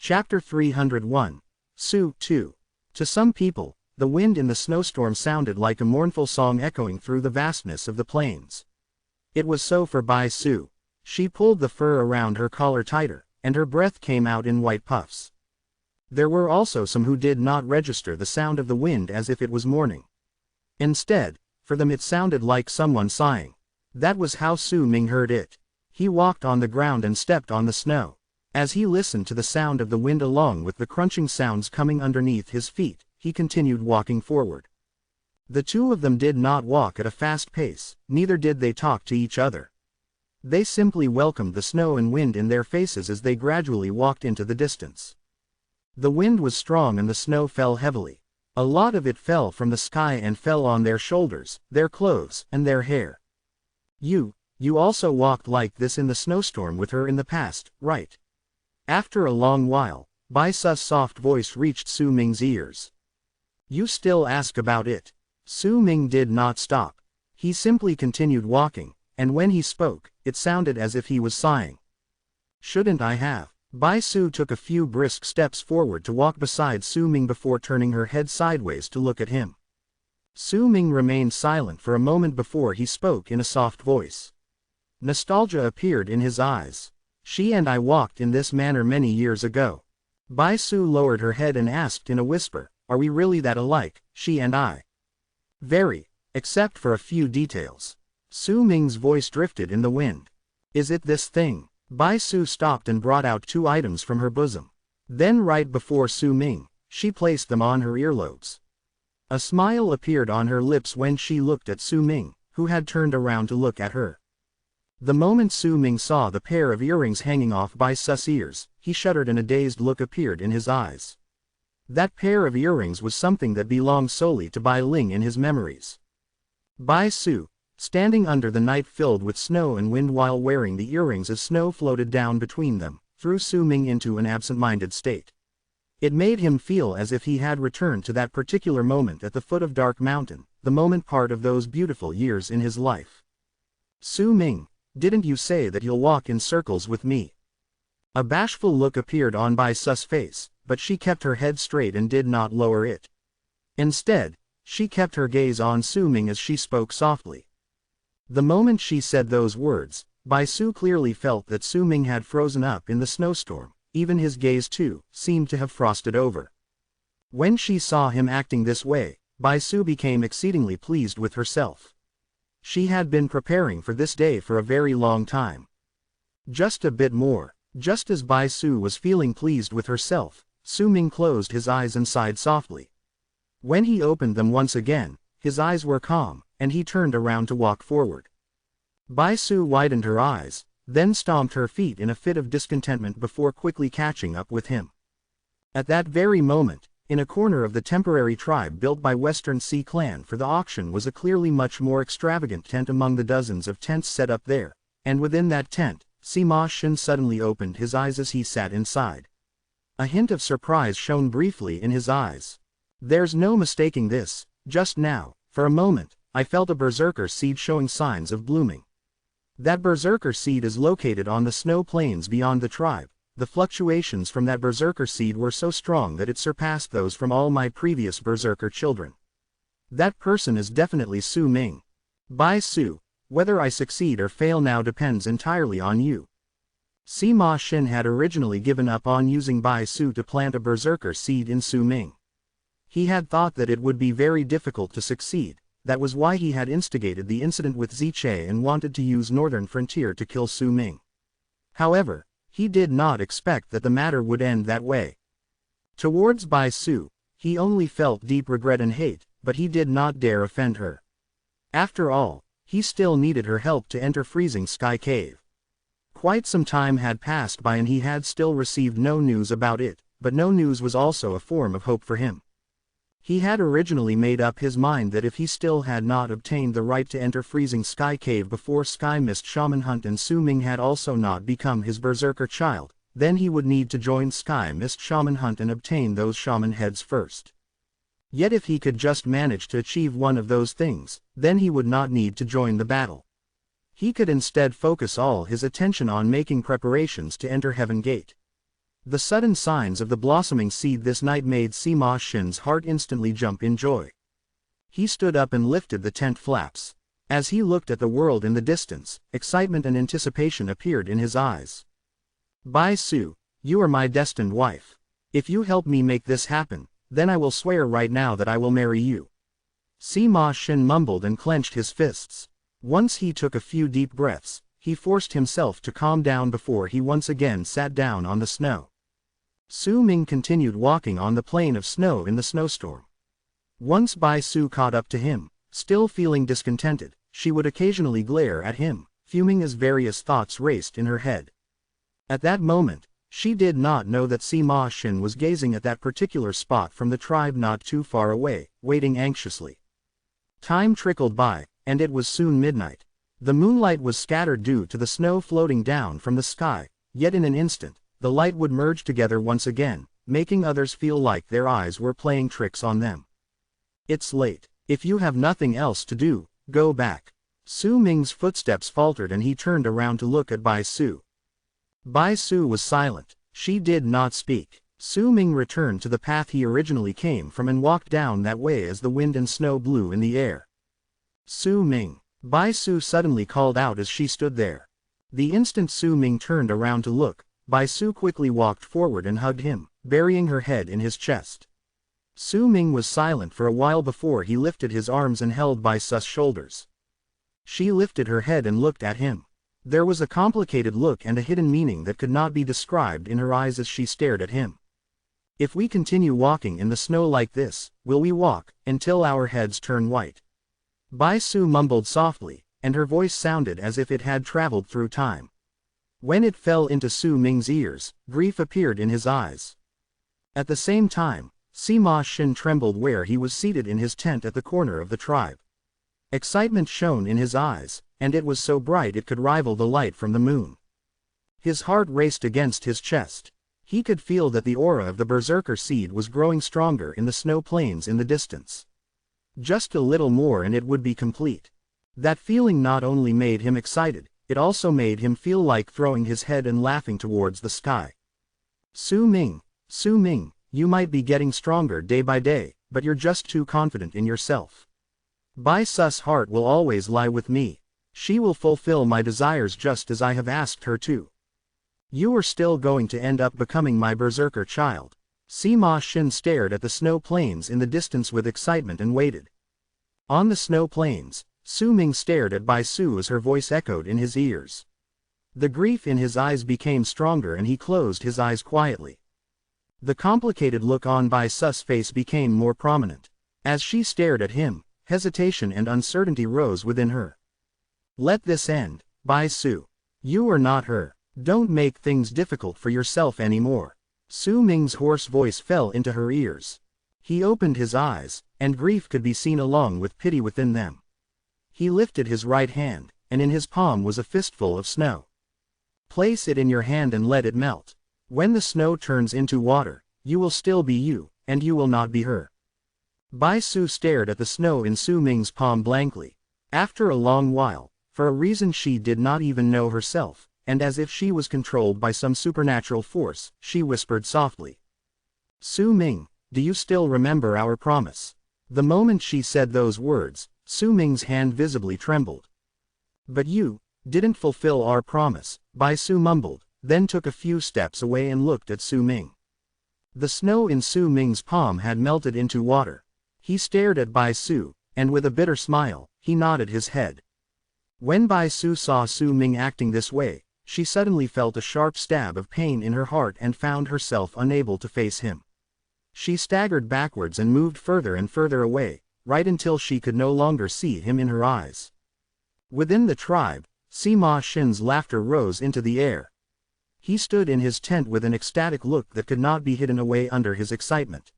Chapter 301. Su 2. To some people, the wind in the snowstorm sounded like a mournful song echoing through the vastness of the plains. It was so for Bai Su. She pulled the fur around her collar tighter, and her breath came out in white puffs. There were also some who did not register the sound of the wind as if it was mourning. Instead, for them it sounded like someone sighing. That was how Su Ming heard it. He walked on the ground and stepped on the snow. As he listened to the sound of the wind along with the crunching sounds coming underneath his feet, he continued walking forward. The two of them did not walk at a fast pace, neither did they talk to each other. They simply welcomed the snow and wind in their faces as they gradually walked into the distance. The wind was strong and the snow fell heavily. A lot of it fell from the sky and fell on their shoulders, their clothes, and their hair. You also walked like this in the snowstorm with her in the past, right? After a long while, Bai Su's soft voice reached Su Ming's ears. You still ask about it? Su Ming did not stop. He simply continued walking, and when he spoke, it sounded as if he was sighing. Shouldn't I have? Bai Su took a few brisk steps forward to walk beside Su Ming before turning her head sideways to look at him. Su Ming remained silent for a moment before he spoke in a soft voice. Nostalgia appeared in his eyes. She and I walked in this manner many years ago. Bai Su lowered her head and asked in a whisper, are we really that alike, she and I? Very, except for a few details. Su Ming's voice drifted in the wind. Is it this thing? Bai Su stopped and brought out two items from her bosom. Then right before Su Ming, she placed them on her earlobes. A smile appeared on her lips when she looked at Su Ming, who had turned around to look at her. The moment Su Ming saw the pair of earrings hanging off Bai Su's ears, he shuddered and a dazed look appeared in his eyes. That pair of earrings was something that belonged solely to Bai Ling in his memories. Bai Su, standing under the night filled with snow and wind while wearing the earrings as snow floated down between them, threw Su Ming into an absent-minded state. It made him feel as if he had returned to that particular moment at the foot of Dark Mountain, the moment part of those beautiful years in his life. Su Ming, didn't you say that you'll walk in circles with me? A bashful look appeared on Bai Su's face, but she kept her head straight and did not lower it. Instead, she kept her gaze on Su Ming as she spoke softly. The moment she said those words, Bai Su clearly felt that Su Ming had frozen up in the snowstorm. Even his gaze too, seemed to have frosted over. When she saw him acting this way, Bai Su became exceedingly pleased with herself. She had been preparing for this day for a very long time. Just a bit more. Just as Bai Su was feeling pleased with herself, Su Ming closed his eyes and sighed softly. When he opened them once again, his eyes were calm, and he turned around to walk forward. Bai Su widened her eyes, then stomped her feet in a fit of discontentment before quickly catching up with him. At that very moment, in a corner of the temporary tribe built by Western Sea Clan for the auction was a clearly much more extravagant tent among the dozens of tents set up there, and within that tent, Sima Shin suddenly opened his eyes as he sat inside. A hint of surprise shone briefly in his eyes. There's no mistaking this, just now, for a moment, I felt a berserker seed showing signs of blooming. That berserker seed is located on the snow plains beyond the tribe. The fluctuations from that berserker seed were so strong that it surpassed those from all my previous berserker children. That person is definitely Su Ming. Bai Su, whether I succeed or fail now depends entirely on you. Sima Shin had originally given up on using Bai Su to plant a berserker seed in Su Ming. He had thought that it would be very difficult to succeed. That was why he had instigated the incident with Ziche and wanted to use Northern Frontier to kill Su Ming. However, he did not expect that the matter would end that way. Towards Bai Su, he only felt deep regret and hate, but he did not dare offend her. After all, he still needed her help to enter Freezing Sky Cave. Quite some time had passed by and he had still received no news about it, but no news was also a form of hope for him. He had originally made up his mind that if he still had not obtained the right to enter Freezing Sky Cave before Sky Mist Shaman Hunt and Su Ming had also not become his berserker child, then he would need to join Sky Mist Shaman Hunt and obtain those shaman heads first. Yet if he could just manage to achieve one of those things, then he would not need to join the battle. He could instead focus all his attention on making preparations to enter Heaven Gate. The sudden signs of the blossoming seed this night made Sima Shin's heart instantly jump in joy. He stood up and lifted the tent flaps. As he looked at the world in the distance, excitement and anticipation appeared in his eyes. Bai Su, you are my destined wife. If you help me make this happen, then I will swear right now that I will marry you. Sima Shin mumbled and clenched his fists. Once he took a few deep breaths, he forced himself to calm down before he once again sat down on the snow. Su Ming continued walking on the plain of snow in the snowstorm. Once Bai Su caught up to him, still feeling discontented, she would occasionally glare at him, fuming as various thoughts raced in her head. At that moment, she did not know that Sima Shin was gazing at that particular spot from the tribe not too far away, waiting anxiously. Time trickled by, and it was soon midnight. The moonlight was scattered due to the snow floating down from the sky, yet in an instant, the light would merge together once again, making others feel like their eyes were playing tricks on them. It's late. If you have nothing else to do, go back. Su Ming's footsteps faltered and he turned around to look at Bai Su. Bai Su was silent. She did not speak. Su Ming returned to the path he originally came from and walked down that way as the wind and snow blew in the air. Su Ming. Bai Su suddenly called out as she stood there. The instant Su Ming turned around to look, Bai Su quickly walked forward and hugged him, burying her head in his chest. Su Ming was silent for a while before he lifted his arms and held Bai Su's shoulders. She lifted her head and looked at him. There was a complicated look and a hidden meaning that could not be described in her eyes as she stared at him. If we continue walking in the snow like this, will we walk until our heads turn white? Bai Su mumbled softly, and her voice sounded as if it had traveled through time. When it fell into Su Ming's ears, grief appeared in his eyes. At the same time, Sima Shin trembled where he was seated in his tent at the corner of the tribe. Excitement shone in his eyes, and it was so bright it could rival the light from the moon. His heart raced against his chest. He could feel that the aura of the berserker seed was growing stronger in the snow plains in the distance. Just a little more and it would be complete. That feeling not only made him excited, it also made him feel like throwing his head and laughing towards the sky. Su Ming, you might be getting stronger day by day, but you're just too confident in yourself. Bai Su's heart will always lie with me. She will fulfill my desires just as I have asked her to. You are still going to end up becoming my berserker child. Sima Shin stared at the snow plains in the distance with excitement and waited. On the snow plains, Su Ming stared at Bai Su as her voice echoed in his ears. The grief in his eyes became stronger and he closed his eyes quietly. The complicated look on Bai Su's face became more prominent. As she stared at him, hesitation and uncertainty rose within her. Let this end, Bai Su. You are not her. Don't make things difficult for yourself anymore. Su Ming's hoarse voice fell into her ears. He opened his eyes, and grief could be seen along with pity within them. He lifted his right hand, and in his palm was a fistful of snow. Place it in your hand and let it melt. When the snow turns into water, you will still be you, and you will not be her. Bai Su stared at the snow in Su Ming's palm blankly. After a long while, for a reason she did not even know herself, and as if she was controlled by some supernatural force, she whispered softly. Su Ming, do you still remember our promise? The moment she said those words, Su Ming's hand visibly trembled. But you didn't fulfill our promise, Bai Su mumbled, then took a few steps away and looked at Su Ming. The snow in Su Ming's palm had melted into water. He stared at Bai Su, and with a bitter smile, he nodded his head. When Bai Su saw Su Ming acting this way, she suddenly felt a sharp stab of pain in her heart and found herself unable to face him. She staggered backwards and moved further and further away, right until she could no longer see him in her eyes. Within the tribe, Sima Shin's laughter rose into the air. He stood in his tent with an ecstatic look that could not be hidden away under his excitement.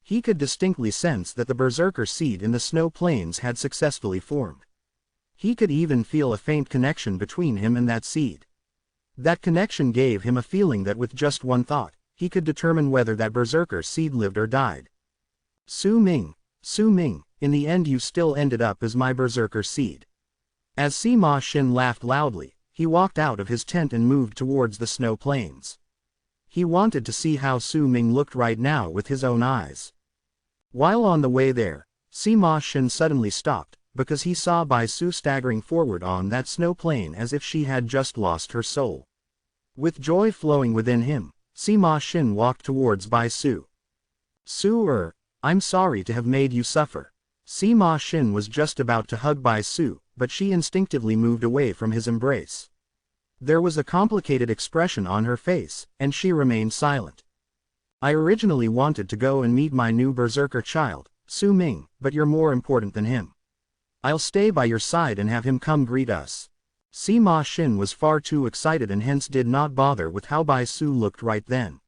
He could distinctly sense that the berserker seed in the snow plains had successfully formed. He could even feel a faint connection between him and that seed. That connection gave him a feeling that with just one thought, he could determine whether that berserker seed lived or died. Su Ming, in the end you still ended up as my berserker seed. As Sima Shin laughed loudly, he walked out of his tent and moved towards the snow plains. He wanted to see how Su Ming looked right now with his own eyes. While on the way there, Sima Xin suddenly stopped, because he saw Bai Su staggering forward on that snow plain as if she had just lost her soul. With joy flowing within him, Sima Xin walked towards Bai Su. Su, I'm sorry to have made you suffer. Sima Xin was just about to hug Bai Su, but she instinctively moved away from his embrace. There was a complicated expression on her face, and she remained silent. I originally wanted to go and meet my new berserker child, Su Ming, but you're more important than him. I'll stay by your side and have him come greet us. Sima Xin was far too excited and hence did not bother with how Bai Su looked right then.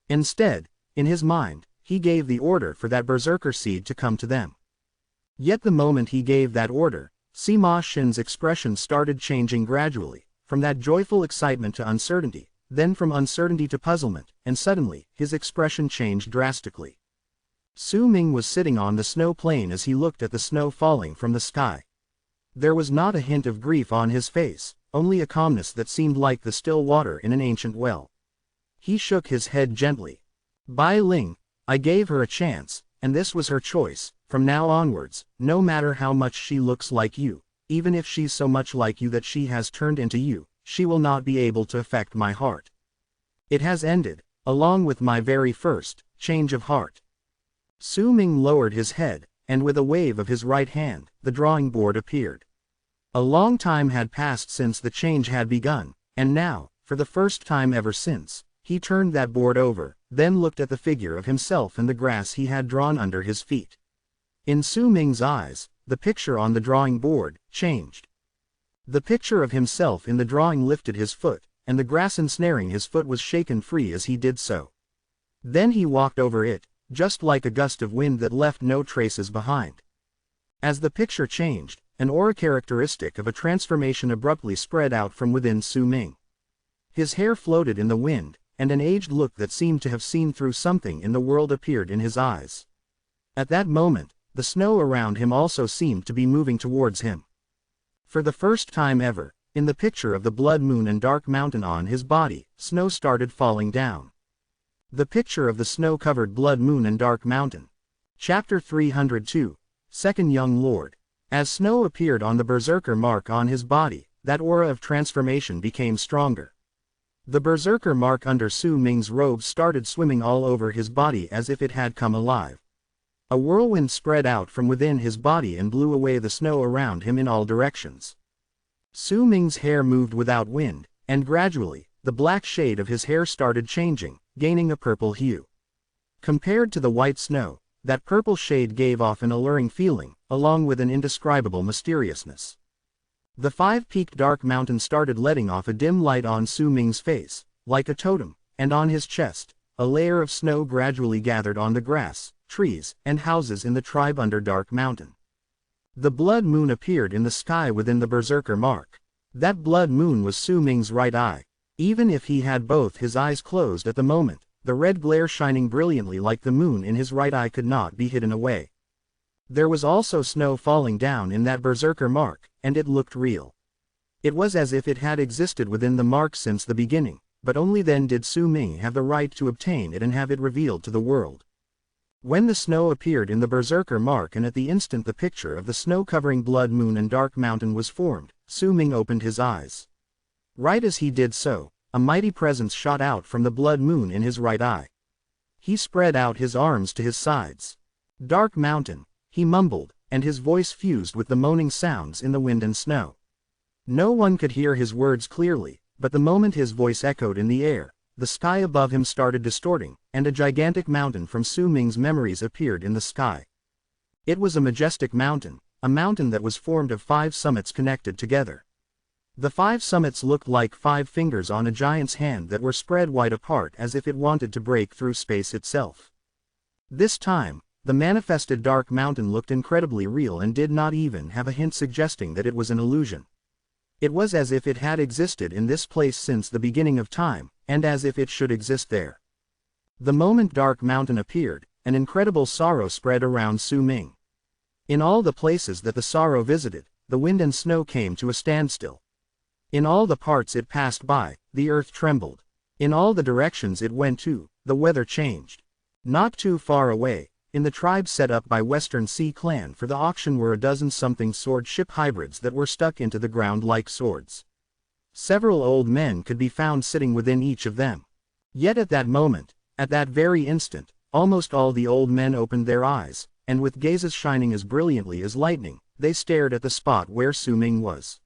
Instead, in his mind, he gave the order for that berserker seed to come to them. Yet the moment he gave that order, Sima Xin's expression started changing gradually, from that joyful excitement to uncertainty, then from uncertainty to puzzlement, and suddenly, his expression changed drastically. Su Ming was sitting on the snow plain as he looked at the snow falling from the sky. There was not a hint of grief on his face, only a calmness that seemed like the still water in an ancient well. He shook his head gently. Bai Ling, I gave her a chance, and this was her choice. From now onwards, no matter how much she looks like you, even if she's so much like you that she has turned into you, she will not be able to affect my heart. It has ended, along with my very first change of heart. Su Ming lowered his head, and with a wave of his right hand, the drawing board appeared. A long time had passed since the change had begun, and now, for the first time ever since, he turned that board over, then looked at the figure of himself in the grass he had drawn under his feet. In Su Ming's eyes, the picture on the drawing board changed. The picture of himself in the drawing lifted his foot, and the grass ensnaring his foot was shaken free as he did so. Then he walked over it, just like a gust of wind that left no traces behind. As the picture changed, an aura characteristic of a transformation abruptly spread out from within Su Ming. His hair floated in the wind, and an aged look that seemed to have seen through something in the world appeared in his eyes. At that moment, the snow around him also seemed to be moving towards him. For the first time ever, in the picture of the blood moon and dark mountain on his body, snow started falling down. The picture of the snow-covered blood moon and dark mountain. Chapter 302, Second Young Lord. As snow appeared on the berserker mark on his body, that aura of transformation became stronger. The berserker mark under Su Ming's robes started swimming all over his body as if it had come alive. A whirlwind spread out from within his body and blew away the snow around him in all directions. Su Ming's hair moved without wind, and gradually, the black shade of his hair started changing, gaining a purple hue. Compared to the white snow, that purple shade gave off an alluring feeling, along with an indescribable mysteriousness. The five-peaked dark mountain started letting off a dim light on Su Ming's face, like a totem, and on his chest, a layer of snow gradually gathered on the grass, trees, and houses in the tribe under Dark Mountain. The blood moon appeared in the sky within the berserker mark. That blood moon was Su Ming's right eye. Even if he had both his eyes closed at the moment, the red glare shining brilliantly like the moon in his right eye could not be hidden away. There was also snow falling down in that berserker mark, and it looked real. It was as if it had existed within the mark since the beginning, but only then did Su Ming have the right to obtain it and have it revealed to the world. When the snow appeared in the berserker mark and at the instant the picture of the snow-covering blood moon and dark mountain was formed, Su Ming opened his eyes. Right as he did so, a mighty presence shot out from the blood moon in his right eye. He spread out his arms to his sides. Dark Mountain, he mumbled, and his voice fused with the moaning sounds in the wind and snow. No one could hear his words clearly, but the moment his voice echoed in the air, the sky above him started distorting, and a gigantic mountain from Su Ming's memories appeared in the sky. It was a majestic mountain, a mountain that was formed of 5 summits connected together. The 5 summits looked like 5 fingers on a giant's hand that were spread wide apart as if it wanted to break through space itself. This time, the manifested Dark Mountain looked incredibly real and did not even have a hint suggesting that it was an illusion. It was as if it had existed in this place since the beginning of time, and as if it should exist there. The moment Dark Mountain appeared, an incredible sorrow spread around Su Ming. In all the places that the sorrow visited, the wind and snow came to a standstill. In all the parts it passed by, the earth trembled. In all the directions it went to, the weather changed. Not too far away, in the tribe set up by Western Sea Clan for the auction were a dozen something sword ship hybrids that were stuck into the ground like swords. Several old men could be found sitting within each of them. Yet at that moment, at that very instant, almost all the old men opened their eyes, and with gazes shining as brilliantly as lightning, they stared at the spot where Su Ming was.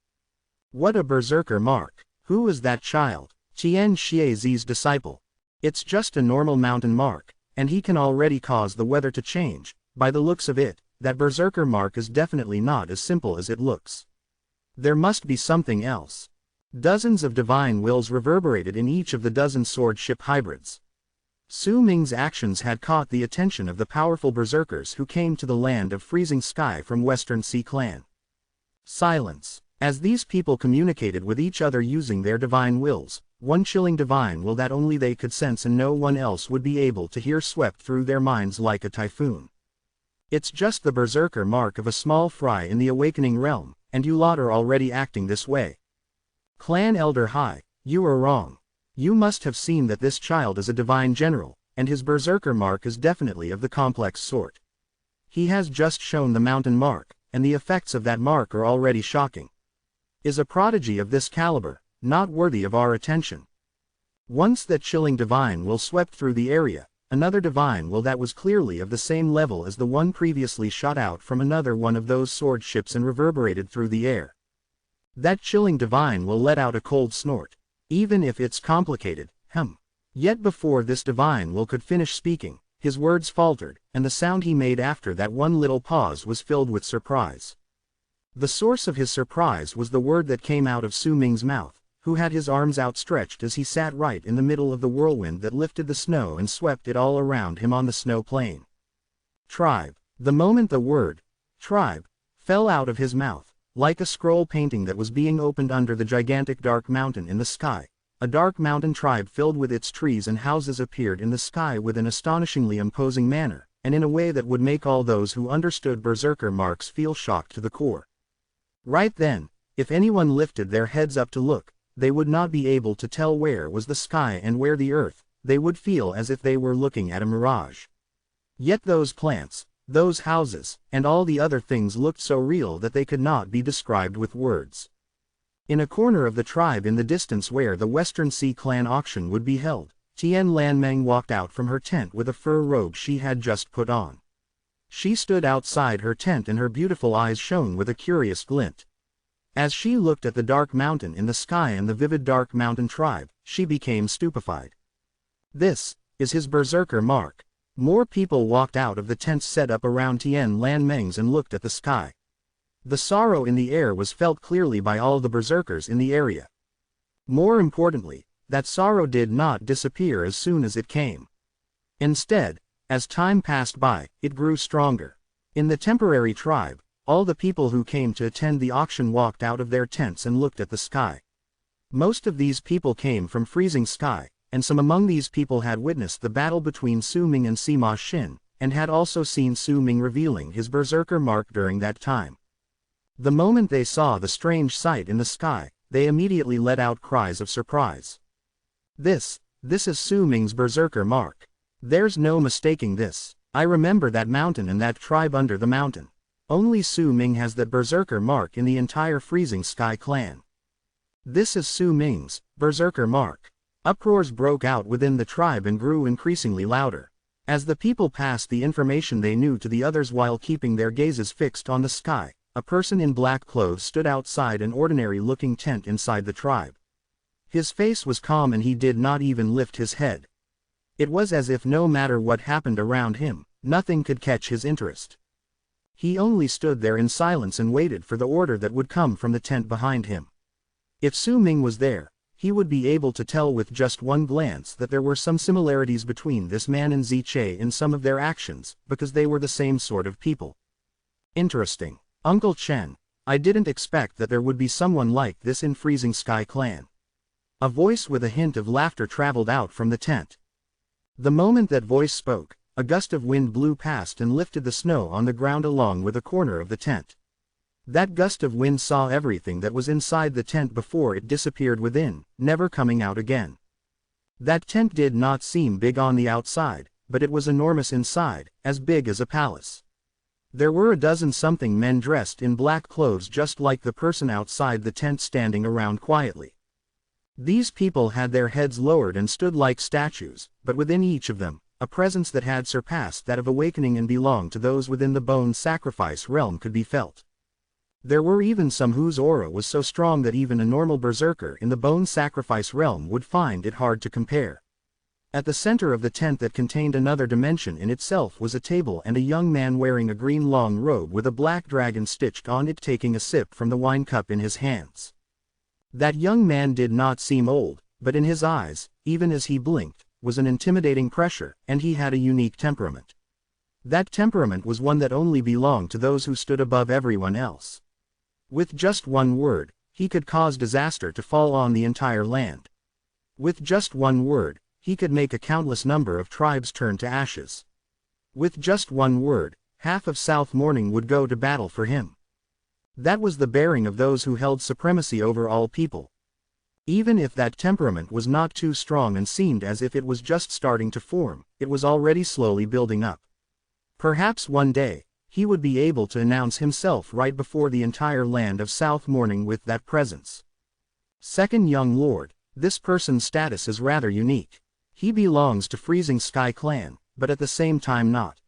What a berserker mark! Who is that child? Tian Xiezi's disciple. It's just a normal mountain mark, and he can already cause the weather to change. By the looks of it, that berserker mark is definitely not as simple as it looks. There must be something else. Dozens of divine wills reverberated in each of the dozen sword ship hybrids. Su Ming's actions had caught the attention of the powerful berserkers who came to the land of freezing sky from Western Sea Clan. Silence. As these people communicated with each other using their divine wills, one chilling divine will that only they could sense and no one else would be able to hear swept through their minds like a typhoon. It's just the berserker mark of a small fry in the awakening realm, and you lot are already acting this way. Clan Elder Hai, you are wrong. You must have seen that this child is a divine general, and his berserker mark is definitely of the complex sort. He has just shown the mountain mark, and the effects of that mark are already shocking. Is a prodigy of this caliber not worthy of our attention? Once that chilling divine will swept through the area, another divine will that was clearly of the same level as the one previously shot out from another one of those sword ships and reverberated through the air. That chilling divine will let out a cold snort. Even if it's complicated, Yet before this divine will could finish speaking, his words faltered, and the sound he made after that one little pause was filled with surprise. The source of his surprise was the word that came out of Su Ming's mouth, who had his arms outstretched as he sat right in the middle of the whirlwind that lifted the snow and swept it all around him on the snow plain. Tribe. The moment the word, tribe, fell out of his mouth, like a scroll painting that was being opened under the gigantic dark mountain in the sky, a dark mountain tribe filled with its trees and houses appeared in the sky with an astonishingly imposing manner, and in a way that would make all those who understood berserker marks feel shocked to the core. Right then, if anyone lifted their heads up to look, they would not be able to tell where was the sky and where the earth. They would feel as if they were looking at a mirage. Yet those plants, those houses, and all the other things looked so real that they could not be described with words. In a corner of the tribe in the distance where the Western Sea Clan auction would be held, Tian Lanmeng walked out from her tent with a fur robe she had just put on. She stood outside her tent and her beautiful eyes shone with a curious glint. As she looked at the dark mountain in the sky and the vivid dark mountain tribe, she became stupefied. This is his berserker mark. More people walked out of the tents set up around Tian Lanmeng's and looked at the sky. The sorrow in the air was felt clearly by all the berserkers in the area. More importantly, that sorrow did not disappear as soon as it came. Instead, as time passed by, it grew stronger. In the temporary tribe, all the people who came to attend the auction walked out of their tents and looked at the sky. Most of these people came from freezing sky, and some among these people had witnessed the battle between Su Ming and Sima Xin, and had also seen Su Ming revealing his berserker mark during that time. The moment they saw the strange sight in the sky, they immediately let out cries of surprise. This is Su Ming's berserker mark. There's no mistaking this. I remember that mountain and that tribe under the mountain. Only Su Ming has that berserker mark in the entire freezing sky clan. This is Su Ming's berserker mark. Uproars broke out within the tribe and grew increasingly louder. As the people passed the information they knew to the others while keeping their gazes fixed on the sky, a person in black clothes stood outside an ordinary-looking tent inside the tribe. His face was calm and he did not even lift his head. It was as if no matter what happened around him, nothing could catch his interest. He only stood there in silence and waited for the order that would come from the tent behind him. If Su Ming was there, he would be able to tell with just one glance that there were some similarities between this man and Ziche in some of their actions, because they were the same sort of people. Interesting. Uncle Chen, I didn't expect that there would be someone like this in Freezing Sky Clan. A voice with a hint of laughter traveled out from the tent. The moment that voice spoke, a gust of wind blew past and lifted the snow on the ground along with a corner of the tent. That gust of wind saw everything that was inside the tent before it disappeared within, never coming out again. That tent did not seem big on the outside, but it was enormous inside, as big as a palace. There were a dozen-something men dressed in black clothes just like the person outside the tent standing around quietly. These people had their heads lowered and stood like statues, but within each of them, a presence that had surpassed that of awakening and belonged to those within the bone sacrifice realm could be felt. There were even some whose aura was so strong that even a normal berserker in the bone sacrifice realm would find it hard to compare. At the center of the tent that contained another dimension in itself was a table and a young man wearing a green long robe with a black dragon stitched on it taking a sip from the wine cup in his hands. That young man did not seem old, but in his eyes, even as he blinked, was an intimidating pressure, and he had a unique temperament. That temperament was one that only belonged to those who stood above everyone else. With just one word, he could cause disaster to fall on the entire land. With just one word, he could make a countless number of tribes turn to ashes. With just one word, half of South Morning would go to battle for him. That was the bearing of those who held supremacy over all people. Even if that temperament was not too strong and seemed as if it was just starting to form, it was already slowly building up. Perhaps one day, he would be able to announce himself right before the entire land of South Morning with that presence. Second young lord, this person's status is rather unique. He belongs to Freezing Sky Clan, but at the same time not.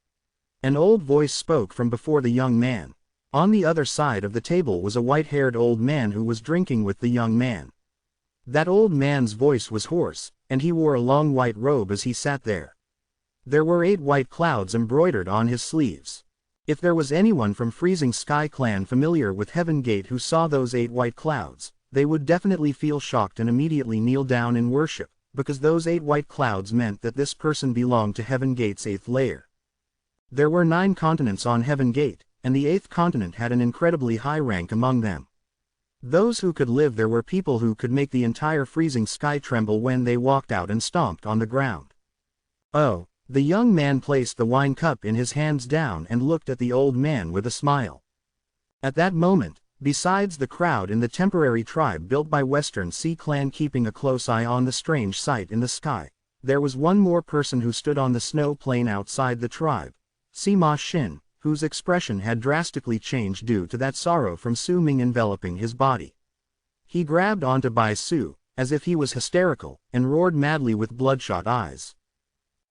An old voice spoke from before the young man. On the other side of the table was a white-haired old man who was drinking with the young man. That old man's voice was hoarse, and he wore a long white robe as he sat there. There were 8 white clouds embroidered on his sleeves. If there was anyone from Freezing Sky Clan familiar with Heaven Gate who saw those 8 white clouds, they would definitely feel shocked and immediately kneel down in worship, because those 8 white clouds meant that this person belonged to Heaven Gate's 8th layer. There were 9 continents on Heaven Gate, and the 8th continent had an incredibly high rank among them. Those who could live there were people who could make the entire Freezing Sky tremble when they walked out and stomped on the ground. Oh, the young man placed the wine cup in his hands down and looked at the old man with a smile. At that moment, besides the crowd in the temporary tribe built by Western Sea Clan keeping a close eye on the strange sight in the sky, there was one more person who stood on the snow plain outside the tribe, Sima Xin, whose expression had drastically changed due to that sorrow from Su Ming enveloping his body. He grabbed onto Bai Su, as if he was hysterical, and roared madly with bloodshot eyes.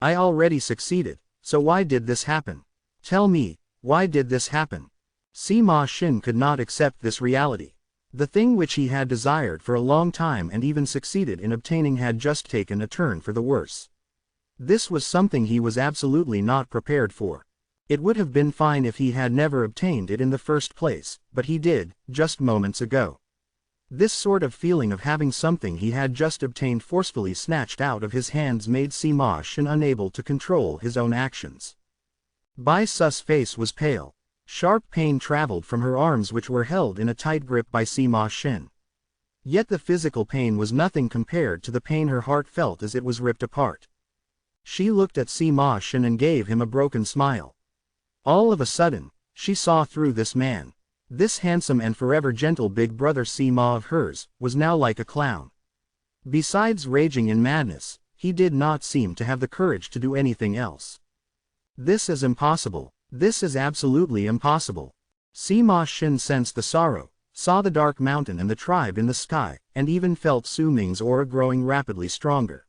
I already succeeded, so why did this happen? Tell me, why did this happen? Sima Xin could not accept this reality. The thing which he had desired for a long time and even succeeded in obtaining had just taken a turn for the worse. This was something he was absolutely not prepared for. It would have been fine if he had never obtained it in the first place, but he did, just moments ago. This sort of feeling of having something he had just obtained forcefully snatched out of his hands made Sima Xin unable to control his own actions. Bai Su's face was pale. Sharp pain traveled from her arms which were held in a tight grip by Sima Xin. Yet the physical pain was nothing compared to the pain her heart felt as it was ripped apart. She looked at Sima Xin and gave him a broken smile. All of a sudden, she saw through this man. This handsome and forever gentle big brother Sima of hers, was now like a clown. Besides raging in madness, he did not seem to have the courage to do anything else. This is impossible. This is absolutely impossible. Sima Xin sensed the sorrow, saw the dark mountain and the tribe in the sky, and even felt Su Ming's aura growing rapidly stronger.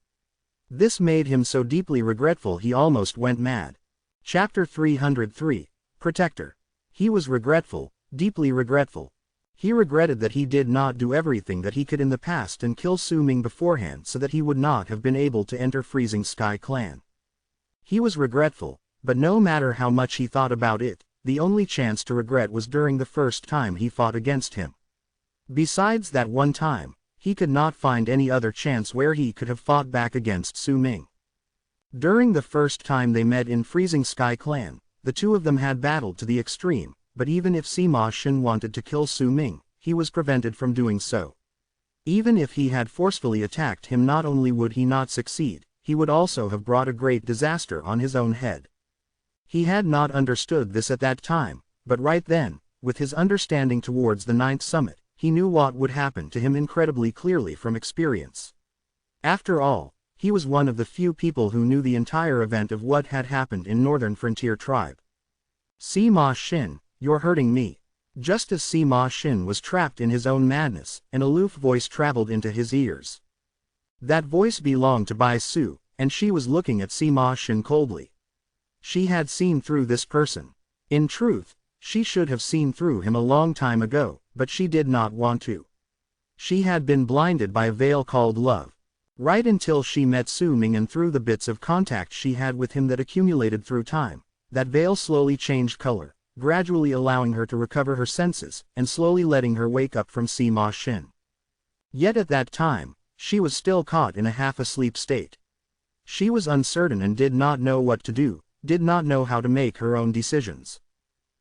This made him so deeply regretful he almost went mad. Chapter 303, Protector. He was regretful, deeply regretful. He regretted that he did not do everything that he could in the past and kill Su Ming beforehand so that he would not have been able to enter Freezing Sky Clan. He was regretful, but no matter how much he thought about it, the only chance to regret was during the first time he fought against him. Besides that one time, he could not find any other chance where he could have fought back against Su Ming. During the first time they met in Freezing Sky Clan, the two of them had battled to the extreme, but even if Sima Xin wanted to kill Su Ming, he was prevented from doing so. Even if he had forcefully attacked him, not only would he not succeed, he would also have brought a great disaster on his own head. He had not understood this at that time, but right then, with his understanding towards the 9th summit, he knew what would happen to him incredibly clearly from experience. After all, He was one of the few people who knew the entire event of what had happened in Northern Frontier Tribe. Sima Xin, you're hurting me. Just as Sima Xin was trapped in his own madness, an aloof voice traveled into his ears. That voice belonged to Bai Su, and she was looking at Sima Xin coldly. She had seen through this person. In truth, she should have seen through him a long time ago, but she did not want to. She had been blinded by a veil called love. Right until she met Su Ming, and through the bits of contact she had with him that accumulated through time, that veil slowly changed color, gradually allowing her to recover her senses, and slowly letting her wake up from Sima Xin. Yet at that time, she was still caught in a half-asleep state. She was uncertain and did not know what to do, did not know how to make her own decisions.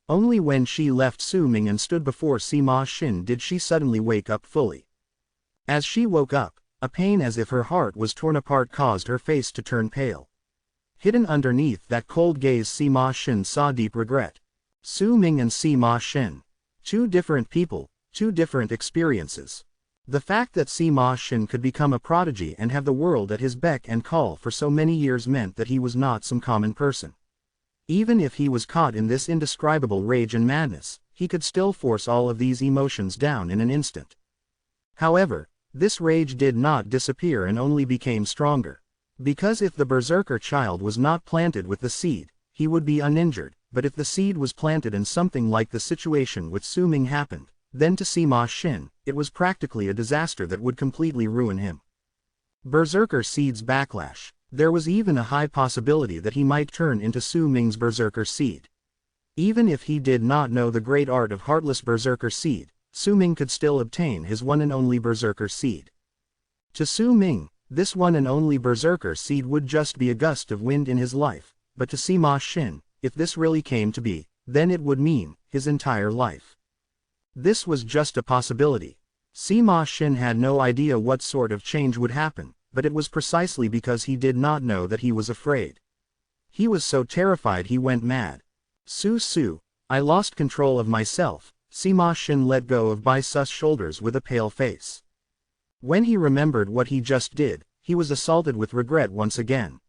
Only when she left Su Ming and stood before Sima Xin did she suddenly wake up fully. As she woke up, a pain as if her heart was torn apart caused her face to turn pale. Hidden underneath that cold gaze, Sima Xin saw deep regret. Su Ming and Sima Xin. Two different people, two different experiences. The fact that Sima Xin could become a prodigy and have the world at his beck and call for so many years meant that he was not some common person. Even if he was caught in this indescribable rage and madness, he could still force all of these emotions down in an instant. However, this rage did not disappear and only became stronger. Because if the berserker child was not planted with the seed, he would be uninjured, but if the seed was planted and something like the situation with Su Ming happened, then to Sima Xin, it was practically a disaster that would completely ruin him. Berserker seed's backlash. There was even a high possibility that he might turn into Su Ming's berserker seed. Even if he did not know the great art of heartless berserker seed, Su Ming could still obtain his one and only berserker seed. To Su Ming, this one and only berserker seed would just be a gust of wind in his life, but to Sima Xin, if this really came to be, then it would mean his entire life. This was just a possibility. Sima Xin had no idea what sort of change would happen, but it was precisely because he did not know that he was afraid. He was so terrified he went mad. Su, I lost control of myself. Sima Xin let go of Bai Su's shoulders with a pale face. When he remembered what he just did, he was assaulted with regret once again.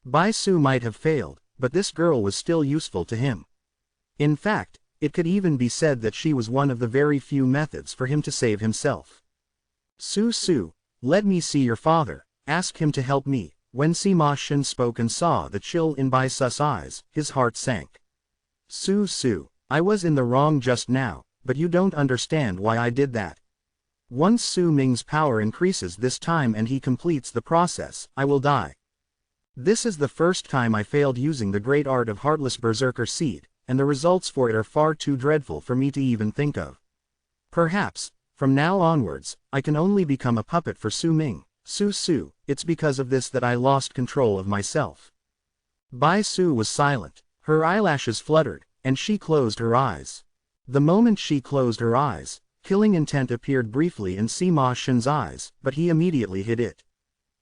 Bai Su might have failed, but this girl was still useful to him. In fact, it could even be said that she was one of the very few methods for him to save himself. Su, let me see your father, ask him to help me. When Sima Xin spoke and saw the chill in Bai Su's eyes, his heart sank. Su, I was in the wrong just now, but you don't understand why I did that. Once Su Ming's power increases this time and he completes the process, I will die. This is the first time I failed using the great art of heartless berserker seed, and the results for it are far too dreadful for me to even think of. Perhaps, from now onwards, I can only become a puppet for Su Ming. Su, it's because of this that I lost control of myself. Bai Su was silent, her eyelashes fluttered, and she closed her eyes. The moment she closed her eyes, killing intent appeared briefly in Sima Xin's eyes, but he immediately hid it.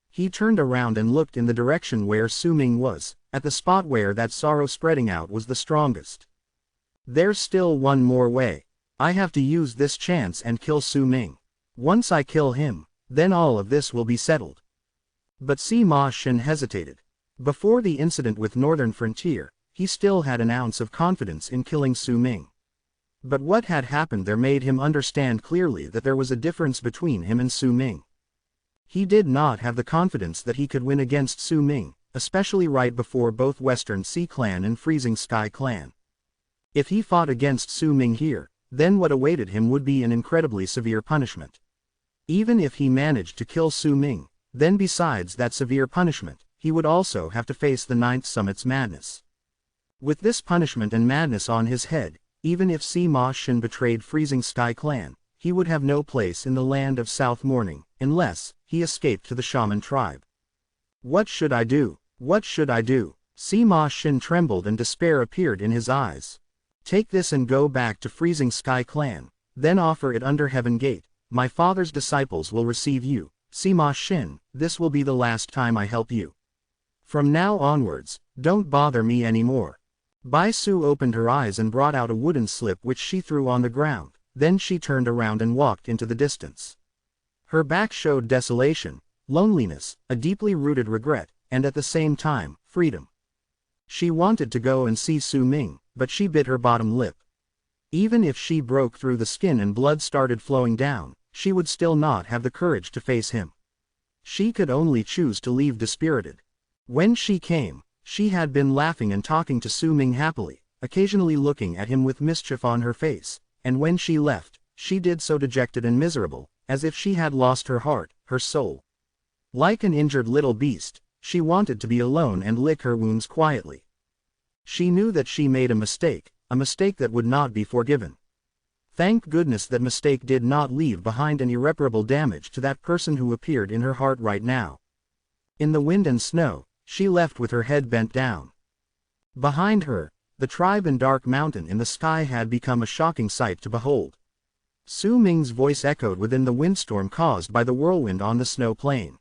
He turned around and looked in the direction where Su Ming was, at the spot where that sorrow spreading out was the strongest. There's still one more way. I have to use this chance and kill Su Ming. Once I kill him, then all of this will be settled. But Sima Xin hesitated. Before the incident with Northern Frontier, he still had an ounce of confidence in killing Su Ming. But what had happened there made him understand clearly that there was a difference between him and Su Ming. He did not have the confidence that he could win against Su Ming, especially right before both Western Sea Clan and Freezing Sky Clan. If he fought against Su Ming here, then what awaited him would be an incredibly severe punishment. Even if he managed to kill Su Ming, then besides that severe punishment, he would also have to face the Ninth Summit's madness. With this punishment and madness on his head, even if Sima Xin betrayed Freezing Sky Clan, he would have no place in the land of South Morning, unless he escaped to the Shaman tribe. What should I do? What should I do? Sima Xin trembled and despair appeared in his eyes. Take this and go back to Freezing Sky Clan, then offer it under Heaven Gate. My father's disciples will receive you. Sima Xin, this will be the last time I help you. From now onwards, don't bother me anymore. Bai Su opened her eyes and brought out a wooden slip which she threw on the ground, then she turned around and walked into the distance. Her back showed desolation, loneliness, a deeply rooted regret, and at the same time, freedom. She wanted to go and see Su Ming, but she bit her bottom lip. Even if she broke through the skin and blood started flowing down, she would still not have the courage to face him. She could only choose to leave dispirited. When she came, she had been laughing and talking to Su Ming happily, occasionally looking at him with mischief on her face, and when she left, she did so dejected and miserable, as if she had lost her heart, her soul. Like an injured little beast, she wanted to be alone and lick her wounds quietly. She knew that she made a mistake that would not be forgiven. Thank goodness that mistake did not leave behind an irreparable damage to that person who appeared in her heart right now. In the wind and snow, she left with her head bent down. Behind her, the tribe and dark mountain in the sky had become a shocking sight to behold. Su Ming's voice echoed within the windstorm caused by the whirlwind on the snow plain.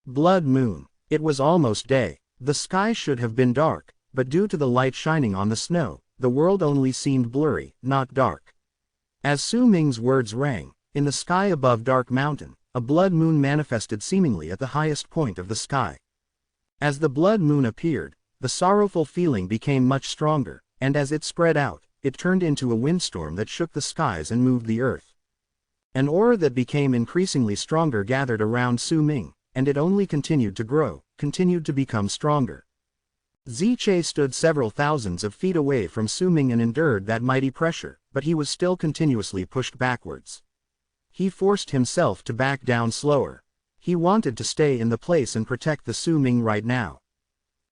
Blood moon. It was almost day. The sky should have been dark, but due to the light shining on the snow, the world only seemed blurry, not dark. As Su Ming's words rang, in the sky above Dark Mountain, a blood moon manifested seemingly at the highest point of the sky. As the blood moon appeared, the sorrowful feeling became much stronger, and as it spread out, it turned into a windstorm that shook the skies and moved the earth. An aura that became increasingly stronger gathered around Su Ming, and it only continued to grow, continued to become stronger. Ziche stood several thousands of feet away from Su Ming and endured that mighty pressure, but he was still continuously pushed backwards. He forced himself to back down slower. He wanted to stay in the place and protect the Su Ming right now.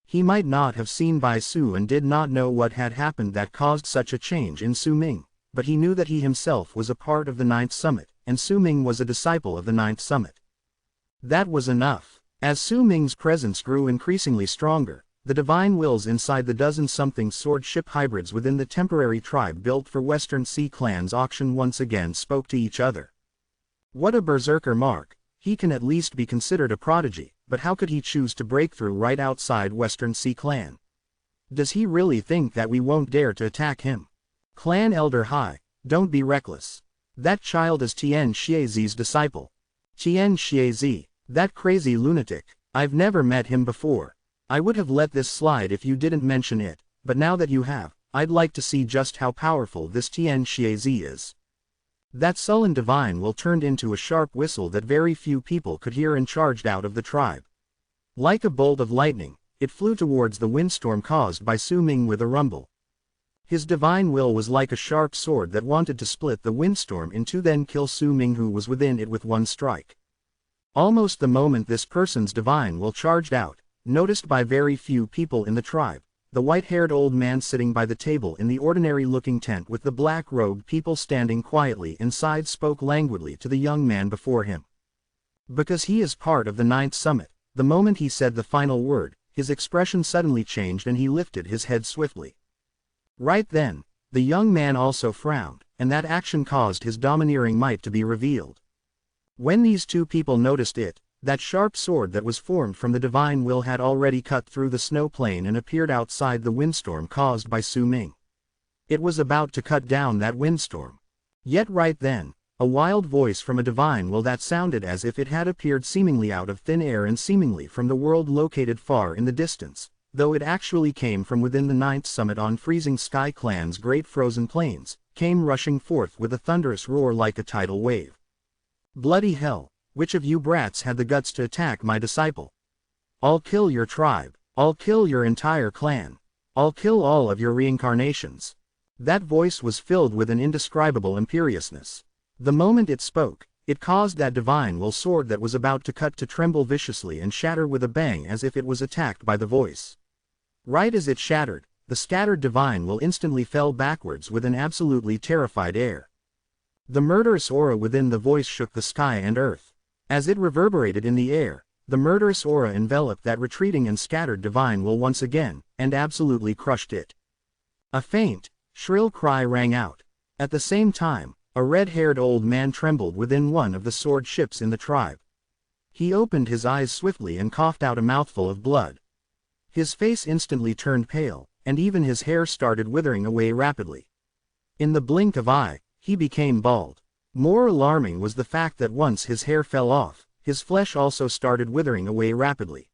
He might not have seen Bai Su and did not know what had happened that caused such a change in Su Ming, but he knew that he himself was a part of the Ninth Summit, and Su Ming was a disciple of the Ninth Summit. That was enough. As Su Ming's presence grew increasingly stronger, the divine wills inside the dozen-something sword ship hybrids within the temporary tribe built for Western Sea Clan's auction once again spoke to each other. What a berserker mark! He can at least be considered a prodigy, but how could he choose to break through right outside Western Sea Clan? Does he really think that we won't dare to attack him? Clan Elder Hai, don't be reckless. That child is Tian Xiezi's disciple. Tian Xiezi, that crazy lunatic, I've never met him before. I would have let this slide if you didn't mention it, but now that you have, I'd like to see just how powerful this Tian Xiezi is. That sullen divine will turned into a sharp whistle that very few people could hear and charged out of the tribe. Like a bolt of lightning, it flew towards the windstorm caused by Su Ming with a rumble. His divine will was like a sharp sword that wanted to split the windstorm in two, then kill Su Ming who was within it with one strike. Almost the moment this person's divine will charged out, noticed by very few people in the tribe, the white-haired old man sitting by the table in the ordinary-looking tent with the black-robed people standing quietly inside spoke languidly to the young man before him. Because he is part of the Ninth Summit, the moment he said the final word, his expression suddenly changed and he lifted his head swiftly. Right then, the young man also frowned, and that action caused his domineering might to be revealed. When these two people noticed it, that sharp sword that was formed from the divine will had already cut through the snow plain and appeared outside the windstorm caused by Su Ming. It was about to cut down that windstorm. Yet right then, a wild voice from a divine will that sounded as if it had appeared seemingly out of thin air and seemingly from the world located far in the distance, though it actually came from within the Ninth Summit on Freezing Sky Clan's great frozen plains, came rushing forth with a thunderous roar like a tidal wave. Bloody hell! Which of you brats had the guts to attack my disciple? I'll kill your tribe. I'll kill your entire clan. I'll kill all of your reincarnations. That voice was filled with an indescribable imperiousness. The moment it spoke, it caused that divine will sword that was about to cut to tremble viciously and shatter with a bang as if it was attacked by the voice. Right as it shattered, the scattered divine will instantly fell backwards with an absolutely terrified air. The murderous aura within the voice shook the sky and earth. As it reverberated in the air, the murderous aura enveloped that retreating and scattered divine will once again, and absolutely crushed it. A faint, shrill cry rang out. At the same time, a red-haired old man trembled within one of the sword ships in the tribe. He opened his eyes swiftly and coughed out a mouthful of blood. His face instantly turned pale, and even his hair started withering away rapidly. In the blink of eye, he became bald. More alarming was the fact that once his hair fell off, his flesh also started withering away rapidly.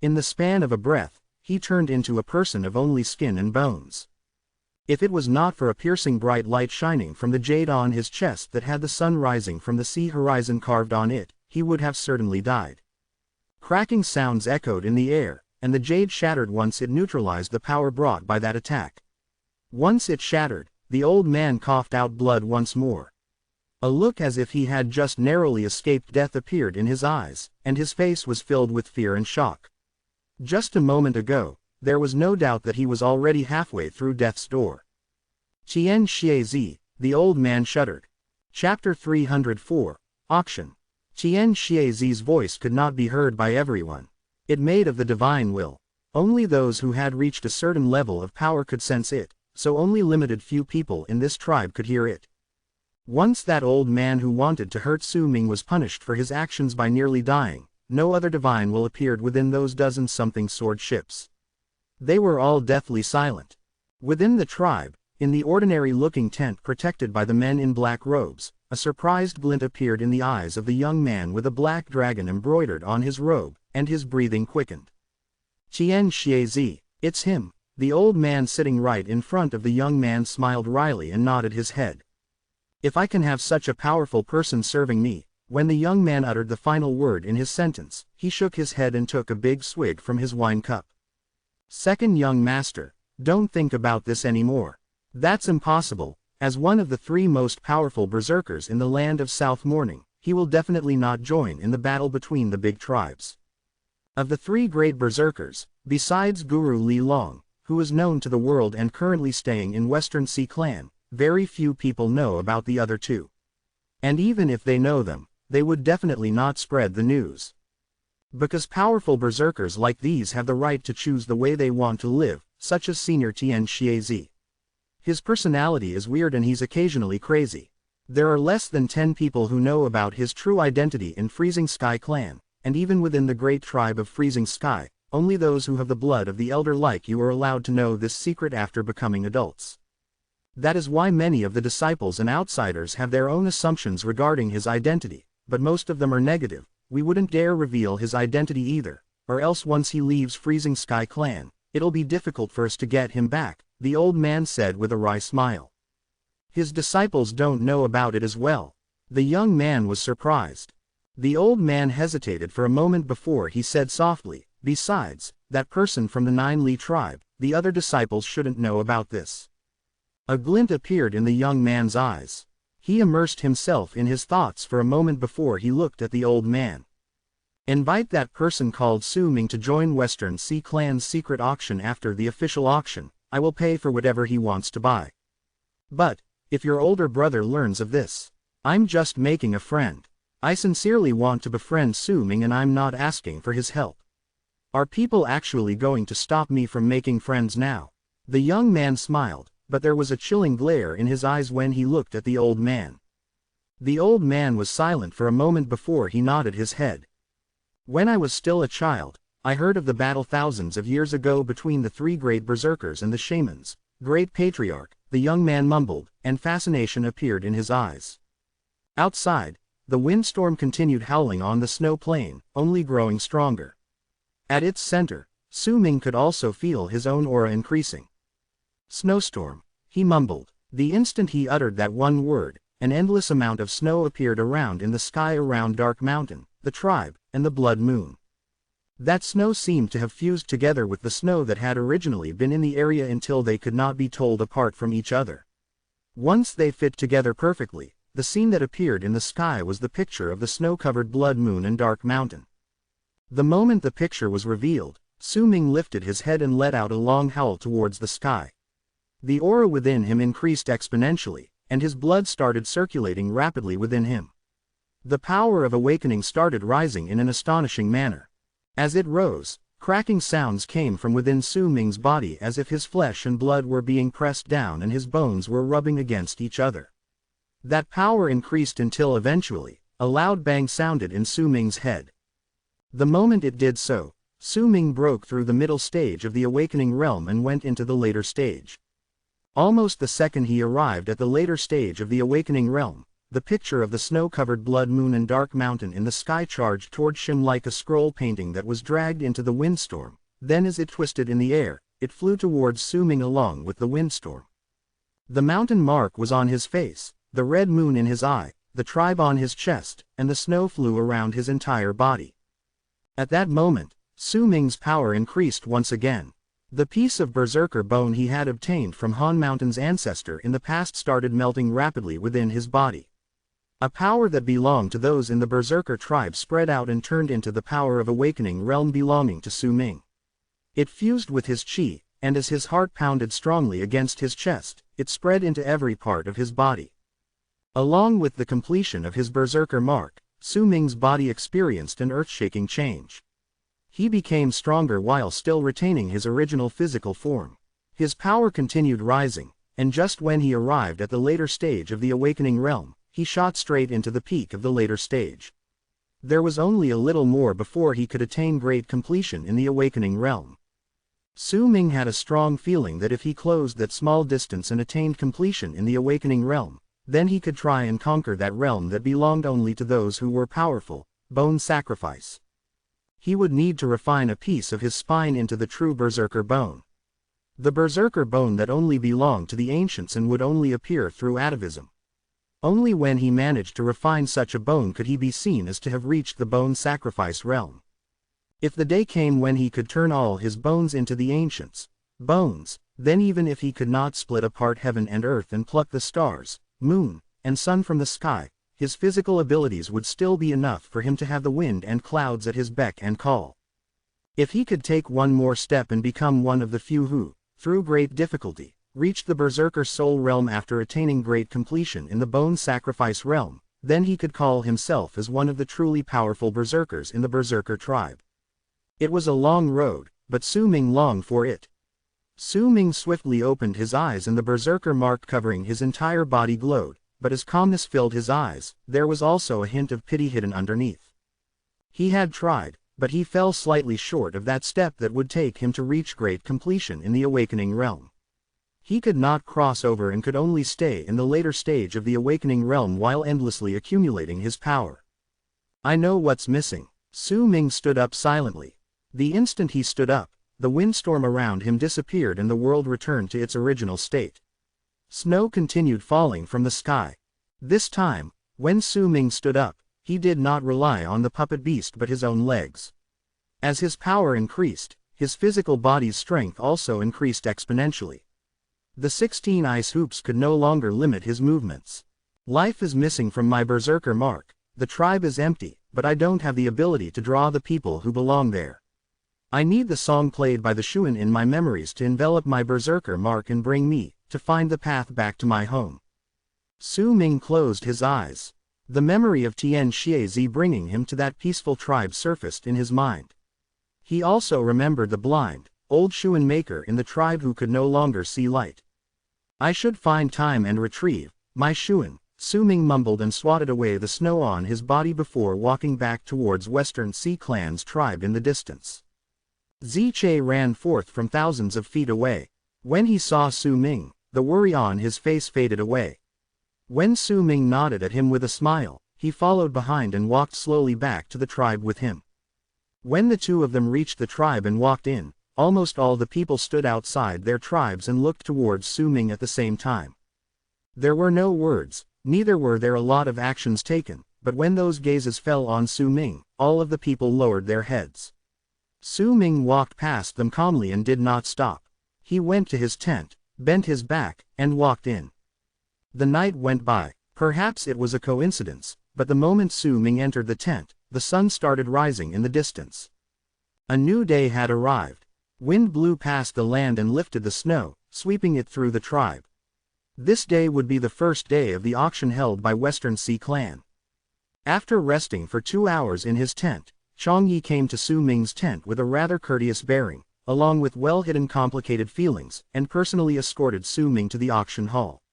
In the span of a breath, he turned into a person of only skin and bones. If it was not for a piercing bright light shining from the jade on his chest that had the sun rising from the sea horizon carved on it, he would have certainly died. Cracking sounds echoed in the air, and the jade shattered once it neutralized the power brought by that attack. Once it shattered, the old man coughed out blood once more. A look as if he had just narrowly escaped death appeared in his eyes, and his face was filled with fear and shock. Just a moment ago, there was no doubt that he was already halfway through death's door. Qian Xiezi, the old man shuddered. Chapter 304, Auction. Qian Xiezi's voice could not be heard by everyone. It made of the divine will. Only those who had reached a certain level of power could sense it, so only limited few people in this tribe could hear it. Once that old man who wanted to hurt Su Ming was punished for his actions by nearly dying, no other divine will appeared within those dozen-something sword ships. They were all deathly silent. Within the tribe, in the ordinary-looking tent protected by the men in black robes, a surprised glint appeared in the eyes of the young man with a black dragon embroidered on his robe, and his breathing quickened. Qian Xiezi, it's him. The old man sitting right in front of the young man smiled wryly and nodded his head. If I can have such a powerful person serving me. When the young man uttered the final word in his sentence, he shook his head and took a big swig from his wine cup. Second young master, don't think about this anymore. That's impossible. As one of the three most powerful berserkers in the land of South Morning, he will definitely not join in the battle between the big tribes. Of the three great berserkers, besides Guru Li Long, who is known to the world and currently staying in Western Sea Clan, very few people know about the other two. And even if they know them, they would definitely not spread the news. Because powerful berserkers like these have the right to choose the way they want to live, such as Senior Tian Xiezi. His personality is weird and he's occasionally crazy. There are less than 10 people who know about his true identity in Freezing Sky Clan, and even within the great tribe of Freezing Sky, only those who have the blood of the elder like you are allowed to know this secret after becoming adults. That is why many of the disciples and outsiders have their own assumptions regarding his identity, but most of them are negative. We wouldn't dare reveal his identity either, or else once he leaves Freezing Sky Clan, it'll be difficult for us to get him back, the old man said with a wry smile. His disciples don't know about it as well. The young man was surprised. The old man hesitated for a moment before he said softly, besides, that person from the Nine Li tribe, the other disciples shouldn't know about this. A glint appeared in the young man's eyes. He immersed himself in his thoughts for a moment before he looked at the old man. Invite that person called Su Ming to join Western Sea Clan's secret auction after the official auction. I will pay for whatever he wants to buy. But, if your older brother learns of this, I'm just making a friend. I sincerely want to befriend Su Ming and I'm not asking for his help. Are people actually going to stop me from making friends now? The young man smiled, but there was a chilling glare in his eyes when he looked at the old man. The old man was silent for a moment before he nodded his head. When I was still a child, I heard of the battle thousands of years ago between the three great berserkers and the shamans. Great patriarch, the young man mumbled, and fascination appeared in his eyes. Outside, the windstorm continued howling on the snow plain, only growing stronger. At its center, Su Ming could also feel his own aura increasing. Snowstorm, he mumbled. The instant he uttered that one word, an endless amount of snow appeared around in the sky around Dark Mountain, the tribe, and the blood moon. That snow seemed to have fused together with the snow that had originally been in the area until they could not be told apart from each other. Once they fit together perfectly, the scene that appeared in the sky was the picture of the snow-covered blood moon and Dark Mountain. The moment the picture was revealed, Su Ming lifted his head and let out a long howl towards the sky. The aura within him increased exponentially, and his blood started circulating rapidly within him. The power of awakening started rising in an astonishing manner. As it rose, cracking sounds came from within Su Ming's body as if his flesh and blood were being pressed down and his bones were rubbing against each other. That power increased until eventually, a loud bang sounded in Su Ming's head. The moment it did so, Su Ming broke through the middle stage of the awakening realm and went into the later stage. Almost the second he arrived at the later stage of the awakening realm, the picture of the snow-covered blood moon and dark mountain in the sky charged toward Shim like a scroll painting that was dragged into the windstorm. Then as it twisted in the air, it flew towards Su Ming along with the windstorm. The mountain mark was on his face, the red moon in his eye, the tribe on his chest, and the snow flew around his entire body. At that moment, Su Ming's power increased once again. The piece of berserker bone he had obtained from Han Mountain's ancestor in the past started melting rapidly within his body. A power that belonged to those in the berserker tribe spread out and turned into the power of awakening realm belonging to Su Ming. It fused with his chi, and as his heart pounded strongly against his chest, it spread into every part of his body. Along with the completion of his berserker mark, Su Ming's body experienced an earth-shaking change. He became stronger while still retaining his original physical form. His power continued rising, and just when he arrived at the later stage of the awakening realm, he shot straight into the peak of the later stage. There was only a little more before he could attain great completion in the awakening realm. Su Ming had a strong feeling that if he closed that small distance and attained completion in the awakening realm, then he could try and conquer that realm that belonged only to those who were powerful, bone sacrifice. He would need to refine a piece of his spine into the true berserker bone. The berserker bone that only belonged to the ancients and would only appear through atavism. Only when he managed to refine such a bone could he be seen as to have reached the bone sacrifice realm. If the day came when he could turn all his bones into the ancients' bones, then even if he could not split apart heaven and earth and pluck the stars, moon, and sun from the sky, his physical abilities would still be enough for him to have the wind and clouds at his beck and call. If he could take one more step and become one of the few who, through great difficulty, reached the berserker soul realm after attaining great completion in the bone sacrifice realm, then he could call himself as one of the truly powerful berserkers in the berserker tribe. It was a long road, but Su Ming longed for it. Su Ming swiftly opened his eyes and the berserker mark covering his entire body glowed, but as calmness filled his eyes, there was also a hint of pity hidden underneath. He had tried, but he fell slightly short of that step that would take him to reach great completion in the awakening realm. He could not cross over and could only stay in the later stage of the awakening realm while endlessly accumulating his power. I know what's missing. Su Ming stood up silently. The instant he stood up, the windstorm around him disappeared and the world returned to its original state. Snow continued falling from the sky. This time, when Su Ming stood up, he did not rely on the puppet beast but his own legs. As his power increased, his physical body's strength also increased exponentially. The 16 ice hoops could no longer limit his movements. Life is missing from my berserker mark, the tribe is empty, but I don't have the ability to draw the people who belong there. I need the song played by the Shuan in my memories to envelop my berserker mark and bring me, to find the path back to my home. Su Ming closed his eyes. The memory of Tian Xiezi bringing him to that peaceful tribe surfaced in his mind. He also remembered the blind, old Shuan maker in the tribe who could no longer see light. I should find time and retrieve my Shuan, Su Ming mumbled and swatted away the snow on his body before walking back towards Western Sea Clan's tribe in the distance. Ziche ran forth from thousands of feet away. When he saw Su Ming, the worry on his face faded away. When Su Ming nodded at him with a smile, he followed behind and walked slowly back to the tribe with him. When the two of them reached the tribe and walked in, almost all the people stood outside their tribes and looked towards Su Ming at the same time. There were no words, neither were there a lot of actions taken, but when those gazes fell on Su Ming, all of the people lowered their heads. Su Ming walked past them calmly and did not stop. He went to his tent, bent his back, and walked in. The night went by. Perhaps it was a coincidence, but the moment Su Ming entered the tent, the sun started rising in the distance. A new day had arrived. Wind blew past the land and lifted the snow, sweeping it through the tribe. This day would be the first day of the auction held by Western Sea Clan. After resting for 2 hours in his tent, Changyi came to Su Ming's tent with a rather courteous bearing, along with well-hidden complicated feelings, and personally escorted Su Ming to the auction hall.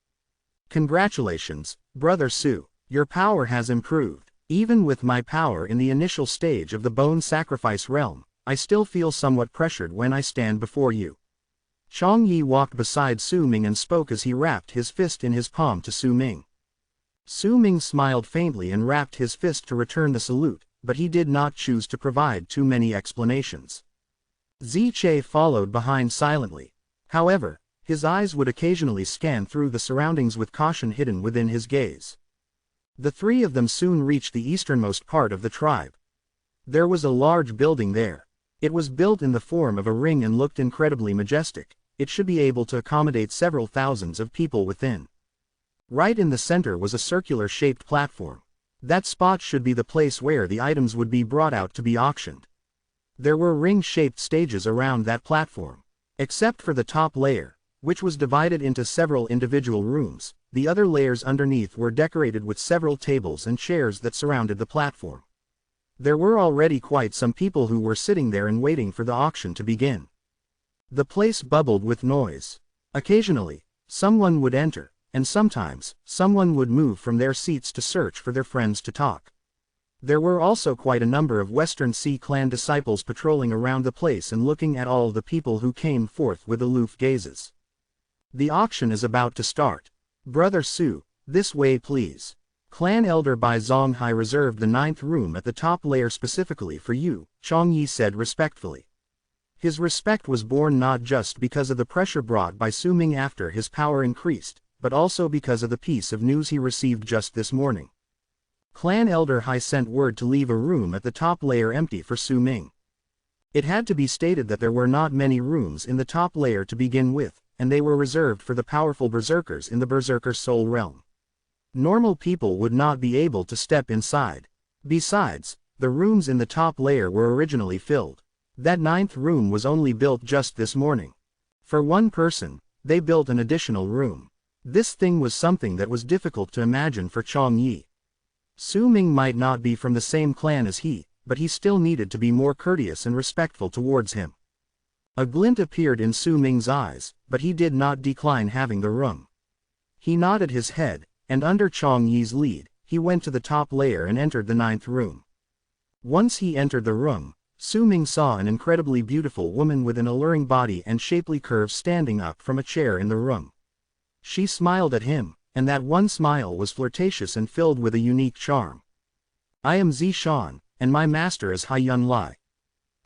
Congratulations, Brother Su, your power has improved. Even with my power in the initial stage of the bone sacrifice realm, I still feel somewhat pressured when I stand before you. Changyi walked beside Su Ming and spoke as he wrapped his fist in his palm to Su Ming. Su Ming smiled faintly and rapped his fist to return the salute, but he did not choose to provide too many explanations. Ziche followed behind silently. However, his eyes would occasionally scan through the surroundings with caution hidden within his gaze. The three of them soon reached the easternmost part of the tribe. There was a large building there. It was built in the form of a ring and looked incredibly majestic. It should be able to accommodate several thousands of people within. Right in the center was a circular-shaped platform. That spot should be the place where the items would be brought out to be auctioned. There were ring-shaped stages around that platform. Except for the top layer, which was divided into several individual rooms, the other layers underneath were decorated with several tables and chairs that surrounded the platform. There were already quite some people who were sitting there and waiting for the auction to begin. The place bubbled with noise. Occasionally, someone would enter, and sometimes, someone would move from their seats to search for their friends to talk. There were also quite a number of Western Sea clan disciples patrolling around the place and looking at all the people who came forth with aloof gazes. The auction is about to start. Brother Su, this way please. Clan Elder Bai Zonghai reserved the 9th room at the top layer specifically for you, Chong Yi said respectfully. His respect was born not just because of the pressure brought by Su Ming after his power increased, but also because of the piece of news he received just this morning. Clan Elder Hai sent word to leave a room at the top layer empty for Su Ming. It had to be stated that there were not many rooms in the top layer to begin with, and they were reserved for the powerful berserkers in the Berserker Soul Realm. Normal people would not be able to step inside. Besides, the rooms in the top layer were originally filled. That 9th room was only built just this morning. For one person, they built an additional room. This thing was something that was difficult to imagine for Chong Yi. Su Ming might not be from the same clan as he, but he still needed to be more courteous and respectful towards him. A glint appeared in Su Ming's eyes, but he did not decline having the room. He nodded his head, and under Chong Yi's lead, he went to the top layer and entered the 9th room. Once he entered the room, Su Ming saw an incredibly beautiful woman with an alluring body and shapely curves standing up from a chair in the room. She smiled at him, and that one smile was flirtatious and filled with a unique charm. I am Zishan, and my master is Hai Yun Lai.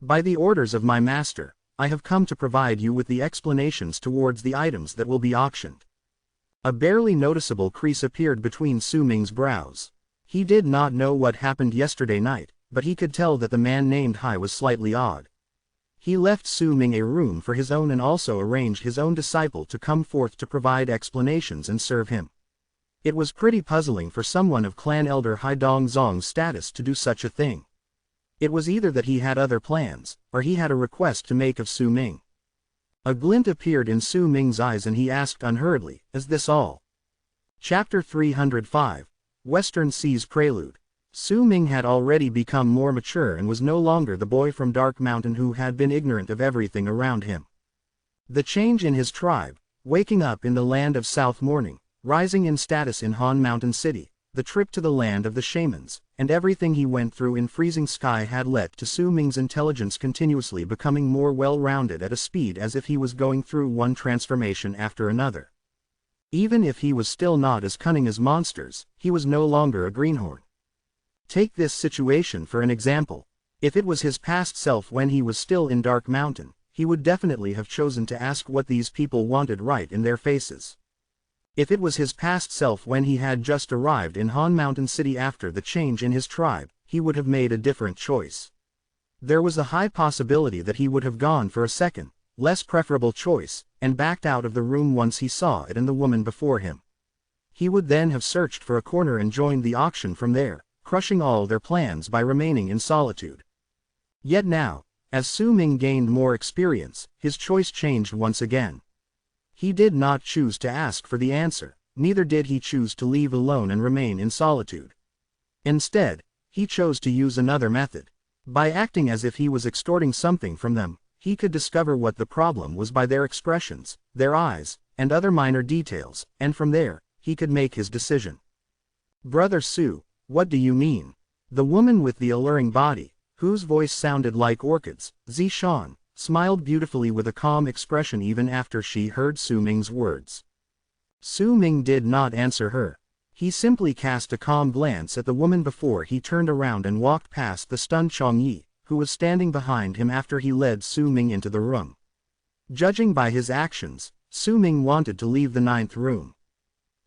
By the orders of my master, I have come to provide you with the explanations towards the items that will be auctioned. A barely noticeable crease appeared between Su Ming's brows. He did not know what happened yesterday night, but he could tell that the man named Hai was slightly odd. He left Su Ming a room for his own and also arranged his own disciple to come forth to provide explanations and serve him. It was pretty puzzling for someone of Clan Elder Hai Dongzong's status to do such a thing. It was either that he had other plans, or he had a request to make of Su Ming. A glint appeared in Su Ming's eyes and he asked unhurriedly, "Is this all?" Chapter 305, Western Sea's Prelude. Su Ming had already become more mature and was no longer the boy from Dark Mountain who had been ignorant of everything around him. The change in his tribe, waking up in the land of South Morning, rising in status in Han Mountain City, the trip to the land of the shamans, and everything he went through in Freezing Sky had led to Su Ming's intelligence continuously becoming more well-rounded at a speed as if he was going through one transformation after another. Even if he was still not as cunning as monsters, he was no longer a greenhorn. Take this situation for an example. If it was his past self when he was still in Dark Mountain, he would definitely have chosen to ask what these people wanted right in their faces. If it was his past self when he had just arrived in Han Mountain City after the change in his tribe, he would have made a different choice. There was a high possibility that he would have gone for a second, less preferable choice, and backed out of the room once he saw it and the woman before him. He would then have searched for a corner and joined the auction from there, crushing all their plans by remaining in solitude. Yet now, as Su Ming gained more experience, his choice changed once again. He did not choose to ask for the answer, neither did he choose to leave alone and remain in solitude. Instead, he chose to use another method. By acting as if he was extorting something from them, he could discover what the problem was by their expressions, their eyes, and other minor details, and from there, he could make his decision. "Brother Su, what do you mean?" The woman with the alluring body, whose voice sounded like orchids, Zishan, smiled beautifully with a calm expression even after she heard Su Ming's words. Su Ming did not answer her. He simply cast a calm glance at the woman before he turned around and walked past the stunned Changyi, who was standing behind him after he led Su Ming into the room. Judging by his actions, Su Ming wanted to leave the 9th room.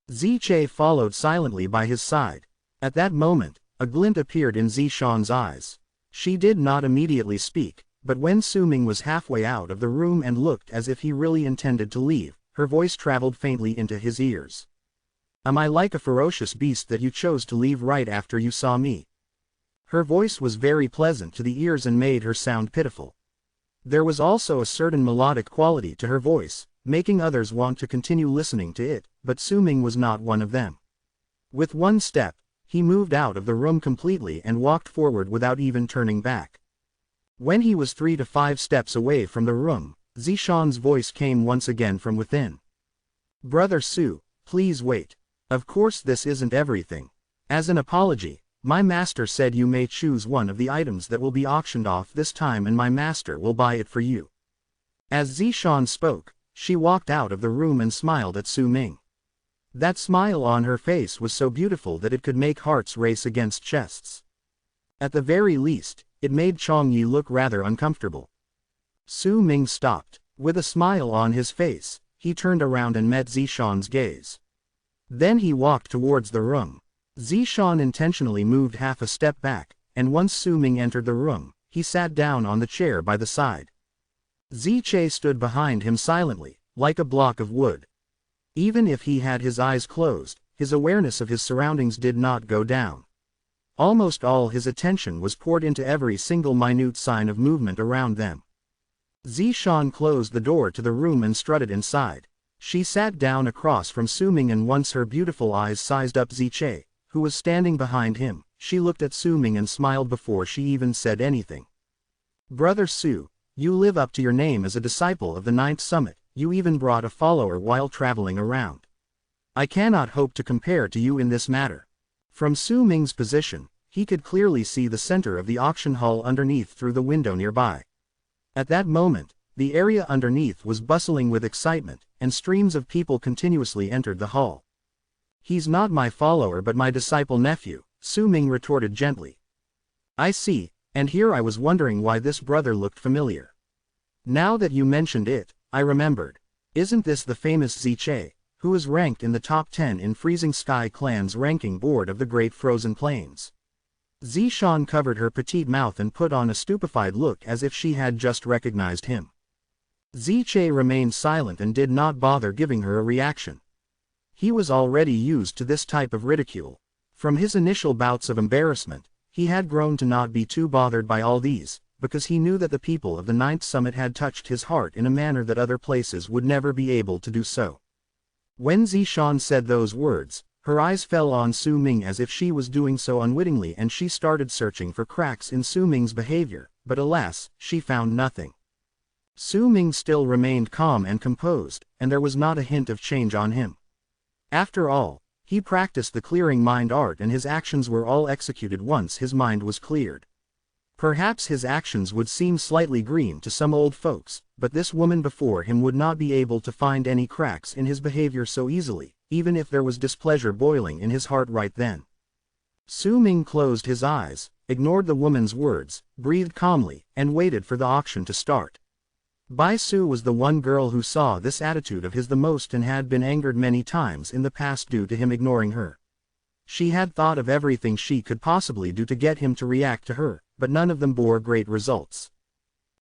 Ziche followed silently by his side. At that moment, a glint appeared in Zishan's eyes. She did not immediately speak, but when Su Ming was halfway out of the room and looked as if he really intended to leave, her voice traveled faintly into his ears. Am I like a ferocious beast that you chose to leave right after you saw me? Her voice was very pleasant to the ears and made her sound pitiful. There was also a certain melodic quality to her voice, making others want to continue listening to it, but Su Ming was not one of them. With one step, he moved out of the room completely and walked forward without even turning back. When he was 3 to 5 steps away from the room, Zishan's voice came once again from within. Brother Su, please wait. Of course this isn't everything. As an apology, my master said you may choose one of the items that will be auctioned off this time and my master will buy it for you. As Zishan spoke, she walked out of the room and smiled at Su Ming. That smile on her face was so beautiful that it could make hearts race against chests. At the very least, it made Changyi look rather uncomfortable. Su Ming stopped. With a smile on his face, he turned around and met Zishan's gaze. Then he walked towards the room. Zishan intentionally moved half a step back, and once Su Ming entered the room, he sat down on the chair by the side. Ziche stood behind him silently, like a block of wood. Even if he had his eyes closed, his awareness of his surroundings did not go down. Almost all his attention was poured into every single minute sign of movement around them. Zishan closed the door to the room and strutted inside. She sat down across from Su Ming and once her beautiful eyes sized up Ziche, who was standing behind him, she looked at Su Ming and smiled before she even said anything. Brother Su, you live up to your name as a disciple of the 9th summit, you even brought a follower while traveling around. I cannot hope to compare to you in this matter. From Su Ming's position, he could clearly see the center of the auction hall underneath through the window nearby. At that moment, the area underneath was bustling with excitement, and streams of people continuously entered the hall. He's not my follower but my disciple nephew, Su Ming retorted gently. I see, and here I was wondering why this brother looked familiar. Now that you mentioned it, I remembered. Isn't this the famous Ziche, who is ranked in the top 10 in Freezing Sky Clan's ranking board of the Great Frozen Plains? Zishan covered her petite mouth and put on a stupefied look as if she had just recognized him. Ziche remained silent and did not bother giving her a reaction. He was already used to this type of ridicule. From his initial bouts of embarrassment, he had grown to not be too bothered by all these, because he knew that the people of the 9th summit had touched his heart in a manner that other places would never be able to do so. When Zishan said those words, her eyes fell on Su Ming as if she was doing so unwittingly and she started searching for cracks in Su Ming's behavior, but alas, she found nothing. Su Ming still remained calm and composed, and there was not a hint of change on him. After all, he practiced the clearing mind art and his actions were all executed once his mind was cleared. Perhaps his actions would seem slightly green to some old folks, but this woman before him would not be able to find any cracks in his behavior so easily, even if there was displeasure boiling in his heart right then. Su Ming closed his eyes, ignored the woman's words, breathed calmly, and waited for the auction to start. Bai Su was the one girl who saw this attitude of his the most and had been angered many times in the past due to him ignoring her. She had thought of everything she could possibly do to get him to react to her, but none of them bore great results.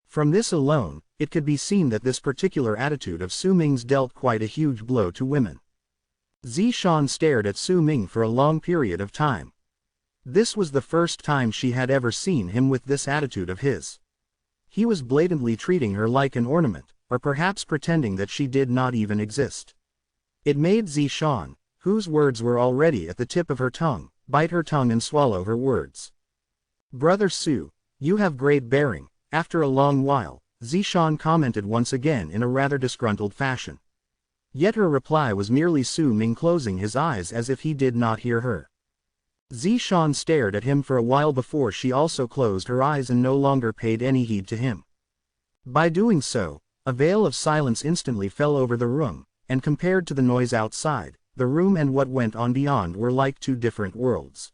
From this alone, it could be seen that this particular attitude of Su Ming's dealt quite a huge blow to women. Zishan stared at Su Ming for a long period of time. This was the first time she had ever seen him with this attitude of his. He was blatantly treating her like an ornament, or perhaps pretending that she did not even exist. It made Zishan, whose words were already at the tip of her tongue, bite her tongue and swallow her words. Brother Su, you have great bearing. After a long while, Zishan commented once again in a rather disgruntled fashion. Yet her reply was merely Su Ming closing his eyes as if he did not hear her. Zishan stared at him for a while before she also closed her eyes and no longer paid any heed to him. By doing so, a veil of silence instantly fell over the room, and compared to the noise outside, the room and what went on beyond were like two different worlds.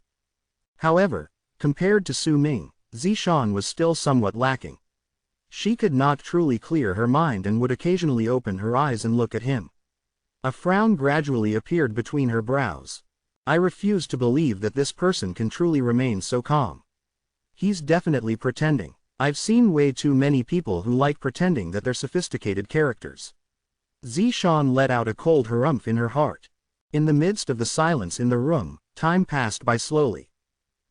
However, compared to Su Ming, Zishan was still somewhat lacking. She could not truly clear her mind and would occasionally open her eyes and look at him. A frown gradually appeared between her brows. I refuse to believe that this person can truly remain so calm. He's definitely pretending. I've seen way too many people who like pretending that they're sophisticated characters. Zishan let out a cold harumph in her heart. In the midst of the silence in the room, time passed by slowly.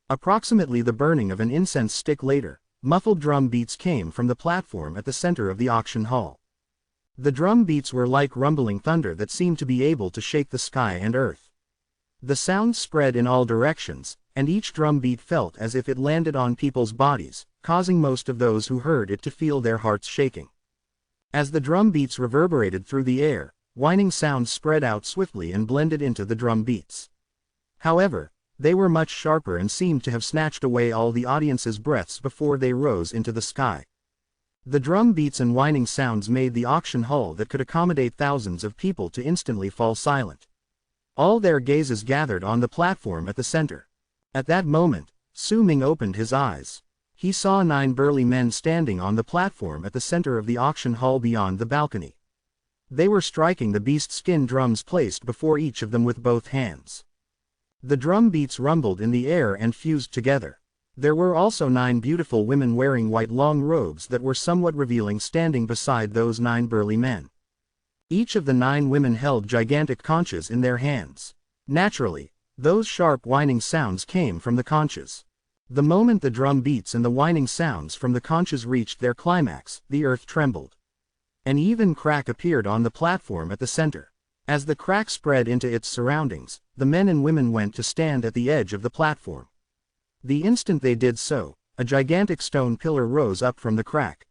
Approximately the burning of an incense stick later, muffled drum beats came from the platform at the center of the auction hall. The drum beats were like rumbling thunder that seemed to be able to shake the sky and earth. The sound spread in all directions, and each drum beat felt as if it landed on people's bodies, causing most of those who heard it to feel their hearts shaking. As the drum beats reverberated through the air, whining sounds spread out swiftly and blended into the drum beats. However, they were much sharper and seemed to have snatched away all the audience's breaths before they rose into the sky. The drum beats and whining sounds made the auction hall that could accommodate thousands of people to instantly fall silent. All their gazes gathered on the platform at the center. At that moment, Su Ming opened his eyes. He saw 9 burly men standing on the platform at the center of the auction hall beyond the balcony. They were striking the beast skin drums placed before each of them with both hands. The drum beats rumbled in the air and fused together. There were also 9 beautiful women wearing white long robes that were somewhat revealing standing beside those 9 burly men. Each of the 9 women held gigantic conchas in their hands. Naturally, those sharp whining sounds came from the conchas. The moment the drum beats and the whining sounds from the conchas reached their climax, the earth trembled. An even crack appeared on the platform at the center. As the crack spread into its surroundings, the men and women went to stand at the edge of the platform. The instant they did so, a gigantic stone pillar rose up from the crack.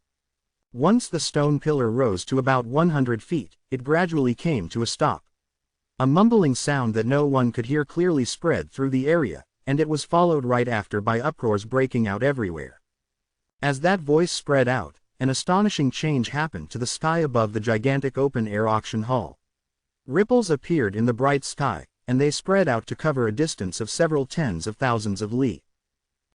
Once the stone pillar rose to about 100 feet, it gradually came to a stop. A mumbling sound that no one could hear clearly spread through the area, and it was followed right after by uproars breaking out everywhere. As that voice spread out, an astonishing change happened to the sky above the gigantic open-air auction hall. Ripples appeared in the bright sky, and they spread out to cover a distance of several tens of thousands of li.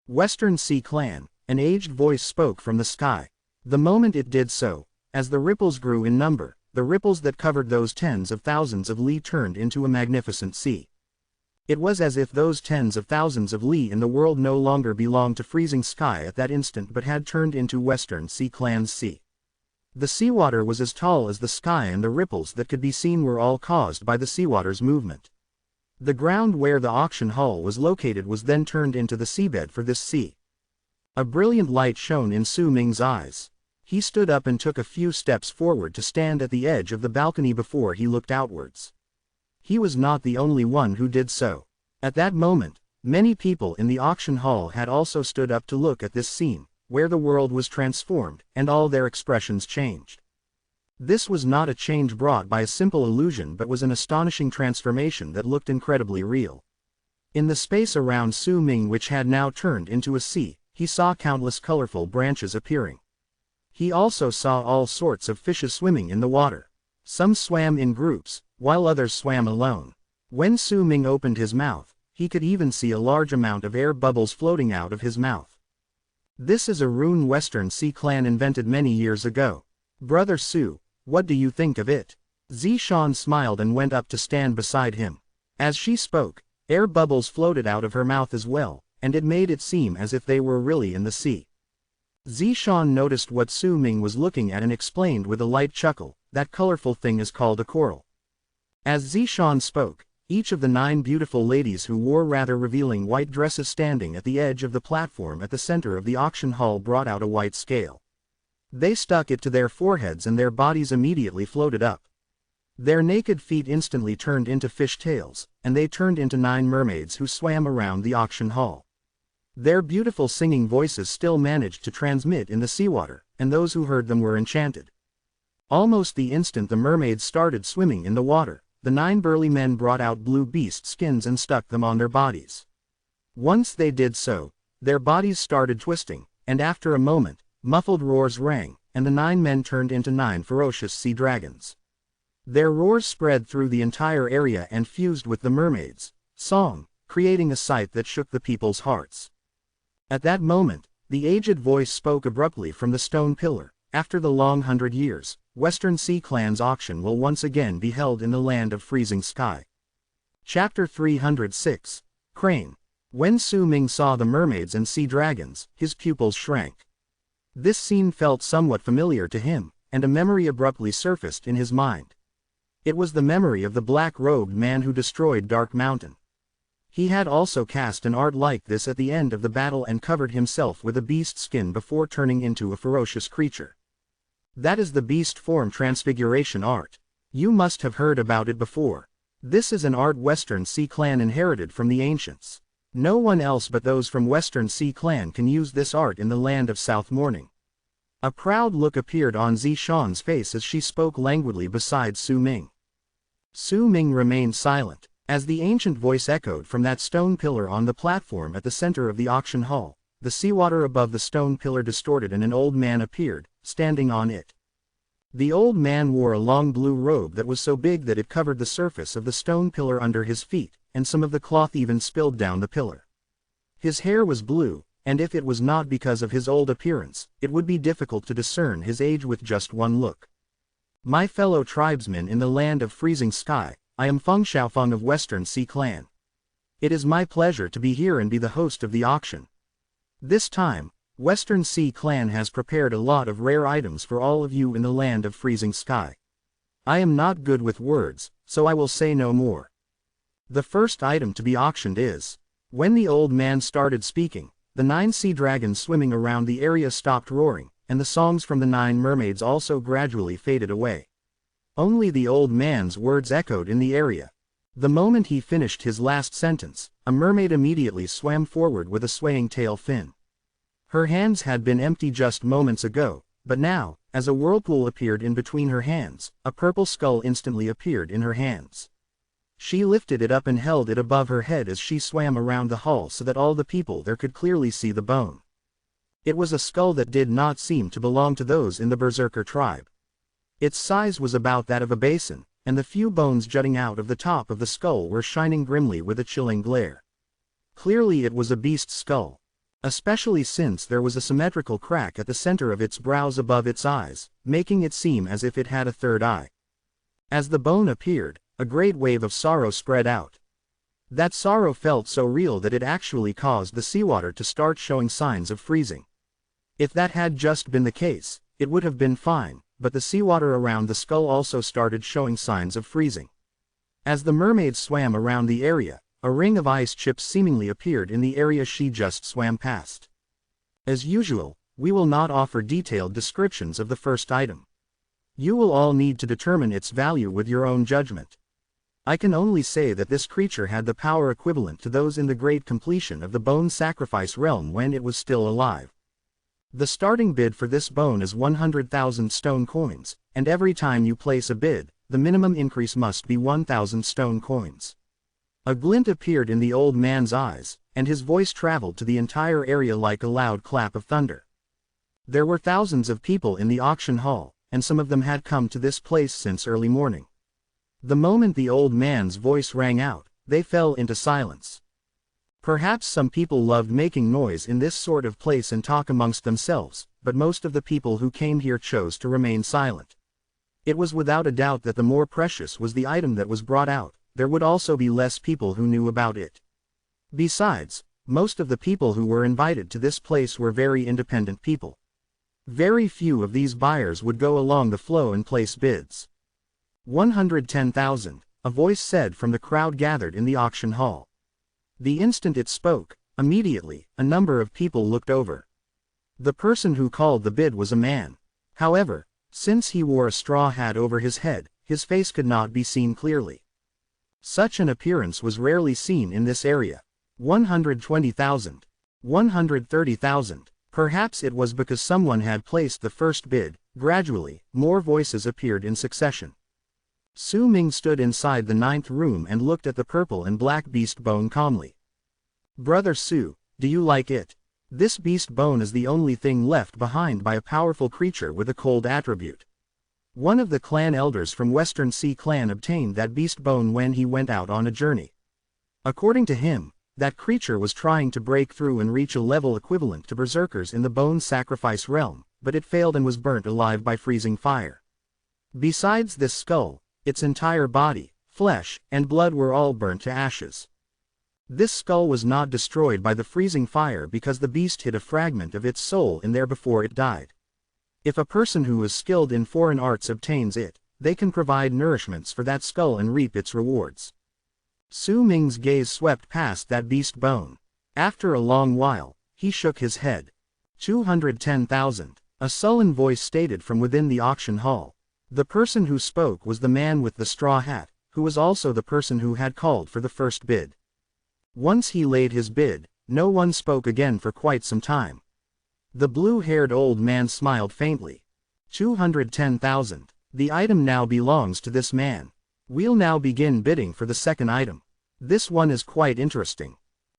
Western Sea Clan, an aged voice spoke from the sky. The moment it did so, as the ripples grew in number, the ripples that covered those tens of thousands of li turned into a magnificent sea. It was as if those tens of thousands of li in the world no longer belonged to freezing sky at that instant but had turned into Western Sea Clan's sea. The seawater was as tall as the sky and the ripples that could be seen were all caused by the seawater's movement. The ground where the auction hall was located was then turned into the seabed for this sea. A brilliant light shone in Su Ming's eyes. He stood up and took a few steps forward to stand at the edge of the balcony before he looked outwards. He was not the only one who did so. At that moment, many people in the auction hall had also stood up to look at this scene, where the world was transformed, and all their expressions changed. This was not a change brought by a simple illusion but was an astonishing transformation that looked incredibly real. In the space around Su Ming, which had now turned into a sea, he saw countless colorful branches appearing. He also saw all sorts of fishes swimming in the water. Some swam in groups, while others swam alone. When Su Ming opened his mouth, he could even see a large amount of air bubbles floating out of his mouth. This is a rune Western Sea Clan invented many years ago. Brother Su, what do you think of it? Zishan smiled and went up to stand beside him. As she spoke, air bubbles floated out of her mouth as well, and it made it seem as if they were really in the sea. Zishan noticed what Su Ming was looking at and explained with a light chuckle, that colorful thing is called a coral. As Zishan spoke, each of the 9 beautiful ladies who wore rather revealing white dresses standing at the edge of the platform at the center of the auction hall brought out a white scale. They stuck it to their foreheads and their bodies immediately floated up. Their naked feet instantly turned into fish tails, and they turned into 9 mermaids who swam around the auction hall. Their beautiful singing voices still managed to transmit in the seawater, and those who heard them were enchanted. Almost the instant the mermaids started swimming in the water, the 9 burly men brought out blue beast skins and stuck them on their bodies. Once they did so, their bodies started twisting, and after a moment, muffled roars rang, and the 9 men turned into 9 ferocious sea dragons. Their roars spread through the entire area and fused with the mermaids' song, creating a sight that shook the people's hearts. At that moment, the aged voice spoke abruptly from the stone pillar. After the long 100 years, Western Sea Clan's auction will once again be held in the land of freezing sky. Chapter 306. Crane. When Su Ming saw the mermaids and sea dragons, his pupils shrank. This scene felt somewhat familiar to him, and a memory abruptly surfaced in his mind. It was the memory of the black-robed man who destroyed Dark Mountain. He had also cast an art like this at the end of the battle and covered himself with a beast skin before turning into a ferocious creature. That is the beast form transfiguration art. You must have heard about it before. This is an art Western Sea Clan inherited from the ancients. No one else but those from Western Sea Clan can use this art in the land of South Morning. A proud look appeared on Zishan's face as she spoke languidly beside Su Ming. Su Ming remained silent, as the ancient voice echoed from that stone pillar on the platform at the center of the auction hall. The seawater above the stone pillar distorted and an old man appeared, standing on it. The old man wore a long blue robe that was so big that it covered the surface of the stone pillar under his feet, and some of the cloth even spilled down the pillar. His hair was blue, and if it was not because of his old appearance, it would be difficult to discern his age with just one look. My fellow tribesmen in the land of freezing sky, I am Feng Xiaofeng of Western Sea Clan. It is my pleasure to be here and be the host of the auction. This time, Western Sea Clan has prepared a lot of rare items for all of you in the land of freezing sky. I am not good with words, so I will say no more. The first item to be auctioned is... When the old man started speaking, the 9 sea dragons swimming around the area stopped roaring, and the songs from the 9 mermaids also gradually faded away. Only the old man's words echoed in the area. The moment he finished his last sentence, a mermaid immediately swam forward with a swaying tail fin. Her hands had been empty just moments ago, but now, as a whirlpool appeared in between her hands, a purple skull instantly appeared in her hands. She lifted it up and held it above her head as she swam around the hall so that all the people there could clearly see the bone. It was a skull that did not seem to belong to those in the Berserker tribe. Its size was about that of a basin, and the few bones jutting out of the top of the skull were shining grimly with a chilling glare. Clearly it was a beast's skull. Especially since there was a symmetrical crack at the center of its brows above its eyes, making it seem as if it had a third eye. As the bone appeared, a great wave of sorrow spread out. That sorrow felt so real that it actually caused the seawater to start showing signs of freezing. If that had just been the case, it would have been fine, but the seawater around the skull also started showing signs of freezing. As the mermaid swam around the area, a ring of ice chips seemingly appeared in the area she just swam past. As usual, we will not offer detailed descriptions of the first item. You will all need to determine its value with your own judgment. I can only say that this creature had the power equivalent to those in the great completion of the bone sacrifice realm when it was still alive. The starting bid for this bone is 100,000 stone coins, and every time you place a bid, the minimum increase must be 1,000 stone coins. A glint appeared in the old man's eyes, and his voice traveled to the entire area like a loud clap of thunder. There were thousands of people in the auction hall, and some of them had come to this place since early morning. The moment the old man's voice rang out, they fell into silence. Perhaps some people loved making noise in this sort of place and talk amongst themselves, but most of the people who came here chose to remain silent. It was without a doubt that the more precious was the item that was brought out, there would also be less people who knew about it. Besides, most of the people who were invited to this place were very independent people. Very few of these buyers would go along the flow and place bids. 110,000, a voice said from the crowd gathered in the auction hall. The instant it spoke, immediately, a number of people looked over. The person who called the bid was a man. However, since he wore a straw hat over his head, his face could not be seen clearly. Such an appearance was rarely seen in this area. 120,000. 130,000. Perhaps it was because someone had placed the first bid. Gradually, more voices appeared in succession. Su Ming stood inside the 9th room and looked at the purple and black beast bone calmly. Brother Su, do you like it? This beast bone is the only thing left behind by a powerful creature with a cold attribute. One of the clan elders from Western Sea clan obtained that beast bone when he went out on a journey. According to him, that creature was trying to break through and reach a level equivalent to berserkers in the bone sacrifice realm, but it failed and was burnt alive by freezing fire. Besides this skull, its entire body, flesh, and blood were all burnt to ashes. This skull was not destroyed by the freezing fire because the beast hid a fragment of its soul in there before it died. If a person who is skilled in foreign arts obtains it, they can provide nourishments for that skull and reap its rewards. Su Ming's gaze swept past that beast bone. After a long while, he shook his head. 210,000, a sullen voice stated from within the auction hall. The person who spoke was the man with the straw hat, who was also the person who had called for the first bid. Once he laid his bid, no one spoke again for quite some time. The blue-haired old man smiled faintly. 210,000. The item now belongs to this man. We'll now begin bidding for the second item. This one is quite interesting.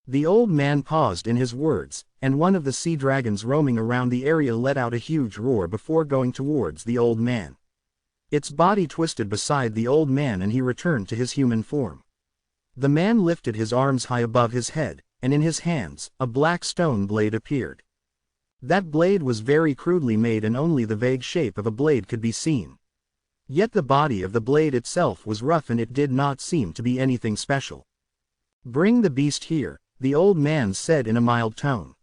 The old man paused in his words, and one of the sea dragons roaming around the area let out a huge roar before going towards the old man. Its body twisted beside the old man and he returned to his human form. The man lifted his arms high above his head, and in his hands, a black stone blade appeared. That blade was very crudely made and only the vague shape of a blade could be seen. Yet the body of the blade itself was rough and it did not seem to be anything special. "Bring the beast here," the old man said in a mild tone.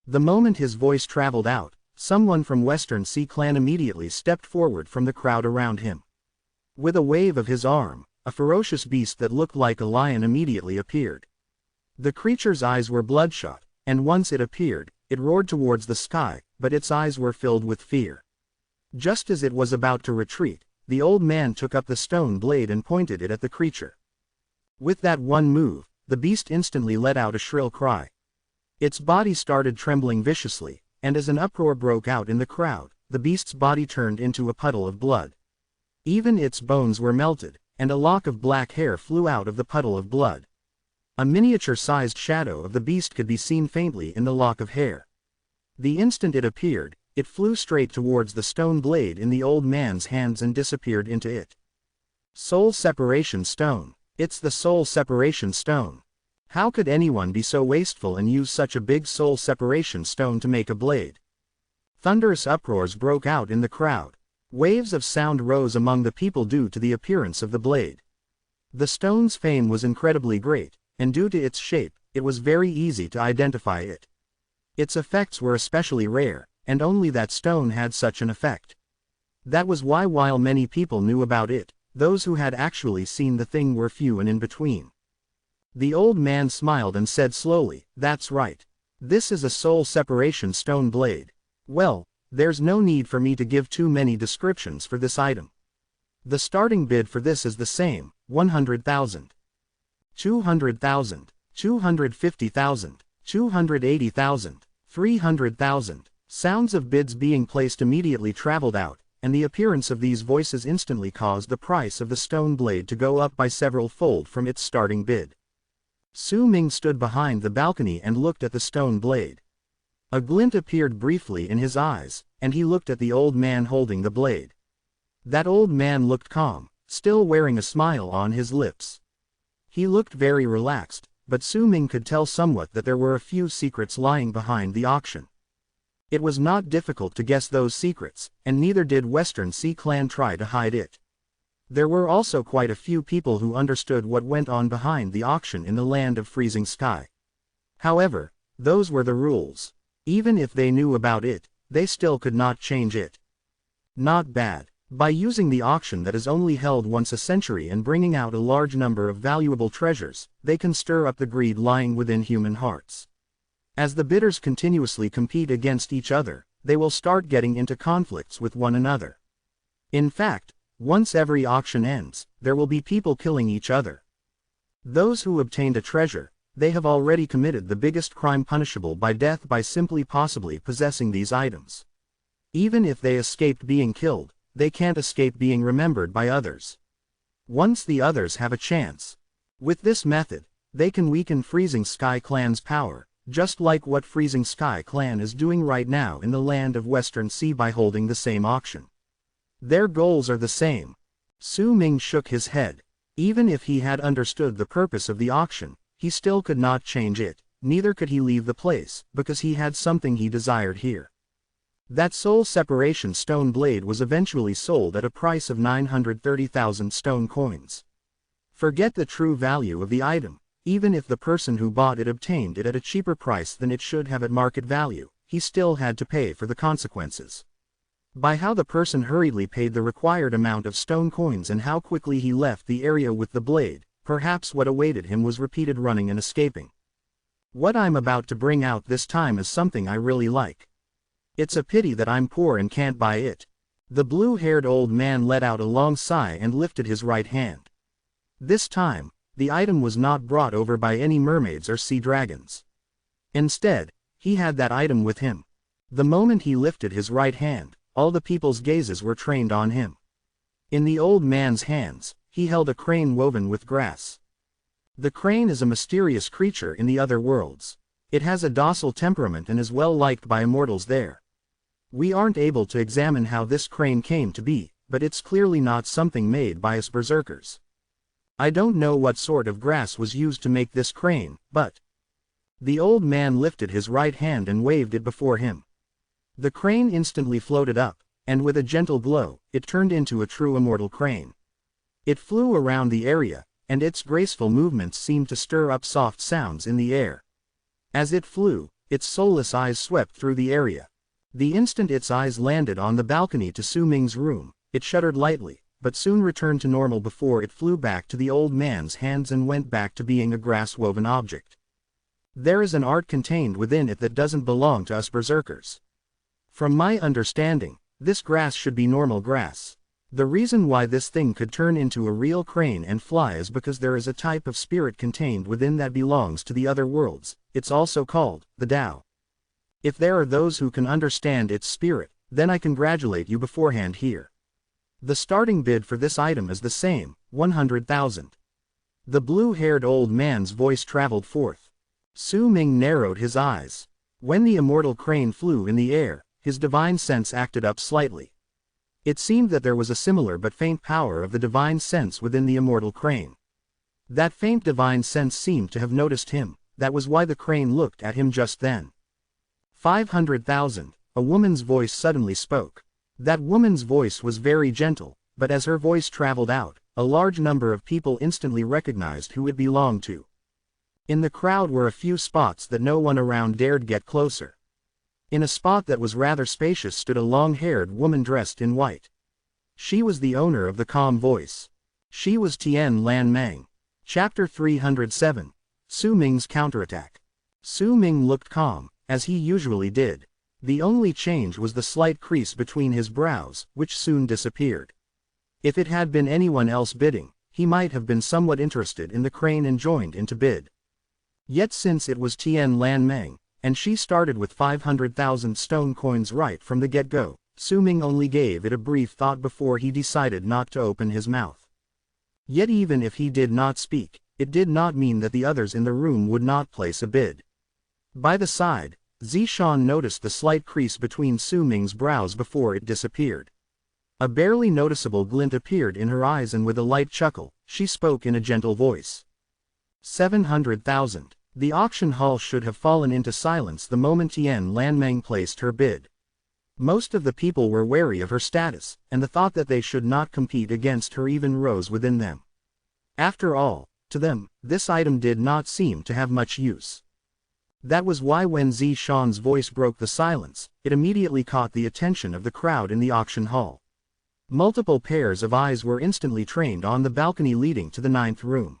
The moment his voice traveled out, someone from Western Sea clan immediately stepped forward from the crowd around him. With a wave of his arm, a ferocious beast that looked like a lion immediately appeared. The creature's eyes were bloodshot, and once it appeared, it roared towards the sky, but its eyes were filled with fear. Just as it was about to retreat, the old man took up the stone blade and pointed it at the creature. With that one move, the beast instantly let out a shrill cry. Its body started trembling viciously, and as an uproar broke out in the crowd, the beast's body turned into a puddle of blood. Even its bones were melted, and a lock of black hair flew out of the puddle of blood. A miniature-sized shadow of the beast could be seen faintly in the lock of hair. The instant it appeared, it flew straight towards the stone blade in the old man's hands and disappeared into it. Soul Separation Stone. It's the Soul Separation Stone. How could anyone be so wasteful and use such a big soul separation stone to make a blade? Thunderous uproars broke out in the crowd. Waves of sound rose among the people due to the appearance of the blade. The stone's fame was incredibly great, and due to its shape, it was very easy to identify it. Its effects were especially rare, and only that stone had such an effect. That was why while many people knew about it, those who had actually seen the thing were few and in between. The old man smiled and said slowly, "That's right. This is a soul separation stone blade. Well, there's no need for me to give too many descriptions for this item. The starting bid for this is the same, 100,000. 200,000, 250,000, 280,000, 300,000. Sounds of bids being placed immediately traveled out, and the appearance of these voices instantly caused the price of the stone blade to go up by several fold from its starting bid. Su Ming stood behind the balcony and looked at the stone blade. A glint appeared briefly in his eyes, and he looked at the old man holding the blade. That old man looked calm, still wearing a smile on his lips. He looked very relaxed, but Su Ming could tell somewhat that there were a few secrets lying behind the auction. It was not difficult to guess those secrets, and neither did Western Sea clan try to hide it. There were also quite a few people who understood what went on behind the auction in the land of freezing sky. However, those were the rules. Even if they knew about it, they still could not change it. Not bad. By using the auction that is only held once a century and bringing out a large number of valuable treasures, they can stir up the greed lying within human hearts. As the bidders continuously compete against each other, they will start getting into conflicts with one another. In fact, once every auction ends, there will be people killing each other. Those who obtained a treasure, they have already committed the biggest crime punishable by death by simply possibly possessing these items. Even if they escaped being killed, they can't escape being remembered by others. Once the others have a chance. With this method, they can weaken Freezing Sky Clan's power, just like what Freezing Sky Clan is doing right now in the land of Western Sea by holding the same auction. Their goals are the same. Su Ming shook his head. Even if he had understood the purpose of the auction, he still could not change it, neither could he leave the place, because he had something he desired here. That soul separation stone blade was eventually sold at a price of 930,000 stone coins. Forget the true value of the item. Even if the person who bought it obtained it at a cheaper price than it should have at market value, he still had to pay for the consequences. By how the person hurriedly paid the required amount of stone coins and how quickly he left the area with the blade, perhaps what awaited him was repeated running and escaping. What I'm about to bring out this time is something I really like. It's a pity that I'm poor and can't buy it. The blue-haired old man let out a long sigh and lifted his right hand. This time, the item was not brought over by any mermaids or sea dragons. Instead, he had that item with him. The moment he lifted his right hand, all the people's gazes were trained on him. In the old man's hands, he held a crane woven with grass. The crane is a mysterious creature in the other worlds. It has a docile temperament and is well liked by immortals there. We aren't able to examine how this crane came to be, but it's clearly not something made by us berserkers. I don't know what sort of grass was used to make this crane, but... The old man lifted his right hand and waved it before him. The crane instantly floated up, and with a gentle glow, it turned into a true immortal crane. It flew around the area, and its graceful movements seemed to stir up soft sounds in the air. As it flew, its soulless eyes swept through the area. The instant its eyes landed on the balcony to Su Ming's room, it shuddered lightly, but soon returned to normal before it flew back to the old man's hands and went back to being a grass-woven object. There is an art contained within it that doesn't belong to us berserkers. From my understanding, this grass should be normal grass. The reason why this thing could turn into a real crane and fly is because there is a type of spirit contained within that belongs to the other worlds. It's also called the Tao. If there are those who can understand its spirit, then I congratulate you beforehand here. The starting bid for this item is the same, 100,000. The blue-haired old man's voice traveled forth. Su Ming narrowed his eyes. When the immortal crane flew in the air, his divine sense acted up slightly. It seemed that there was a similar but faint power of the divine sense within the immortal crane. That faint divine sense seemed to have noticed him, that was why the crane looked at him just then. 500,000, a woman's voice suddenly spoke. That woman's voice was very gentle, but as her voice traveled out, a large number of people instantly recognized who it belonged to. In the crowd were a few spots that no one around dared get closer. In a spot that was rather spacious stood a long-haired woman dressed in white. She was the owner of the calm voice. She was Tian Lan Meng. Chapter 307. Su Ming's Counterattack. Su Ming looked calm, as he usually did. The only change was the slight crease between his brows, which soon disappeared. If it had been anyone else bidding, he might have been somewhat interested in the crane and joined in to bid. Yet since it was Tian Lan Meng, and she started with 500,000 stone coins right from the get-go, Su Ming only gave it a brief thought before he decided not to open his mouth. Yet even if he did not speak, it did not mean that the others in the room would not place a bid. By the side, Zishan noticed the slight crease between Su Ming's brows before it disappeared. A barely noticeable glint appeared in her eyes and with a light chuckle, she spoke in a gentle voice. 700,000. The auction hall should have fallen into silence the moment Tian Lan Meng placed her bid. Most of the people were wary of her status, and the thought that they should not compete against her even rose within them. After all, to them, this item did not seem to have much use. That was why when Zishan's voice broke the silence, it immediately caught the attention of the crowd in the auction hall. Multiple pairs of eyes were instantly trained on the balcony leading to the 9th room.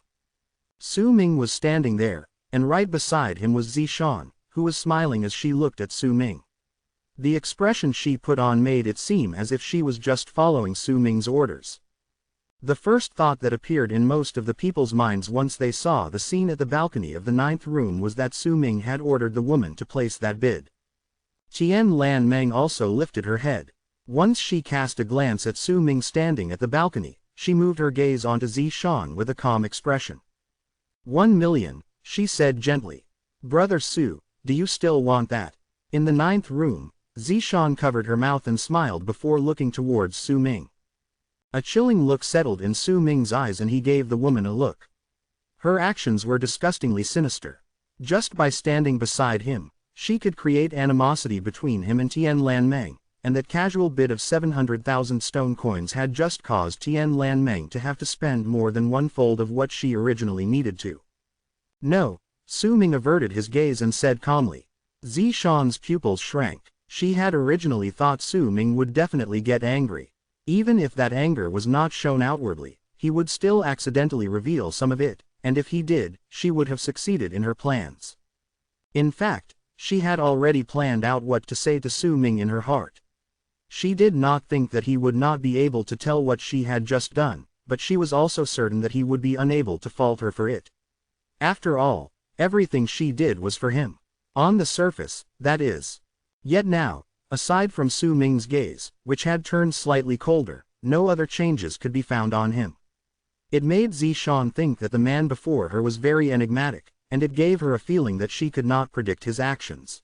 Su Ming was standing there, and right beside him was Zishan, who was smiling as she looked at Su Ming. The expression she put on made it seem as if she was just following Su Ming's orders. The first thought that appeared in most of the people's minds once they saw the scene at the balcony of the 9th room was that Su Ming had ordered the woman to place that bid. Tian Lan Meng also lifted her head. Once she cast a glance at Su Ming standing at the balcony, she moved her gaze onto Zishan with a calm expression. 1 million, she said gently. Brother Su, do you still want that? In the 9th room, Zishan covered her mouth and smiled before looking towards Su Ming. A chilling look settled in Su Ming's eyes and he gave the woman a look. Her actions were disgustingly sinister. Just by standing beside him, she could create animosity between him and Tian Lanmeng, and that casual bid of 700,000 stone coins had just caused Tian Lanmeng to have to spend more than one-fold of what she originally needed to. No, Su Ming averted his gaze and said calmly. Zishan's pupils shrank. She had originally thought Su Ming would definitely get angry. Even if that anger was not shown outwardly, he would still accidentally reveal some of it, and if he did, she would have succeeded in her plans. In fact, she had already planned out what to say to Su Ming in her heart. She did not think that he would not be able to tell what she had just done, but she was also certain that he would be unable to fault her for it. After all, everything she did was for him. On the surface, that is. Yet now, aside from Su Ming's gaze, which had turned slightly colder, no other changes could be found on him. It made Zishan think that the man before her was very enigmatic, and it gave her a feeling that she could not predict his actions.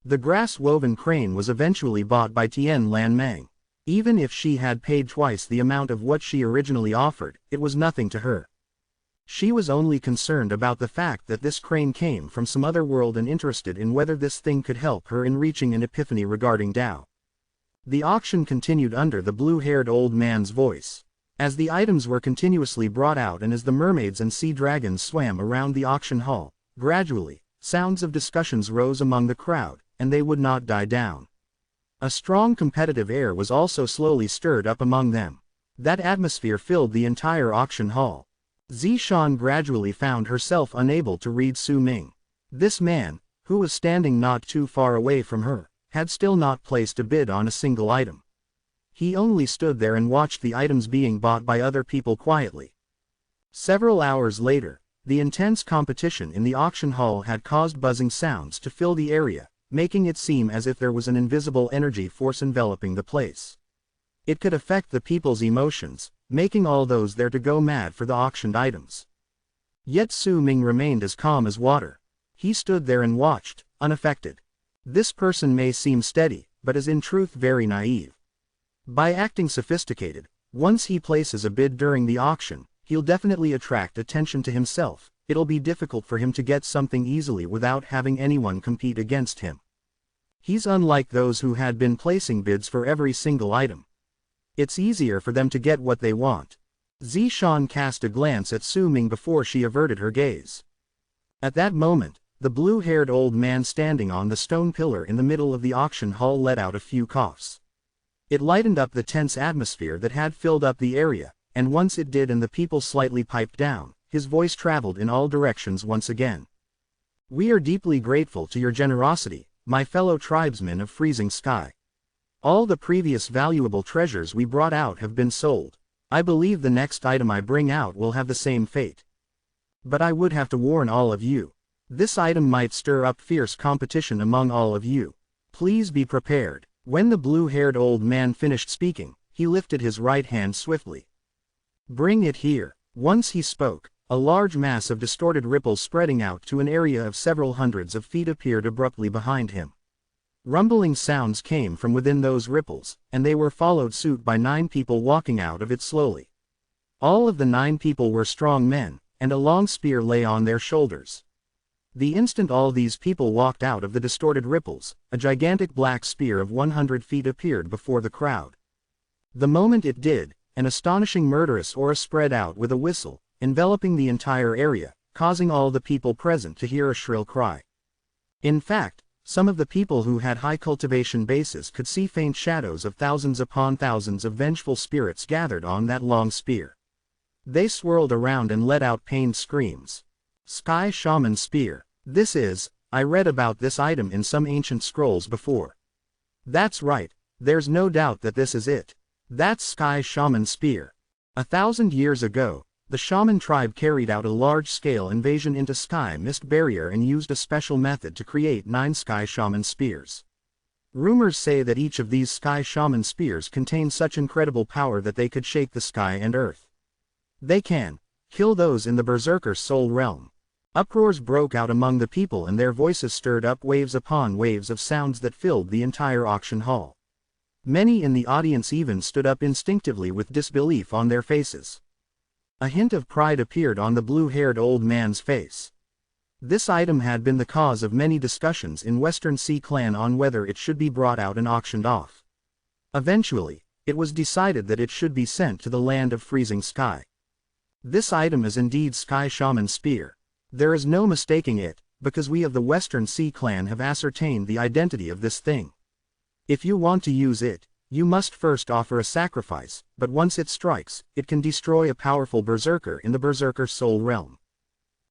The grass-woven crane was eventually bought by Tian Lanmeng. Even if she had paid twice the amount of what she originally offered, it was nothing to her. She was only concerned about the fact that this crane came from some other world and interested in whether this thing could help her in reaching an epiphany regarding Tao. The auction continued under the blue-haired old man's voice. As the items were continuously brought out and as the mermaids and sea dragons swam around the auction hall, gradually, sounds of discussions rose among the crowd, and they would not die down. A strong competitive air was also slowly stirred up among them. That atmosphere filled the entire auction hall. Zishan gradually found herself unable to read Su Ming. This man, who was standing not too far away from her, had still not placed a bid on a single item. He only stood there and watched the items being bought by other people quietly. Several hours later, the intense competition in the auction hall had caused buzzing sounds to fill the area, making it seem as if there was an invisible energy force enveloping the place. It could affect the people's emotions, making all those there to go mad for the auctioned items. Yet Su Ming remained as calm as water. He stood there and watched, unaffected. This person may seem steady, but is in truth very naive. By acting sophisticated, once he places a bid during the auction, he'll definitely attract attention to himself. It'll be difficult for him to get something easily without having anyone compete against him. He's unlike those who had been placing bids for every single item. It's easier for them to get what they want. Zishan cast a glance at Su Ming before she averted her gaze. At that moment, the blue-haired old man standing on the stone pillar in the middle of the auction hall let out a few coughs. It lightened up the tense atmosphere that had filled up the area, and once it did and the people slightly piped down, his voice traveled in all directions once again. "We are deeply grateful to your generosity, my fellow tribesmen of Freezing Sky. All the previous valuable treasures we brought out have been sold. I believe the next item I bring out will have the same fate. But I would have to warn all of you. This item might stir up fierce competition among all of you. Please be prepared." When the blue-haired old man finished speaking, he lifted his right hand swiftly. "Bring it here." Once he spoke, a large mass of distorted ripples spreading out to an area of several hundreds of feet appeared abruptly behind him. Rumbling sounds came from within those ripples, and they were followed suit by 9 people walking out of it slowly. All of the 9 people were strong men, and a long spear lay on their shoulders. The instant all these people walked out of the distorted ripples, a gigantic black spear of 100 feet appeared before the crowd. The moment it did, an astonishing murderous aura spread out with a whistle, enveloping the entire area, causing all the people present to hear a shrill cry. In fact, some of the people who had high cultivation bases could see faint shadows of thousands upon thousands of vengeful spirits gathered on that long spear. They swirled around and let out pained screams. Sky Shaman Spear. This is, I read about this item in some ancient scrolls before. That's right, there's no doubt that this is it. That's Sky Shaman Spear. 1,000 years ago, the Shaman tribe carried out a large-scale invasion into Sky Mist Barrier and used a special method to create 9 Sky Shaman Spears. Rumors say that each of these Sky Shaman Spears contains such incredible power that they could shake the sky and earth. They can kill those in the Berserker Soul Realm. Uproars broke out among the people and their voices stirred up waves upon waves of sounds that filled the entire auction hall. Many in the audience even stood up instinctively with disbelief on their faces. A hint of pride appeared on the blue-haired old man's face. This item had been the cause of many discussions in Western Sea Clan on whether it should be brought out and auctioned off. Eventually, it was decided that it should be sent to the land of freezing sky. This item is indeed Sky Shaman's spear. There is no mistaking it, because we of the Western Sea Clan have ascertained the identity of this thing. If you want to use it, you must first offer a sacrifice, but once it strikes, it can destroy a powerful berserker in the berserker soul realm.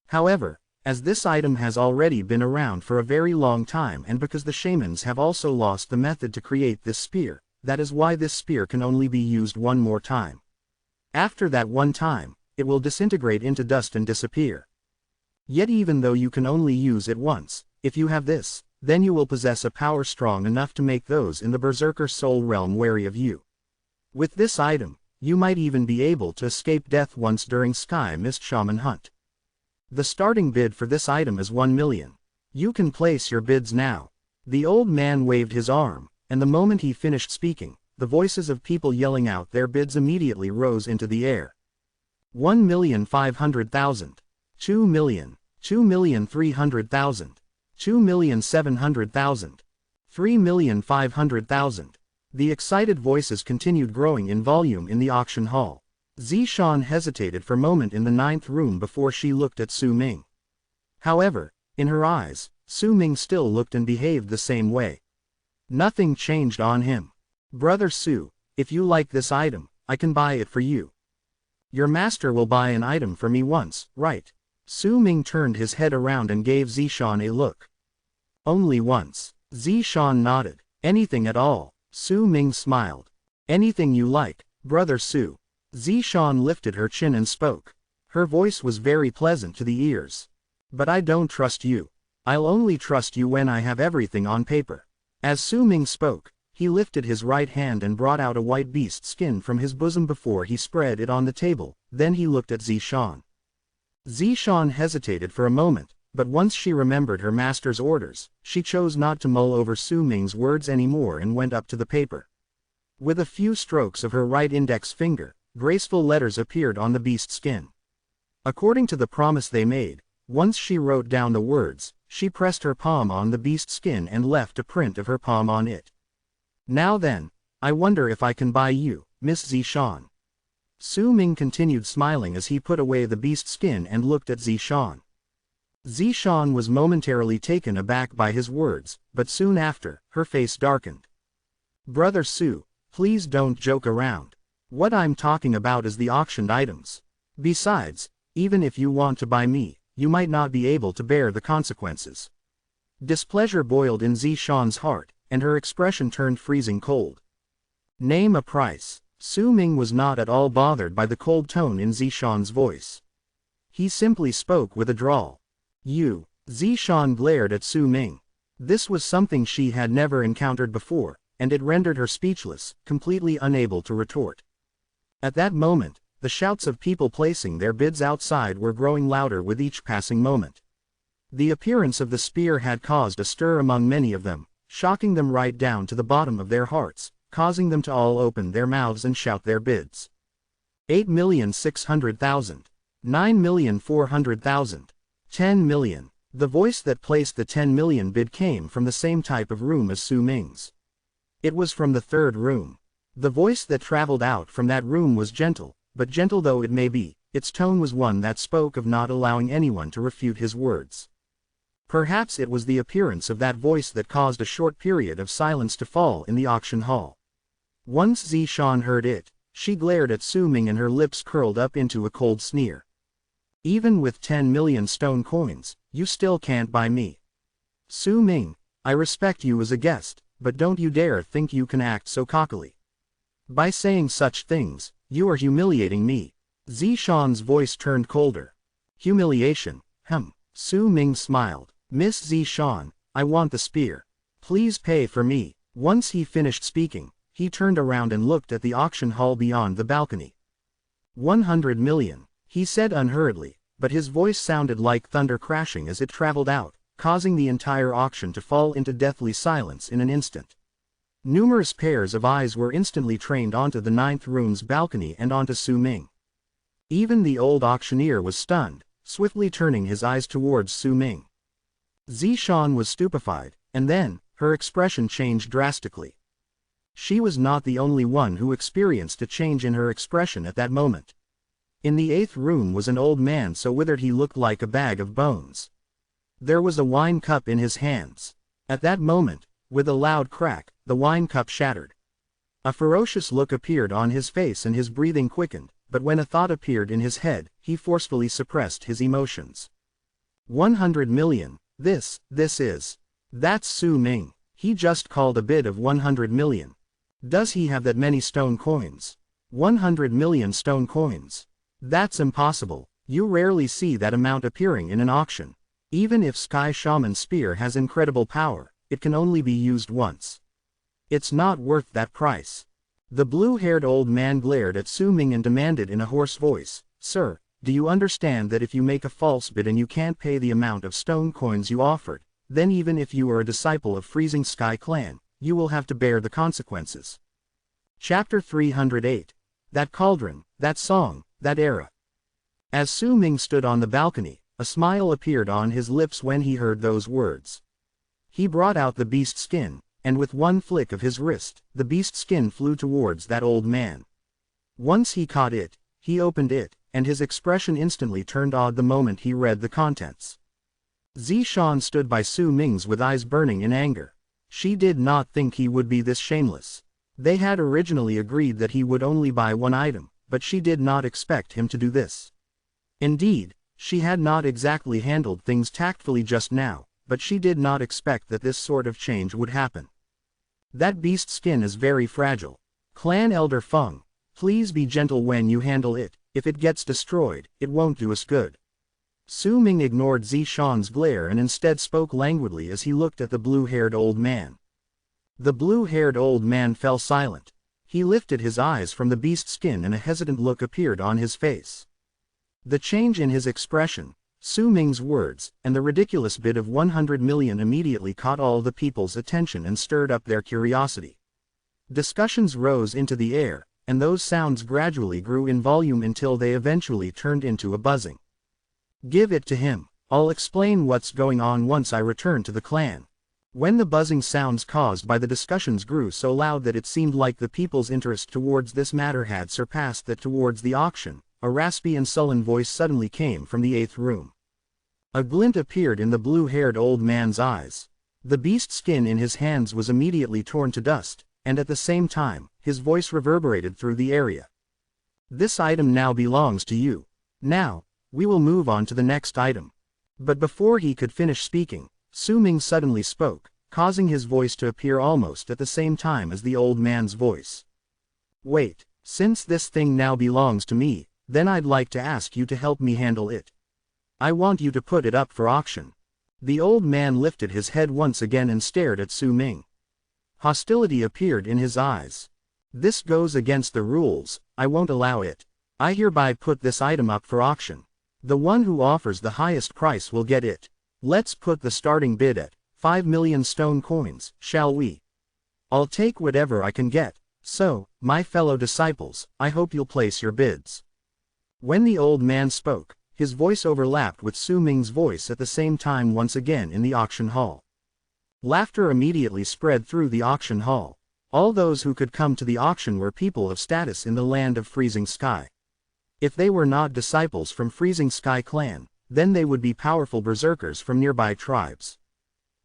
However, as this item has already been around for a very long time and because the shamans have also lost the method to create this spear, that is why this spear can only be used one more time. After that one time, it will disintegrate into dust and disappear. Yet even though you can only use it once, if you have this, then you will possess a power strong enough to make those in the berserker soul realm wary of you. With this item, you might even be able to escape death once during Sky Mist Shaman Hunt. The starting bid for this item is 1 million. You can place your bids now. The old man waved his arm, and the moment he finished speaking, the voices of people yelling out their bids immediately rose into the air. 1,500,000. 2 million. 2,300,000. 2,700,000. 3,500,000. The excited voices continued growing in volume in the auction hall. Zishan hesitated for a moment in the 9th room before she looked at Su Ming. However, in her eyes, Su Ming still looked and behaved the same way. Nothing changed on him. Brother Su, if you like this item, I can buy it for you. Your master will buy an item for me once, right? Su Ming turned his head around and gave Zishan a look. Only once. Zishan nodded. Anything at all. Su Ming smiled. Anything you like, Brother Su. Zishan lifted her chin and spoke. Her voice was very pleasant to the ears. But I don't trust you. I'll only trust you when I have everything on paper. As Su Ming spoke, he lifted his right hand and brought out a white beast skin from his bosom before he spread it on the table, then he looked at Zishan. Zishan hesitated for a moment, but once she remembered her master's orders, she chose not to mull over Su Ming's words anymore and went up to the paper. With a few strokes of her right index finger, graceful letters appeared on the beast skin. According to the promise they made, once she wrote down the words, she pressed her palm on the beast skin and left a print of her palm on it. Now then, I wonder if I can buy you, Miss Zishan. Su Ming continued smiling as he put away the beast skin and looked at Zishan. Zishan was momentarily taken aback by his words, but soon after, her face darkened. Brother Su, please don't joke around. What I'm talking about is the auctioned items. Besides, even if you want to buy me, you might not be able to bear the consequences. Displeasure boiled in Zishan's heart, and her expression turned freezing cold. Name a price. Su Ming was not at all bothered by the cold tone in Zishan's voice. He simply spoke with a drawl. You. Zishan glared at Su Ming. This was something she had never encountered before, and it rendered her speechless, completely unable to retort. At that moment, the shouts of people placing their bids outside were growing louder with each passing moment. The appearance of the spear had caused a stir among many of them, shocking them right down to the bottom of their hearts, causing them to all open their mouths and shout their bids. 8,600,000. 9,400,000. 10 million. The voice that placed the 10 million bid came from the same type of room as Su Ming's. It was from the 3rd room. The voice that traveled out from that room was gentle, but gentle though it may be, its tone was one that spoke of not allowing anyone to refute his words. Perhaps it was the appearance of that voice that caused a short period of silence to fall in the auction hall. Once Zishan heard it, she glared at Su Ming and her lips curled up into a cold sneer. Even with 10 million stone coins, you still can't buy me. Su Ming, I respect you as a guest, but don't you dare think you can act so cockily. By saying such things, you are humiliating me. Zishan's voice turned colder. Humiliation, Su Ming smiled. Miss Zishan, I want the spear. Please pay for me. Once he finished speaking, he turned around and looked at the auction hall beyond the balcony. 100 million, he said unhurriedly, but his voice sounded like thunder crashing as it traveled out, causing the entire auction to fall into deathly silence in an instant. Numerous pairs of eyes were instantly trained onto the ninth room's balcony and onto Su Ming. Even the old auctioneer was stunned, swiftly turning his eyes towards Su Ming. Zishan was stupefied, and then, her expression changed drastically. She was not the only one who experienced a change in her expression at that moment. In the eighth room was an old man so withered he looked like a bag of bones. There was a wine cup in his hands. At that moment, with a loud crack, the wine cup shattered. A ferocious look appeared on his face and his breathing quickened, but when a thought appeared in his head, he forcefully suppressed his emotions. 100 million, this is. That's Su Ming. He just called a bid of 100 million. Does he have that many stone coins? 100 million stone coins. That's impossible. You rarely see that amount appearing in an auction. Even if Sky Shaman's spear has incredible power, it can only be used once. It's not worth that price. The blue-haired old man glared at Su Ming and demanded in a hoarse voice, "Sir, do you understand that if you make a false bid and you can't pay the amount of stone coins you offered, then even if you are a disciple of Freezing Sky Clan, you will have to bear the consequences?" Chapter 308. That cauldron, that song, that era. As Su Ming stood on the balcony, a smile appeared on his lips when he heard those words. He brought out the beast skin, and with one flick of his wrist, the beast skin flew towards that old man. Once he caught it, he opened it, and his expression instantly turned odd the moment he read the contents. Zishan stood by Su Ming's with eyes burning in anger. She did not think he would be this shameless. They had originally agreed that he would only buy one item, but she did not expect him to do this. Indeed, she had not exactly handled things tactfully just now, but she did not expect that this sort of change would happen. That beast skin is very fragile. Clan Elder Feng, please be gentle when you handle it. If it gets destroyed, it won't do us good. Su Ming ignored Zishan's glare and instead spoke languidly as he looked at the blue-haired old man. The blue-haired old man fell silent. He lifted his eyes from the beast skin and a hesitant look appeared on his face. The change in his expression, Su Ming's words, and the ridiculous bid of 100 million immediately caught all the people's attention and stirred up their curiosity. Discussions rose into the air, and those sounds gradually grew in volume until they eventually turned into a buzzing. "Give it to him. I'll explain what's going on once I return to the clan." When the buzzing sounds caused by the discussions grew so loud that it seemed like the people's interest towards this matter had surpassed that towards the auction, a raspy and sullen voice suddenly came from the eighth room. A glint appeared in the blue-haired old man's eyes. The beast skin in his hands was immediately torn to dust, and at the same time, his voice reverberated through the area. "This item now belongs to you. Now, we will move on to the next item." But before he could finish speaking, Su Ming suddenly spoke, causing his voice to appear almost at the same time as the old man's voice. "Wait, since this thing now belongs to me, then I'd like to ask you to help me handle it. I want you to put it up for auction." The old man lifted his head once again and stared at Su Ming. Hostility appeared in his eyes. "This goes against the rules, I won't allow it. I hereby put this item up for auction. The one who offers the highest price will get it. Let's put the starting bid at 5 million stone coins, shall we? I'll take whatever I can get, so, my fellow disciples, I hope you'll place your bids." When the old man spoke, his voice overlapped with Su Ming's voice at the same time once again in the auction hall. Laughter immediately spread through the auction hall. All those who could come to the auction were people of status in the land of Freezing Sky. If they were not disciples from Freezing Sky Clan, then they would be powerful berserkers from nearby tribes.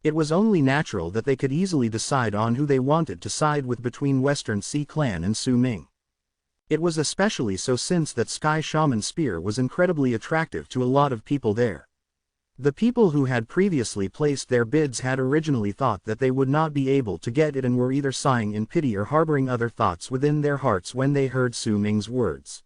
It was only natural that they could easily decide on who they wanted to side with between Western Sea Clan and Su Ming. It was especially so since that Sky Shaman's spear was incredibly attractive to a lot of people there. The people who had previously placed their bids had originally thought that they would not be able to get it and were either sighing in pity or harboring other thoughts within their hearts when they heard Su Ming's words.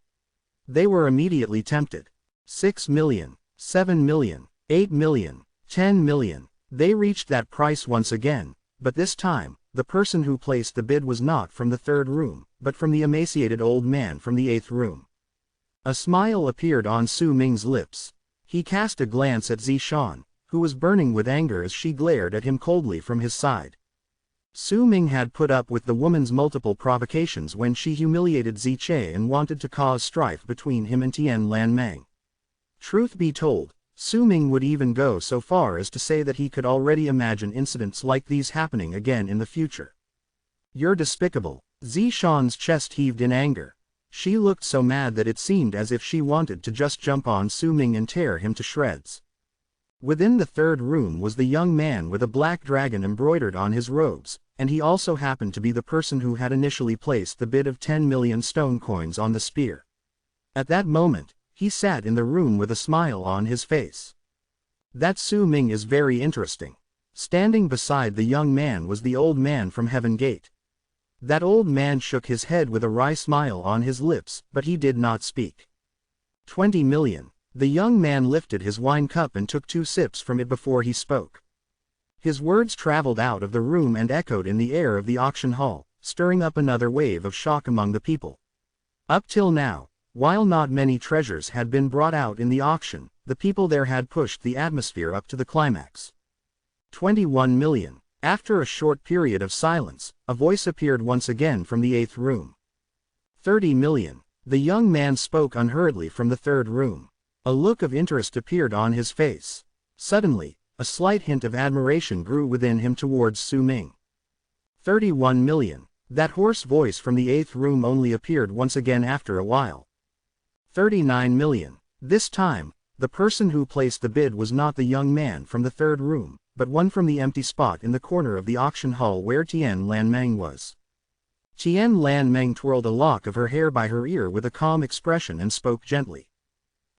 They were immediately tempted. 6 million, 7 million, 8 million, 10 million. They reached that price once again, but this time, the person who placed the bid was not from the third room, but from the emaciated old man from the eighth room. A smile appeared on Su Ming's lips. He cast a glance at Zishan, who was burning with anger as she glared at him coldly from his side. Su Ming had put up with the woman's multiple provocations when she humiliated Ziche and wanted to cause strife between him and Tian Lanmeng. Truth be told, Su Ming would even go so far as to say that he could already imagine incidents like these happening again in the future. "You're despicable." Zishan's chest heaved in anger. She looked so mad that it seemed as if she wanted to just jump on Su Ming and tear him to shreds. Within the third room was the young man with a black dragon embroidered on his robes, and he also happened to be the person who had initially placed the bid of 10 million stone coins on the spear. At that moment, he sat in the room with a smile on his face. "That Su Ming is very interesting." Standing beside the young man was the old man from Heaven Gate. That old man shook his head with a wry smile on his lips, but he did not speak. 20 million. The young man lifted his wine cup and took 2 sips from it before he spoke. His words traveled out of the room and echoed in the air of the auction hall, stirring up another wave of shock among the people. Up till now, while not many treasures had been brought out in the auction, the people there had pushed the atmosphere up to the climax. 21 million. After a short period of silence, a voice appeared once again from the 8th room. 30 million. The young man spoke unhurriedly from the 3rd room. A look of interest appeared on his face. Suddenly, a slight hint of admiration grew within him towards Su Ming. 31 million. That hoarse voice from the 8th room only appeared once again after a while. 39 million. This time, the person who placed the bid was not the young man from the 3rd room, but one from the empty spot in the corner of the auction hall where Tian Lanmeng was. Tian Lanmeng twirled a lock of her hair by her ear with a calm expression and spoke gently.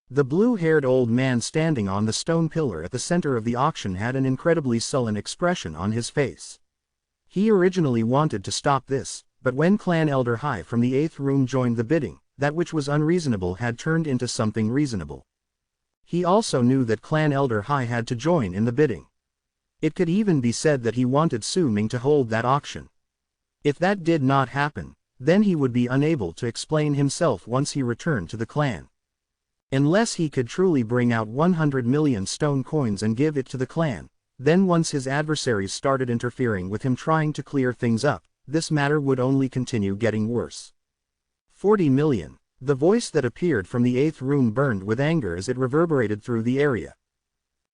The blue-haired old man standing on the stone pillar at the center of the auction had an incredibly sullen expression on his face. He originally wanted to stop this, but when Clan Elder Hai from the 8th room joined the bidding, that which was unreasonable had turned into something reasonable. He also knew that Clan Elder Hai had to join in the bidding. It could even be said that he wanted Su Ming to hold that auction. If that did not happen, then he would be unable to explain himself once he returned to the clan. Unless he could truly bring out 100 million stone coins and give it to the clan, then once his adversaries started interfering with him trying to clear things up, this matter would only continue getting worse. 40 million. The voice that appeared from the 8th room burned with anger as it reverberated through the area.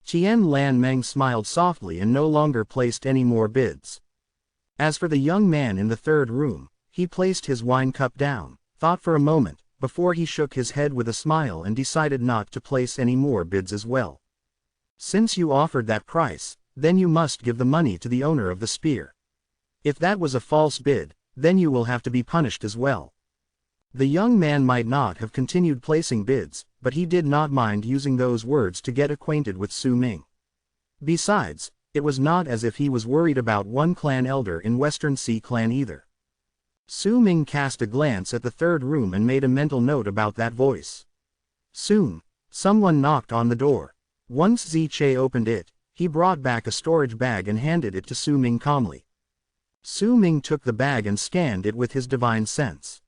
Tian Lanmeng smiled softly and no longer placed any more bids. As for the young man in the 3rd room, he placed his wine cup down, thought for a moment, before he shook his head with a smile and decided not to place any more bids as well. "Since you offered that price, then you must give the money to the owner of the spear. If that was a false bid, then you will have to be punished as well." The young man might not have continued placing bids, but he did not mind using those words to get acquainted with Su Ming. Besides, it was not as if he was worried about one clan elder in Western Sea Clan either. Su Ming cast a glance at the 3rd room and made a mental note about that voice. Soon, someone knocked on the door. Once Ziche opened it, he brought back a storage bag and handed it to Su Ming calmly. Su Ming took the bag and scanned it with his divine sense.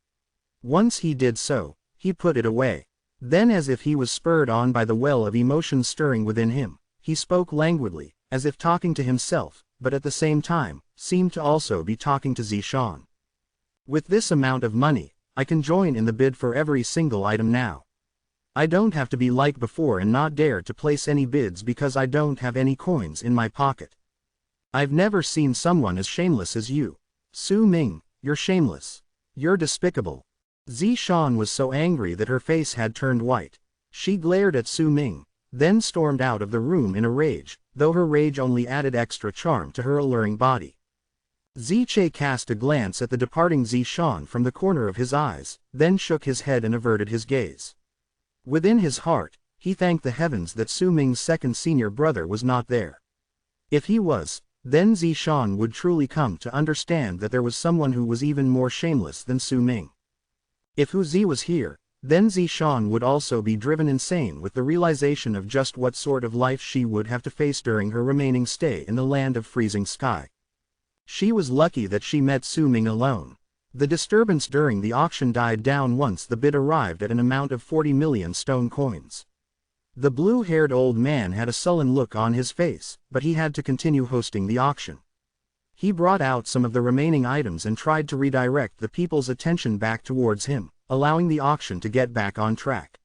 Once he did so, he put it away. Then, as if he was spurred on by the well of emotions stirring within him, he spoke languidly, as if talking to himself, but at the same time, seemed to also be talking to Zishan. "With this amount of money, I can join in the bid for every single item now. I don't have to be like before and not dare to place any bids because I don't have any coins in my pocket. I've never seen someone as shameless as you. Su Ming, you're shameless. You're despicable." Zishan was so angry that her face had turned white. She glared at Su Ming, then stormed out of the room in a rage, though her rage only added extra charm to her alluring body. Ziche cast a glance at the departing Zishan from the corner of his eyes, then shook his head and averted his gaze. Within his heart, he thanked the heavens that Su Ming's second senior brother was not there. If he was, then Zishan would truly come to understand that there was someone who was even more shameless than Su Ming. If Hu Zi was here, then Zishan would also be driven insane with the realization of just what sort of life she would have to face during her remaining stay in the land of freezing sky. She was lucky that she met Su Ming alone. The disturbance during the auction died down once the bid arrived at an amount of 40 million stone coins. The blue-haired old man had a sullen look on his face, but he had to continue hosting the auction. He brought out some of the remaining items and tried to redirect the people's attention back towards him, allowing the auction to get back on track.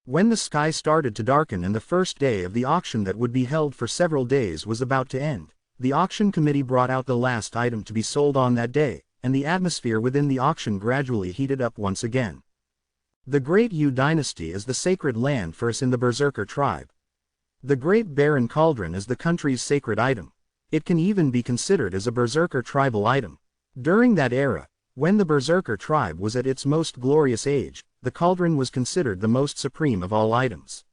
When the sky started to darken and the first day of the auction that would be held for several days was about to end, the auction committee brought out the last item to be sold on that day, and the atmosphere within the auction gradually heated up once again. The Great Yu dynasty is the sacred land for us in the Berserker tribe. The Great Barren Cauldron is the country's sacred item. It can even be considered as a Berserker tribal item. During that era, when the Berserker tribe was at its most glorious age, the cauldron was considered the most supreme of all items.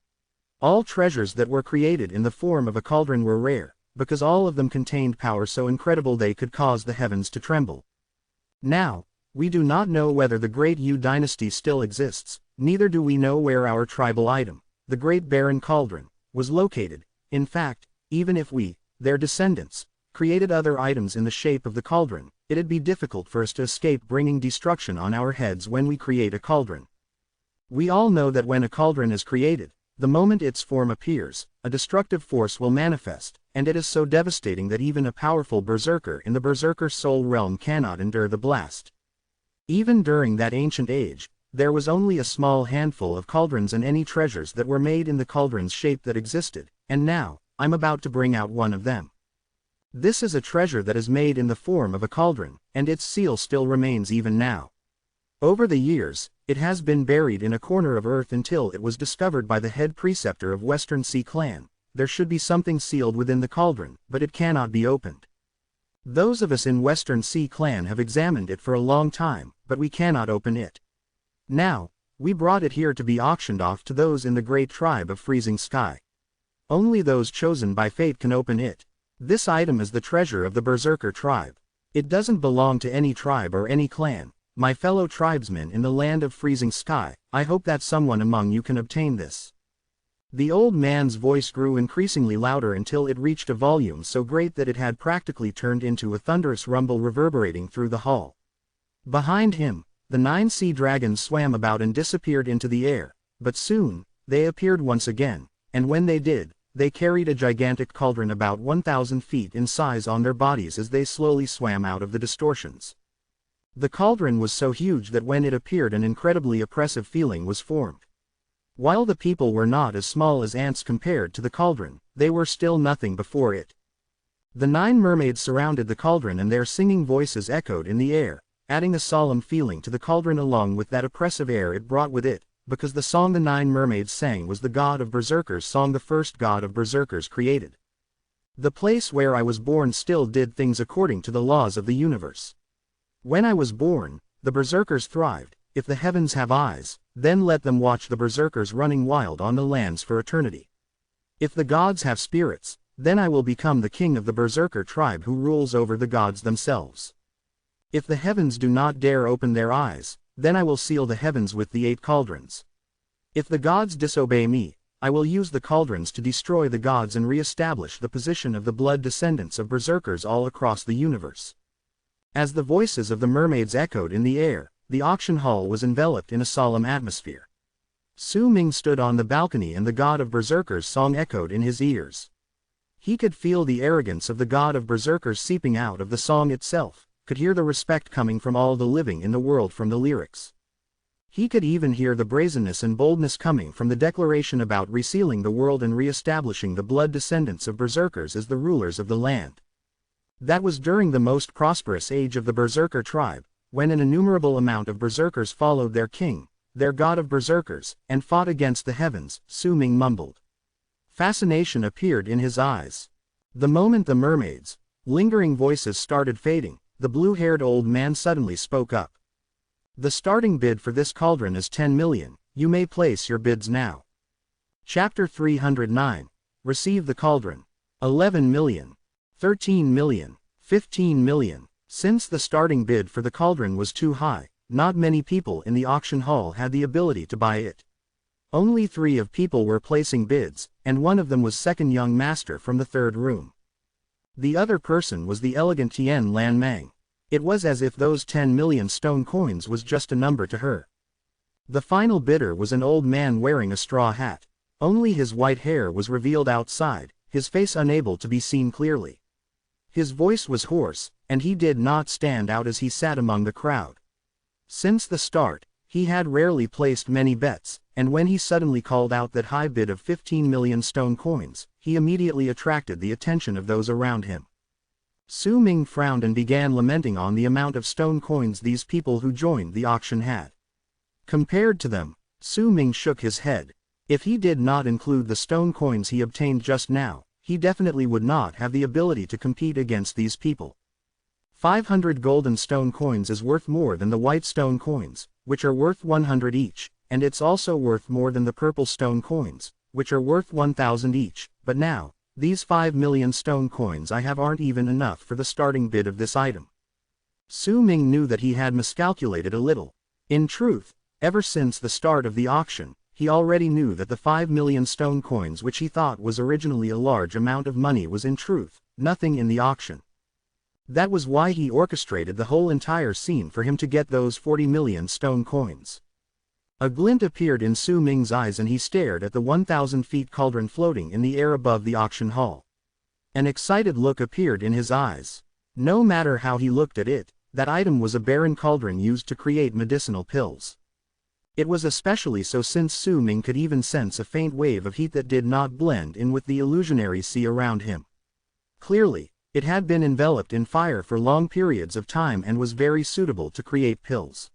All treasures that were created in the form of a cauldron were rare, because all of them contained power so incredible they could cause the heavens to tremble. Now, we do not know whether the Great Yu dynasty still exists, neither do we know where our tribal item, the Great Barren Cauldron, was located. In fact, even if we, their descendants, created other items in the shape of the cauldron, it'd be difficult for us to escape bringing destruction on our heads when we create a cauldron. We all know that when a cauldron is created, the moment its form appears, a destructive force will manifest, and it is so devastating that even a powerful berserker in the berserker soul realm cannot endure the blast. Even during that ancient age, there was only a small handful of cauldrons and any treasures that were made in the cauldron's shape that existed, and now, I'm about to bring out one of them. This is a treasure that is made in the form of a cauldron, and its seal still remains even now. Over the years, it has been buried in a corner of earth until it was discovered by the head preceptor of Western Sea clan. There should be something sealed within the cauldron, but it cannot be opened. Those of us in Western Sea clan have examined it for a long time, but we cannot open it. Now, we brought it here to be auctioned off to those in the great tribe of Freezing Sky. Only those chosen by fate can open it. This item is the treasure of the Berserker tribe. It doesn't belong to any tribe or any clan. My fellow tribesmen in the land of Freezing Sky, I hope that someone among you can obtain this. The old man's voice grew increasingly louder until it reached a volume so great that it had practically turned into a thunderous rumble reverberating through the hall. Behind him, the 9 sea dragons swam about and disappeared into the air, but soon, they appeared once again, and when they did, they carried a gigantic cauldron about 1,000 feet in size on their bodies as they slowly swam out of the distortions. The cauldron was so huge that when it appeared an incredibly oppressive feeling was formed. While the people were not as small as ants compared to the cauldron, they were still nothing before it. The 9 mermaids surrounded the cauldron and their singing voices echoed in the air, adding a solemn feeling to the cauldron along with that oppressive air it brought with it, because the song the 9 mermaids sang was the god of berserkers' song, the first god of berserkers created. The place where I was born still did things according to the laws of the universe. When I was born, the berserkers thrived. If the heavens have eyes, then let them watch the berserkers running wild on the lands for eternity. If the gods have spirits, then I will become the king of the berserker tribe who rules over the gods themselves. If the heavens do not dare open their eyes, then I will seal the heavens with the 8 cauldrons. If the gods disobey me, I will use the cauldrons to destroy the gods and re-establish the position of the blood descendants of berserkers all across the universe. As the voices of the mermaids echoed in the air, the auction hall was enveloped in a solemn atmosphere. Su Ming stood on the balcony and the god of berserkers' song echoed in his ears. He could feel the arrogance of the god of berserkers seeping out of the song itself, could hear the respect coming from all the living in the world from the lyrics. He could even hear the brazenness and boldness coming from the declaration about resealing the world and re-establishing the blood descendants of berserkers as the rulers of the land. That was during the most prosperous age of the berserker tribe, when an innumerable amount of berserkers followed their king, their god of berserkers, and fought against the heavens. Su Ming mumbled. Fascination appeared in his eyes. The moment the mermaids' lingering voices started fading, the blue-haired old man suddenly spoke up. The starting bid for this cauldron is 10 million, you may place your bids now. Chapter 309. Receive the cauldron. 11 million. 13 million. 15 million. Since the starting bid for the cauldron was too high, not many people in the auction hall had the ability to buy it. Only 3 of people were placing bids, and one of them was second young master from the 3rd room. The other person was the elegant Tian Lan Mang. It was as if those 10 million stone coins was just a number to her. The final bidder was an old man wearing a straw hat. Only his white hair was revealed outside, his face unable to be seen clearly. His voice was hoarse, and he did not stand out as he sat among the crowd. Since the start, he had rarely placed many bets, and when he suddenly called out that high bid of 15 million stone coins, he immediately attracted the attention of those around him. Su Ming frowned and began lamenting on the amount of stone coins these people who joined the auction had. Compared to them, Su Ming shook his head. If he did not include the stone coins he obtained just now, he definitely would not have the ability to compete against these people. 500 golden stone coins is worth more than the white stone coins, which are worth 100 each, and it's also worth more than the purple stone coins, which are worth 1,000 each, but now, these 5 million stone coins I have aren't even enough for the starting bid of this item. Su Ming knew that he had miscalculated a little. In truth, ever since the start of the auction, he already knew that the 5 million stone coins which he thought was originally a large amount of money was in truth nothing in the auction. That was why he orchestrated the whole entire scene for him to get those 40 million stone coins. A glint appeared in Su Ming's eyes and he stared at the 1,000 feet cauldron floating in the air above the auction hall. An excited look appeared in his eyes. No matter how he looked at it, that item was a barren cauldron used to create medicinal pills. It was especially so since Su Ming could even sense a faint wave of heat that did not blend in with the illusionary sea around him. Clearly, it had been enveloped in fire for long periods of time and was very suitable to create pills.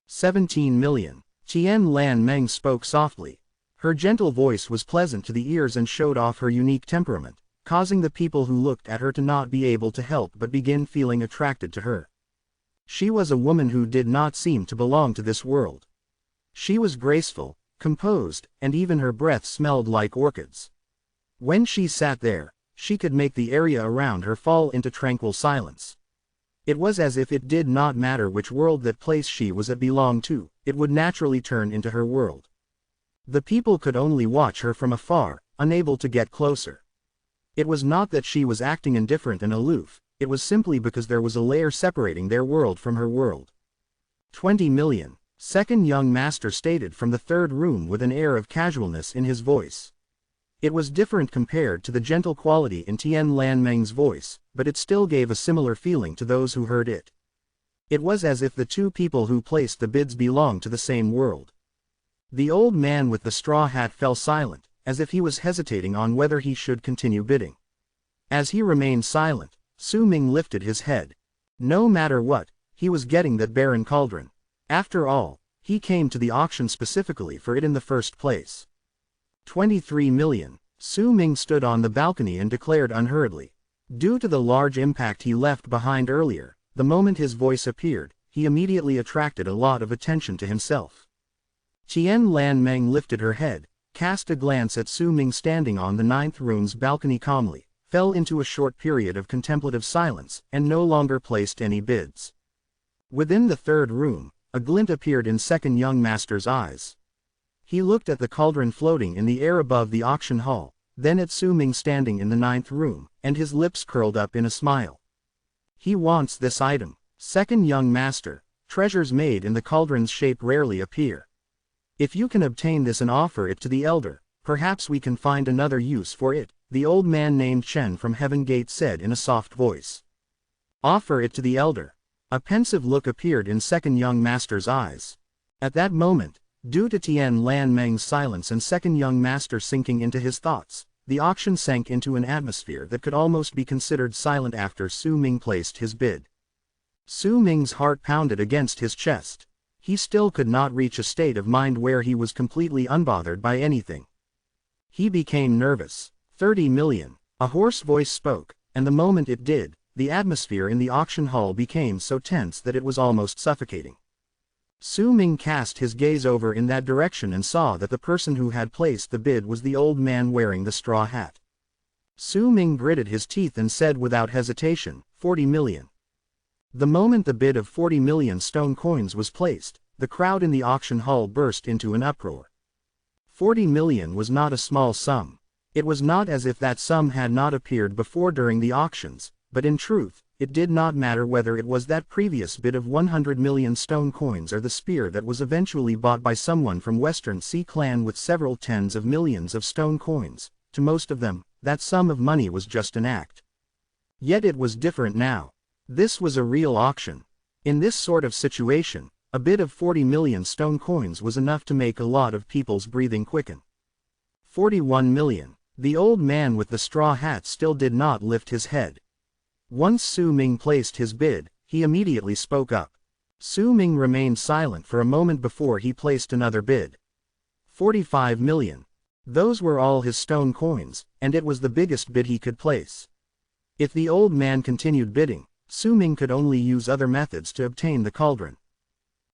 17 million. Tian Lan Meng spoke softly. Her gentle voice was pleasant to the ears and showed off her unique temperament, causing the people who looked at her to not be able to help but begin feeling attracted to her. She was a woman who did not seem to belong to this world. She was graceful, composed, and even her breath smelled like orchids. When she sat there, she could make the area around her fall into tranquil silence. It was as if it did not matter which world that place she was at belonged to, it would naturally turn into her world. The people could only watch her from afar, unable to get closer. It was not that she was acting indifferent and aloof, it was simply because there was a layer separating their world from her world. 20 million, second young master stated from the third room with an air of casualness in his voice. It was different compared to the gentle quality in Tian Lan Meng's voice, but it still gave a similar feeling to those who heard it. It was as if the two people who placed the bids belonged to the same world. The old man with the straw hat fell silent, as if he was hesitating on whether he should continue bidding. As he remained silent, Su Ming lifted his head. No matter what, he was getting that barren cauldron. After all, he came to the auction specifically for it in the first place. 23 million. Su Ming stood on the balcony and declared unhurriedly. Due to the large impact he left behind earlier, the moment his voice appeared, he immediately attracted a lot of attention to himself. Tian Lan Meng lifted her head, cast a glance at Su Ming standing on the 9th room's balcony calmly, fell into a short period of contemplative silence, and no longer placed any bids. Within the 3rd room, a glint appeared in second young master's eyes. He looked at the cauldron floating in the air above the auction hall, then at Su Ming standing in the 9th room, and his lips curled up in a smile. He wants this item. Second young master, treasures made in the cauldron's shape rarely appear. If you can obtain this and offer it to the elder, perhaps we can find another use for it, the old man named Chen from Heaven Gate said in a soft voice. Offer it to the elder. A pensive look appeared in second young master's eyes. At that moment, due to Tian Lan Meng's silence and second young master sinking into his thoughts, the auction sank into an atmosphere that could almost be considered silent after Su Ming placed his bid. Su Ming's heart pounded against his chest. He still could not reach a state of mind where he was completely unbothered by anything. He became nervous. 30 million. A hoarse voice spoke, and the moment it did, the atmosphere in the auction hall became so tense that it was almost suffocating. Su Ming cast his gaze over in that direction and saw that the person who had placed the bid was the old man wearing the straw hat. Su Ming gritted his teeth and said without hesitation, 40 million. The moment the bid of 40 million stone coins was placed, the crowd in the auction hall burst into an uproar. 40 million was not a small sum. It was not as if that sum had not appeared before during the auctions, but in truth, it did not matter whether it was that previous bid of 100 million stone coins or the spear that was eventually bought by someone from Western Sea Clan with several tens of millions of stone coins. To most of them, that sum of money was just an act. Yet it was different now. This was a real auction. In this sort of situation, a bid of 40 million stone coins was enough to make a lot of people's breathing quicken. 41 million. The old man with the straw hat still did not lift his head. Once Su Ming placed his bid, he immediately spoke up. Su Ming remained silent for a moment before he placed another bid. 45 million. Those were all his stone coins, and it was the biggest bid he could place. If the old man continued bidding, Su Ming could only use other methods to obtain the cauldron.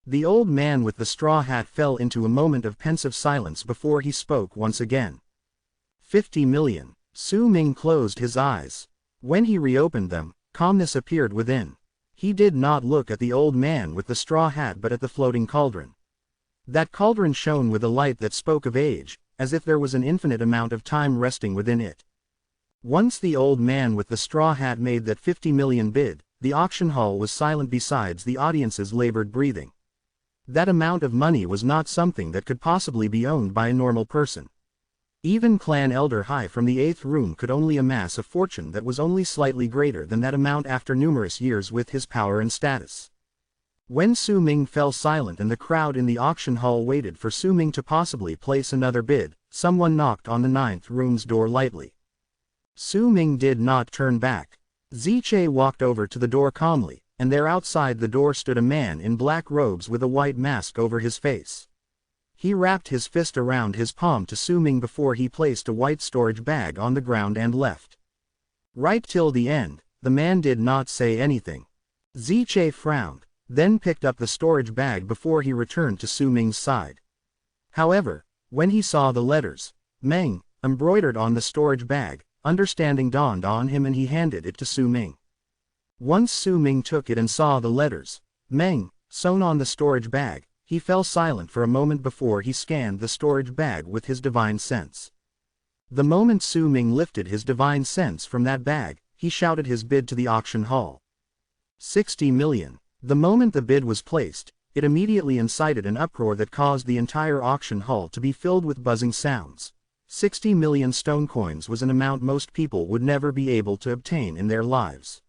The old man with the straw hat fell into a moment of pensive silence before he spoke once again. 50 million. Su Ming closed his eyes. When he reopened them, calmness appeared within. He did not look at the old man with the straw hat but at the floating cauldron. That cauldron shone with a light that spoke of age, as if there was an infinite amount of time resting within it. Once the old man with the straw hat made that 50 million bid, the auction hall was silent besides the audience's labored breathing. That amount of money was not something that could possibly be owned by a normal person. Even Clan Elder Hai from the 8th room could only amass a fortune that was only slightly greater than that amount after numerous years with his power and status. When Su Ming fell silent and the crowd in the auction hall waited for Su Ming to possibly place another bid, someone knocked on the 9th room's door lightly. Su Ming did not turn back. Ziche walked over to the door calmly, and there outside the door stood a man in black robes with a white mask over his face. He wrapped his fist around his palm to Su Ming before he placed a white storage bag on the ground and left. Right till the end, the man did not say anything. Ziche frowned, then picked up the storage bag before he returned to Su Ming's side. However, when he saw the letters, Meng, embroidered on the storage bag, understanding dawned on him and he handed it to Su Ming. Once Su Ming took it and saw the letters, Meng, sewn on the storage bag, he fell silent for a moment before he scanned the storage bag with his divine sense. The moment Su Ming lifted his divine sense from that bag, he shouted his bid to the auction hall. 60 million. The moment the bid was placed, it immediately incited an uproar that caused the entire auction hall to be filled with buzzing sounds. 60 million stone coins was an amount most people would never be able to obtain in their lives.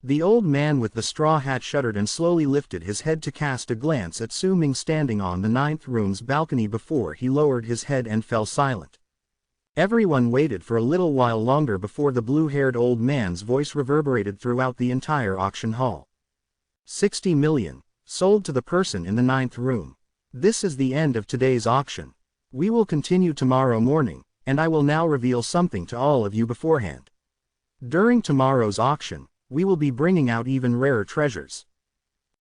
The old man with the straw hat shuddered and slowly lifted his head to cast a glance at Su Ming standing on the 9th room's balcony before he lowered his head and fell silent. Everyone waited for a little while longer before the blue-haired old man's voice reverberated throughout the entire auction hall. 60 million, sold to the person in the 9th room. This is the end of today's auction. We will continue tomorrow morning, and I will now reveal something to all of you beforehand. During tomorrow's auction, we will be bringing out even rarer treasures.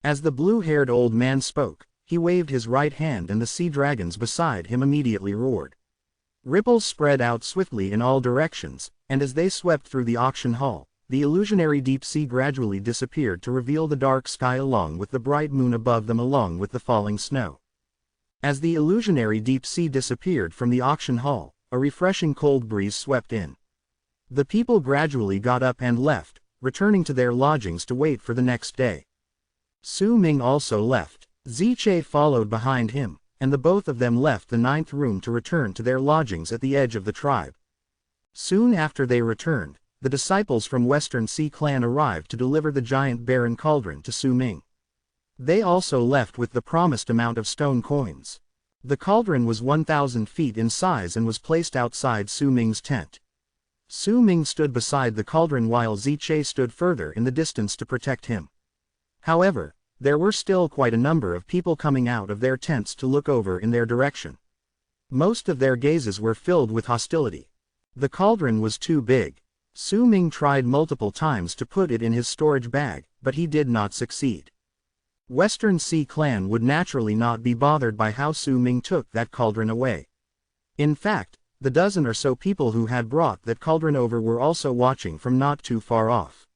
As the blue-haired old man spoke, he waved his right hand and the sea dragons beside him immediately roared. Ripples spread out swiftly in all directions, and as they swept through the auction hall, the illusionary deep sea gradually disappeared to reveal the dark sky along with the bright moon above them along with the falling snow. As the illusionary deep sea disappeared from the auction hall, a refreshing cold breeze swept in. The people gradually got up and left, returning to their lodgings to wait for the next day. Su Ming also left. Ziche followed behind him, and the both of them left the 9th room to return to their lodgings at the edge of the tribe. Soon after they returned, the disciples from Western Sea Clan arrived to deliver the giant barren cauldron to Su Ming. They also left with the promised amount of stone coins. The cauldron was 1,000 feet in size and was placed outside Su Ming's tent. Su Ming stood beside the cauldron while Ziche stood further in the distance to protect him. However, there were still quite a number of people coming out of their tents to look over in their direction. Most of their gazes were filled with hostility. The cauldron was too big. Su Ming tried multiple times to put it in his storage bag, but he did not succeed. Western Sea Clan would naturally not be bothered by how Su Ming took that cauldron away. In fact, the dozen or so people who had brought that cauldron over were also watching from not too far off.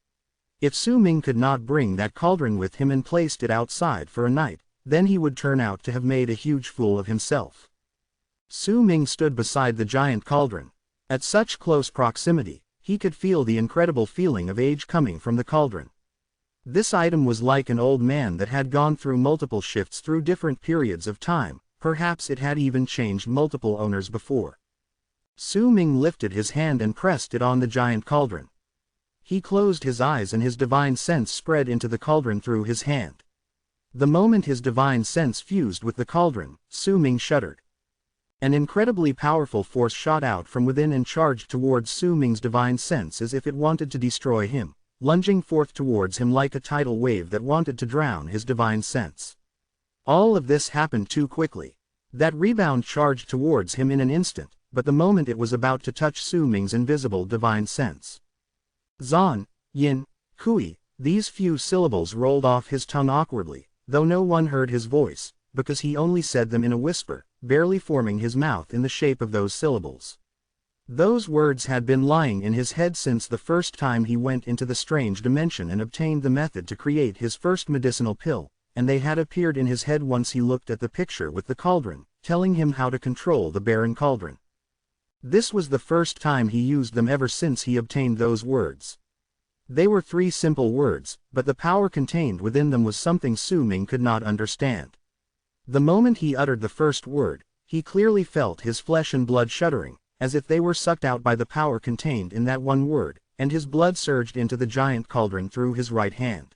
If Su Ming could not bring that cauldron with him and placed it outside for a night, then he would turn out to have made a huge fool of himself. Su Ming stood beside the giant cauldron. At such close proximity, he could feel the incredible feeling of age coming from the cauldron. This item was like an old man that had gone through multiple shifts through different periods of time, perhaps it had even changed multiple owners before. Su Ming lifted his hand and pressed it on the giant cauldron. He closed his eyes and his divine sense spread into the cauldron through his hand. The moment his divine sense fused with the cauldron, Su Ming shuddered. An incredibly powerful force shot out from within and charged towards Su Ming's divine sense as if it wanted to destroy him, lunging forth towards him like a tidal wave that wanted to drown his divine sense. All of this happened too quickly. That rebound charged towards him in an instant, but the moment it was about to touch Su Ming's invisible divine sense. Zan, Yin, Kui, these few syllables rolled off his tongue awkwardly, though no one heard his voice, because he only said them in a whisper, barely forming his mouth in the shape of those syllables. Those words had been lying in his head since the first time he went into the strange dimension and obtained the method to create his first medicinal pill, and they had appeared in his head once he looked at the picture with the cauldron, telling him how to control the barren cauldron. This was the first time he used them ever since he obtained those words. They were 3 simple words, but the power contained within them was something Su Ming could not understand. The moment he uttered the first word, he clearly felt his flesh and blood shuddering, as if they were sucked out by the power contained in that one word, and his blood surged into the giant cauldron through his right hand.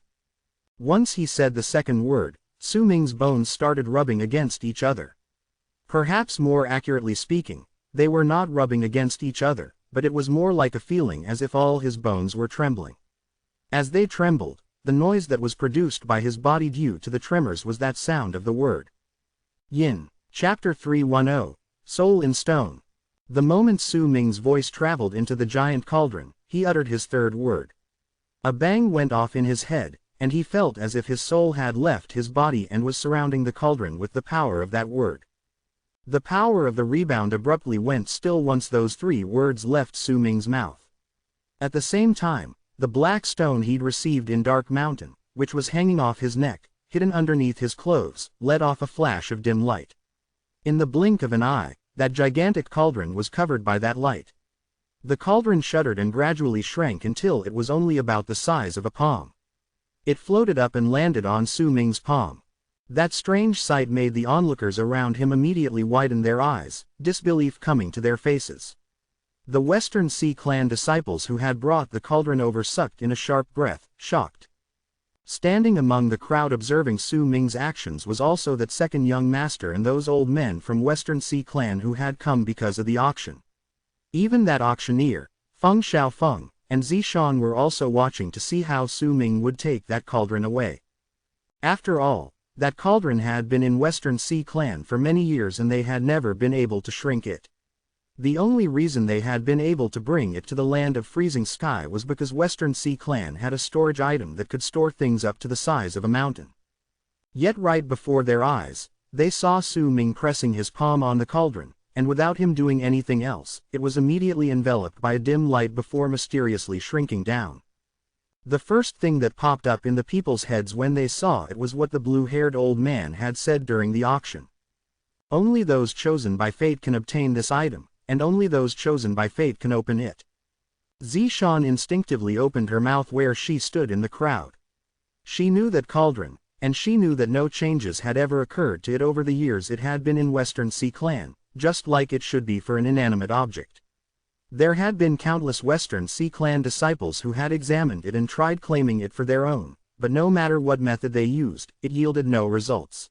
Once he said the second word, Su Ming's bones started rubbing against each other. Perhaps more accurately speaking, they were not rubbing against each other, but it was more like a feeling as if all his bones were trembling. As they trembled, the noise that was produced by his body due to the tremors was that sound of the word Yin. Chapter 310, Soul in Stone. The moment Su Ming's voice traveled into the giant cauldron, he uttered his third word. A bang went off in his head, and he felt as if his soul had left his body and was surrounding the cauldron with the power of that word. The power of the rebound abruptly went still once those 3 words left Su Ming's mouth. At the same time, the black stone he'd received in Dark Mountain, which was hanging off his neck, hidden underneath his clothes, let off a flash of dim light. In the blink of an eye, that gigantic cauldron was covered by that light. The cauldron shuddered and gradually shrank until it was only about the size of a palm. It floated up and landed on Su Ming's palm. That strange sight made the onlookers around him immediately widen their eyes, disbelief coming to their faces. The Western Sea clan disciples who had brought the cauldron over sucked in a sharp breath, shocked. Standing among the crowd observing Su Ming's actions was also that second young master and those old men from Western Sea clan who had come because of the auction. Even that auctioneer, Feng Xiaofeng, and Zishan were also watching to see how Su Ming would take that cauldron away. After all, that cauldron had been in Western Sea clan for many years and they had never been able to shrink it. The only reason they had been able to bring it to the land of freezing sky was because Western Sea clan had a storage item that could store things up to the size of a mountain. Yet right before their eyes, they saw Su Ming pressing his palm on the cauldron, and without him doing anything else, it was immediately enveloped by a dim light before mysteriously shrinking down. The first thing that popped up in the people's heads when they saw it was what the blue-haired old man had said during the auction. Only those chosen by fate can obtain this item, and only those chosen by fate can open it. Zishan instinctively opened her mouth where she stood in the crowd. She knew that cauldron, and she knew that no changes had ever occurred to it over the years it had been in Western Sea clan, just like it should be for an inanimate object. There had been countless Western Sea clan disciples who had examined it and tried claiming it for their own, but no matter what method they used, it yielded no results.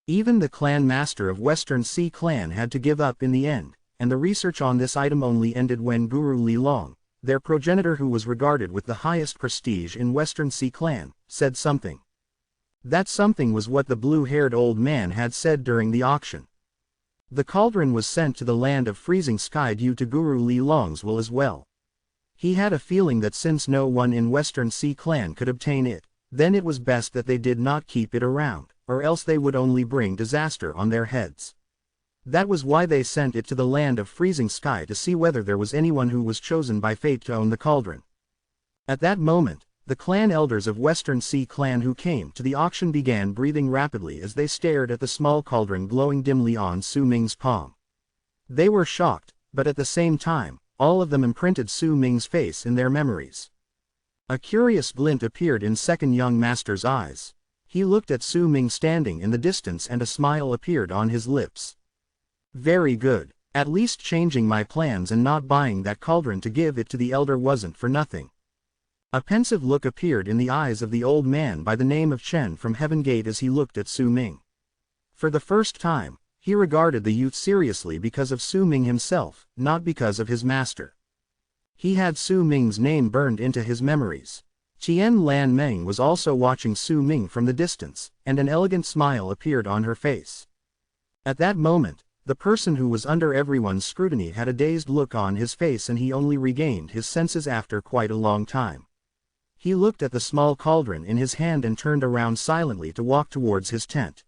Even the clan master of Western Sea clan had to give up in the end, and the research on this item only ended when Guru Li Long, their progenitor who was regarded with the highest prestige in Western Sea clan, said something. That something was what the blue-haired old man had said during the auction. The cauldron was sent to the land of freezing sky due to Guru Li Long's will as well. He had a feeling that since no one in Western Sea clan could obtain it, then it was best that they did not keep it around, or else they would only bring disaster on their heads. That was why they sent it to the land of freezing sky to see whether there was anyone who was chosen by fate to own the cauldron. At that moment, the clan elders of Western Sea clan who came to the auction began breathing rapidly as they stared at the small cauldron glowing dimly on Su Ming's palm. They were shocked, but at the same time, all of them imprinted Su Ming's face in their memories. A curious glint appeared in second young master's eyes. He looked at Su Ming standing in the distance and a smile appeared on his lips. Very good. At least changing my plans and not buying that cauldron to give it to the elder wasn't for nothing. A pensive look appeared in the eyes of the old man by the name of Chen from Heaven Gate as he looked at Su Ming. For the first time, he regarded the youth seriously because of Su Ming himself, not because of his master. He had Su Ming's name burned into his memories. Qian Lan Meng was also watching Su Ming from the distance, and an elegant smile appeared on her face. At that moment, the person who was under everyone's scrutiny had a dazed look on his face and he only regained his senses after quite a long time. He looked at the small cauldron in his hand and turned around silently to walk towards his tent.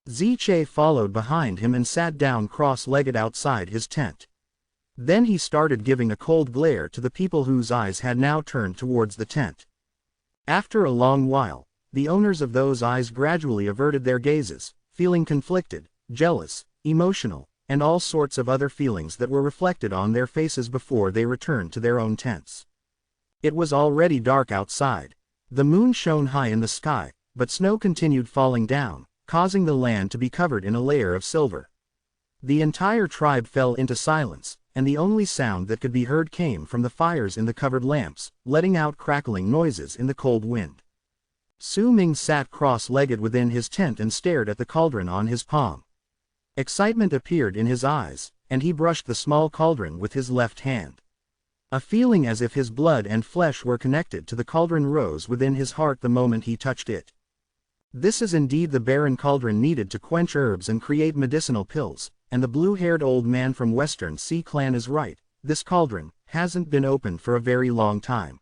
Ziche followed behind him and sat down cross-legged outside his tent. Then he started giving a cold glare to the people whose eyes had now turned towards the tent. After a long while, the owners of those eyes gradually averted their gazes, feeling conflicted, jealous, emotional, and all sorts of other feelings that were reflected on their faces before they returned to their own tents. It was already dark outside. The moon shone high in the sky, but snow continued falling down, causing the land to be covered in a layer of silver. The entire tribe fell into silence, and the only sound that could be heard came from the fires in the covered lamps, letting out crackling noises in the cold wind. Su Ming sat cross-legged within his tent and stared at the cauldron on his palm. Excitement appeared in his eyes, and he brushed the small cauldron with his left hand. A feeling as if his blood and flesh were connected to the cauldron rose within his heart the moment he touched it. This is indeed the barren cauldron needed to quench herbs and create medicinal pills, and the blue-haired old man from Western Sea Clan is right, this cauldron hasn't been opened for a very long time.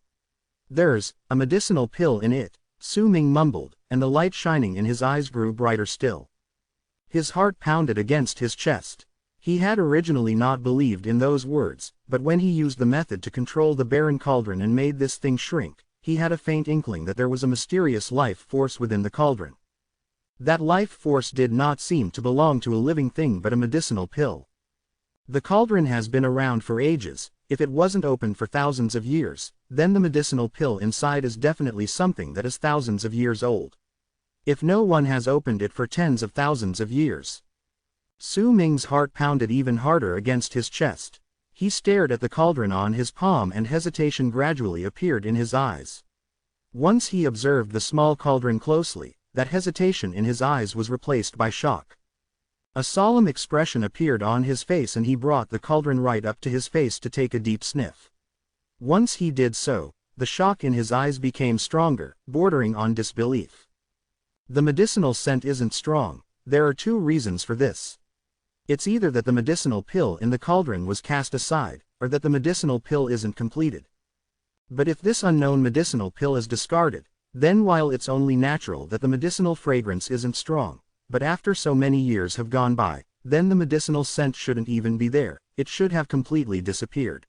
There's a medicinal pill in it, Su Ming mumbled, and the light shining in his eyes grew brighter still. His heart pounded against his chest. He had originally not believed in those words, but when he used the method to control the barren cauldron and made this thing shrink, he had a faint inkling that there was a mysterious life force within the cauldron. That life force did not seem to belong to a living thing but a medicinal pill. The cauldron has been around for ages. If it wasn't opened for thousands of years, then the medicinal pill inside is definitely something that is thousands of years old. If no one has opened it for tens of thousands of years. Su Ming's heart pounded even harder against his chest. He stared at the cauldron on his palm and hesitation gradually appeared in his eyes. Once he observed the small cauldron closely, that hesitation in his eyes was replaced by shock. A solemn expression appeared on his face and he brought the cauldron right up to his face to take a deep sniff. Once he did so, the shock in his eyes became stronger, bordering on disbelief. The medicinal scent isn't strong. There are two reasons for this. It's either that the medicinal pill in the cauldron was cast aside, or that the medicinal pill isn't completed. But if this unknown medicinal pill is discarded, then while it's only natural that the medicinal fragrance isn't strong, but after so many years have gone by, then the medicinal scent shouldn't even be there, it should have completely disappeared.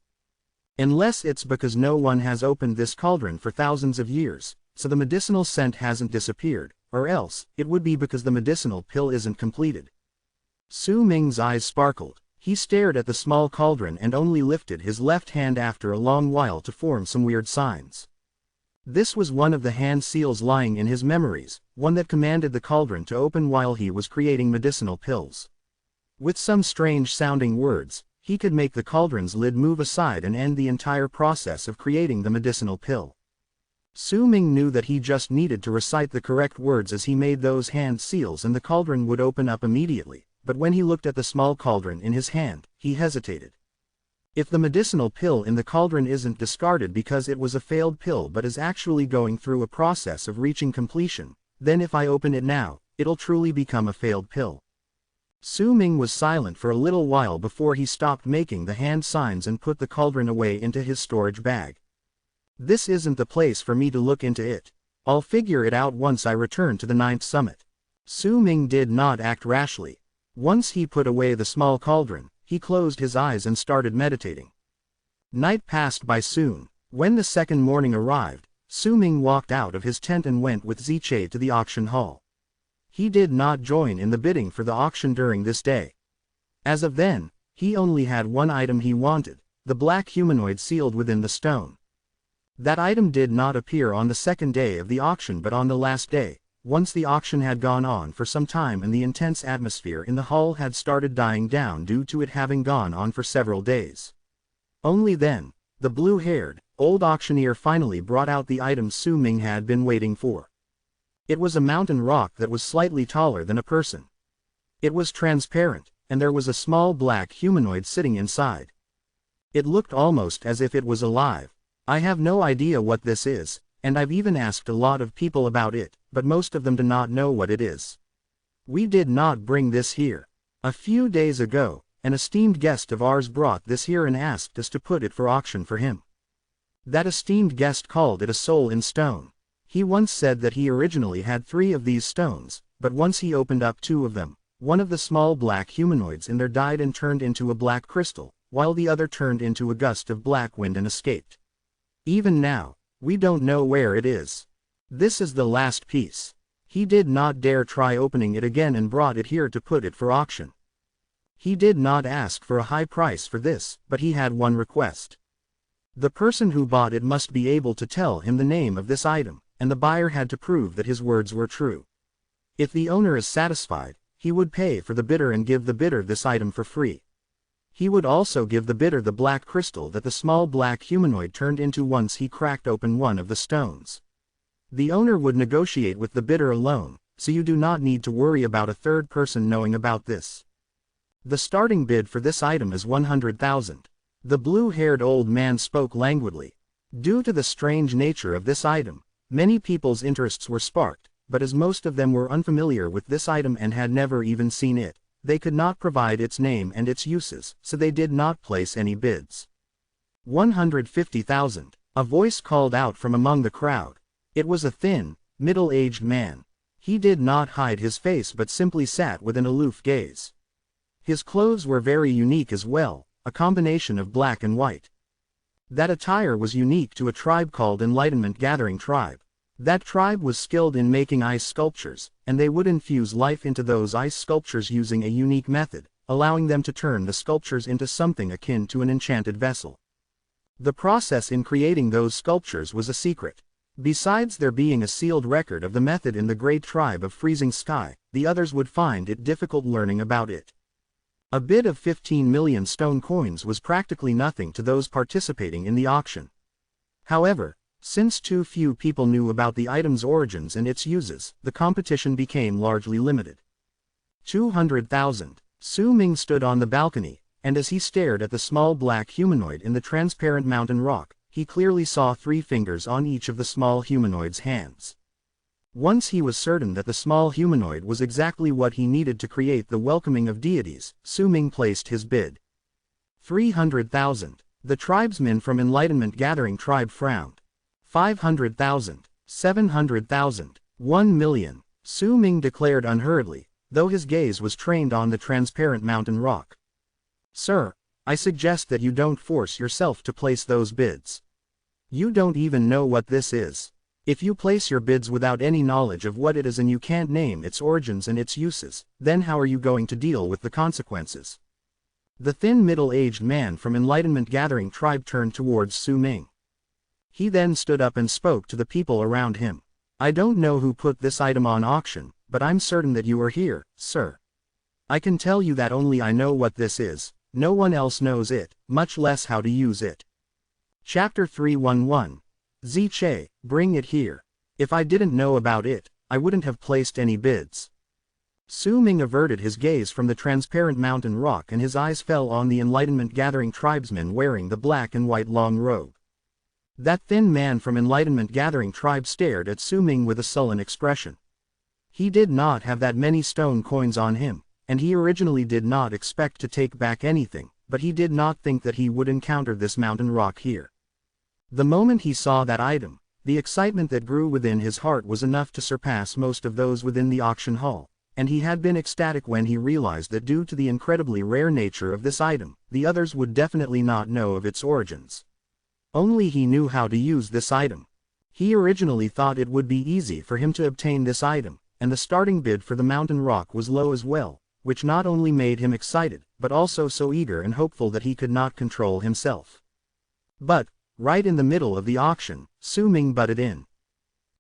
Unless it's because no one has opened this cauldron for thousands of years, so the medicinal scent hasn't disappeared, or else, it would be because the medicinal pill isn't completed. Su Ming's eyes sparkled. He stared at the small cauldron and only lifted his left hand after a long while to form some weird signs. This was one of the hand seals lying in his memories, one that commanded the cauldron to open while he was creating medicinal pills. With some strange-sounding words, he could make the cauldron's lid move aside and end the entire process of creating the medicinal pill. Su Ming knew that he just needed to recite the correct words as he made those hand seals and the cauldron would open up immediately, but when he looked at the small cauldron in his hand, he hesitated. If the medicinal pill in the cauldron isn't discarded because it was a failed pill but is actually going through a process of reaching completion, then if I open it now, it'll truly become a failed pill. Su Ming was silent for a little while before he stopped making the hand signs and put the cauldron away into his storage bag. This isn't the place for me to look into it. I'll figure it out once I return to the 9th summit. Su Ming did not act rashly. Once he put away the small cauldron, he closed his eyes and started meditating. Night passed by soon. When the second morning arrived, Su Ming walked out of his tent and went with Ziche to the auction hall. He did not join in the bidding for the auction during this day. As of then, he only had one item he wanted, the black humanoid sealed within the stone. That item did not appear on the second day of the auction but on the last day, once the auction had gone on for some time and the intense atmosphere in the hall had started dying down due to it having gone on for several days. Only then, the blue-haired, old auctioneer finally brought out the item Su Ming had been waiting for. It was a mountain rock that was slightly taller than a person. It was transparent, and there was a small black humanoid sitting inside. It looked almost as if it was alive. I have no idea what this is, and I've even asked a lot of people about it, but most of them do not know what it is. We did not bring this here. A few days ago, an esteemed guest of ours brought this here and asked us to put it for auction for him. That esteemed guest called it a soul in stone. He once said that he originally had 3 of these stones, but once he opened up 2 of them, one of the small black humanoids in there died and turned into a black crystal, while the other turned into a gust of black wind and escaped. Even now, we don't know where it is. This is the last piece. He did not dare try opening it again and brought it here to put it for auction. He did not ask for a high price for this, but he had one request. The person who bought it must be able to tell him the name of this item, and the buyer had to prove that his words were true. If the owner is satisfied, he would pay for the bidder and give the bidder this item for free. He would also give the bidder the black crystal that the small black humanoid turned into once he cracked open one of the stones. The owner would negotiate with the bidder alone, so you do not need to worry about a third person knowing about this. The starting bid for this item is 100,000. The blue-haired old man spoke languidly. Due to the strange nature of this item, many people's interests were sparked, but as most of them were unfamiliar with this item and had never even seen it, they could not provide its name and its uses, so they did not place any bids. 150,000. A voice called out from among the crowd. It was a thin, middle-aged man. He did not hide his face but simply sat with an aloof gaze. His clothes were very unique as well, a combination of black and white. That attire was unique to a tribe called Enlightenment Gathering Tribe. That tribe was skilled in making ice sculptures, and they would infuse life into those ice sculptures using a unique method, allowing them to turn the sculptures into something akin to an enchanted vessel. The process in creating those sculptures was a secret. Besides there being a sealed record of the method in the great tribe of Freezing Sky, the others would find it difficult learning about it. A bid of 15 million stone coins was practically nothing to those participating in the auction. However, since too few people knew about the item's origins and its uses, the competition became largely limited. 200,000. Su Ming stood on the balcony, and as he stared at the small black humanoid in the transparent mountain rock, he clearly saw 3 fingers on each of the small humanoid's hands. Once he was certain that the small humanoid was exactly what he needed to create the welcoming of deities, Su Ming placed his bid. 300,000. The tribesmen from Enlightenment Gathering Tribe frowned. 500,000. 700,000. 1 million. Su Ming declared unhurriedly, though his gaze was trained on the transparent mountain rock. Sir, I suggest that you don't force yourself to place those bids. You don't even know what this is. If you place your bids without any knowledge of what it is and you can't name its origins and its uses, then how are you going to deal with the consequences? The thin middle-aged man from Enlightenment Gathering Tribe turned towards Su Ming. He then stood up and spoke to the people around him. I don't know who put this item on auction, but I'm certain that you are here, sir. I can tell you that only I know what this is, no one else knows it, much less how to use it. Chapter 311. Ziche, bring it here. If I didn't know about it, I wouldn't have placed any bids. Su Ming averted his gaze from the transparent mountain rock and his eyes fell on the Enlightenment Gathering tribesmen wearing the black and white long robe. That thin man from Enlightenment Gathering Tribe stared at Su Ming with a sullen expression. He did not have that many stone coins on him, and he originally did not expect to take back anything, but he did not think that he would encounter this mountain rock here. The moment he saw that item, the excitement that grew within his heart was enough to surpass most of those within the auction hall, and he had been ecstatic when he realized that due to the incredibly rare nature of this item, the others would definitely not know of its origins. Only he knew how to use this item. He originally thought it would be easy for him to obtain this item, and the starting bid for the mountain rock was low as well, which not only made him excited, but also so eager and hopeful that he could not control himself. But, Right in the middle of the auction, Su Ming butted in.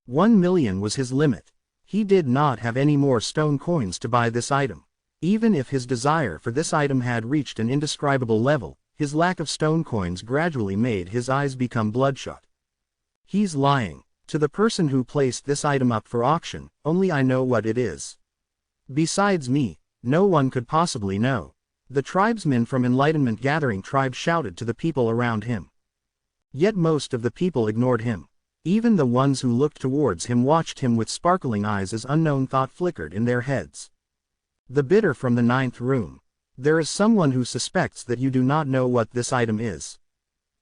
1 million was his limit. He did not have any more stone coins to buy this item. Even if his desire for this item had reached an indescribable level, his lack of stone coins gradually made his eyes become bloodshot. He's lying. To the person who placed this item up for auction, only I know what it is. Besides me, no one could possibly know. The tribesmen from Enlightenment Gathering tribe shouted to the people around him. Yet most of the people ignored him. Even the ones who looked towards him watched him with sparkling eyes as unknown thought flickered in their heads. The bidder from the 9th room. There is someone who suspects that you do not know what this item is.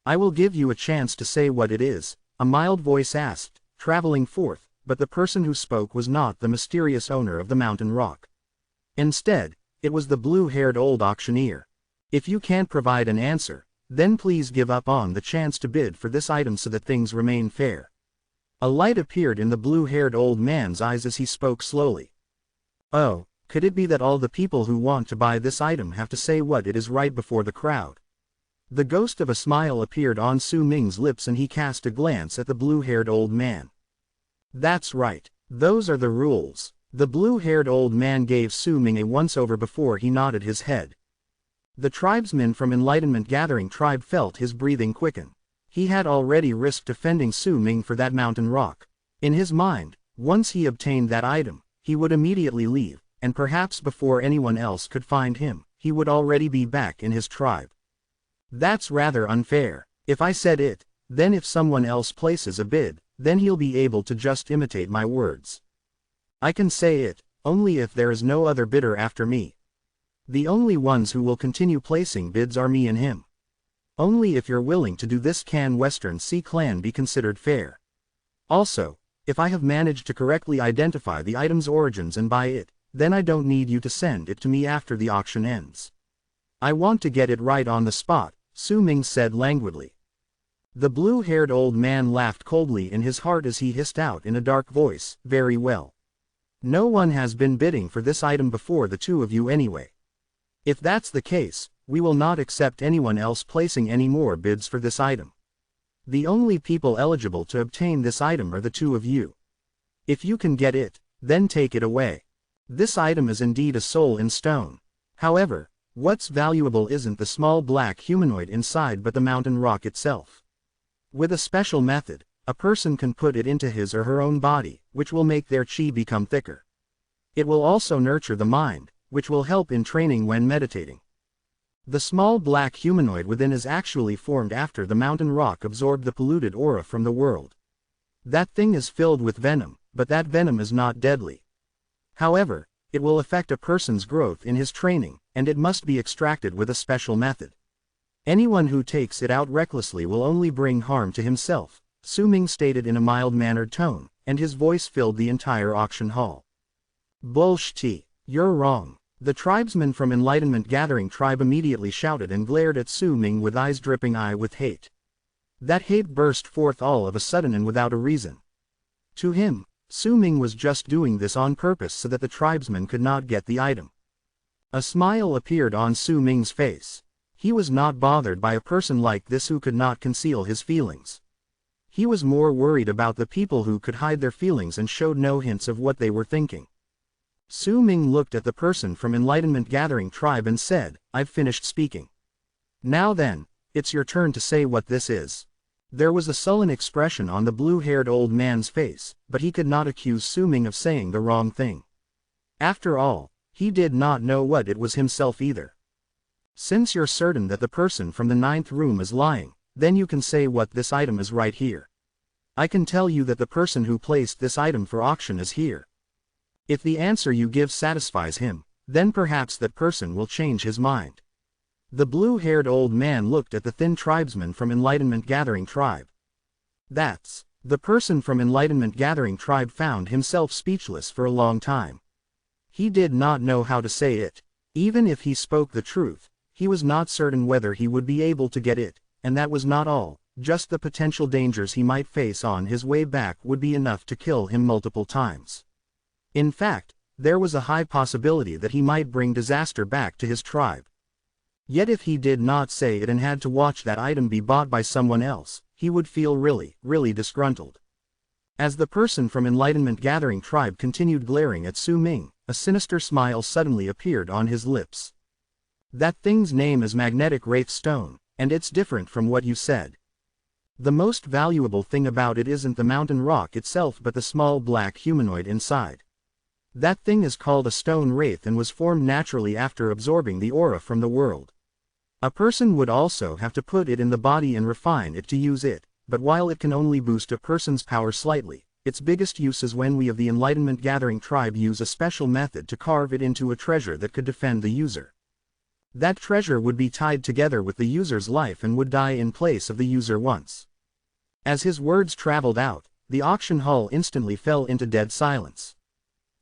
I will give you a chance to say what it is, a mild voice asked, traveling forth, but the person who spoke was not the mysterious owner of the mountain rock. Instead, it was the blue-haired old auctioneer. If you can't provide an answer, then please give up on the chance to bid for this item so that things remain fair. A light appeared in the blue-haired old man's eyes as he spoke slowly. Oh, could it be that all the people who want to buy this item have to say what it is right before the crowd? The ghost of a smile appeared on Su Ming's lips and he cast a glance at the blue-haired old man. That's right. Those are the rules. The blue-haired old man gave Su Ming a once-over before he nodded his head. The tribesmen from Enlightenment Gathering tribe felt his breathing quicken. He had already risked defending Su Ming for that mountain rock. In his mind, once he obtained that item, he would immediately leave, and perhaps before anyone else could find him, he would already be back in his tribe. That's rather unfair. If I said it, then if someone else places a bid, then he'll be able to just imitate my words. I can say it, only if there is no other bidder after me. The only ones who will continue placing bids are me and him. Only if you're willing to do this can Western Sea Clan be considered fair. Also, if I have managed to correctly identify the item's origins and buy it, then I don't need you to send it to me after the auction ends. I want to get it right on the spot, Su Ming said languidly. The blue-haired old man laughed coldly in his heart as he hissed out in a dark voice, "Very well. No one has been bidding for this item before the two of you anyway. If that's the case, we will not accept anyone else placing any more bids for this item. The only people eligible to obtain this item are the two of you. If you can get it, then take it away. This item is indeed a soul in stone. However, what's valuable isn't the small black humanoid inside but the mountain rock itself. With a special method, a person can put it into his or her own body, which will make their chi become thicker. It will also nurture the mind, which will help in training when meditating. The small black humanoid within is actually formed after the mountain rock absorbed the polluted aura from the world. That thing is filled with venom, but that venom is not deadly. However, it will affect a person's growth in his training, and it must be extracted with a special method. Anyone who takes it out recklessly will only bring harm to himself, Su Ming stated in a mild-mannered tone, and his voice filled the entire auction hall. Bullshit. You're wrong. The tribesmen from Enlightenment Gathering tribe immediately shouted and glared at Su Ming with eyes dripping with hate. That hate burst forth all of a sudden and without a reason. To him, Su Ming was just doing this on purpose so that the tribesmen could not get the item. A smile appeared on Su Ming's face. He was not bothered by a person like this who could not conceal his feelings. He was more worried about the people who could hide their feelings and showed no hints of what they were thinking. Su Ming looked at the person from Enlightenment Gathering tribe and said, "I've finished speaking. Now then, it's your turn to say what this is." There was a sullen expression on the blue-haired old man's face, but he could not accuse Su Ming of saying the wrong thing. After all, he did not know what it was himself either. Since you're certain that the person from the 9th room is lying, then you can say what this item is right here. I can tell you that the person who placed this item for auction is here. If the answer you give satisfies him, then perhaps that person will change his mind. The blue-haired old man looked at the thin tribesman from Enlightenment Gathering tribe. The person from Enlightenment Gathering tribe found himself speechless for a long time. He did not know how to say it. Even if he spoke the truth, he was not certain whether he would be able to get it, and that was not all, just the potential dangers he might face on his way back would be enough to kill him multiple times. In fact, there was a high possibility that he might bring disaster back to his tribe. Yet if he did not say it and had to watch that item be bought by someone else, he would feel really disgruntled. As the person from Enlightenment Gathering tribe continued glaring at Su Ming, a sinister smile suddenly appeared on his lips. That thing's name is Magnetic Wraith Stone, and it's different from what you said. The most valuable thing about it isn't the mountain rock itself but the small black humanoid inside. That thing is called a stone wraith and was formed naturally after absorbing the aura from the world. A person would also have to put it in the body and refine it to use it, but while it can only boost a person's power slightly, its biggest use is when we of the Enlightenment Gathering tribe use a special method to carve it into a treasure that could defend the user. That treasure would be tied together with the user's life and would die in place of the user once. As his words traveled out, the auction hall instantly fell into dead silence.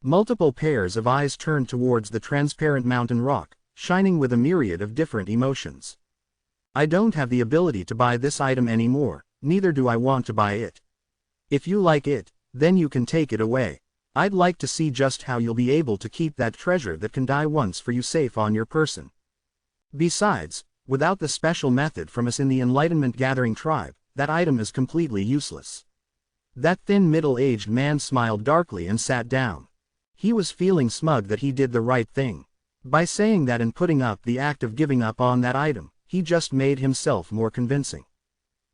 Multiple pairs of eyes turned towards the transparent mountain rock, shining with a myriad of different emotions. I don't have the ability to buy this item anymore, neither do I want to buy it. If you like it, then you can take it away. I'd like to see just how you'll be able to keep that treasure that can die once for you safe on your person. Besides, without the special method from us in the Enlightenment Gathering tribe, that item is completely useless. That thin middle-aged man smiled darkly and sat down. He was feeling smug that he did the right thing. By saying that and putting up the act of giving up on that item, he just made himself more convincing.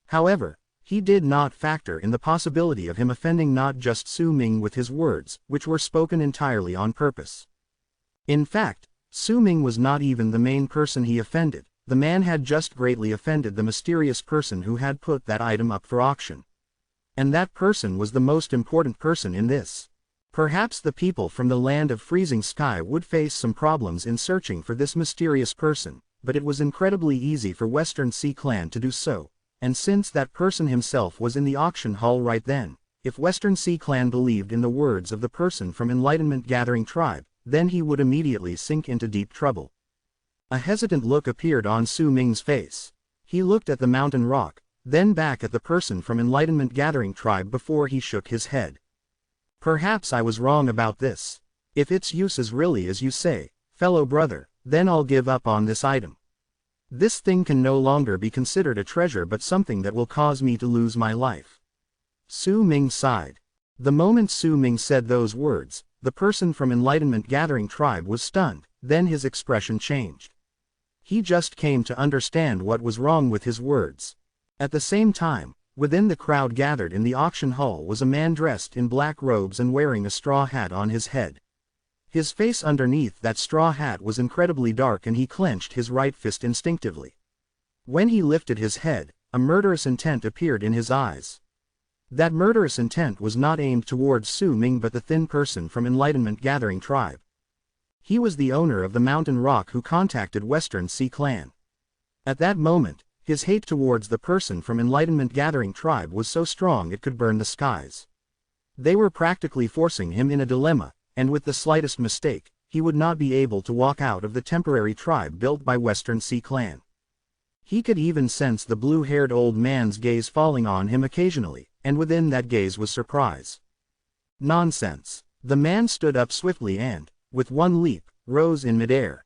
However, he did not factor in the possibility of him offending not just Su Ming with his words, which were spoken entirely on purpose. In fact, Su Ming was not even the main person he offended. The man had just greatly offended the mysterious person who had put that item up for auction. And that person was the most important person in this. Perhaps the people from the land of freezing sky would face some problems in searching for this mysterious person, but it was incredibly easy for Western Sea Clan to do so, and since that person himself was in the auction hall right then, if Western Sea Clan believed in the words of the person from Enlightenment Gathering tribe, then he would immediately sink into deep trouble. A hesitant look appeared on Su Ming's face. He looked at the mountain rock, then back at the person from Enlightenment Gathering tribe before he shook his head. Perhaps I was wrong about this. If its use is really as you say, fellow brother, then I'll give up on this item. This thing can no longer be considered a treasure but something that will cause me to lose my life. Su Ming sighed. The moment Su Ming said those words, the person from Enlightenment Gathering tribe was stunned, then his expression changed. He just came to understand what was wrong with his words. At the same time, within the crowd gathered in the auction hall was a man dressed in black robes and wearing a straw hat on his head. His face underneath that straw hat was incredibly dark and he clenched his right fist instinctively. When he lifted his head, a murderous intent appeared in his eyes. That murderous intent was not aimed towards Su Ming but the thin person from Enlightenment Gathering tribe. He was the owner of the mountain rock who contacted Western Sea Clan. At that moment, his hate towards the person from Enlightenment Gathering tribe was so strong it could burn the skies. They were practically forcing him in a dilemma, and with the slightest mistake, he would not be able to walk out of the temporary tribe built by Western Sea Clan. He could even sense the blue-haired old man's gaze falling on him occasionally, and within that gaze was surprise. Nonsense. The man stood up swiftly and, with one leap, rose in midair.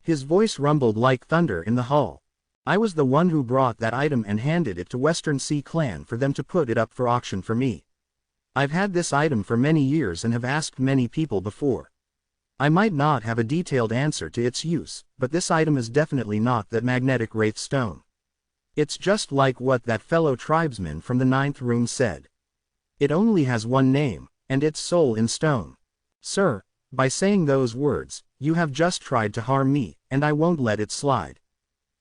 His voice rumbled like thunder in the hall. I was the one who brought that item and handed it to Western Sea Clan for them to put it up for auction for me. I've had this item for many years and have asked many people before. I might not have a detailed answer to its use, but this item is definitely not that magnetic wraith stone. It's just like what that fellow tribesman from the 9th room said. It only has one name, and it's soul in stone. Sir, by saying those words, you have just tried to harm me, and I won't let it slide.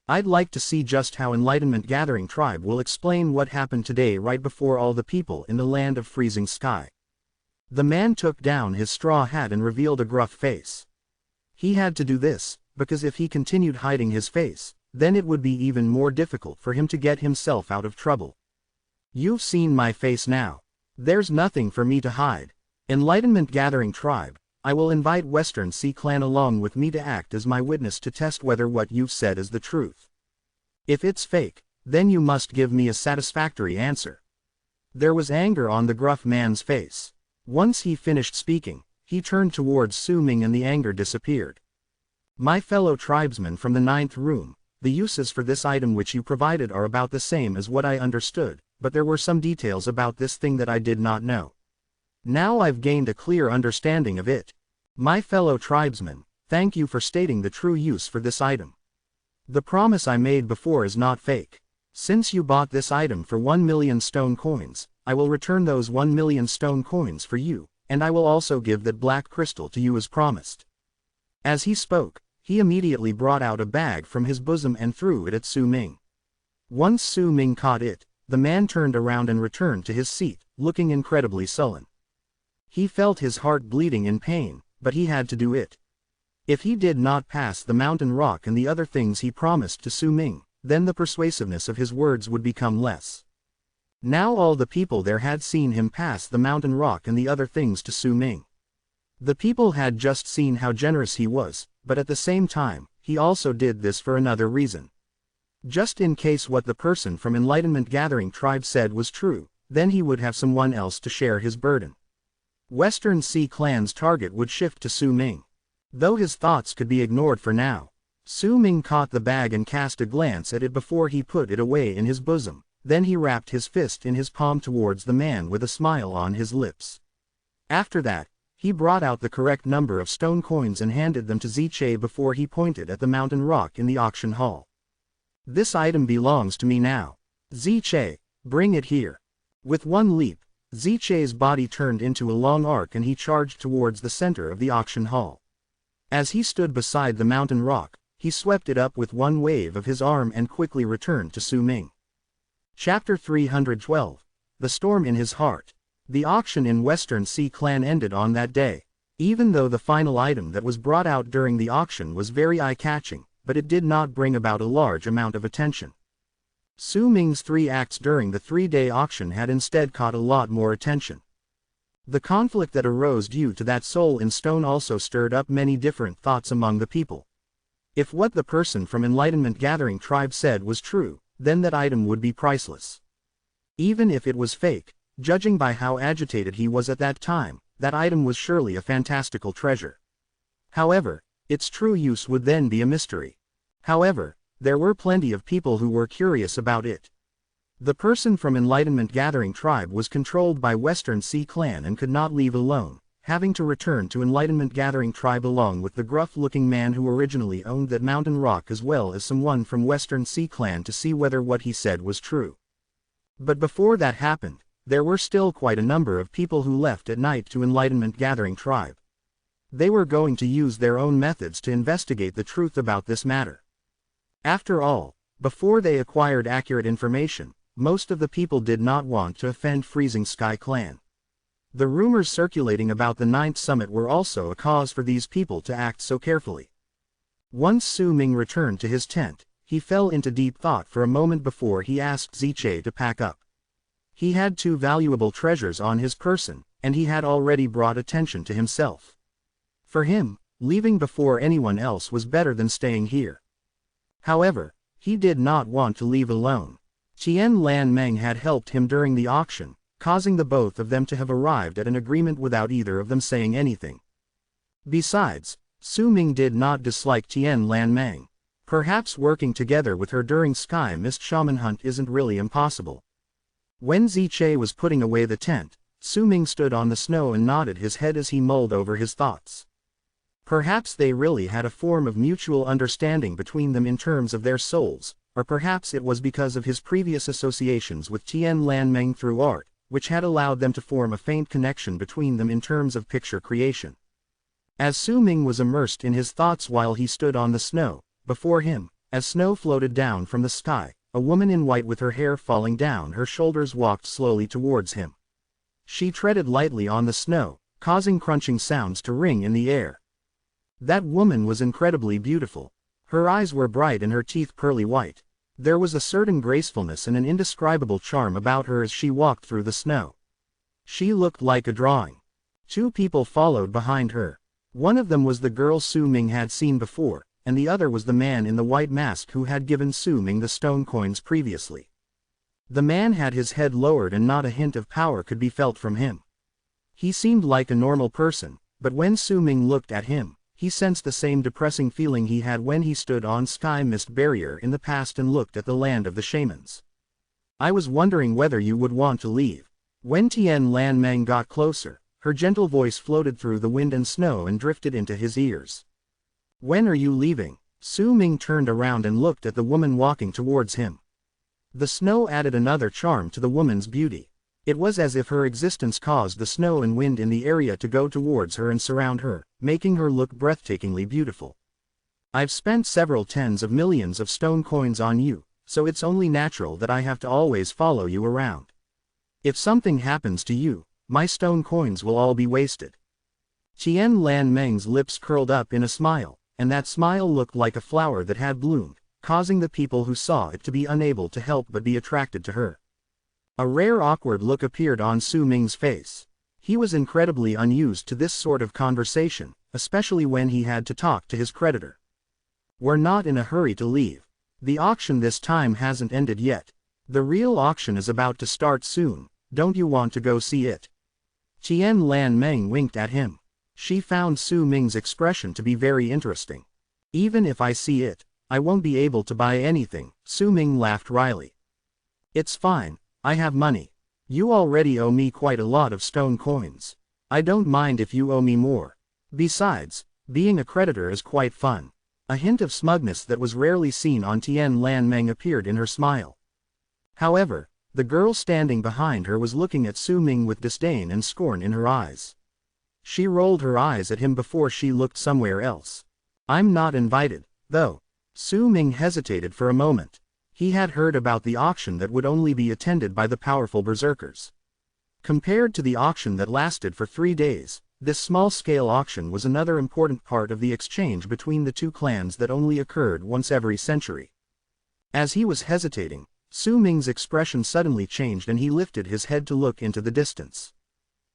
I'd like to see just how Enlightenment Gathering tribe will explain what happened today right before all the people in the land of freezing sky. The man took down his straw hat and revealed a gruff face. He had to do this, because if he continued hiding his face, then it would be even more difficult for him to get himself out of trouble. You've seen my face now. There's nothing for me to hide. Enlightenment Gathering tribe, I will invite Western Sea Clan along with me to act as my witness to test whether what you've said is the truth. If it's fake, then you must give me a satisfactory answer. There was anger on the gruff man's face. Once he finished speaking, he turned towards Su Ming and the anger disappeared. My fellow tribesmen from the 9th room, The uses for this item which you provided are about the same as what I understood, but there were some details about this thing that I did not know. Now I've gained a clear understanding of it. My fellow tribesmen, thank you for stating the true use for this item. The promise I made before is not fake. Since you bought this item for 1 million stone coins, I will return those 1 million stone coins for you, and I will also give that black crystal to you as promised. As he spoke, he immediately brought out a bag from his bosom and threw it at Su Ming. Once Su Ming caught it, the man turned around and returned to his seat, looking incredibly sullen. He felt his heart bleeding in pain, but he had to do it. If he did not pass the mountain rock and the other things he promised to Su Ming, then the persuasiveness of his words would become less. Now all the people there had seen him pass the mountain rock and the other things to Su Ming. The people had just seen how generous he was, but at the same time, he also did this for another reason. Just in case what the person from Enlightenment Gathering tribe said was true, then he would have someone else to share his burden. Western Sea Clan's target would shift to Su Ming. Though his thoughts could be ignored for now, Su Ming caught the bag and cast a glance at it before he put it away in his bosom, then he wrapped his fist in his palm towards the man with a smile on his lips. After that, he brought out the correct number of stone coins and handed them to Ziche before he pointed at the mountain rock in the auction hall. This item belongs to me now. Ziche, bring it here. With one leap, Ziche's body turned into a long arc and he charged towards the center of the auction hall. As he stood beside the mountain rock, he swept it up with one wave of his arm and quickly returned to Su Ming. Chapter 312. The Storm in His Heart. The auction in Western Sea Clan ended on that day. Even though the final item that was brought out during the auction was very eye-catching, but it did not bring about a large amount of attention. Su Ming's 3 acts during the 3-day auction had instead caught a lot more attention. The conflict that arose due to that soul in stone also stirred up many different thoughts among the people. If what the person from Enlightenment Gathering tribe said was true, then that item would be priceless. Even if it was fake, judging by how agitated he was at that time, that item was surely a fantastical treasure. However, its true use would then be a mystery. However, there were plenty of people who were curious about it. The person from Enlightenment Gathering tribe was controlled by Western Sea Clan and could not leave alone, having to return to Enlightenment Gathering tribe along with the gruff-looking man who originally owned that mountain rock as well as someone from Western Sea Clan to see whether what he said was true. But before that happened, there were still quite a number of people who left at night to Enlightenment Gathering tribe. They were going to use their own methods to investigate the truth about this matter. After all, before they acquired accurate information, most of the people did not want to offend Freezing Sky Clan. The rumors circulating about the 9th summit were also a cause for these people to act so carefully. Once Su Ming returned to his tent, he fell into deep thought for a moment before he asked Ziche to pack up. He had 2 valuable treasures on his person, and he had already brought attention to himself. For him, leaving before anyone else was better than staying here. However, he did not want to leave alone. Tian Lan Meng had helped him during the auction, causing the both of them to have arrived at an agreement without either of them saying anything. Besides, Su Ming did not dislike Tian Lan Meng. Perhaps working together with her during Sky Mist Shaman Hunt isn't really impossible. When Ziche was putting away the tent, Su Ming stood on the snow and nodded his head as he mulled over his thoughts. Perhaps they really had a form of mutual understanding between them in terms of their souls, or perhaps it was because of his previous associations with Tian Lan Meng through art, which had allowed them to form a faint connection between them in terms of picture creation. As Su Ming was immersed in his thoughts while he stood on the snow, before him, as snow floated down from the sky, a woman in white with her hair falling down her shoulders walked slowly towards him. She treaded lightly on the snow, causing crunching sounds to ring in the air. That woman was incredibly beautiful. Her eyes were bright and her teeth pearly white. There was a certain gracefulness and an indescribable charm about her as she walked through the snow. She looked like a drawing. 2 people followed behind her. One of them was the girl Su Ming had seen before, and the other was the man in the white mask who had given Su Ming the stone coins previously. The man had his head lowered and not a hint of power could be felt from him. He seemed like a normal person, but when Su Ming looked at him, he sensed the same depressing feeling he had when he stood on Sky Mist Barrier in the past and looked at the land of the shamans. I was wondering whether you would want to leave. When Tian Lan Meng got closer, her gentle voice floated through the wind and snow and drifted into his ears. When are you leaving? Su Ming turned around and looked at the woman walking towards him. The snow added another charm to the woman's beauty. It was as if her existence caused the snow and wind in the area to go towards her and surround her, making her look breathtakingly beautiful. I've spent several tens of millions of stone coins on you, so it's only natural that I have to always follow you around. If something happens to you, my stone coins will all be wasted. Tian Lan Meng's lips curled up in a smile, and that smile looked like a flower that had bloomed, causing the people who saw it to be unable to help but be attracted to her. A rare awkward look appeared on Su Ming's face. He was incredibly unused to this sort of conversation, especially when he had to talk to his creditor. We're not in a hurry to leave. The auction this time hasn't ended yet. The real auction is about to start soon. Don't you want to go see it? Tian Lan Meng winked at him. She found Su Ming's expression to be very interesting. Even if I see it, I won't be able to buy anything, Su Ming laughed wryly. It's fine, I have money. You already owe me quite a lot of stone coins. I don't mind if you owe me more. Besides, being a creditor is quite fun. A hint of smugness that was rarely seen on Tian Lan Meng appeared in her smile. However, the girl standing behind her was looking at Su Ming with disdain and scorn in her eyes. She rolled her eyes at him before she looked somewhere else. I'm not invited, though. Su Ming hesitated for a moment. He had heard about the auction that would only be attended by the powerful berserkers. Compared to the auction that lasted for 3 days, this small-scale auction was another important part of the exchange between the two clans that only occurred once every century. As he was hesitating, Su Ming's expression suddenly changed and he lifted his head to look into the distance.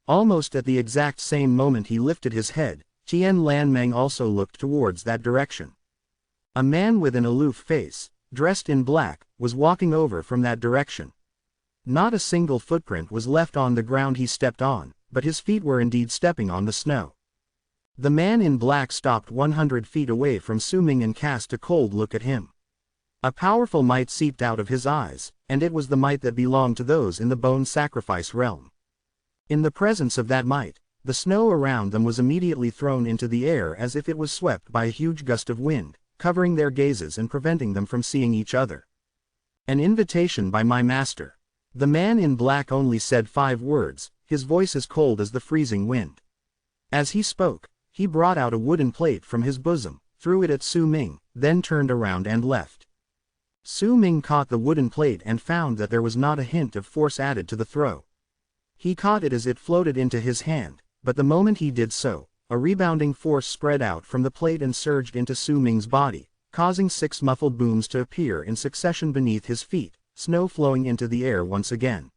Almost at the exact same moment he lifted his head, Tian Lan Meng also looked towards that direction. A man with an aloof face, dressed in black, was walking over from that direction. Not a single footprint was left on the ground he stepped on, but his feet were indeed stepping on the snow. The man in black stopped 100 feet away from Su Ming and cast a cold look at him. A powerful might seeped out of his eyes, and it was the might that belonged to those in the bone sacrifice realm. In the presence of that might, the snow around them was immediately thrown into the air as if it was swept by a huge gust of wind, covering their gazes and preventing them from seeing each other. An invitation by my master. The man in black only said 5 words, his voice as cold as the freezing wind. As he spoke, he brought out a wooden plate from his bosom, threw it at Su Ming, then turned around and left. Su Ming caught the wooden plate and found that there was not a hint of force added to the throw. He caught it as it floated into his hand, but the moment he did so, a rebounding force spread out from the plate and surged into Su Ming's body, causing 6 muffled booms to appear in succession beneath his feet, snow flowing into the air once again.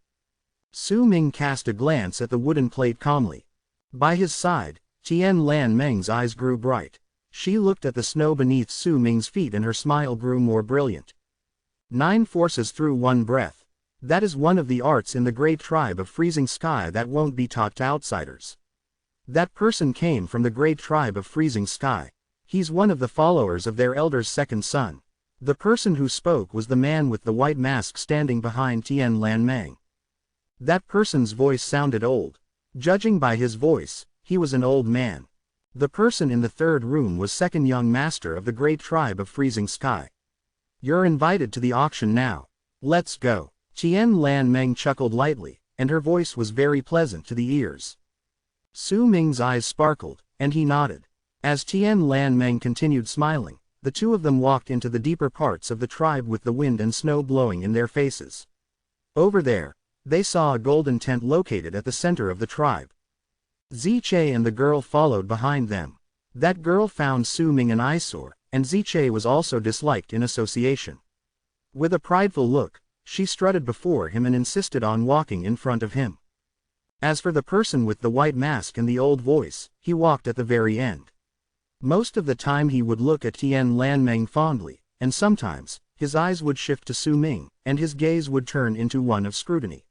Su Ming cast a glance at the wooden plate calmly. By his side, Tian Lan Meng's eyes grew bright. She looked at the snow beneath Su Ming's feet and her smile grew more brilliant. 9 forces through 1 breath. That is one of the arts in the great tribe of Freezing Sky that won't be taught to outsiders. That person came from the great tribe of Freezing Sky. He's one of the followers of their elder's second son. The person who spoke was the man with the white mask standing behind Tian Lan Meng. That person's voice sounded old. Judging by his voice, he was an old man. The person in the 3rd room was second young master of the great tribe of Freezing Sky. You're invited to the auction now. Let's go. Tian Lan Meng chuckled lightly, and her voice was very pleasant to the ears. Su Ming's eyes sparkled, and he nodded. As Tian Lan Meng continued smiling, the two of them walked into the deeper parts of the tribe with the wind and snow blowing in their faces. Over there, they saw a golden tent located at the center of the tribe. Ziche and the girl followed behind them. That girl found Su Ming an eyesore, and Ziche was also disliked in association. With a prideful look, she strutted before him and insisted on walking in front of him. As for the person with the white mask and the old voice, he walked at the very end. Most of the time he would look at Tian Lan Meng fondly, and sometimes, his eyes would shift to Su Ming, and his gaze would turn into one of scrutiny.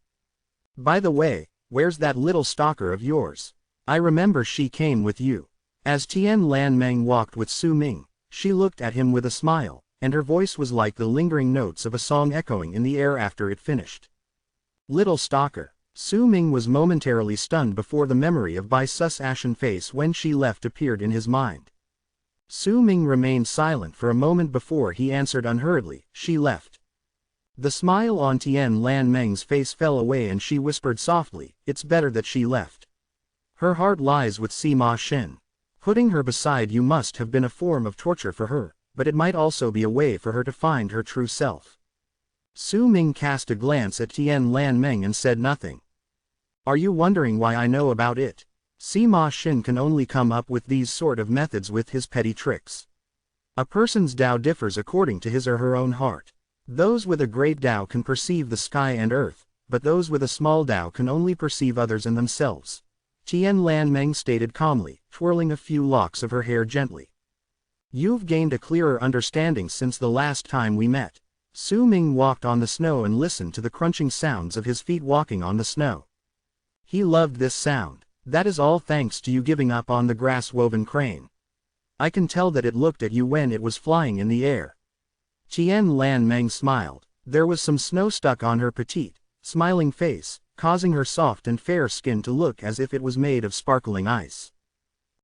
By the way, where's that little stalker of yours? I remember she came with you. As Tian Lan Meng walked with Su Ming, she looked at him with a smile, and her voice was like the lingering notes of a song echoing in the air after it finished. Little stalker. Su Ming was momentarily stunned before the memory of Bai Su's ashen face when she left appeared in his mind. Su Ming remained silent for a moment before he answered unhurriedly, "She left." The smile on Tian Lan Meng's face fell away and she whispered softly, "It's better that she left. Her heart lies with Sima Shen. Putting her beside you must have been a form of torture for her, but it might also be a way for her to find her true self." Su Ming cast a glance at Tian Lan Meng and said nothing. "Are you wondering why I know about it? Sima Shen can only come up with these sort of methods with his petty tricks. A person's Tao differs according to his or her own heart. Those with a great Tao can perceive the sky and earth, but those with a small Tao can only perceive others and themselves," Tian Lan Meng stated calmly, twirling a few locks of her hair gently. "You've gained a clearer understanding since the last time we met." Su Ming walked on the snow and listened to the crunching sounds of his feet walking on the snow. He loved this sound. "That is all thanks to you giving up on the grass-woven crane. I can tell that it looked at you when it was flying in the air." Tian Lan Meng smiled. There was some snow stuck on her petite, smiling face, causing her soft and fair skin to look as if it was made of sparkling ice.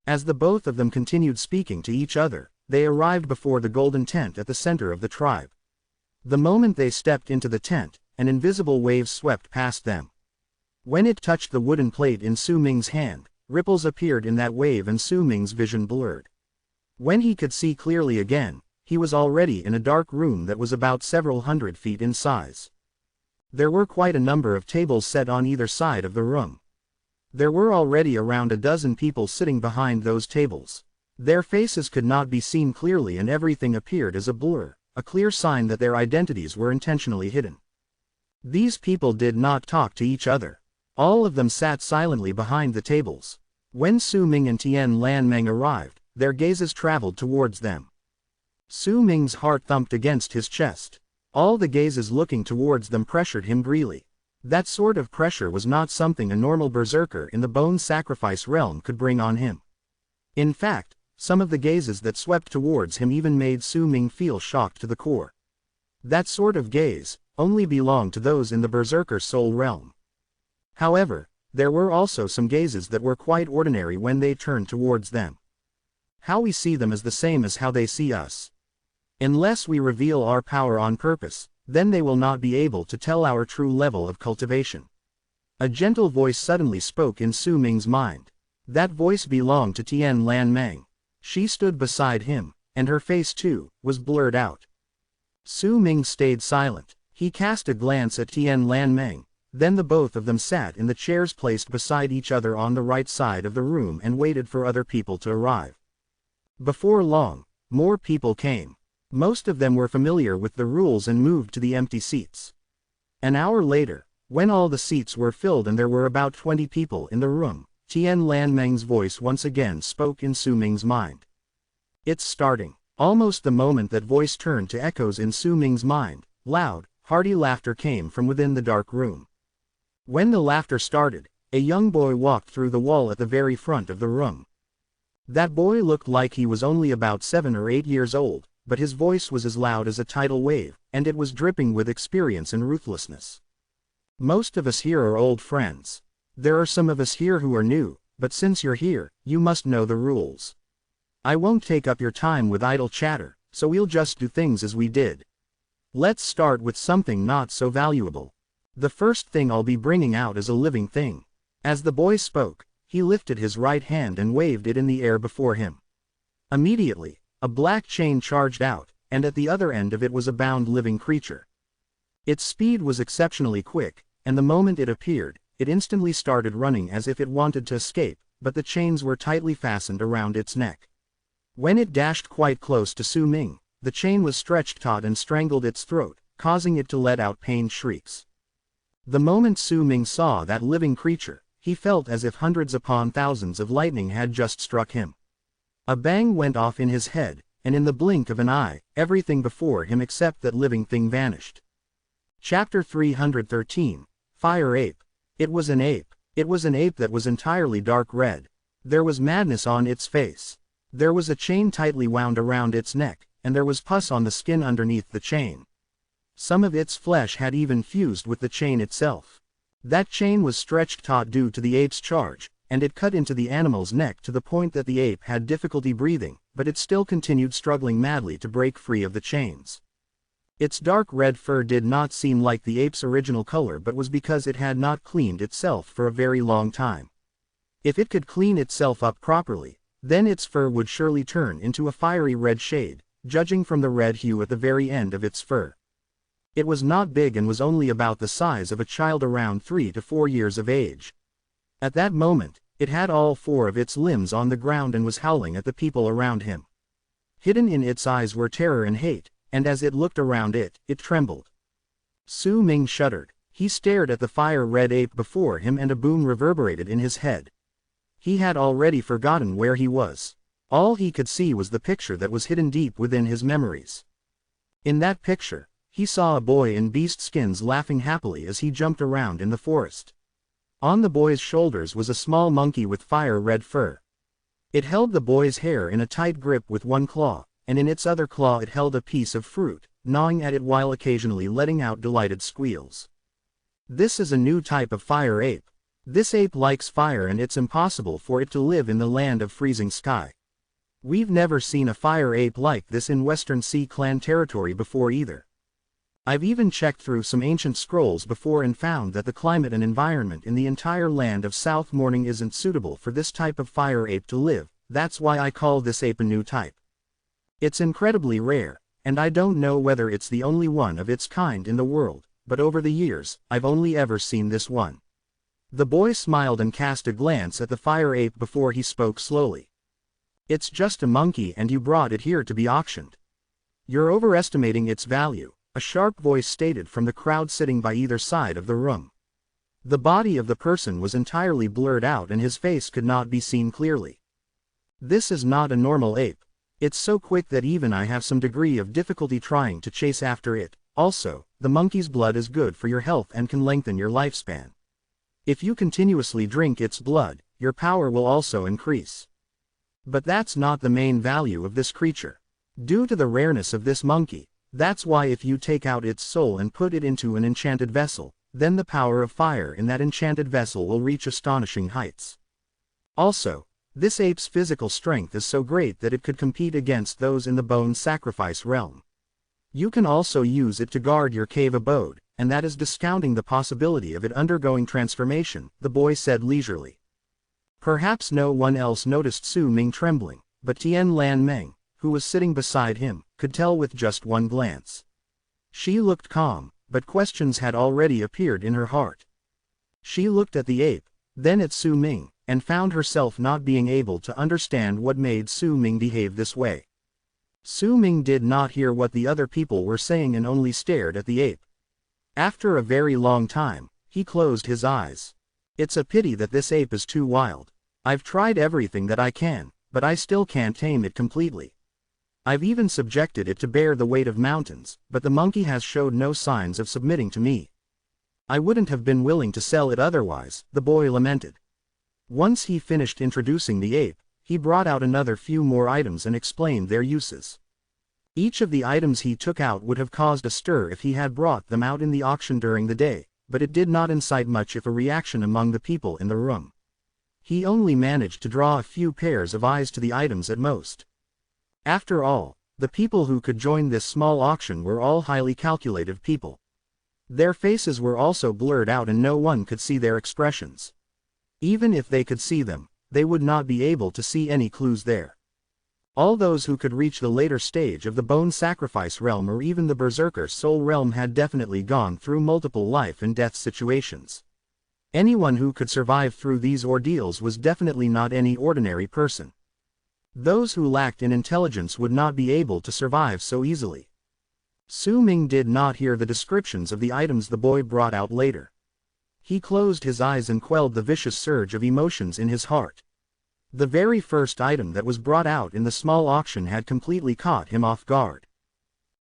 As the both of them continued speaking to each other, they arrived before the golden tent at the center of the tribe. The moment they stepped into the tent, an invisible wave swept past them. When it touched the wooden plate in Su Ming's hand, ripples appeared in that wave and Su Ming's vision blurred. When he could see clearly again, he was already in a dark room that was about several hundred feet in size. There were quite a number of tables set on either side of the room. There were already around a dozen people sitting behind those tables. Their faces could not be seen clearly and everything appeared as a blur, a clear sign that their identities were intentionally hidden. These people did not talk to each other. All of them sat silently behind the tables. When Su Ming and Tian Lan Meng arrived, their gazes traveled towards them. Su Ming's heart thumped against his chest. All the gazes looking towards them pressured him greedily. That sort of pressure was not something a normal berserker in the bone sacrifice realm could bring on him. In fact, some of the gazes that swept towards him even made Su Ming feel shocked to the core. That sort of gaze only belonged to those in the berserker soul realm. However, there were also some gazes that were quite ordinary when they turned towards them. How we see them is the same as how they see us. Unless we reveal our power on purpose, then they will not be able to tell our true level of cultivation. A gentle voice suddenly spoke in Su Ming's mind. That voice belonged to Tian Lan Meng. She stood beside him, and her face too was blurred out. Su Ming stayed silent. He cast a glance at Tian Lan Meng, then the both of them sat in the chairs placed beside each other on the right side of the room and waited for other people to arrive. Before long, more people came. Most of them were familiar with the rules and moved to the empty seats. An hour later, when all the seats were filled and there were about 20 people in the room, Tian Lan Meng's voice once again spoke in Su Ming's mind. "It's starting." Almost the moment that voice turned to echoes in Su Ming's mind, loud, hearty laughter came from within the dark room. When the laughter started, a young boy walked through the wall at the very front of the room. That boy looked like he was only about 7 or 8 years old, but his voice was as loud as a tidal wave, and it was dripping with experience and ruthlessness. "Most of us here are old friends. There are some of us here who are new, but since you're here, you must know the rules. I won't take up your time with idle chatter, so we'll just do things as we did. Let's start with something not so valuable. The first thing I'll be bringing out is a living thing." As the boy spoke, he lifted his right hand and waved it in the air before him. Immediately, a black chain charged out, and at the other end of it was a bound living creature. Its speed was exceptionally quick, and the moment it appeared, it instantly started running as if it wanted to escape, but the chains were tightly fastened around its neck. When it dashed quite close to Su Ming, the chain was stretched taut and strangled its throat, causing it to let out pained shrieks. The moment Su Ming saw that living creature, he felt as if hundreds upon thousands of lightning had just struck him. A bang went off in his head, and in the blink of an eye, everything before him except that living thing vanished. Chapter 313, Fire Ape. It was an ape. It was an ape that was entirely dark red. There was madness on its face. There was a chain tightly wound around its neck, and there was pus on the skin underneath the chain. Some of its flesh had even fused with the chain itself. That chain was stretched taut due to the ape's charge, and it cut into the animal's neck to the point that the ape had difficulty breathing, but it still continued struggling madly to break free of the chains. Its dark red fur did not seem like the ape's original color, but was because it had not cleaned itself for a very long time. If it could clean itself up properly, then its fur would surely turn into a fiery red shade, judging from the red hue at the very end of its fur. It was not big and was only about the size of a child around 3 to 4 years of age. At that moment, it had all 4 of its limbs on the ground and was howling at the people around him. Hidden in its eyes were terror and hate, and as it looked around it trembled. Su Ming shuddered. He stared at the fire-red ape before him and a boom reverberated in his head. He had already forgotten where he was. All he could see was the picture that was hidden deep within his memories. In that picture, he saw a boy in beast skins laughing happily as he jumped around in the forest. On the boy's shoulders was a small monkey with fire-red fur. It held the boy's hair in a tight grip with one claw, and in its other claw it held a piece of fruit, gnawing at it while occasionally letting out delighted squeals. This is a new type of fire ape. This ape likes fire and it's impossible for it to live in the land of freezing sky. We've never seen a fire ape like this in Western Sea Clan territory before either. I've even checked through some ancient scrolls before and found that the climate and environment in the entire land of South Morning isn't suitable for this type of fire ape to live. That's why I call this ape a new type. It's incredibly rare, and I don't know whether it's the only one of its kind in the world, but over the years, I've only ever seen this one. The boy smiled and cast a glance at the fire ape before he spoke slowly. It's just a monkey and you brought it here to be auctioned. You're overestimating its value, a sharp voice stated from the crowd sitting by either side of the room. The body of the person was entirely blurred out and his face could not be seen clearly. This is not a normal ape. It's so quick that even I have some degree of difficulty trying to chase after it. Also, the monkey's blood is good for your health and can lengthen your lifespan. If you continuously drink its blood, your power will also increase. But that's not the main value of this creature. Due to the rareness of this monkey, that's why if you take out its soul and put it into an enchanted vessel, then the power of fire in that enchanted vessel will reach astonishing heights. Also, this ape's physical strength is so great that it could compete against those in the bone sacrifice realm. You can also use it to guard your cave abode, and that is discounting the possibility of it undergoing transformation, the boy said leisurely. Perhaps no one else noticed Su Ming trembling, but Tian Lan Meng, who was sitting beside him, could tell with just one glance. She looked calm, but questions had already appeared in her heart. She looked at the ape, then at Su Ming, and found herself not being able to understand what made Su Ming behave this way. Su Ming did not hear what the other people were saying and only stared at the ape. After a very long time, he closed his eyes. It's a pity that this ape is too wild. I've tried everything that I can, but I still can't tame it completely. I've even subjected it to bear the weight of mountains, but the monkey has showed no signs of submitting to me. I wouldn't have been willing to sell it otherwise, the boy lamented. Once he finished introducing the ape, he brought out another few more items and explained their uses. Each of the items he took out would have caused a stir if he had brought them out in the auction during the day, but it did not incite much of a reaction among the people in the room. He only managed to draw a few pairs of eyes to the items at most. After all, the people who could join this small auction were all highly calculative people. Their faces were also blurred out and no one could see their expressions. Even if they could see them, they would not be able to see any clues there. All those who could reach the later stage of the bone sacrifice realm or even the berserker soul realm had definitely gone through multiple life and death situations. Anyone who could survive through these ordeals was definitely not any ordinary person. Those who lacked in intelligence would not be able to survive so easily. Su Ming did not hear the descriptions of the items the boy brought out later. He closed his eyes and quelled the vicious surge of emotions in his heart. The very first item that was brought out in the small auction had completely caught him off guard.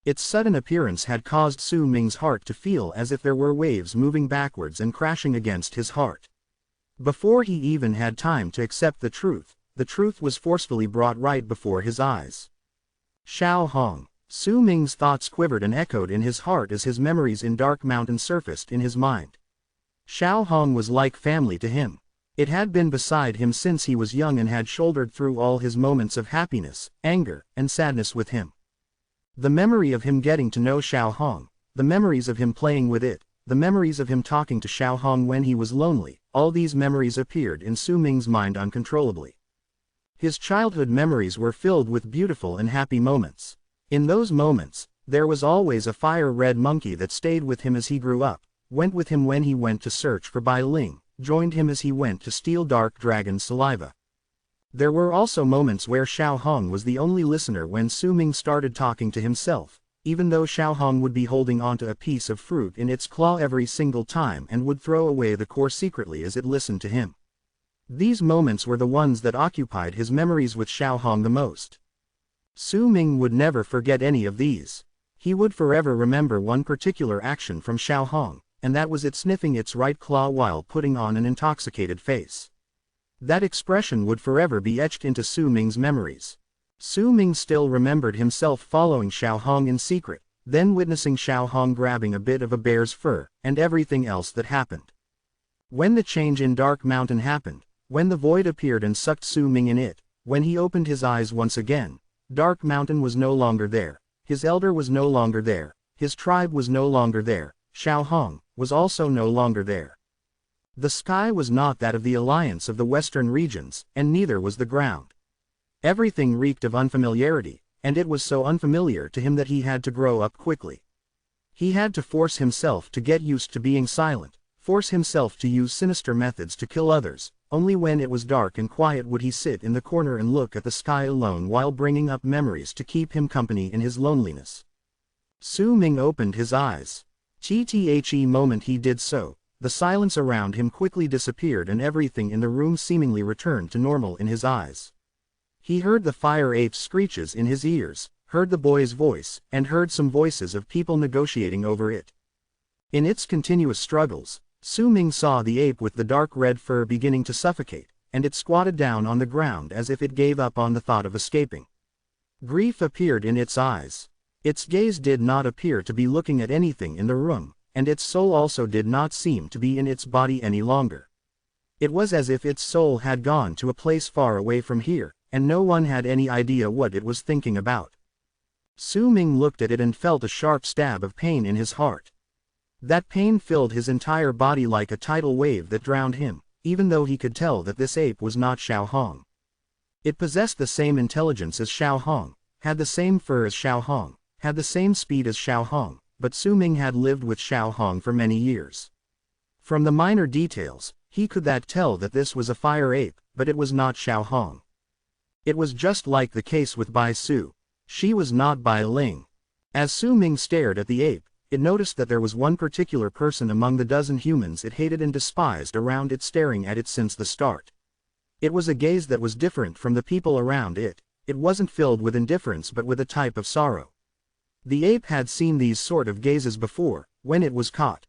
Its sudden appearance had caused Su Ming's heart to feel as if there were waves moving backwards and crashing against his heart. Before he even had time to accept the truth, the truth was forcefully brought right before his eyes. Xiao Hong. Su Ming's thoughts quivered and echoed in his heart as his memories in Dark Mountain surfaced in his mind. Xiao Hong was like family to him. It had been beside him since he was young and had shouldered through all his moments of happiness, anger, and sadness with him. The memory of him getting to know Xiao Hong, the memories of him playing with it, the memories of him talking to Xiao Hong when he was lonely, all these memories appeared in Su Ming's mind uncontrollably. His childhood memories were filled with beautiful and happy moments. In those moments, there was always a fire-red monkey that stayed with him as he grew up, went with him when he went to search for Bai Ling, joined him as he went to steal Dark Dragon's saliva. There were also moments where Xiao Hong was the only listener when Su Ming started talking to himself, even though Xiao Hong would be holding onto a piece of fruit in its claw every single time and would throw away the core secretly as it listened to him. These moments were the ones that occupied his memories with Xiao Hong the most. Su Ming would never forget any of these. He would forever remember one particular action from Xiao Hong, and that was it sniffing its right claw while putting on an intoxicated face. That expression would forever be etched into Su Ming's memories. Su Ming still remembered himself following Xiao Hong in secret, then witnessing Xiao Hong grabbing a bit of a bear's fur, and everything else that happened. When the change in Dark Mountain happened, when the void appeared and sucked Su Ming in it, when he opened his eyes once again, Dark Mountain was no longer there, his elder was no longer there, his tribe was no longer there, Xiao Hong was also no longer there. The sky was not that of the alliance of the western regions, and neither was the ground. Everything reeked of unfamiliarity, and it was so unfamiliar to him that he had to grow up quickly. He had to force himself to get used to being silent, force himself to use sinister methods to kill others. Only when it was dark and quiet would he sit in the corner and look at the sky alone while bringing up memories to keep him company in his loneliness. Su Ming opened his eyes. The moment he did so, the silence around him quickly disappeared and everything in the room seemingly returned to normal in his eyes. He heard the fire ape's screeches in his ears, heard the boy's voice, and heard some voices of people negotiating over it. In its continuous struggles, Su Ming saw the ape with the dark red fur beginning to suffocate, and it squatted down on the ground as if it gave up on the thought of escaping. Grief appeared in its eyes. Its gaze did not appear to be looking at anything in the room, and its soul also did not seem to be in its body any longer. It was as if its soul had gone to a place far away from here, and no one had any idea what it was thinking about. Su Ming looked at it and felt a sharp stab of pain in his heart. That pain filled his entire body like a tidal wave that drowned him, even though he could tell that this ape was not Xiao Hong. It possessed the same intelligence as Xiao Hong, had the same fur as Xiao Hong, had the same speed as Xiao Hong, but Su Ming had lived with Xiao Hong for many years. From the minor details, he could tell that this was a fire ape, but it was not Xiao Hong. It was just like the case with Bai Su. She was not Bai Ling. As Su Ming stared at the ape, it noticed that there was one particular person among the dozen humans it hated and despised around it staring at it since the start. It was a gaze that was different from the people around it. It wasn't filled with indifference but with a type of sorrow. The ape had seen these sort of gazes before, when it was caught.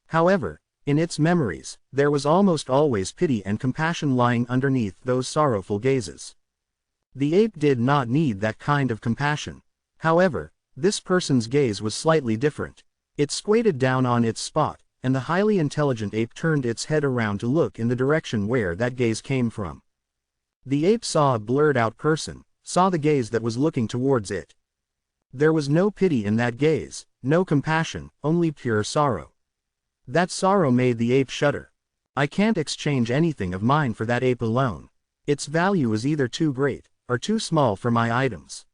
However, in its memories, there was almost always pity and compassion lying underneath those sorrowful gazes. The ape did not need that kind of compassion. However, this person's gaze was slightly different. It squatted down on its spot, and the highly intelligent ape turned its head around to look in the direction where that gaze came from. The ape saw a blurred-out person, saw the gaze that was looking towards it. There was no pity in that gaze, no compassion, only pure sorrow. That sorrow made the ape shudder. I can't exchange anything of mine for that ape alone. Its value is either too great, or too small for my items.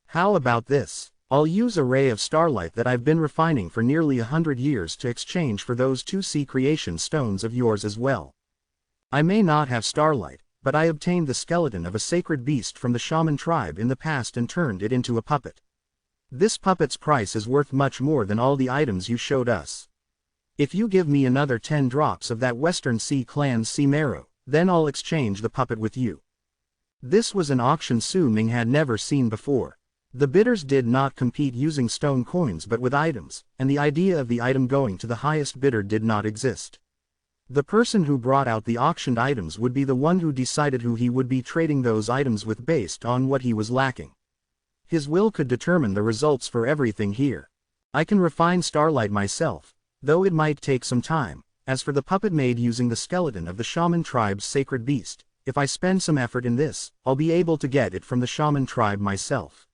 How about this? I'll use a ray of starlight that I've been refining for nearly 100 years to exchange for those 2 sea creation stones of yours as well. I may not have starlight, but I obtained the skeleton of a sacred beast from the shaman tribe in the past and turned it into a puppet. This puppet's price is worth much more than all the items you showed us. If you give me another 10 drops of that Western Sea Clan's sea marrow, then I'll exchange the puppet with you. This was an auction Su Ming had never seen before. The bidders did not compete using stone coins but with items, and the idea of the item going to the highest bidder did not exist. The person who brought out the auctioned items would be the one who decided who he would be trading those items with based on what he was lacking. His will could determine the results for everything here. I can refine Starlight myself, though it might take some time. As for the puppet made using the skeleton of the shaman tribe's sacred beast, if I spend some effort in this, I'll be able to get it from the shaman tribe myself.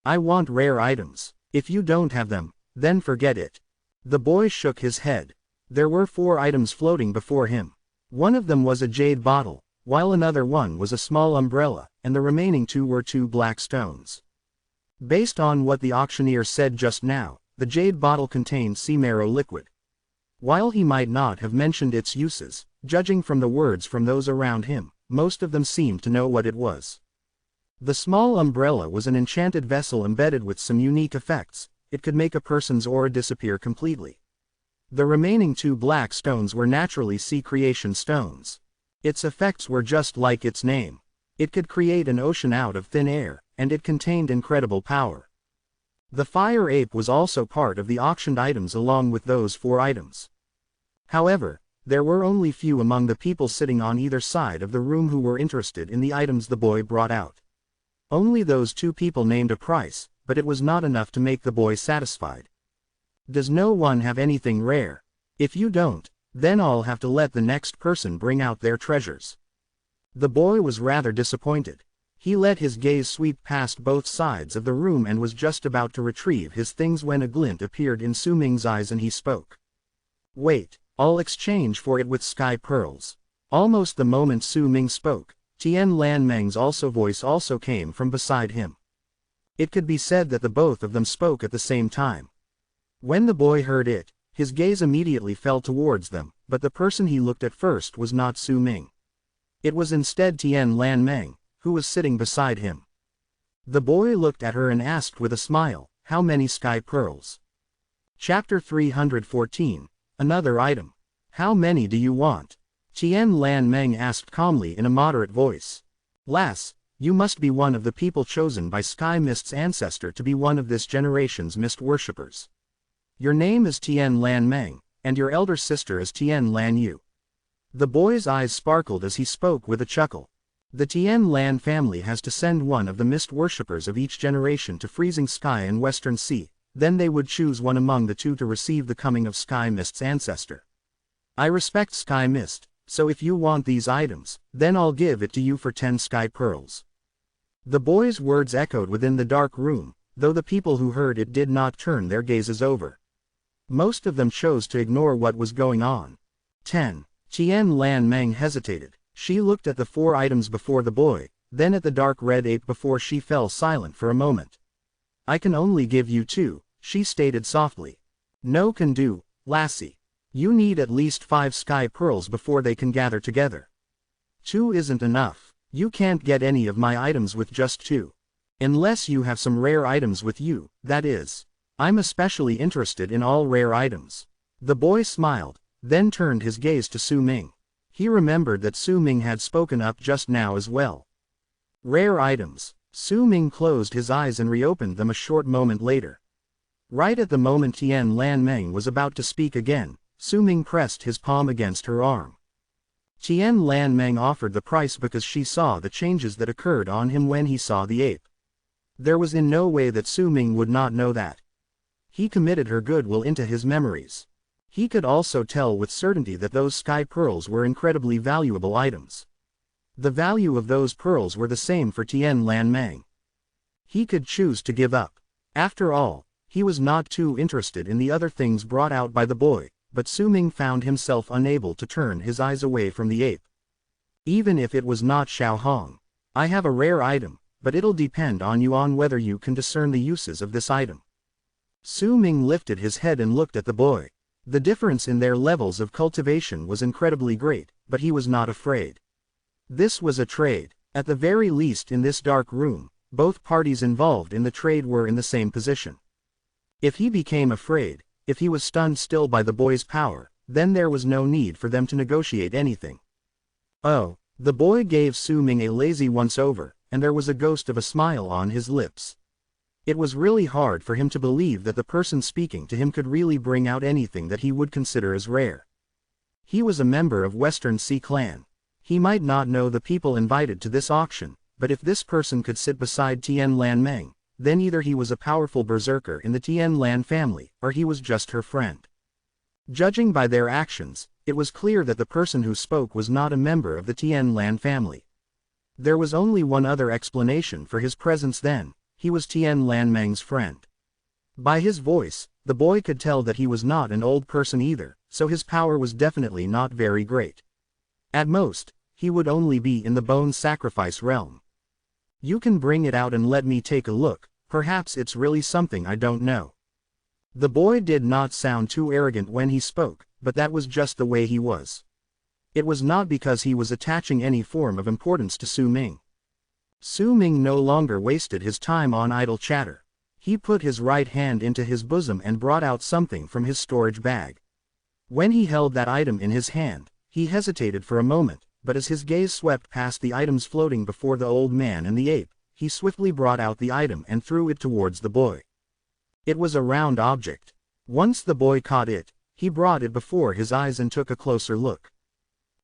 I want rare items. If you don't have them, then forget it. The boy shook his head. There were 4 items floating before him. One of them was a jade bottle, while another one was a small umbrella, and the remaining 2 were 2 black stones. Based on what the auctioneer said just now, the jade bottle contained sea marrow liquid. While he might not have mentioned its uses, judging from the words from those around him, most of them seemed to know what it was. The small umbrella was an enchanted vessel embedded with some unique effects. It could make a person's aura disappear completely. The remaining 2 black stones were naturally sea creation stones. Its effects were just like its name. It could create an ocean out of thin air, and it contained incredible power. The fire ape was also part of the auctioned items along with those 4 items. However, there were only few among the people sitting on either side of the room who were interested in the items the boy brought out. Only those 2 people named a price, but it was not enough to make the boy satisfied. Does no one have anything rare? If you don't, then I'll have to let the next person bring out their treasures. The boy was rather disappointed. He let his gaze sweep past both sides of the room and was just about to retrieve his things when a glint appeared in Su Ming's eyes and he spoke. Wait, I'll exchange for it with sky pearls. Almost the moment Su Ming spoke, Tian Lan Meng's voice also came from beside him. It could be said that the both of them spoke at the same time. When the boy heard it, his gaze immediately fell towards them, but the person he looked at first was not Su Ming. It was instead Tian Lan Meng, who was sitting beside him. The boy looked at her and asked with a smile, "How many sky pearls?" Chapter 314, Another Item. How many do you want? Tian Lan Meng asked calmly in a moderate voice. Lass, you must be one of the people chosen by Sky Mist's ancestor to be one of this generation's mist worshippers. Your name is Tian Lan Meng, and your elder sister is Tian Lan Yu. The boy's eyes sparkled as he spoke with a chuckle. The Tian Lan family has to send one of the mist worshippers of each generation to Freezing Sky and Western Sea, then they would choose one among the 2 to receive the coming of Sky Mist's ancestor. I respect Sky Mist, so if you want these items, then I'll give it to you for 10 sky pearls. The boy's words echoed within the dark room, though the people who heard it did not turn their gazes over. Most of them chose to ignore what was going on. 10. Tian Lan Meng hesitated. She looked at the 4 items before the boy, then at the dark red ape before she fell silent for a moment. I can only give you 2, she stated softly. No can do, lassie. You need at least 5 sky pearls before they can gather together. 2 isn't enough. You can't get any of my items with just 2. Unless you have some rare items with you, that is. I'm especially interested in all rare items. The boy smiled, then turned his gaze to Su Ming. He remembered that Su Ming had spoken up just now as well. Rare items. Su Ming closed his eyes and reopened them a short moment later. Right at the moment Tian Lan Meng was about to speak again, Su Ming pressed his palm against her arm. Tian Lan Meng offered the price because she saw the changes that occurred on him when he saw the ape. There was in no way that Su Ming would not know that. He committed her goodwill into his memories. He could also tell with certainty that those sky pearls were incredibly valuable items. The value of those pearls were the same for Tian Lan Meng. He could choose to give up. After all, he was not too interested in the other things brought out by the boy, but Su Ming found himself unable to turn his eyes away from the ape. Even if it was not Xiao Hong. I have a rare item, but it'll depend on you on whether you can discern the uses of this item. Su Ming lifted his head and looked at the boy. The difference in their levels of cultivation was incredibly great, but he was not afraid. This was a trade. At the very least in this dark room, both parties involved in the trade were in the same position. If he became afraid, if he was stunned still by the boy's power, then there was no need for them to negotiate anything. Oh, the boy gave Su Ming a lazy once-over, and there was a ghost of a smile on his lips. It was really hard for him to believe that the person speaking to him could really bring out anything that he would consider as rare. He was a member of Western Sea clan. He might not know the people invited to this auction, but if this person could sit beside Tian Lan Meng, then either he was a powerful berserker in the Tian Lan family, or he was just her friend. Judging by their actions, it was clear that the person who spoke was not a member of the Tian Lan family. There was only one other explanation for his presence then: he was Tian Lan Meng's friend. By his voice, the boy could tell that he was not an old person either, so his power was definitely not very great. At most, he would only be in the bone sacrifice realm. You can bring it out and let me take a look, perhaps it's really something I don't know. The boy did not sound too arrogant when he spoke, but that was just the way he was. It was not because he was attaching any form of importance to Su Ming. Su Ming no longer wasted his time on idle chatter. He put his right hand into his bosom and brought out something from his storage bag. When he held that item in his hand, he hesitated for a moment, but as his gaze swept past the items floating before the old man and the ape, he swiftly brought out the item and threw it towards the boy. It was a round object. Once the boy caught it, he brought it before his eyes and took a closer look.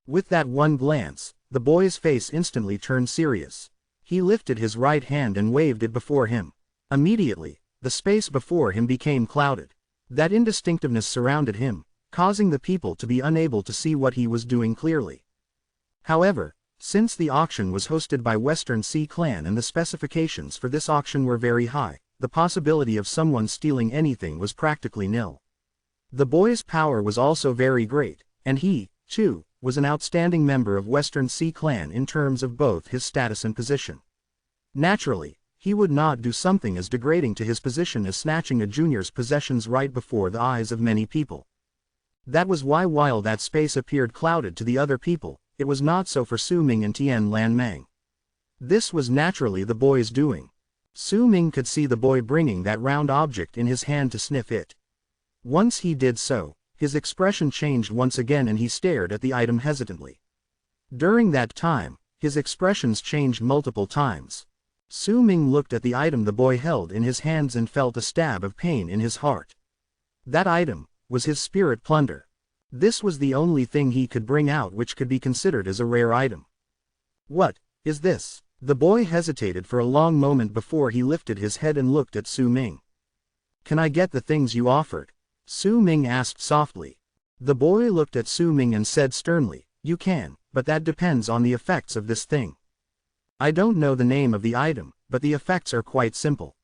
With that one glance, the boy's face instantly turned serious. He lifted his right hand and waved it before him. Immediately, the space before him became clouded. That indistinctiveness surrounded him, causing the people to be unable to see what he was doing clearly. However, since the auction was hosted by Western Sea Clan and the specifications for this auction were very high, the possibility of someone stealing anything was practically nil. The boy's power was also very great, and he, too, was an outstanding member of Western Sea Clan in terms of both his status and position. Naturally, he would not do something as degrading to his position as snatching a junior's possessions right before the eyes of many people. That was why while that space appeared clouded to the other people, it was not so for Su Ming and Tian Lan Meng. This was naturally the boy's doing. Su Ming could see the boy bringing that round object in his hand to sniff it. Once he did so, his expression changed once again and he stared at the item hesitantly. During that time, his expressions changed multiple times. Su Ming looked at the item the boy held in his hands and felt a stab of pain in his heart. That item was his spirit plunder. This was the only thing he could bring out which could be considered as a rare item. What is this? The boy hesitated for a long moment before he lifted his head and looked at Su Ming. Can I get the things you offered? Su Ming asked softly. The boy looked at Su Ming and said sternly, You can, but that depends on the effects of this thing. I don't know the name of the item, but the effects are quite simple.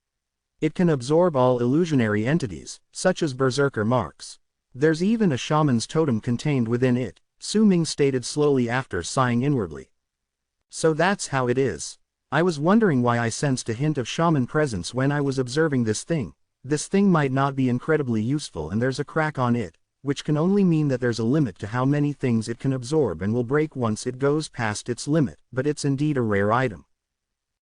It can absorb all illusionary entities, such as berserker marks. There's even a shaman's totem contained within it, Su Ming stated slowly after sighing inwardly. So that's how it is. I was wondering why I sensed a hint of shaman presence when I was observing this thing. This thing might not be incredibly useful and there's a crack on it, which can only mean that there's a limit to how many things it can absorb and will break once it goes past its limit, but it's indeed a rare item.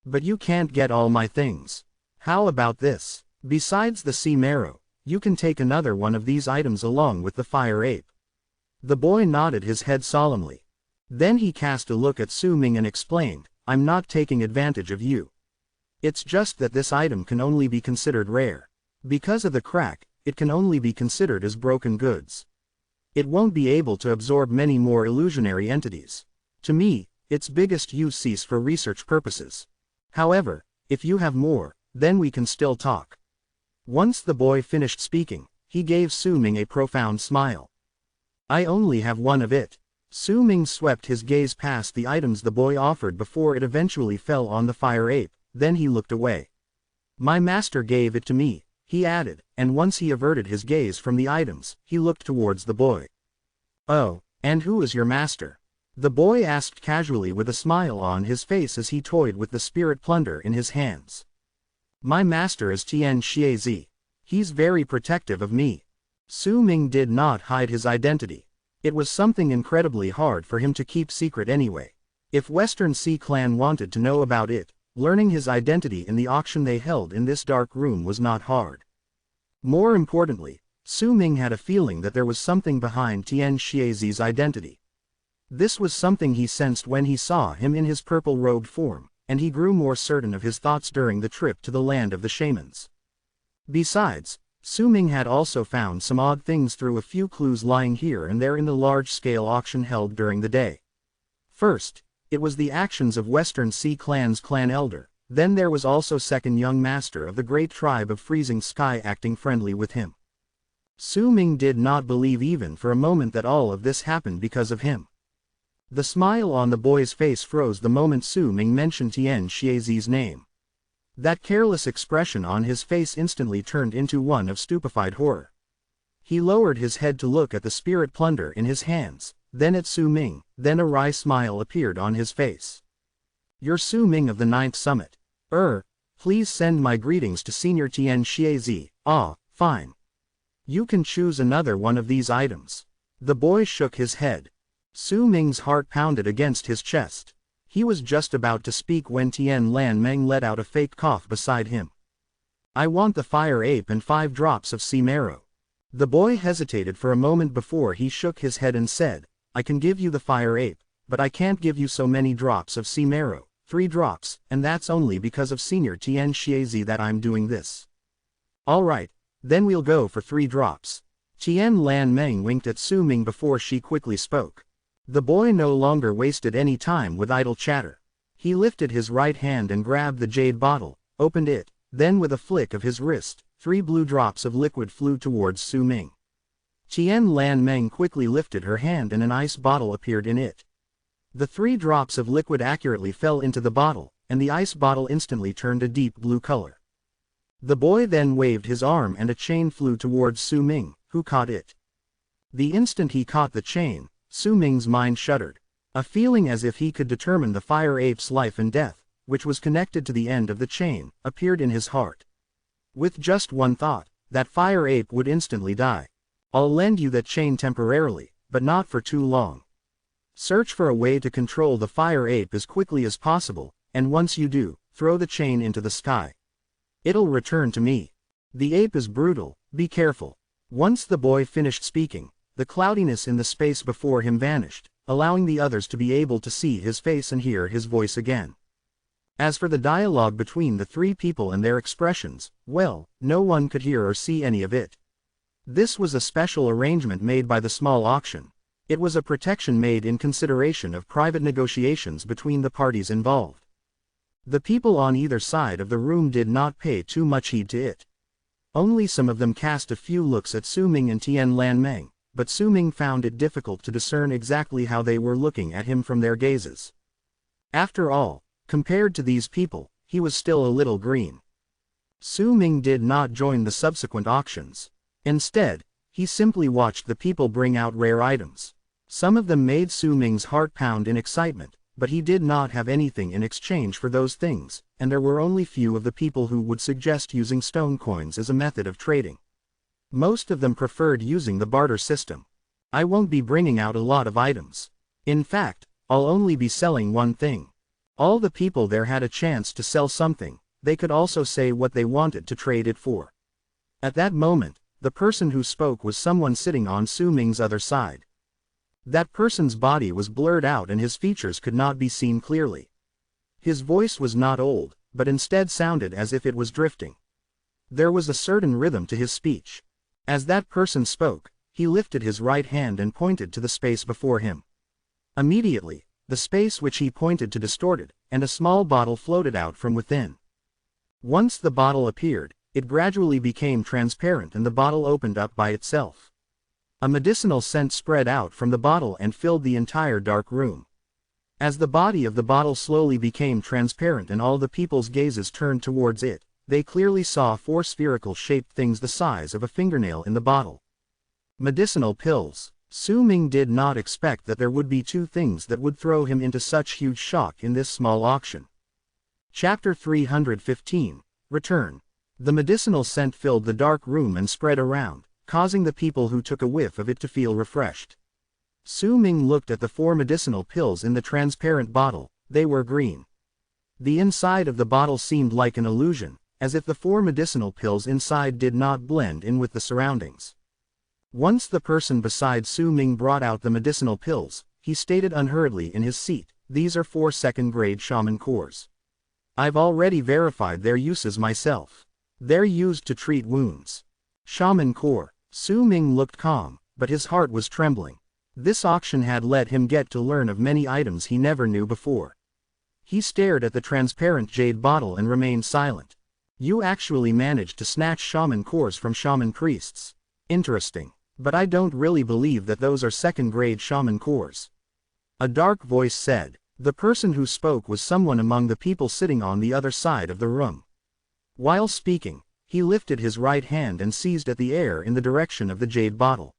But you can't get all my things. How about this? Besides the sea marrow, you can take another one of these items along with the fire ape. The boy nodded his head solemnly. Then he cast a look at Su Ming and explained, I'm not taking advantage of you. It's just that this item can only be considered rare. Because of the crack, it can only be considered as broken goods. It won't be able to absorb many more illusionary entities. To me, its biggest use is for research purposes. However, if you have more, then we can still talk. Once the boy finished speaking, he gave Su Ming a profound smile. I only have one of it. Su Ming swept his gaze past the items the boy offered before it eventually fell on the fire ape, then he looked away. My master gave it to me, he added, and once he averted his gaze from the items, he looked towards the boy. Oh, and who is your master? The boy asked casually with a smile on his face as he toyed with the spirit plunder in his hands. My master is Tian Xiezi. He's very protective of me. Su Ming did not hide his identity. It was something incredibly hard for him to keep secret anyway. If Western Sea Clan wanted to know about it, learning his identity in the auction they held in this dark room was not hard. More importantly, Su Ming had a feeling that there was something behind Tian Xiezi's identity. This was something he sensed when he saw him in his purple-robed form, and he grew more certain of his thoughts during the trip to the land of the shamans. Besides, Su Ming had also found some odd things through a few clues lying here and there in the large-scale auction held during the day. First, it was the actions of Western Sea Clan's clan elder, then there was also second young master of the great tribe of Freezing Sky acting friendly with him. Su Ming did not believe even for a moment that all of this happened because of him. The smile on the boy's face froze the moment Su Ming mentioned Tian Xiezi's name. That careless expression on his face instantly turned into one of stupefied horror. He lowered his head to look at the spirit plunder in his hands, then at Su Ming, then a wry smile appeared on his face. "You're Su Ming of the 9th Summit. Please send my greetings to Senior Tian Xiezi. Ah, fine. You can choose another one of these items." The boy shook his head. Su Ming's heart pounded against his chest. He was just about to speak when Tian Lan Meng let out a fake cough beside him. "I want the fire ape and 5 drops of sea marrow." The boy hesitated for a moment before he shook his head and said, "I can give you the fire ape, but I can't give you so many drops of sea marrow, 3 drops, and that's only because of Senior Tian Xiezi that I'm doing this." "All right, then we'll go for 3 drops. Tian Lan Meng winked at Su Ming before she quickly spoke. The boy no longer wasted any time with idle chatter. He lifted his right hand and grabbed the jade bottle, opened it, then with a flick of his wrist, 3 blue drops of liquid flew towards Su Ming. Tian Lan Meng quickly lifted her hand and an ice bottle appeared in it. The 3 drops of liquid accurately fell into the bottle, and the ice bottle instantly turned a deep blue color. The boy then waved his arm and a chain flew towards Su Ming, who caught it. The instant he caught the chain, Su Ming's mind shuddered. A feeling as if he could determine the fire ape's life and death, which was connected to the end of the chain, appeared in his heart. With just one thought, that fire ape would instantly die. "I'll lend you that chain temporarily, but not for too long. Search for a way to control the fire ape as quickly as possible, and once you do, throw the chain into the sky. It'll return to me. The ape is brutal, be careful." Once the boy finished speaking, the cloudiness in the space before him vanished, allowing the others to be able to see his face and hear his voice again. As for the dialogue between the 3 people and their expressions, well, no one could hear or see any of it. This was a special arrangement made by the small auction. It was a protection made in consideration of private negotiations between the parties involved. The people on either side of the room did not pay too much heed to it. Only some of them cast a few looks at Su Ming and Tian Lan Meng, but Su Ming found it difficult to discern exactly how they were looking at him from their gazes. After all, compared to these people, he was still a little green. Su Ming did not join the subsequent auctions. Instead, he simply watched the people bring out rare items. Some of them made Su Ming's heart pound in excitement, but he did not have anything in exchange for those things, and there were only few of the people who would suggest using stone coins as a method of trading. Most of them preferred using the barter system. "I won't be bringing out a lot of items. In fact, I'll only be selling one thing." All the people there had a chance to sell something. They could also say what they wanted to trade it for. At that moment, the person who spoke was someone sitting on Su Ming's other side. That person's body was blurred out and his features could not be seen clearly. His voice was not old, but instead sounded as if it was drifting. There was a certain rhythm to his speech. As that person spoke, he lifted his right hand and pointed to the space before him. Immediately, the space which he pointed to distorted, and a small bottle floated out from within. Once the bottle appeared, it gradually became transparent and the bottle opened up by itself. A medicinal scent spread out from the bottle and filled the entire dark room. As the body of the bottle slowly became transparent and all the people's gazes turned towards it, they clearly saw 4 spherical-shaped things the size of a fingernail in the bottle. Medicinal pills. Su Ming did not expect that there would be 2 things that would throw him into such huge shock in this small auction. Chapter 315. Return. The medicinal scent filled the dark room and spread around, causing the people who took a whiff of it to feel refreshed. Su Ming looked at the 4 medicinal pills in the transparent bottle. They were green. The inside of the bottle seemed like an illusion, as if the 4 medicinal pills inside did not blend in with the surroundings. Once the person beside Su Ming brought out the medicinal pills, he stated unhurriedly in his seat, "These are 4 second-grade shaman cores. I've already verified their uses myself. They're used to treat wounds." Shaman core. Su Ming looked calm, but his heart was trembling. This auction had let him get to learn of many items he never knew before. He stared at the transparent jade bottle and remained silent. You actually managed to snatch shaman cores from shaman priests. Interesting. But I don't really believe that those are second-grade shaman cores. A dark voice said. The person who spoke was someone among the people sitting on the other side of the room. While speaking, he lifted his right hand and seized at the air in the direction of the jade bottle.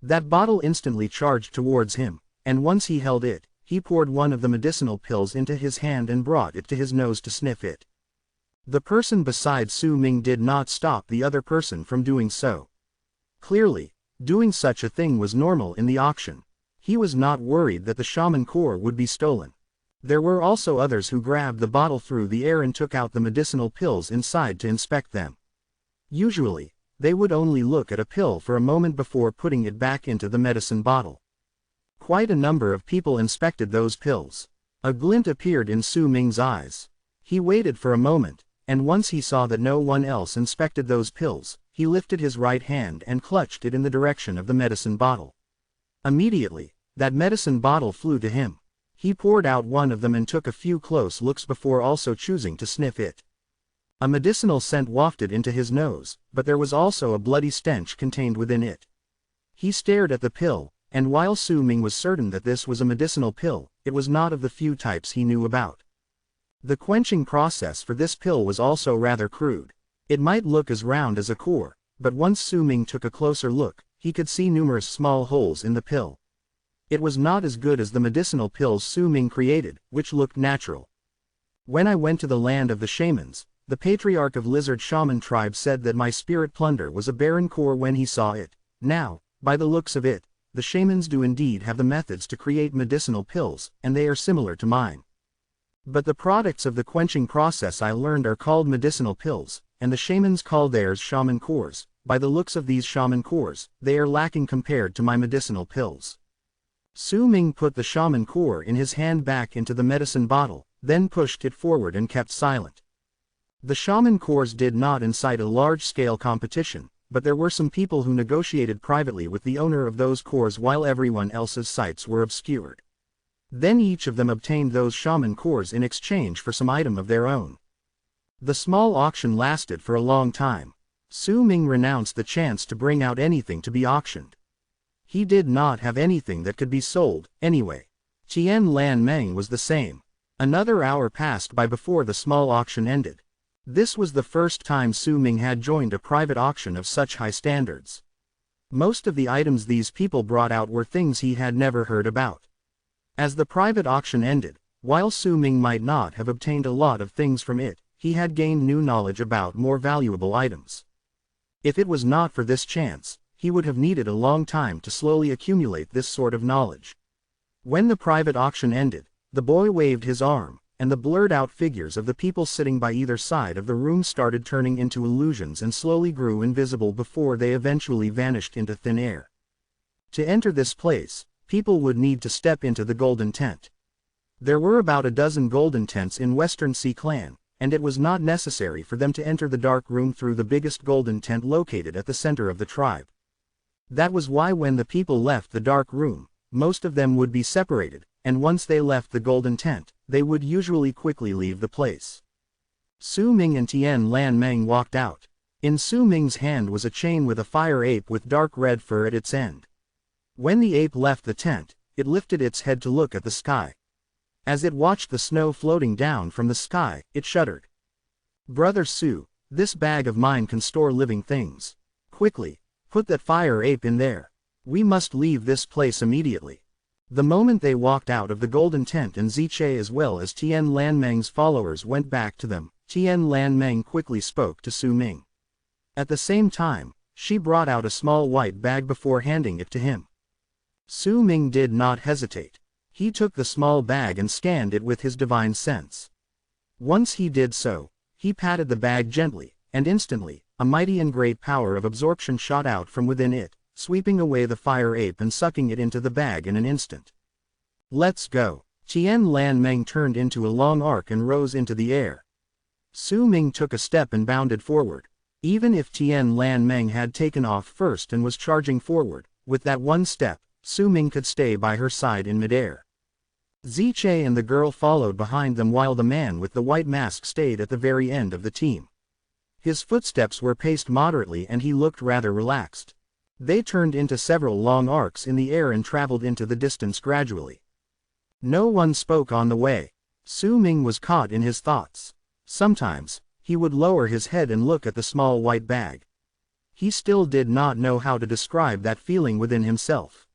That bottle instantly charged towards him, and once he held it, he poured one of the medicinal pills into his hand and brought it to his nose to sniff it. The person beside Su Ming did not stop the other person from doing so. Clearly, doing such a thing was normal in the auction. He was not worried that the shaman core would be stolen. There were also others who grabbed the bottle through the air and took out the medicinal pills inside to inspect them. Usually, they would only look at a pill for a moment before putting it back into the medicine bottle. Quite a number of people inspected those pills. A glint appeared in Su Ming's eyes. He waited for a moment, and once he saw that no one else inspected those pills, he lifted his right hand and clutched it in the direction of the medicine bottle. Immediately, that medicine bottle flew to him. He poured out one of them and took a few close looks before also choosing to sniff it. A medicinal scent wafted into his nose, but there was also a bloody stench contained within it. He stared at the pill, and while Su Ming was certain that this was a medicinal pill, it was not of the few types he knew about. The quenching process for this pill was also rather crude. It might look as round as a core, but once Su Ming took a closer look, he could see numerous small holes in the pill. It was not as good as the medicinal pills Su Ming created, which looked natural. When I went to the land of the shamans, the patriarch of lizard shaman tribe said that my spirit plunder was a barren core when he saw it. Now, by the looks of it, the shamans do indeed have the methods to create medicinal pills, and they are similar to mine. But the products of the quenching process I learned are called medicinal pills, and the shamans call theirs shaman cores. By the looks of these shaman cores, they are lacking compared to my medicinal pills. Su Ming put the shaman core in his hand back into the medicine bottle, then pushed it forward and kept silent. The shaman cores did not incite a large-scale competition, but there were some people who negotiated privately with the owner of those cores while everyone else's sights were obscured. Then each of them obtained those shaman cores in exchange for some item of their own. The small auction lasted for a long time. Su Ming renounced the chance to bring out anything to be auctioned. He did not have anything that could be sold, anyway. Tian Lan Meng was the same. Another hour passed by before the small auction ended. This was the first time Su Ming had joined a private auction of such high standards. Most of the items these people brought out were things he had never heard about. As the private auction ended, while Su Ming might not have obtained a lot of things from it, he had gained new knowledge about more valuable items. If it was not for this chance, he would have needed a long time to slowly accumulate this sort of knowledge. When the private auction ended, the boy waved his arm, and the blurred-out figures of the people sitting by either side of the room started turning into illusions and slowly grew invisible before they eventually vanished into thin air. To enter this place, people would need to step into the golden tent. There were about a dozen golden tents in Western Sea Clan, and it was not necessary for them to enter the dark room through the biggest golden tent located at the center of the tribe. That was why when the people left the dark room, most of them would be separated, and once they left the golden tent, they would usually quickly leave the place. Su Ming and Tian Lan Meng walked out. In Su Ming's hand was a chain with a fire ape with dark red fur at its end. When the ape left the tent, it lifted its head to look at the sky. As it watched the snow floating down from the sky, it shuddered. "Brother Su, this bag of mine can store living things. Quickly, put that fire ape in there. We must leave this place immediately." The moment they walked out of the golden tent and Ziche as well as Tian Lan Meng's followers went back to them, Tian Lan Meng quickly spoke to Su Ming. At the same time, she brought out a small white bag before handing it to him. Su Ming did not hesitate. He took the small bag and scanned it with his divine sense. Once he did so, he patted the bag gently, and instantly, a mighty and great power of absorption shot out from within it, sweeping away the fire ape and sucking it into the bag in an instant. "Let's go." Tian Lan Meng turned into a long arc and rose into the air. Su Ming took a step and bounded forward. Even if Tian Lan Meng had taken off first and was charging forward, with that one step, Su Ming could stay by her side in midair. Ziche and the girl followed behind them while the man with the white mask stayed at the very end of the team. His footsteps were paced moderately and he looked rather relaxed. They turned into several long arcs in the air and traveled into the distance gradually. No one spoke on the way. Su Ming was caught in his thoughts. Sometimes, he would lower his head and look at the small white bag. He still did not know how to describe that feeling within himself.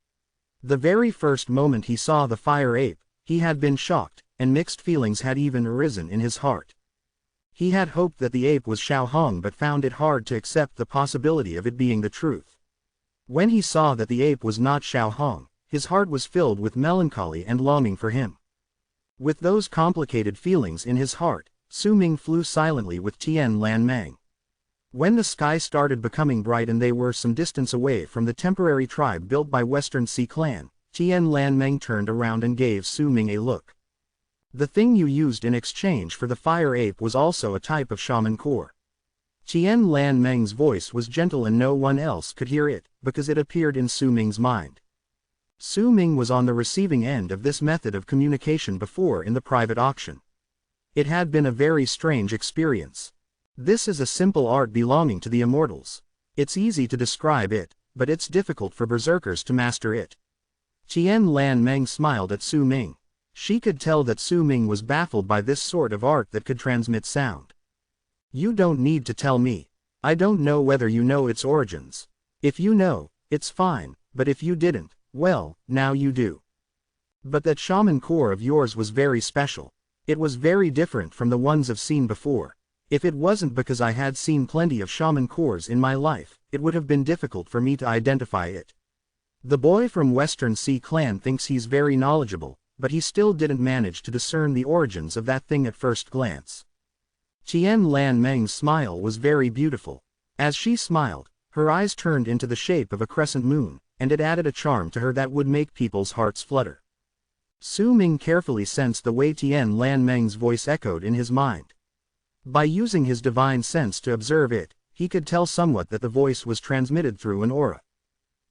The very first moment he saw the fire ape, he had been shocked, and mixed feelings had even arisen in his heart. He had hoped that the ape was Xiao Hong but found it hard to accept the possibility of it being the truth. When he saw that the ape was not Xiao Hong, his heart was filled with melancholy and longing for him. With those complicated feelings in his heart, Su Ming flew silently with Tian Lan Meng. When the sky started becoming bright and they were some distance away from the temporary tribe built by Western Sea Clan, Tian Lan Meng turned around and gave Su Ming a look. The thing you used in exchange for the fire ape was also a type of shaman core. Tian Lan Meng's voice was gentle and no one else could hear it, because it appeared in Su Ming's mind. Su Ming was on the receiving end of this method of communication before in the private auction. It had been a very strange experience. This is a simple art belonging to the immortals. It's easy to describe it, but it's difficult for berserkers to master it. Tian Lan Meng smiled at Su Ming. She could tell that Su Ming was baffled by this sort of art that could transmit sound. You don't need to tell me. I don't know whether you know its origins. If you know, it's fine, but if you didn't, well, now you do. But that shaman core of yours was very special. It was very different from the ones I've seen before. If it wasn't because I had seen plenty of shaman cores in my life, it would have been difficult for me to identify it. The boy from Western Sea Clan thinks he's very knowledgeable, but he still didn't manage to discern the origins of that thing at first glance. Tian Lan Meng's smile was very beautiful. As she smiled, her eyes turned into the shape of a crescent moon, and it added a charm to her that would make people's hearts flutter. Su Ming carefully sensed the way Tian Lan Meng's voice echoed in his mind. By using his divine sense to observe it, he could tell somewhat that the voice was transmitted through an aura.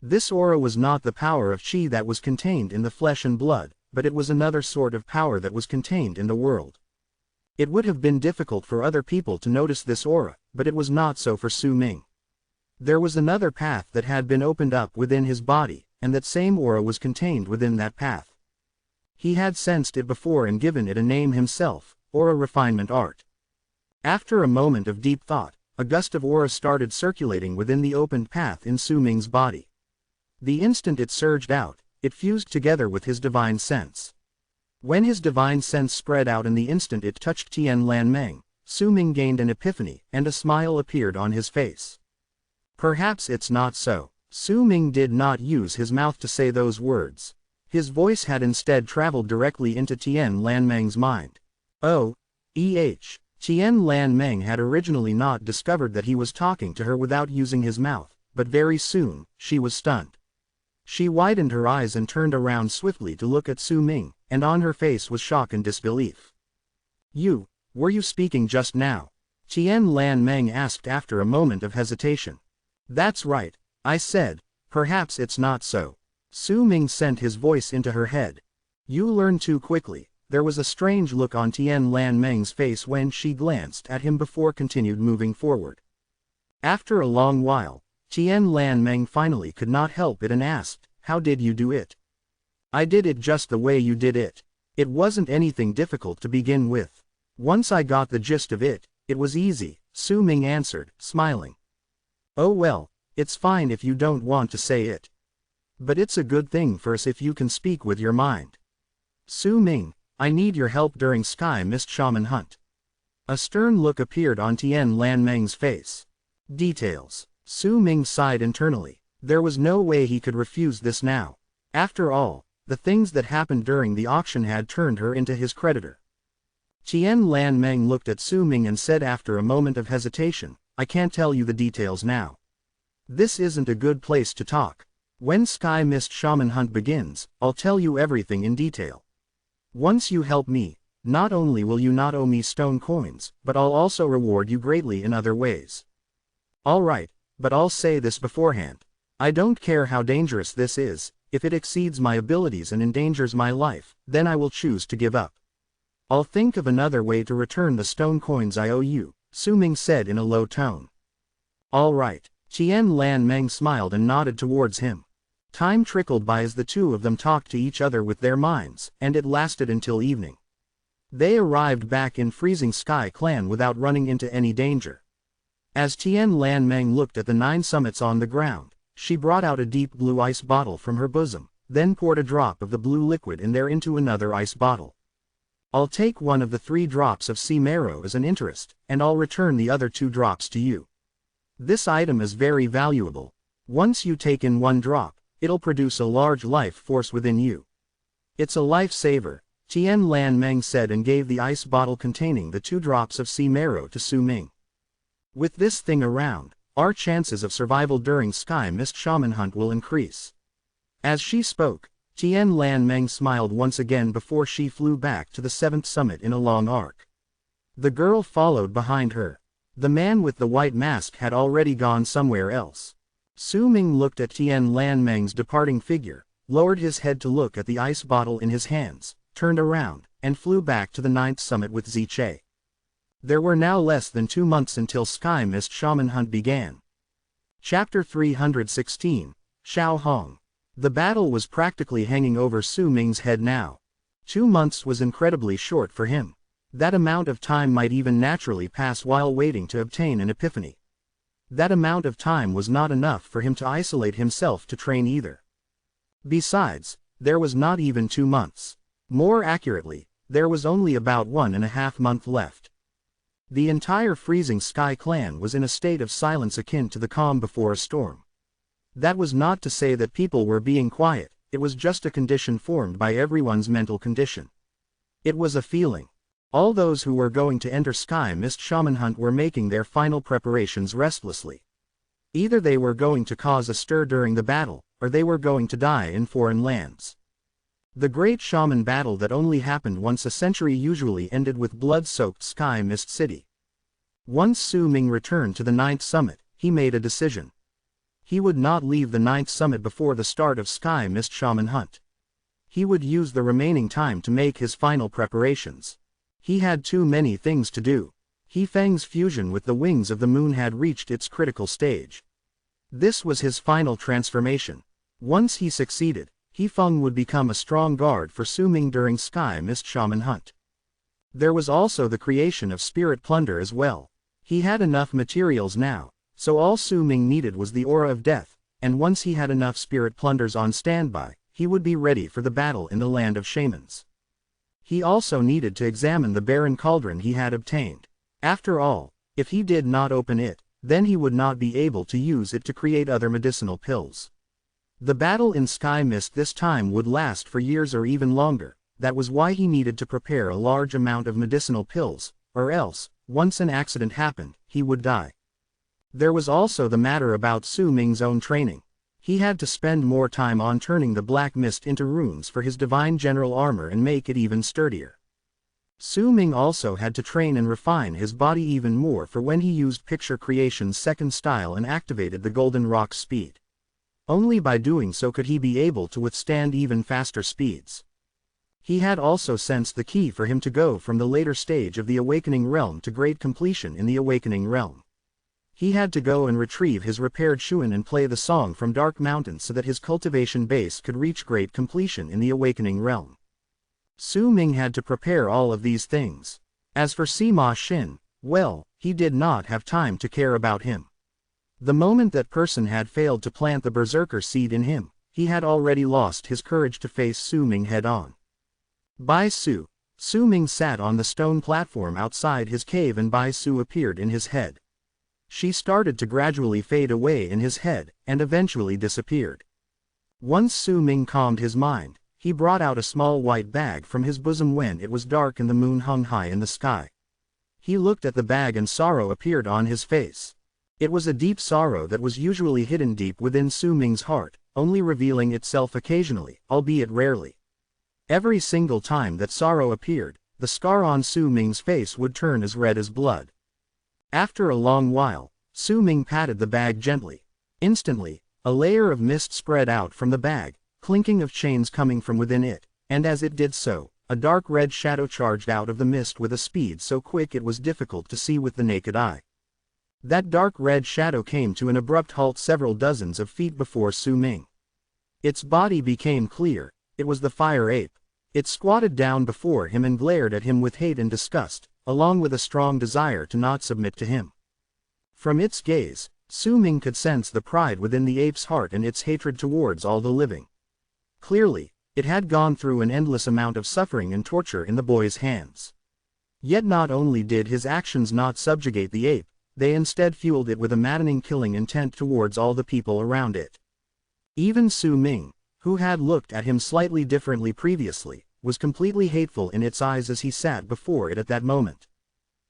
This aura was not the power of qi that was contained in the flesh and blood, but it was another sort of power that was contained in the world. It would have been difficult for other people to notice this aura, but it was not so for Su Ming. There was another path that had been opened up within his body, and that same aura was contained within that path. He had sensed it before and given it a name himself, Aura Refinement Art. After a moment of deep thought, a gust of aura started circulating within the opened path in Su Ming's body. The instant it surged out, it fused together with his divine sense. When his divine sense spread out and the instant it touched Tian Lan Meng, Su Ming gained an epiphany and a smile appeared on his face. Perhaps it's not so. Su Ming did not use his mouth to say those words. His voice had instead traveled directly into Tian Lan Meng's mind. Oh, Tian Lan Meng had originally not discovered that he was talking to her without using his mouth, but very soon, she was stunned. She widened her eyes and turned around swiftly to look at Su Ming, and on her face was shock and disbelief. Were you speaking just now? Tian Lan Meng asked after a moment of hesitation. That's right, I said, perhaps it's not so. Su Ming sent his voice into her head. You learn too quickly. There was a strange look on Tian Lan Meng's face when she glanced at him before continued moving forward. After a long while, Tian Lan Meng finally could not help it and asked, how did you do it? I did it just the way you did it. It wasn't anything difficult to begin with. Once I got the gist of it, it was easy, Su Ming answered, smiling. Oh well, it's fine if you don't want to say it. But it's a good thing for us if you can speak with your mind. Su Ming, I need your help during Sky Mist Shaman Hunt. A stern look appeared on Tian Lan Meng's face. Details. Su Ming sighed internally. There was no way he could refuse this now. After all, the things that happened during the auction had turned her into his creditor. Tian Lan Meng looked at Su Ming and said after a moment of hesitation, I can't tell you the details now. This isn't a good place to talk. When Sky Mist Shaman Hunt begins, I'll tell you everything in detail. Once you help me, not only will you not owe me stone coins, but I'll also reward you greatly in other ways. All right, but I'll say this beforehand. I don't care how dangerous this is, if it exceeds my abilities and endangers my life, then I will choose to give up. I'll think of another way to return the stone coins I owe you, Su Ming said in a low tone. All right. Tian Lan Meng smiled and nodded towards him. Time trickled by as the two of them talked to each other with their minds, and it lasted until evening. They arrived back in Freezing Sky Clan without running into any danger. As Tian Lan Meng looked at the 9 summits on the ground, she brought out a deep blue ice bottle from her bosom, then poured a drop of the blue liquid in there into another ice bottle. I'll take one of the 3 drops of sea marrow as an interest, and I'll return the other 2 drops to you. This item is very valuable. Once you take in 1 drop, it'll produce a large life force within you. It's a lifesaver, Tian Lan Meng said and gave the ice bottle containing the 2 drops of sea marrow to Su Ming. With this thing around, our chances of survival during Sky Mist Shaman Hunt will increase. As she spoke, Tian Lan Meng smiled once again before she flew back to the 7th summit in a long arc. The girl followed behind her. The man with the white mask had already gone somewhere else. Su Ming looked at Tian Lan Meng's departing figure, lowered his head to look at the ice bottle in his hands, turned around, and flew back to the 9th summit with Ziche. There were now less than 2 months until Sky Mist Shaman Hunt began. Chapter 316, Xiao Hong. The battle was practically hanging over Su Ming's head now. 2 months was incredibly short for him. That amount of time might even naturally pass while waiting to obtain an epiphany. That amount of time was not enough for him to isolate himself to train either. Besides, there was not even 2 months. More accurately, there was only about 1.5 months left. The entire Freezing Sky Clan was in a state of silence akin to the calm before a storm. That was not to say that people were being quiet, it was just a condition formed by everyone's mental condition. It was a feeling. All those who were going to enter Sky Mist Shaman Hunt were making their final preparations restlessly. Either they were going to cause a stir during the battle, or they were going to die in foreign lands. The great shaman battle that only happened once a century usually ended with blood-soaked Sky Mist City. Once Su Ming returned to the 9th summit, he made a decision. He would not leave the 9th summit before the start of Sky Mist Shaman Hunt. He would use the remaining time to make his final preparations. He had too many things to do. He Feng's fusion with the wings of the moon had reached its critical stage. This was his final transformation. Once he succeeded, He Feng would become a strong guard for Su Ming during Sky Mist Shaman Hunt. There was also the creation of spirit plunder as well. He had enough materials now, so all Su Ming needed was the aura of death, and once he had enough spirit plunders on standby, he would be ready for the battle in the land of shamans. He also needed to examine the barren cauldron he had obtained. After all, if he did not open it, then he would not be able to use it to create other medicinal pills. The battle in Sky Mist this time would last for years or even longer. That was why he needed to prepare a large amount of medicinal pills, or else, once an accident happened, he would die. There was also the matter about Su Ming's own training. He had to spend more time on turning the black mist into runes for his divine general armor and make it even sturdier. Su Ming also had to train and refine his body even more for when he used Picture Creation's second style and activated the Golden Rock speed. Only by doing so could he be able to withstand even faster speeds. He had also sensed the key for him to go from the later stage of the Awakening Realm to great completion in the Awakening Realm. He had to go and retrieve his repaired Shuan and play the song from Dark Mountain so that his cultivation base could reach great completion in the Awakening Realm. Su Ming had to prepare all of these things. As for Sima Xin, well, he did not have time to care about him. The moment that person had failed to plant the berserker seed in him, he had already lost his courage to face Su Ming head-on. Bai Su Ming sat on the stone platform outside his cave and Bai Su appeared in his head. She started to gradually fade away in his head, and eventually disappeared. Once Su Ming calmed his mind, he brought out a small white bag from his bosom when it was dark and the moon hung high in the sky. He looked at the bag and sorrow appeared on his face. It was a deep sorrow that was usually hidden deep within Su Ming's heart, only revealing itself occasionally, albeit rarely. Every single time that sorrow appeared, the scar on Su Ming's face would turn as red as blood. After a long while, Su Ming patted the bag gently. Instantly, a layer of mist spread out from the bag, clinking of chains coming from within it, and as it did so, a dark red shadow charged out of the mist with a speed so quick it was difficult to see with the naked eye. That dark red shadow came to an abrupt halt several dozens of feet before Su Ming. Its body became clear. It was the fire ape. It squatted down before him and glared at him with hate and disgust, along with a strong desire to not submit to him. From its gaze, Su Ming could sense the pride within the ape's heart and its hatred towards all the living. Clearly, it had gone through an endless amount of suffering and torture in the boy's hands. Yet not only did his actions not subjugate the ape, they instead fueled it with a maddening killing intent towards all the people around it. Even Su Ming, who had looked at him slightly differently previously, was completely hateful in its eyes as he sat before it at that moment.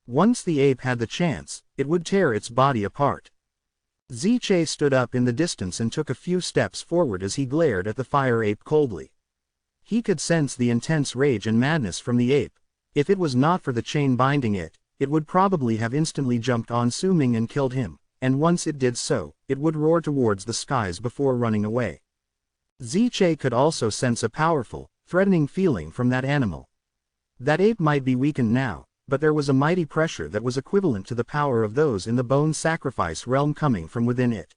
Once the ape had the chance, it would tear its body apart. Ziche stood up in the distance and took a few steps forward as he glared at the fire ape coldly. He could sense the intense rage and madness from the ape. If it was not for the chain binding it, it would probably have instantly jumped on Su Ming and killed him, and once it did so, it would roar towards the skies before running away. Ziche could also sense a powerful, threatening feeling from that animal. That ape might be weakened now, but there was a mighty pressure that was equivalent to the power of those in the bone sacrifice realm coming from within it.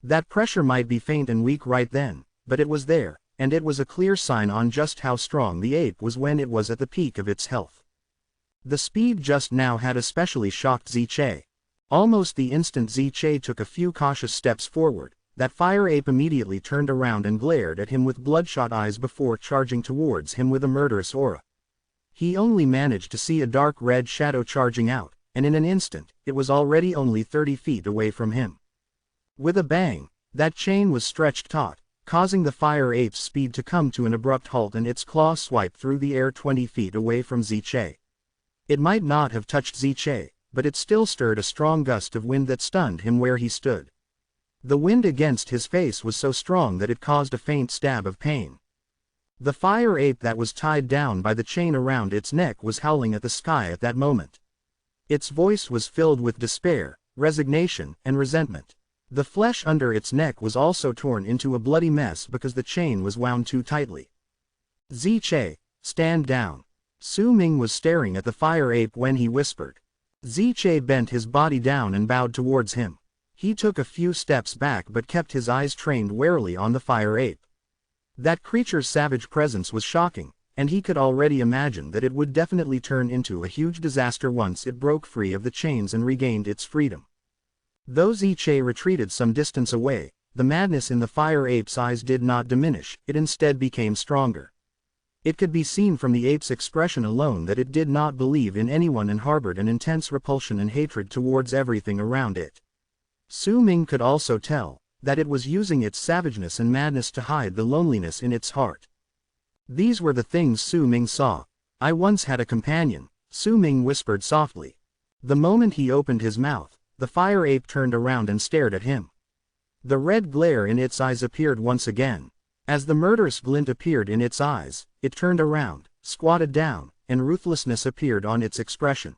That pressure might be faint and weak right then, but it was there, and it was a clear sign on just how strong the ape was when it was at the peak of its health. The speed just now had especially shocked Ziche. Almost the instant Ziche took a few cautious steps forward, that fire ape immediately turned around and glared at him with bloodshot eyes before charging towards him with a murderous aura. He only managed to see a dark red shadow charging out, and in an instant, it was already only 30 feet away from him. With a bang, that chain was stretched taut, causing the fire ape's speed to come to an abrupt halt and its claw swiped through the air 20 feet away from Ziche. It might not have touched Ziche, but it still stirred a strong gust of wind that stunned him where he stood. The wind against his face was so strong that it caused a faint stab of pain. The fire ape that was tied down by the chain around its neck was howling at the sky at that moment. Its voice was filled with despair, resignation, and resentment. The flesh under its neck was also torn into a bloody mess because the chain was wound too tightly. Ziche, stand down. Su Ming was staring at the fire ape when he whispered. Ziche bent his body down and bowed towards him. He took a few steps back but kept his eyes trained warily on the fire ape. That creature's savage presence was shocking, and he could already imagine that it would definitely turn into a huge disaster once it broke free of the chains and regained its freedom. Though Ziche retreated some distance away, the madness in the fire ape's eyes did not diminish, it instead became stronger. It could be seen from the ape's expression alone that it did not believe in anyone and harbored an intense repulsion and hatred towards everything around it. Su Ming could also tell that it was using its savageness and madness to hide the loneliness in its heart. These were the things Su Ming saw. I once had a companion, Su Ming whispered softly. The moment he opened his mouth, the fire ape turned around and stared at him. The red glare in its eyes appeared once again. As the murderous glint appeared in its eyes, it turned around, squatted down, and ruthlessness appeared on its expression.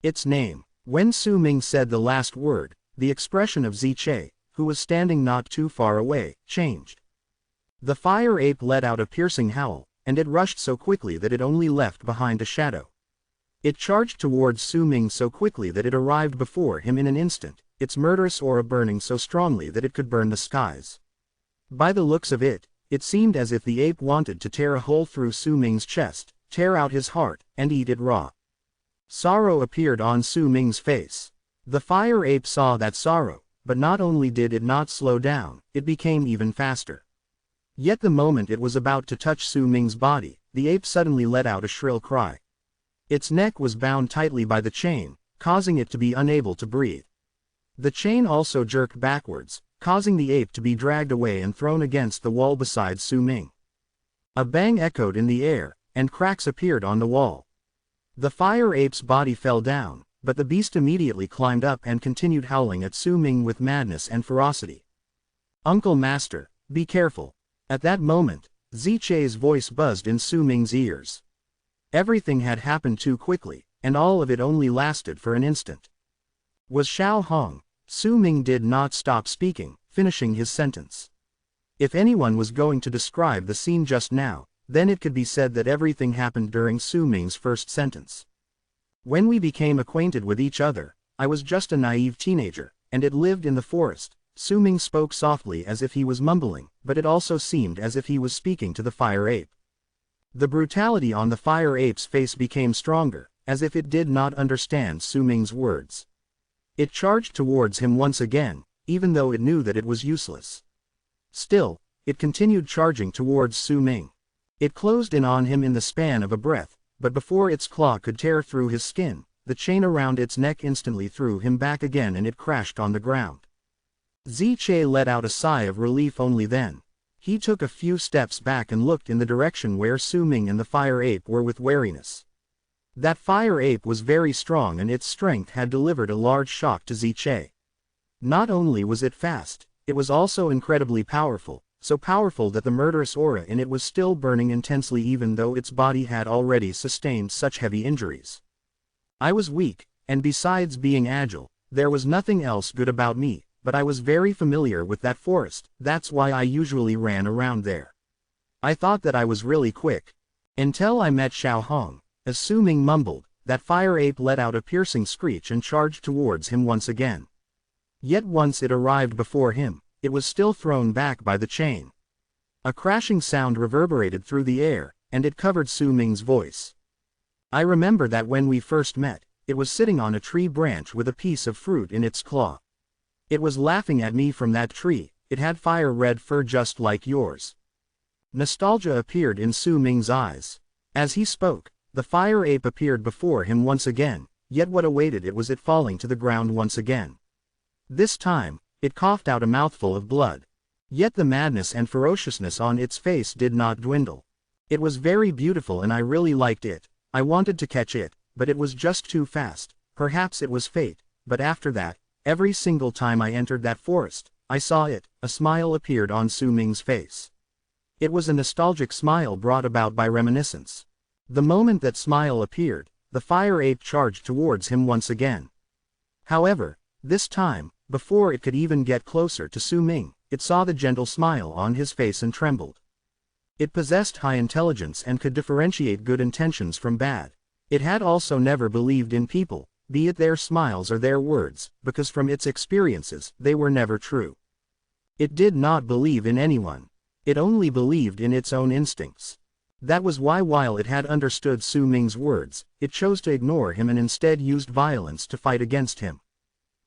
Its name. When Su Ming said the last word, the expression of Ziche, who was standing not too far away, changed. The fire ape let out a piercing howl, and it rushed so quickly that it only left behind a shadow. It charged towards Su Ming so quickly that it arrived before him in an instant, its murderous aura burning so strongly that it could burn the skies. By the looks of it, it seemed as if the ape wanted to tear a hole through Su Ming's chest, tear out his heart, and eat it raw. Sorrow appeared on Su Ming's face. The fire ape saw that sorrow, but not only did it not slow down, it became even faster. Yet the moment it was about to touch Su Ming's body, the ape suddenly let out a shrill cry. Its neck was bound tightly by the chain, causing it to be unable to breathe. The chain also jerked backwards, causing the ape to be dragged away and thrown against the wall beside Su Ming. A bang echoed in the air, and cracks appeared on the wall. The fire ape's body fell down, but the beast immediately climbed up and continued howling at Su Ming with madness and ferocity. "Uncle Master, be careful." At that moment, Ziche's voice buzzed in Su Ming's ears. Everything had happened too quickly, and all of it only lasted for an instant. Was Xiao Hong, Su Ming did not stop speaking, finishing his sentence. If anyone was going to describe the scene just now, then it could be said that everything happened during Su Ming's first sentence. When we became acquainted with each other, I was just a naive teenager, and it lived in the forest. Su Ming spoke softly as if he was mumbling, but it also seemed as if he was speaking to the fire ape. The brutality on the fire ape's face became stronger, as if it did not understand Su Ming's words. It charged towards him once again, even though it knew that it was useless. Still, it continued charging towards Su Ming. It closed in on him in the span of a breath, but before its claw could tear through his skin, the chain around its neck instantly threw him back again and it crashed on the ground. Ziche let out a sigh of relief only then. He took a few steps back and looked in the direction where Su Ming and the fire ape were with wariness. That fire ape was very strong and its strength had delivered a large shock to Ziche. Not only was it fast, it was also incredibly powerful, so powerful that the murderous aura in it was still burning intensely even though its body had already sustained such heavy injuries. I was weak, and besides being agile, there was nothing else good about me, but I was very familiar with that forest, that's why I usually ran around there. I thought that I was really quick. Until I met Xiao Hong. As Su Ming mumbled, that fire ape let out a piercing screech and charged towards him once again. Yet once it arrived before him, it was still thrown back by the chain. A crashing sound reverberated through the air, and it covered Su Ming's voice. I remember that when we first met, it was sitting on a tree branch with a piece of fruit in its claw. It was laughing at me from that tree. It had fire-red fur just like yours. Nostalgia appeared in Su Ming's eyes. As he spoke, the fire ape appeared before him once again, yet what awaited it was it falling to the ground once again. This time, it coughed out a mouthful of blood. Yet the madness and ferociousness on its face did not dwindle. It was very beautiful and I really liked it. I wanted to catch it, but it was just too fast. Perhaps it was fate, but after that, every single time I entered that forest, I saw it. A smile appeared on Su Ming's face. It was a nostalgic smile brought about by reminiscence. The moment that smile appeared, the fire ape charged towards him once again. However, this time, before it could even get closer to Su Ming, it saw the gentle smile on his face and trembled. It possessed high intelligence and could differentiate good intentions from bad. It had also never believed in people, be it their smiles or their words, because from its experiences, they were never true. It did not believe in anyone. It only believed in its own instincts. That was why while it had understood Su Ming's words, it chose to ignore him and instead used violence to fight against him.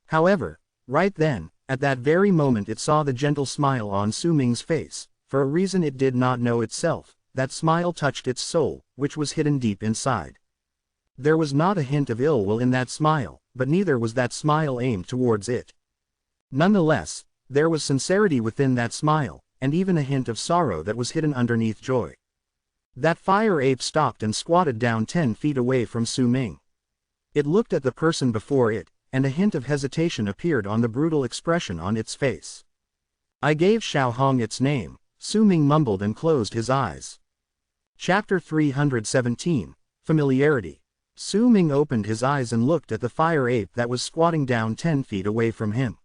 However, right then, at that very moment it saw the gentle smile on Su Ming's face. For a reason it did not know itself, that smile touched its soul, which was hidden deep inside. There was not a hint of ill will in that smile, but neither was that smile aimed towards it. Nonetheless, there was sincerity within that smile, and even a hint of sorrow that was hidden underneath joy. That fire ape stopped and squatted down 10 feet away from Su Ming. It looked at the person before it, and a hint of hesitation appeared on the brutal expression on its face. I gave Xiao Hong its name. Su Ming mumbled and closed his eyes. Chapter 317, Familiarity. Su Ming opened his eyes and looked at the fire ape that was squatting down 10 feet away from him.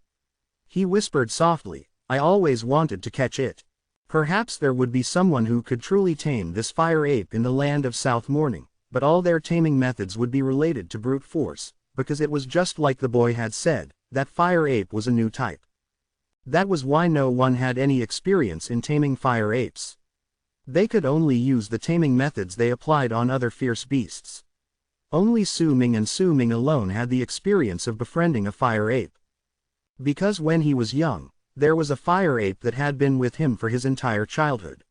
He whispered softly, I always wanted to catch it. Perhaps there would be someone who could truly tame this fire ape in the land of South Morning, but all their taming methods would be related to brute force, because it was just like the boy had said, that fire ape was a new type. That was why no one had any experience in taming fire apes. They could only use the taming methods they applied on other fierce beasts. Only Su Ming and Su Ming alone had the experience of befriending a fire ape. Because when he was young, there was a fire ape that had been with him for his entire childhood.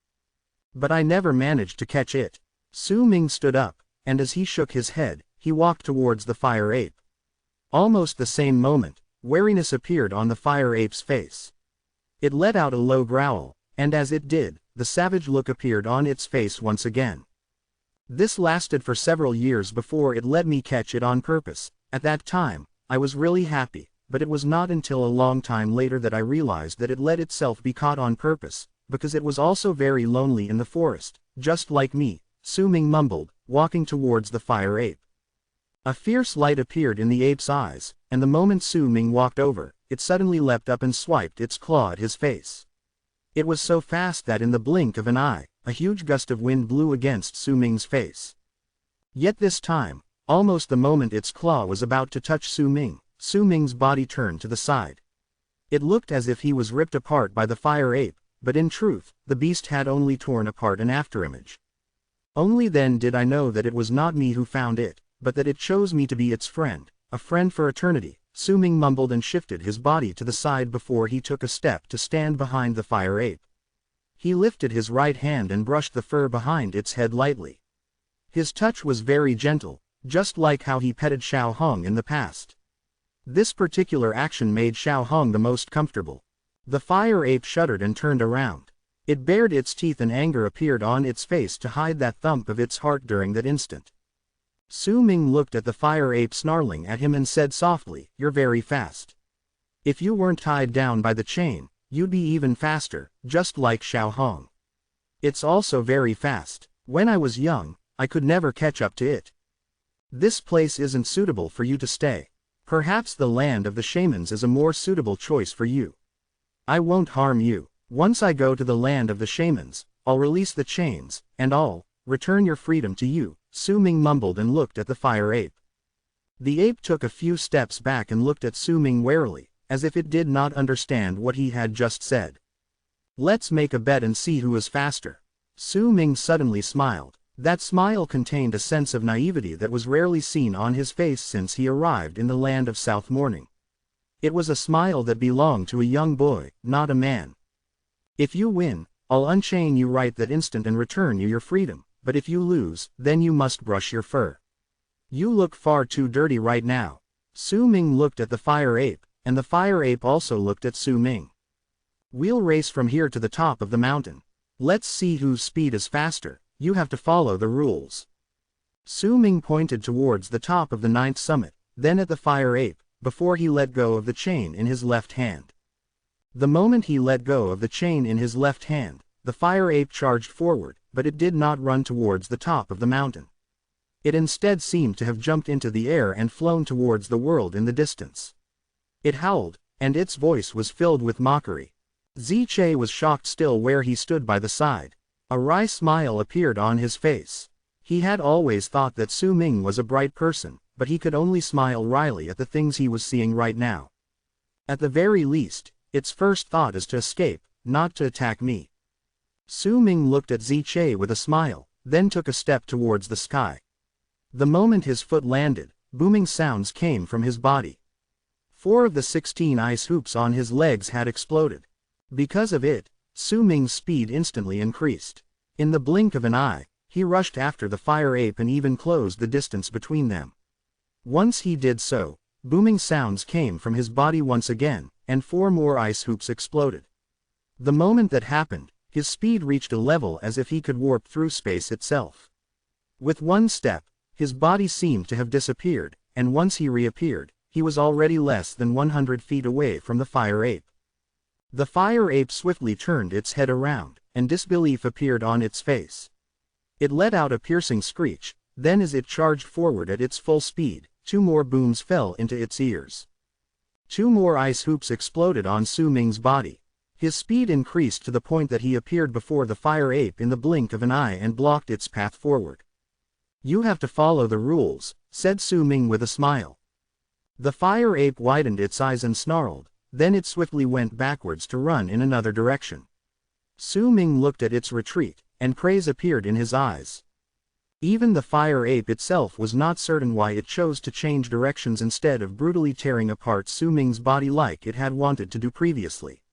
But I never managed to catch it. Su Ming stood up, and as he shook his head, he walked towards the fire ape. Almost the same moment, wariness appeared on the fire ape's face. It let out a low growl, and as it did, the savage look appeared on its face once again. This lasted for several years before it let me catch it on purpose. At that time, I was really happy, but it was not until a long time later that I realized that it let itself be caught on purpose, because it was also very lonely in the forest, just like me, Su Ming mumbled, walking towards the fire ape. A fierce light appeared in the ape's eyes, and the moment Su Ming walked over, it suddenly leapt up and swiped its claw at his face. It was so fast that in the blink of an eye, a huge gust of wind blew against Su Ming's face. Yet this time, almost the moment its claw was about to touch Su Ming's body turned to the side. It looked as if he was ripped apart by the fire ape, but in truth, the beast had only torn apart an afterimage. Only then did I know that it was not me who found it, but that it chose me to be its friend, a friend for eternity. Su Ming mumbled and shifted his body to the side before he took a step to stand behind the fire ape. He lifted his right hand and brushed the fur behind its head lightly. His touch was very gentle, just like how he petted Xiao Hong in the past. This particular action made Xiao Hong the most comfortable. The fire ape shuddered and turned around. It bared its teeth and anger appeared on its face to hide that thump of its heart during that instant. Su Ming looked at the fire ape snarling at him and said softly, "You're very fast. If you weren't tied down by the chain, you'd be even faster, just like Xiao Hong. It's also very fast. When I was young, I could never catch up to it. This place isn't suitable for you to stay. Perhaps the land of the shamans is a more suitable choice for you. I won't harm you. Once I go to the land of the shamans, I'll release the chains, and I'll return your freedom to you." Su Ming mumbled and looked at the fire ape. The ape took a few steps back and looked at Su Ming warily, as if it did not understand what he had just said. "Let's make a bet and see who is faster." Su Ming suddenly smiled. That smile contained a sense of naivety that was rarely seen on his face since he arrived in the land of South Morning. It was a smile that belonged to a young boy, not a man. "If you win, I'll unchain you right that instant and return you your freedom. But if you lose, then you must brush your fur. You look far too dirty right now." Su Ming looked at the fire ape, and the fire ape also looked at Su Ming. "We'll race from here to the top of the mountain. Let's see whose speed is faster. You have to follow the rules." Su Ming pointed towards the top of the 9th summit, then at the fire ape, before he let go of the chain in his left hand. The moment he let go of the chain in his left hand, the fire ape charged forward, but it did not run towards the top of the mountain. It instead seemed to have jumped into the air and flown towards the world in the distance. It howled, and its voice was filled with mockery. Ziche was shocked still where he stood by the side. A wry smile appeared on his face. He had always thought that Su Ming was a bright person, but he could only smile wryly at the things he was seeing right now. At the very least, its first thought is to escape, not to attack me. Su Ming looked at Ziche with a smile, then took a step towards the sky. The moment his foot landed, booming sounds came from his body. 4 of the 16 ice hoops on his legs had exploded. Because of it, Su Ming's speed instantly increased. In the blink of an eye, he rushed after the fire ape and even closed the distance between them. Once he did so, booming sounds came from his body once again, and 4 more ice hoops exploded. The moment that happened, his speed reached a level as if he could warp through space itself. With one step, his body seemed to have disappeared, and once he reappeared, he was already less than 100 feet away from the fire ape. The fire ape swiftly turned its head around, and disbelief appeared on its face. It let out a piercing screech, then as it charged forward at its full speed, 2 more booms fell into its ears. 2 more ice hoops exploded on Su Ming's body. His speed increased to the point that he appeared before the fire ape in the blink of an eye and blocked its path forward. "You have to follow the rules," said Su Ming with a smile. The fire ape widened its eyes and snarled, then it swiftly went backwards to run in another direction. Su Ming looked at its retreat, and praise appeared in his eyes. Even the fire ape itself was not certain why it chose to change directions instead of brutally tearing apart Su Ming's body like it had wanted to do previously.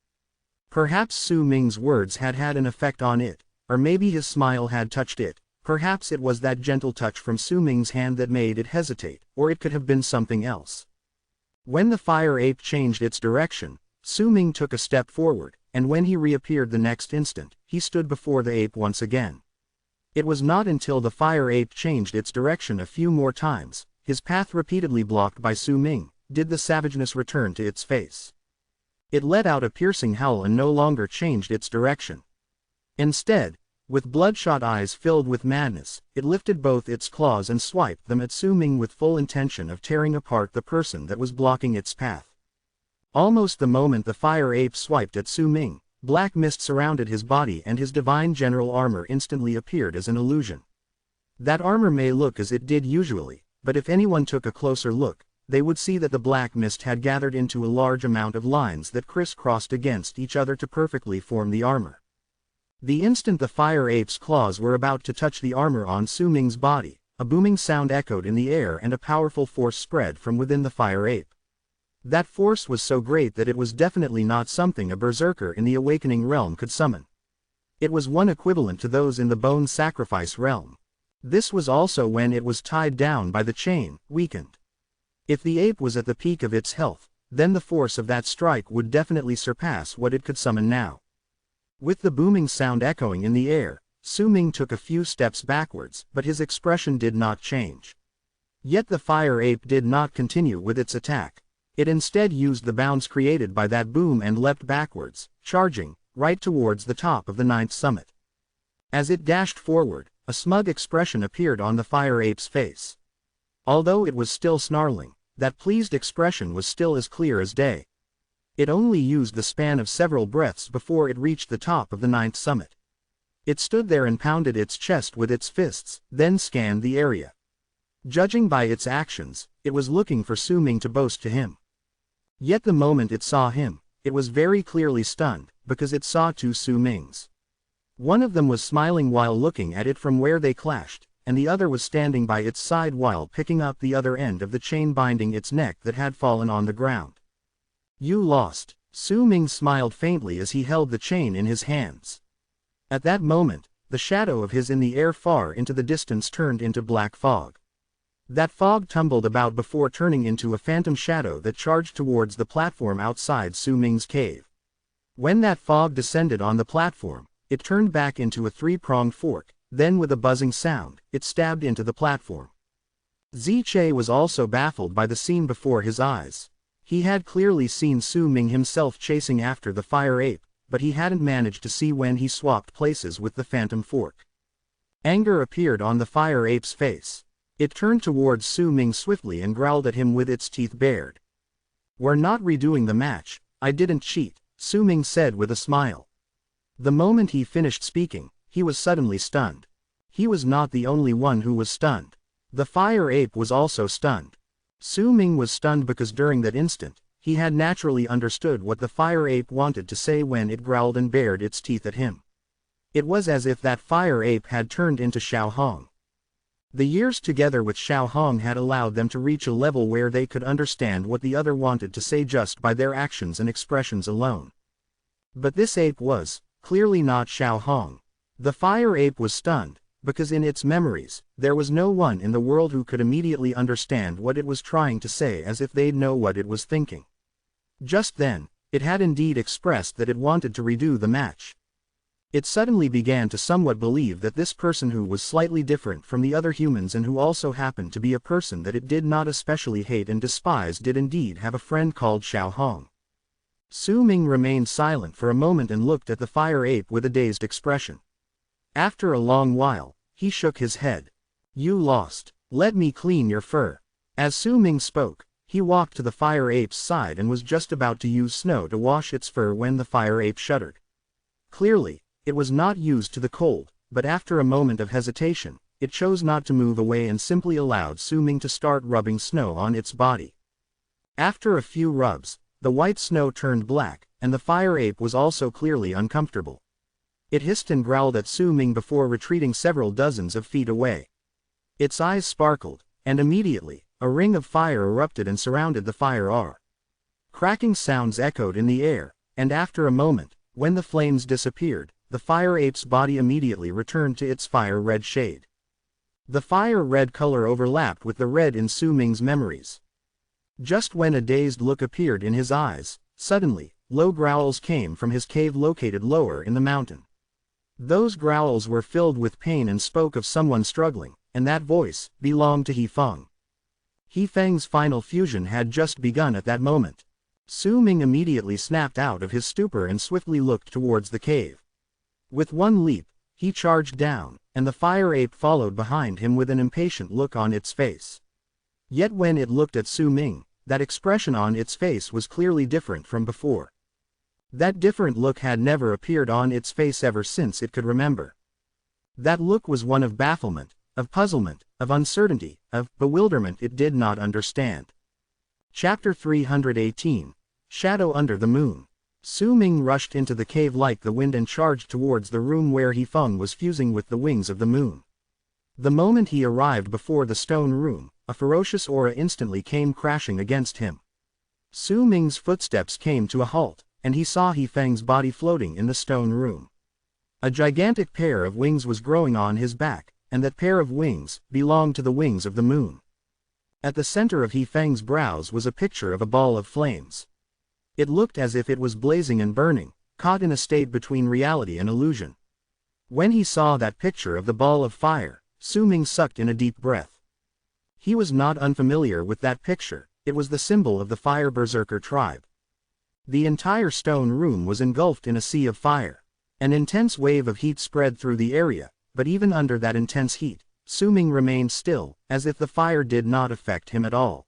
Perhaps Su Ming's words had had an effect on it, or maybe his smile had touched it. Perhaps it was that gentle touch from Su Ming's hand that made it hesitate, or it could have been something else. When the fire ape changed its direction, Su Ming took a step forward, and when he reappeared the next instant, he stood before the ape once again. It was not until the fire ape changed its direction a few more times, his path repeatedly blocked by Su Ming, did the savageness return to its face. It let out a piercing howl and no longer changed its direction. Instead, With bloodshot eyes filled with madness, it lifted both its claws and swiped them at Su Ming with full intention of tearing apart the person that was blocking its path. Almost the moment the fire ape swiped at Su Ming, black mist surrounded his body and his divine general armor instantly appeared as an illusion. That armor may look as it did usually, but if anyone took a closer look, they would see that the black mist had gathered into a large amount of lines that crisscrossed against each other to perfectly form the armor. The instant the fire ape's claws were about to touch the armor on Su Ming's body, a booming sound echoed in the air and a powerful force spread from within the fire ape. That force was so great that it was definitely not something a berserker in the awakening realm could summon. It was one equivalent to those in the bone sacrifice realm. This was also when it was tied down by the chain, weakened. If the ape was at the peak of its health, then the force of that strike would definitely surpass what it could summon now. With the booming sound echoing in the air, Su Ming took a few steps backwards, but his expression did not change. Yet the fire ape did not continue with its attack. It instead used the bounce created by that boom and leapt backwards, charging, right towards the top of the ninth summit. As it dashed forward, a smug expression appeared on the fire ape's face. Although it was still snarling, that pleased expression was still as clear as day. It only used the span of several breaths before it reached the top of the ninth summit. It stood there and pounded its chest with its fists, then scanned the area. Judging by its actions, it was looking for Su Ming to boast to him. Yet the moment it saw him, it was very clearly stunned, because it saw two Su Mings. One of them was smiling while looking at it from where they clashed, and the other was standing by its side while picking up the other end of the chain binding its neck that had fallen on the ground. "You lost." Su Ming smiled faintly as he held the chain in his hands. At that moment, the shadow of his in the air far into the distance turned into black fog. That fog tumbled about before turning into a phantom shadow that charged towards the platform outside Su Ming's cave. When that fog descended on the platform, it turned back into a three-pronged fork. Then with a buzzing sound, it stabbed into the platform. Ziche was also baffled by the scene before his eyes. He had clearly seen Su Ming himself chasing after the fire ape, but he hadn't managed to see when he swapped places with the phantom fork. Anger appeared on the fire ape's face. It turned towards Su Ming swiftly and growled at him with its teeth bared. "We're not redoing the match, I didn't cheat," Su Ming said with a smile. The moment he finished speaking, he was suddenly stunned. He was not the only one who was stunned. The fire ape was also stunned. Su Ming was stunned because during that instant, he had naturally understood what the fire ape wanted to say when it growled and bared its teeth at him. It was as if that fire ape had turned into Xiao Hong. The years together with Xiao Hong had allowed them to reach a level where they could understand what the other wanted to say just by their actions and expressions alone. But this ape was, clearly not Xiao Hong. The fire ape was stunned, because in its memories, there was no one in the world who could immediately understand what it was trying to say as if they'd know what it was thinking. Just then, it had indeed expressed that it wanted to redo the match. It suddenly began to somewhat believe that this person who was slightly different from the other humans and who also happened to be a person that it did not especially hate and despise did indeed have a friend called Xiao Hong. Su Ming remained silent for a moment and looked at the fire ape with a dazed expression. After a long while, he shook his head. "You lost. Let me clean your fur." As Su Ming spoke, he walked to the fire ape's side and was just about to use snow to wash its fur when the fire ape shuddered. Clearly, it was not used to the cold, but after a moment of hesitation, it chose not to move away and simply allowed Su Ming to start rubbing snow on its body. After a few rubs, the white snow turned black, and the fire ape was also clearly uncomfortable. It hissed and growled at Su Ming before retreating several dozens of feet away. Its eyes sparkled, and immediately, a ring of fire erupted and surrounded the fire R. Cracking sounds echoed in the air, and after a moment, when the flames disappeared, the fire ape's body immediately returned to its fire-red shade. The fire-red color overlapped with the red in Su Ming's memories. Just when a dazed look appeared in his eyes, suddenly, low growls came from his cave located lower in the mountain. Those growls were filled with pain and spoke of someone struggling, and that voice belonged to He Feng. He Feng's final fusion had just begun at that moment. Su Ming immediately snapped out of his stupor and swiftly looked towards the cave. With one leap, He charged down, and the fire ape followed behind him with an impatient look on its face. Yet when it looked at Su Ming, that expression on its face was clearly different from before. That different look had never appeared on its face ever since it could remember. That look was one of bafflement, of puzzlement, of uncertainty, of bewilderment it did not understand. Chapter 318, Shadow Under the Moon. Su Ming rushed into the cave like the wind and charged towards the room where He Feng was fusing with the wings of the moon. The moment he arrived before the stone room, a ferocious aura instantly came crashing against him. Su Ming's footsteps came to a halt, and he saw He Feng's body floating in the stone room. A gigantic pair of wings was growing on his back, and that pair of wings belonged to the wings of the moon. At the center of He Feng's brows was a picture of a ball of flames. It looked as if it was blazing and burning, caught in a state between reality and illusion. When he saw that picture of the ball of fire, Su Ming sucked in a deep breath. He was not unfamiliar with that picture. It was the symbol of the Fire Berserker tribe. The entire stone room was engulfed in a sea of fire. An intense wave of heat spread through the area, but even under that intense heat, Su Ming remained still, as if the fire did not affect him at all.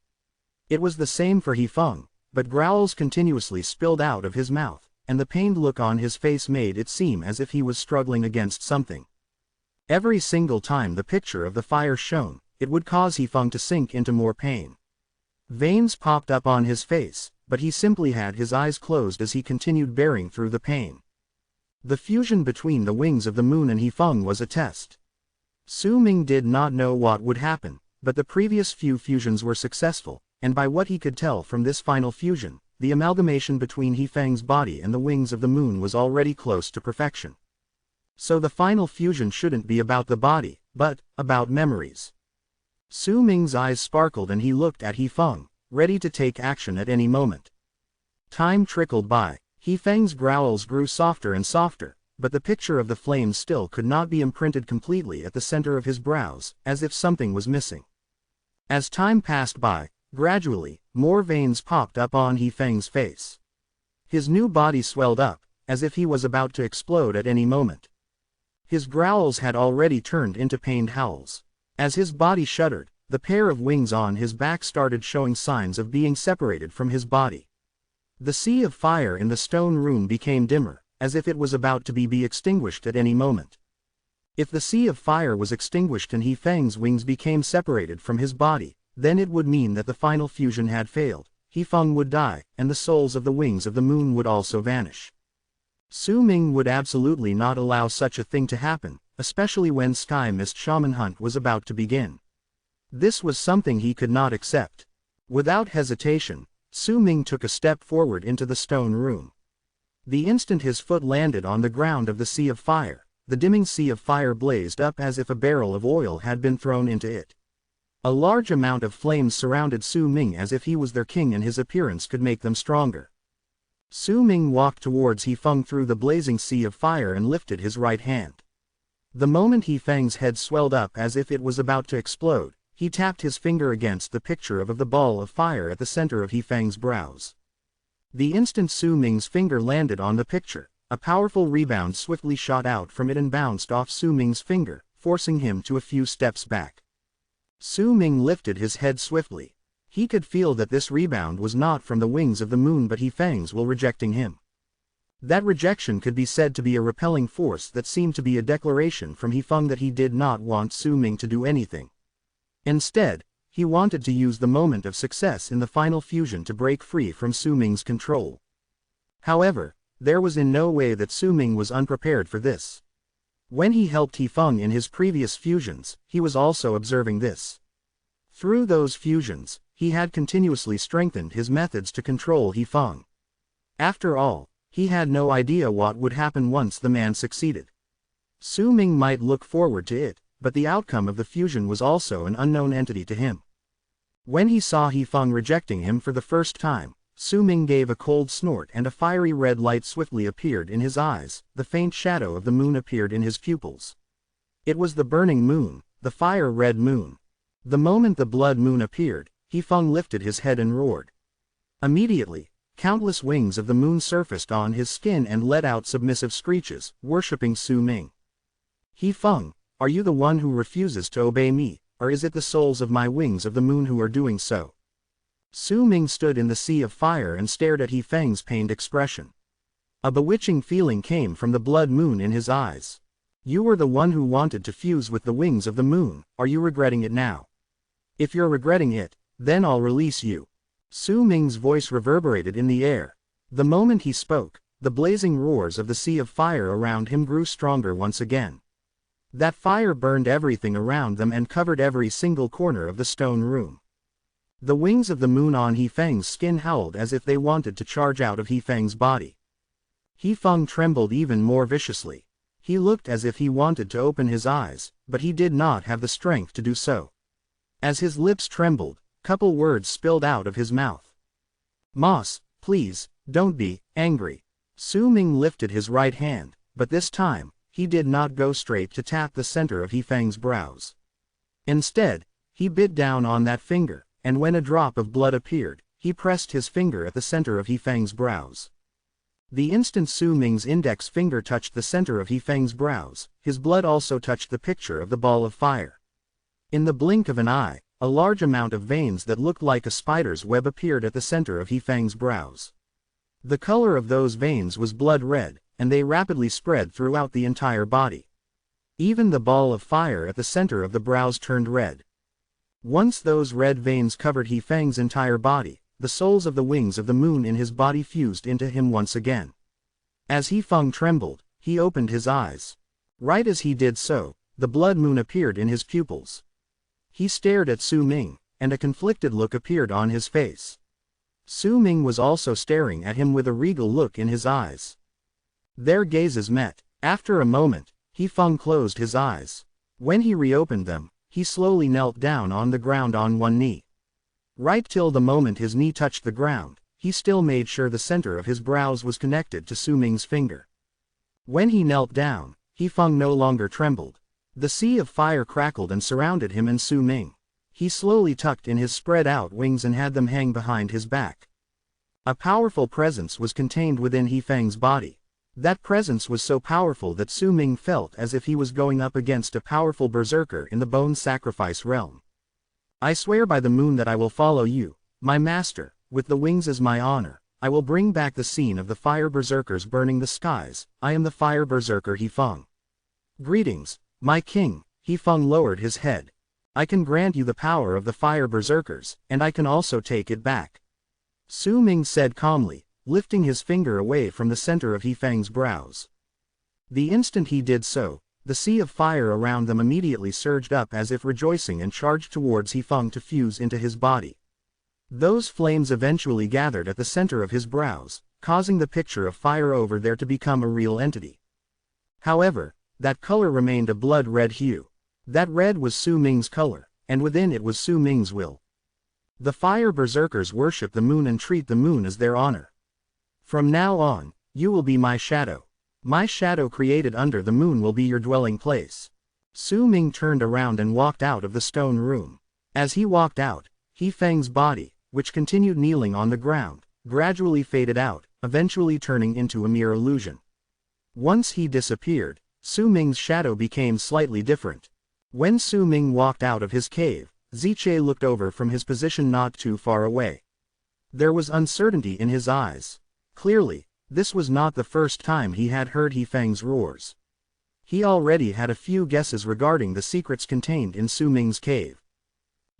It was the same for He Feng, but growls continuously spilled out of his mouth, and the pained look on his face made it seem as if he was struggling against something. Every single time the picture of the fire shone, it would cause He Feng to sink into more pain. Veins popped up on his face, but he simply had his eyes closed as he continued bearing through the pain. The fusion between the wings of the moon and He Feng was a test. Su Ming did not know what would happen, but the previous few fusions were successful, and by what he could tell from this final fusion, the amalgamation between He Feng's body and the wings of the moon was already close to perfection. So the final fusion shouldn't be about the body, but about memories. Su Ming's eyes sparkled and he looked at He Feng, ready to take action at any moment. Time trickled by. He Feng's growls grew softer and softer, but the picture of the flames still could not be imprinted completely at the center of his brows, as if something was missing. As time passed by, gradually, more veins popped up on He Feng's face. His new body swelled up, as if he was about to explode at any moment. His growls had already turned into pained howls. As his body shuddered, the pair of wings on his back started showing signs of being separated from his body. The sea of fire in the stone room became dimmer, as if it was about to be extinguished at any moment. If the sea of fire was extinguished and He Feng's wings became separated from his body, then it would mean that the final fusion had failed. He Feng would die, and the souls of the wings of the moon would also vanish. Su Ming would absolutely not allow such a thing to happen, especially when Sky Mist Shaman Hunt was about to begin. This was something he could not accept. Without hesitation, Su Ming took a step forward into the stone room. The instant his foot landed on the ground of the sea of fire, the dimming sea of fire blazed up as if a barrel of oil had been thrown into it. A large amount of flames surrounded Su Ming as if he was their king and his appearance could make them stronger. Su Ming walked towards He Feng through the blazing sea of fire and lifted his right hand. The moment He Feng's head swelled up as if it was about to explode, he tapped his finger against the picture of the ball of fire at the center of He Feng's brows. The instant Su Ming's finger landed on the picture, a powerful rebound swiftly shot out from it and bounced off Su Ming's finger, forcing him to a few steps back. Su Ming lifted his head swiftly. He could feel that this rebound was not from the wings of the moon but He Feng's will rejecting him. That rejection could be said to be a repelling force that seemed to be a declaration from He Feng that he did not want Su Ming to do anything. Instead, he wanted to use the moment of success in the final fusion to break free from Su Ming's control. However, there was in no way that Su Ming was unprepared for this. When he helped He Feng in his previous fusions, he was also observing this. Through those fusions, he had continuously strengthened his methods to control He Feng. After all, he had no idea what would happen once the man succeeded. Su Ming might look forward to it, but the outcome of the fusion was also an unknown entity to him. When he saw He Feng rejecting him for the first time, Su Ming gave a cold snort and a fiery red light swiftly appeared in his eyes, the faint shadow of the moon appeared in his pupils. It was the burning moon, the fire-red moon. The moment the blood moon appeared, He Feng lifted his head and roared. Immediately, countless wings of the moon surfaced on his skin and let out submissive screeches, worshipping Su Ming. He Feng, are you the one who refuses to obey me, or is it the souls of my wings of the moon who are doing so? Su Ming stood in the sea of fire and stared at He Feng's pained expression. A bewitching feeling came from the blood moon in his eyes. You were the one who wanted to fuse with the wings of the moon, are you regretting it now? If you're regretting it, then I'll release you. Su Ming's voice reverberated in the air. The moment he spoke, the blazing roars of the sea of fire around him grew stronger once again. That fire burned everything around them and covered every single corner of the stone room. The wings of the moon on He Feng's skin howled as if they wanted to charge out of He Feng's body. He Feng trembled even more viciously. He looked as if he wanted to open his eyes, but he did not have the strength to do so. As his lips trembled, couple words spilled out of his mouth. Moss, please, don't be angry. Su Ming lifted his right hand, but this time, he did not go straight to tap the center of He Feng's brows. Instead, he bit down on that finger, and when a drop of blood appeared, he pressed his finger at the center of He Feng's brows. The instant Su Ming's index finger touched the center of He Feng's brows, his blood also touched the picture of the ball of fire. In the blink of an eye, a large amount of veins that looked like a spider's web appeared at the center of He Feng's brows. The color of those veins was blood red, and they rapidly spread throughout the entire body. Even the ball of fire at the center of the brows turned red. Once those red veins covered He Feng's entire body, the souls of the wings of the moon in his body fused into him once again. As He Feng trembled, he opened his eyes. Right as he did so, the blood moon appeared in his pupils. He stared at Su Ming, and a conflicted look appeared on his face. Su Ming was also staring at him with a regal look in his eyes. Their gazes met. After a moment, He Feng closed his eyes. When he reopened them, he slowly knelt down on the ground on one knee. Right till the moment his knee touched the ground, he still made sure the center of his brows was connected to Su Ming's finger. When he knelt down, He Feng no longer trembled. The sea of fire crackled and surrounded him and Su Ming. He slowly tucked in his spread-out wings and had them hang behind his back. A powerful presence was contained within He Feng's body. That presence was so powerful that Su Ming felt as if he was going up against a powerful berserker in the bone sacrifice realm. I swear by the moon that I will follow you, my master, with the wings as my honor. I will bring back the scene of the fire berserkers burning the skies. I am the fire berserker He Feng. Greetings, my king. He Feng lowered his head. I can grant you the power of the fire berserkers, and I can also take it back. Su Ming said calmly, lifting his finger away from the center of He Feng's brows. The instant he did so, the sea of fire around them immediately surged up as if rejoicing and charged towards He Feng to fuse into his body. Those flames eventually gathered at the center of his brows, causing the picture of fire over there to become a real entity. However, that color remained a blood-red hue. That red was Su Ming's color, and within it was Su Ming's will. The fire berserkers worship the moon and treat the moon as their honor. From now on, you will be my shadow. My shadow created under the moon will be your dwelling place. Su Ming turned around and walked out of the stone room. As he walked out, He Feng's body, which continued kneeling on the ground, gradually faded out, eventually turning into a mere illusion. Once he disappeared, Su Ming's shadow became slightly different. When Su Ming walked out of his cave, Ziche looked over from his position not too far away. There was uncertainty in his eyes. Clearly, this was not the first time he had heard He Feng's roars. He already had a few guesses regarding the secrets contained in Su Ming's cave.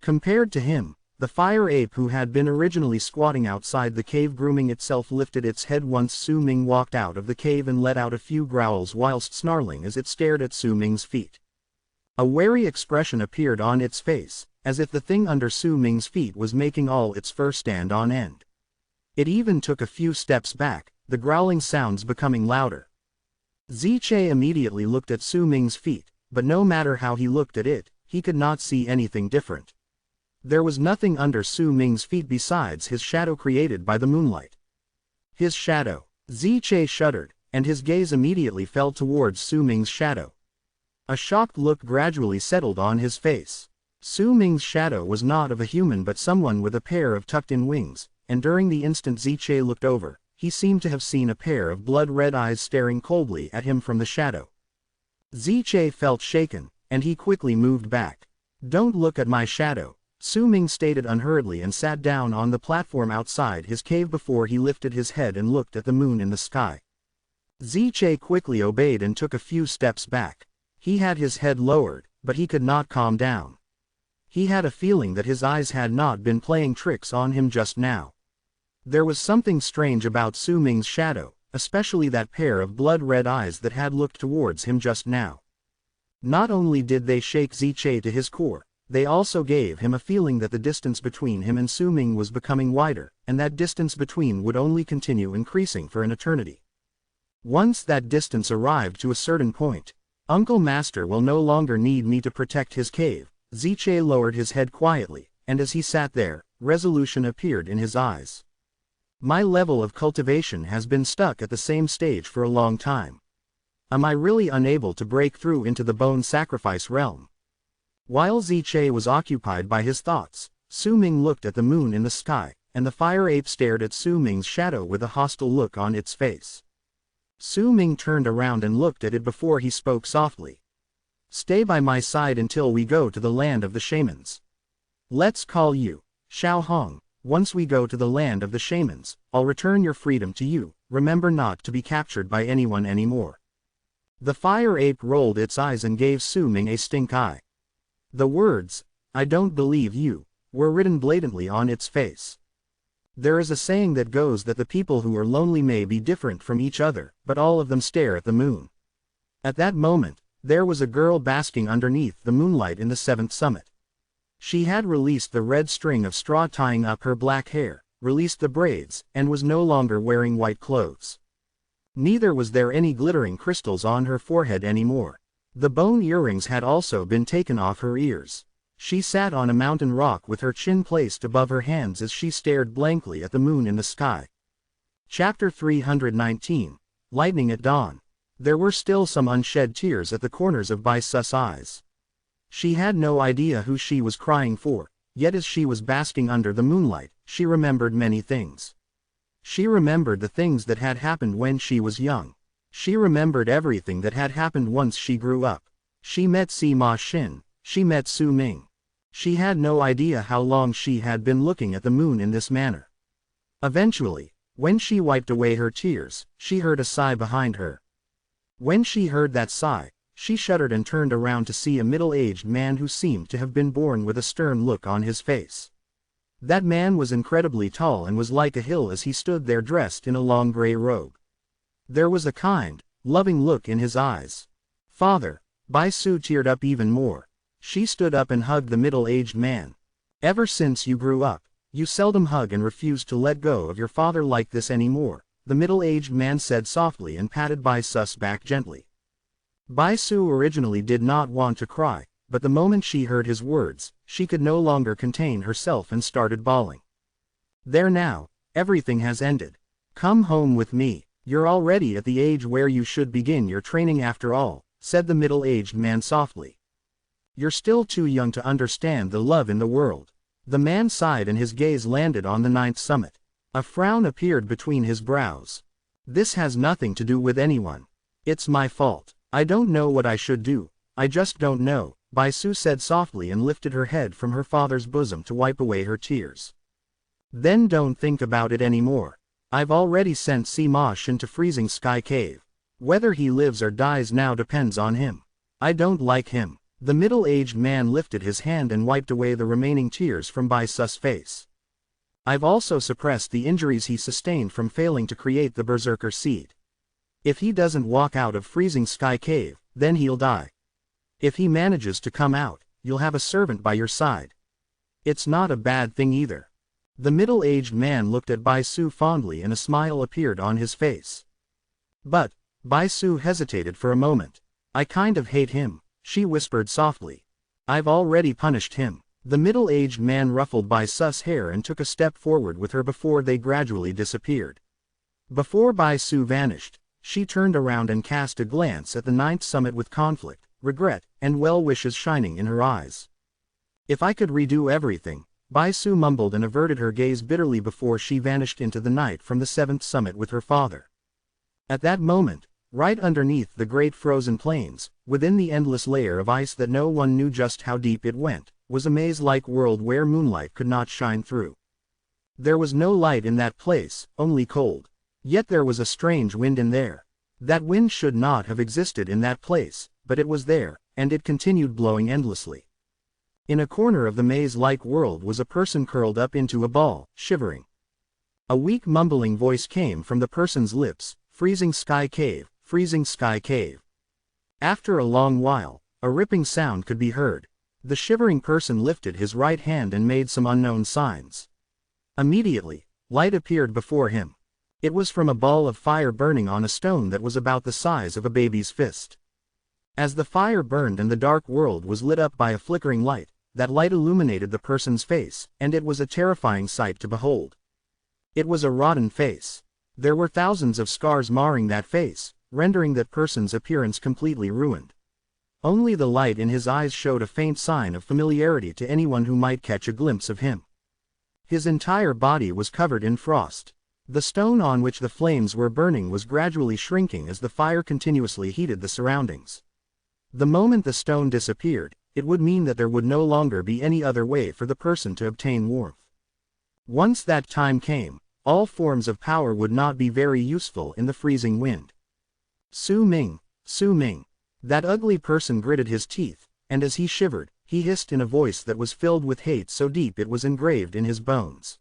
Compared to him, the fire ape who had been originally squatting outside the cave grooming itself lifted its head once Su Ming walked out of the cave and let out a few growls whilst snarling as it stared at Su Ming's feet. A wary expression appeared on its face, as if the thing under Su Ming's feet was making all its fur stand on end. It even took a few steps back, the growling sounds becoming louder. Ziche immediately looked at Su Ming's feet, but no matter how he looked at it, he could not see anything different. There was nothing under Su Ming's feet besides his shadow created by the moonlight. His shadow. Ziche shuddered, and his gaze immediately fell towards Su Ming's shadow. A shocked look gradually settled on his face. Su Ming's shadow was not of a human but someone with a pair of tucked-in wings, and during the instant Ziche looked over, he seemed to have seen a pair of blood-red eyes staring coldly at him from the shadow. Ziche felt shaken, and he quickly moved back. "Don't look at my shadow," Su Ming stated unhurriedly and sat down on the platform outside his cave before he lifted his head and looked at the moon in the sky. Ziche quickly obeyed and took a few steps back. He had his head lowered, but he could not calm down. He had a feeling that his eyes had not been playing tricks on him just now. There was something strange about Su Ming's shadow, especially that pair of blood-red eyes that had looked towards him just now. Not only did they shake Ziche to his core, they also gave him a feeling that the distance between him and Su Ming was becoming wider, and that distance between would only continue increasing for an eternity. Once that distance arrived to a certain point, Uncle Master will no longer need me to protect his cave. Ziche lowered his head quietly, and as he sat there, resolution appeared in his eyes. My level of cultivation has been stuck at the same stage for a long time. Am I really unable to break through into the bone sacrifice realm? While Ziche was occupied by his thoughts, Su Ming looked at the moon in the sky, and the fire ape stared at Su Ming's shadow with a hostile look on its face. Su Ming turned around and looked at it before he spoke softly. "Stay by my side until we go to the land of the shamans. Let's call you Xiao Hong. Once we go to the land of the shamans, I'll return your freedom to you. Remember not to be captured by anyone anymore." The fire ape rolled its eyes and gave Su Ming a stink eye. The words, "I don't believe you," were written blatantly on its face. There is a saying that goes that the people who are lonely may be different from each other, but all of them stare at the moon. At that moment, there was a girl basking underneath the moonlight in the 7th summit. She had released the red string of straw tying up her black hair, released the braids, and was no longer wearing white clothes. Neither was there any glittering crystals on her forehead anymore. The bone earrings had also been taken off her ears. She sat on a mountain rock with her chin placed above her hands as she stared blankly at the moon in the sky. Chapter 319, Lightning at Dawn. There were still some unshed tears at the corners of Bai Su's eyes. She had no idea who she was crying for, yet as she was basking under the moonlight, she remembered many things. She remembered the things that had happened when she was young. She remembered everything that had happened once she grew up. She met Sima Xin, she met Su Ming. She had no idea how long she had been looking at the moon in this manner. Eventually, when she wiped away her tears, she heard a sigh behind her. When she heard that sigh, she shuddered and turned around to see a middle-aged man who seemed to have been born with a stern look on his face. That man was incredibly tall and was like a hill as he stood there dressed in a long gray robe. There was a kind, loving look in his eyes. "Father," Bai Su teared up even more. She stood up and hugged the middle-aged man. "Ever since you grew up, you seldom hug and refuse to let go of your father like this anymore," the middle-aged man said softly and patted Bai Su's back gently. Bai Su originally did not want to cry, but the moment she heard his words, she could no longer contain herself and started bawling. "There now, everything has ended. Come home with me. You're already at the age where you should begin your training after all," said the middle-aged man softly. "You're still too young to understand the love in the world." The man sighed and his gaze landed on the 9th summit. A frown appeared between his brows. "This has nothing to do with anyone. It's my fault. I don't know what I should do, I just don't know," Bai Su said softly and lifted her head from her father's bosom to wipe away her tears. "Then don't think about it anymore. I've already sent Sima Xin to Freezing Sky Cave. Whether he lives or dies now depends on him. I don't like him." The middle-aged man lifted his hand and wiped away the remaining tears from Bai Su's face. "I've also suppressed the injuries he sustained from failing to create the Berserker seed. If he doesn't walk out of Freezing Sky Cave, then he'll die. If he manages to come out, you'll have a servant by your side. It's not a bad thing either." The middle-aged man looked at Bai Su fondly and a smile appeared on his face. "But," Bai Su hesitated for a moment. "I kind of hate him," she whispered softly. "I've already punished him." The middle-aged man ruffled Bai Su's hair and took a step forward with her before they gradually disappeared. Before Bai Su vanished, she turned around and cast a glance at the 9th summit with conflict, regret, and well-wishes shining in her eyes. "If I could redo everything," Bai Su mumbled and averted her gaze bitterly before she vanished into the night from the 7th summit with her father. At that moment, Right underneath the great frozen plains, within the endless layer of ice that no one knew just how deep it went, was a maze-like world where moonlight could not shine through. There was no light in that place, only cold. Yet there was a strange wind in there. That wind should not have existed in that place, but it was there, and it continued blowing endlessly. In a corner of the maze-like world was a person curled up into a ball, shivering. A weak mumbling voice came from the person's lips, "Freezing Sky Cave, Freezing Sky Cave." After a long while, a ripping sound could be heard. The shivering person lifted his right hand and made some unknown signs. Immediately, light appeared before him. It was from a ball of fire burning on a stone that was about the size of a baby's fist. As the fire burned and the dark world was lit up by a flickering light, that light illuminated the person's face, and it was a terrifying sight to behold. It was a rotten face. There were thousands of scars marring that face, rendering that person's appearance completely ruined. Only the light in his eyes showed a faint sign of familiarity to anyone who might catch a glimpse of him. His entire body was covered in frost. The stone on which the flames were burning was gradually shrinking as the fire continuously heated the surroundings. The moment the stone disappeared, it would mean that there would no longer be any other way for the person to obtain warmth. Once that time came, all forms of power would not be very useful in the freezing wind. Su Ming, Su Ming. That ugly person gritted his teeth, and as he shivered, he hissed in a voice that was filled with hate so deep it was engraved in his bones.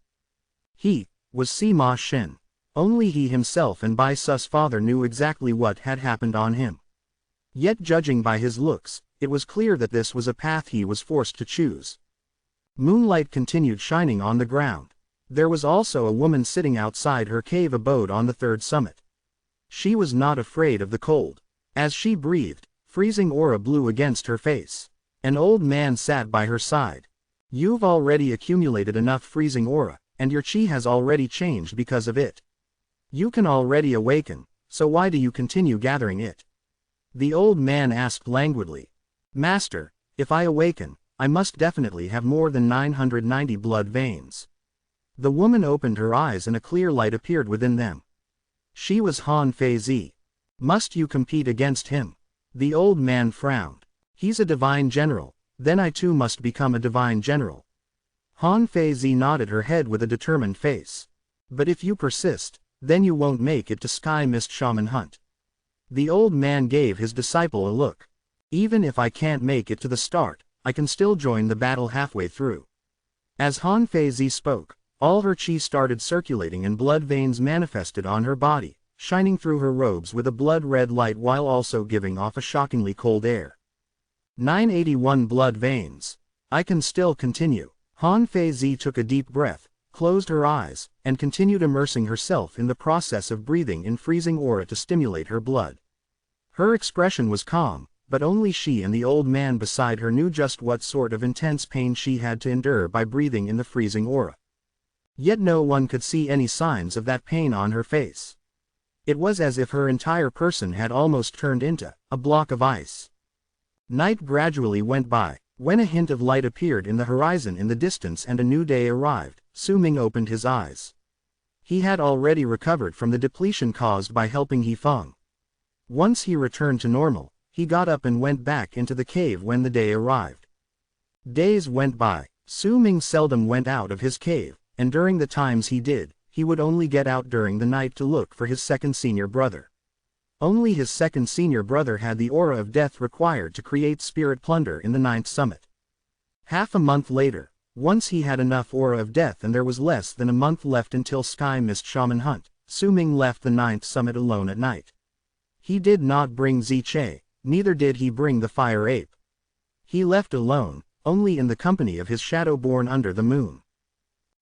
He was Sima Shen. Only he himself and Bai Su's father knew exactly what had happened on him. Yet judging by his looks, it was clear that this was a path he was forced to choose. Moonlight continued shining on the ground. There was also a woman sitting outside her cave abode on the third summit. She was not afraid of the cold. As she breathed, freezing aura blew against her face. An old man sat by her side. "You've already accumulated enough freezing aura, and your chi has already changed because of it. You can already awaken, so why do you continue gathering it?" The old man asked languidly. "Master, if I awaken, I must definitely have more than 990 blood veins." The woman opened her eyes and a clear light appeared within them. She was Han Feizi. "Must you compete against him?" The old man frowned. "He's a divine general, then I too must become a divine general." Han Feizi nodded her head with a determined face. "But if you persist, then you won't make it to Sky Mist Shaman Hunt." The old man gave his disciple a look. "Even if I can't make it to the start, I can still join the battle halfway through." As Han Feizi spoke, all her chi started circulating and blood veins manifested on her body, shining through her robes with a blood-red light while also giving off a shockingly cold air. 981 blood veins. I can still continue. Han Feizi took a deep breath, closed her eyes, and continued immersing herself in the process of breathing in freezing aura to stimulate her blood. Her expression was calm, but only she and the old man beside her knew just what sort of intense pain she had to endure by breathing in the freezing aura. Yet no one could see any signs of that pain on her face. It was as if her entire person had almost turned into a block of ice. Night gradually went by. When a hint of light appeared in the horizon in the distance and a new day arrived, Su Ming opened his eyes. He had already recovered from the depletion caused by helping He Feng. Once he returned to normal, he got up and went back into the cave when the day arrived. Days went by. Su Ming seldom went out of his cave, and during the times he did, he would only get out during the night to look for his second senior brother. Only his second senior brother had the aura of death required to create spirit plunder in the 9th summit. Half a month later, once he had enough aura of death and there was less than a month left until Sky Mist Shaman Hunt, Su Ming left the 9th summit alone at night. He did not bring Ziche, neither did he bring the fire ape. He left alone, only in the company of his shadow born under the moon.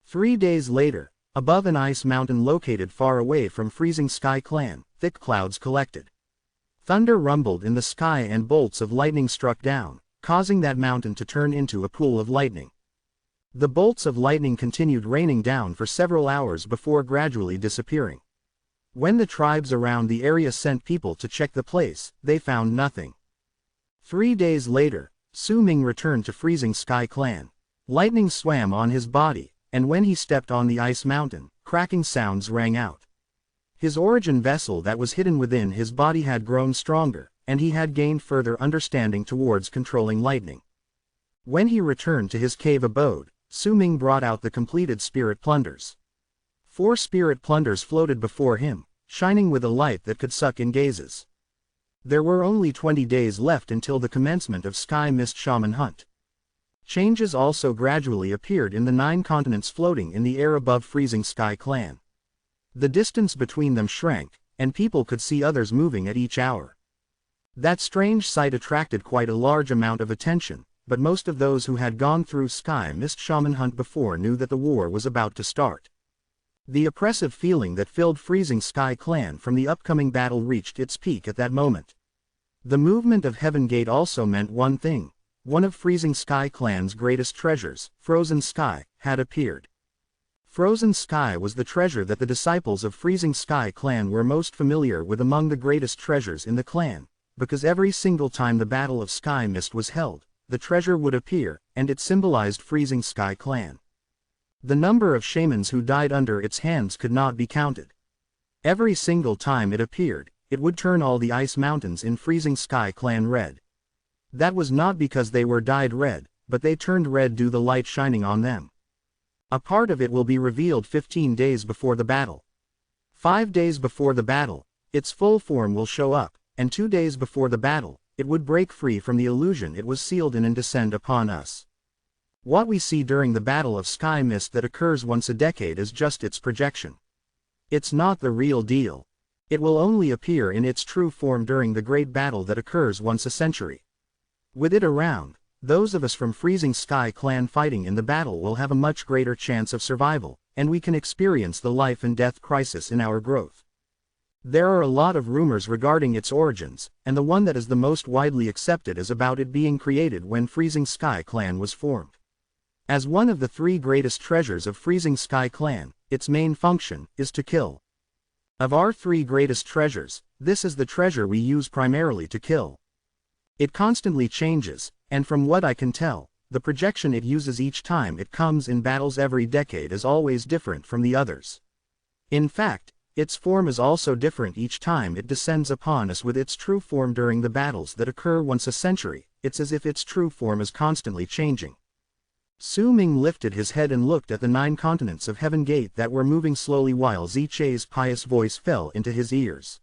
3 days later, above an ice mountain located far away from Freezing Sky Clan, thick clouds collected. Thunder rumbled in the sky and bolts of lightning struck down, causing that mountain to turn into a pool of lightning. The bolts of lightning continued raining down for several hours before gradually disappearing. When the tribes around the area sent people to check the place, they found nothing. 3 days later, Su Ming returned to Freezing Sky Clan. Lightning swam on his body, and when he stepped on the ice mountain, cracking sounds rang out. His origin vessel that was hidden within his body had grown stronger, and he had gained further understanding towards controlling lightning. When he returned to his cave abode, Su Ming brought out the completed spirit plunders. 4 spirit plunders floated before him, shining with a light that could suck in gazes. There were only 20 days left until the commencement of Sky Mist Shaman Hunt. Changes also gradually appeared in the 9 continents floating in the air above Freezing Sky Clan. The distance between them shrank, and people could see others moving at each hour. That strange sight attracted quite a large amount of attention, but most of those who had gone through Sky Mist Shaman Hunt before knew that the war was about to start. The oppressive feeling that filled Freezing Sky Clan from the upcoming battle reached its peak at that moment. The movement of Heaven Gate also meant one thing: one of Freezing Sky Clan's greatest treasures, Frozen Sky, had appeared. Frozen Sky was the treasure that the disciples of Freezing Sky Clan were most familiar with among the greatest treasures in the clan, because every single time the Battle of Sky Mist was held, the treasure would appear, and it symbolized Freezing Sky Clan. The number of shamans who died under its hands could not be counted. Every single time it appeared, it would turn all the ice mountains in Freezing Sky Clan red. That was not because they were dyed red, but they turned red due to the light shining on them. A part of it will be revealed 15 days before the battle. 5 days before the battle, its full form will show up, and 2 days before the battle, it would break free from the illusion it was sealed in and descend upon us. What we see during the Battle of Sky Mist that occurs once a decade is just its projection. It's not the real deal. It will only appear in its true form during the great battle that occurs once a century. With it around, those of us from Freezing Sky Clan fighting in the battle will have a much greater chance of survival, and we can experience the life and death crisis in our growth. There are a lot of rumors regarding its origins, and the one that is the most widely accepted is about it being created when Freezing Sky Clan was formed. As one of the 3 greatest treasures of Freezing Sky Clan, its main function is to kill. Of our 3 greatest treasures, this is the treasure we use primarily to kill. It constantly changes, and from what I can tell, the projection it uses each time it comes in battles every decade is always different from the others. In fact, its form is also different each time it descends upon us with its true form during the battles that occur once a century. It's as if its true form is constantly changing. Su Ming lifted his head and looked at the 9 continents of Heaven Gate that were moving slowly while Ziche's pious voice fell into his ears.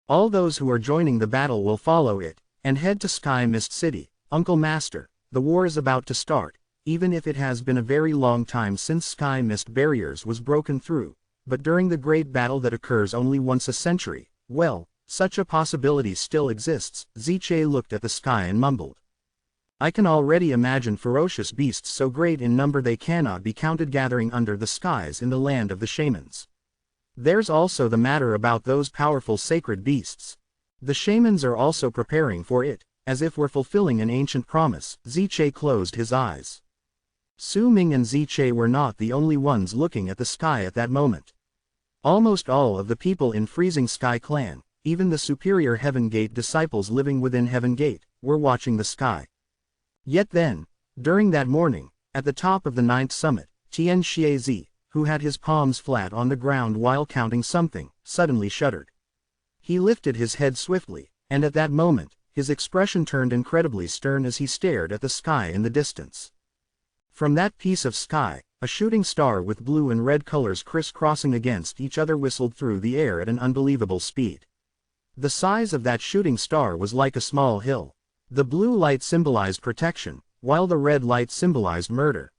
All those who are joining the battle will follow it, and head to Sky Mist City. Uncle Master, the war is about to start, even if it has been a very long time since Sky Mist barriers was broken through, but during the great battle that occurs only once a century, well, such a possibility still exists. Ziche looked at the sky and mumbled. I can already imagine ferocious beasts so great in number they cannot be counted gathering under the skies in the land of the shamans. There's also the matter about those powerful sacred beasts. The shamans are also preparing for it, as if we're fulfilling an ancient promise. Ziche closed his eyes. Su Ming and Ziche were not the only ones looking at the sky at that moment. Almost all of the people in Freezing Sky Clan, even the superior Heaven Gate disciples living within Heaven Gate, were watching the sky. Yet then, during that morning, at the top of the 9th summit, Tian Xiezi, who had his palms flat on the ground while counting something, suddenly shuddered. He lifted his head swiftly, and at that moment, his expression turned incredibly stern as he stared at the sky in the distance. From that piece of sky, a shooting star with blue and red colors crisscrossing against each other whistled through the air at an unbelievable speed. The size of that shooting star was like a small hill. The blue light symbolized protection, while the red light symbolized murder.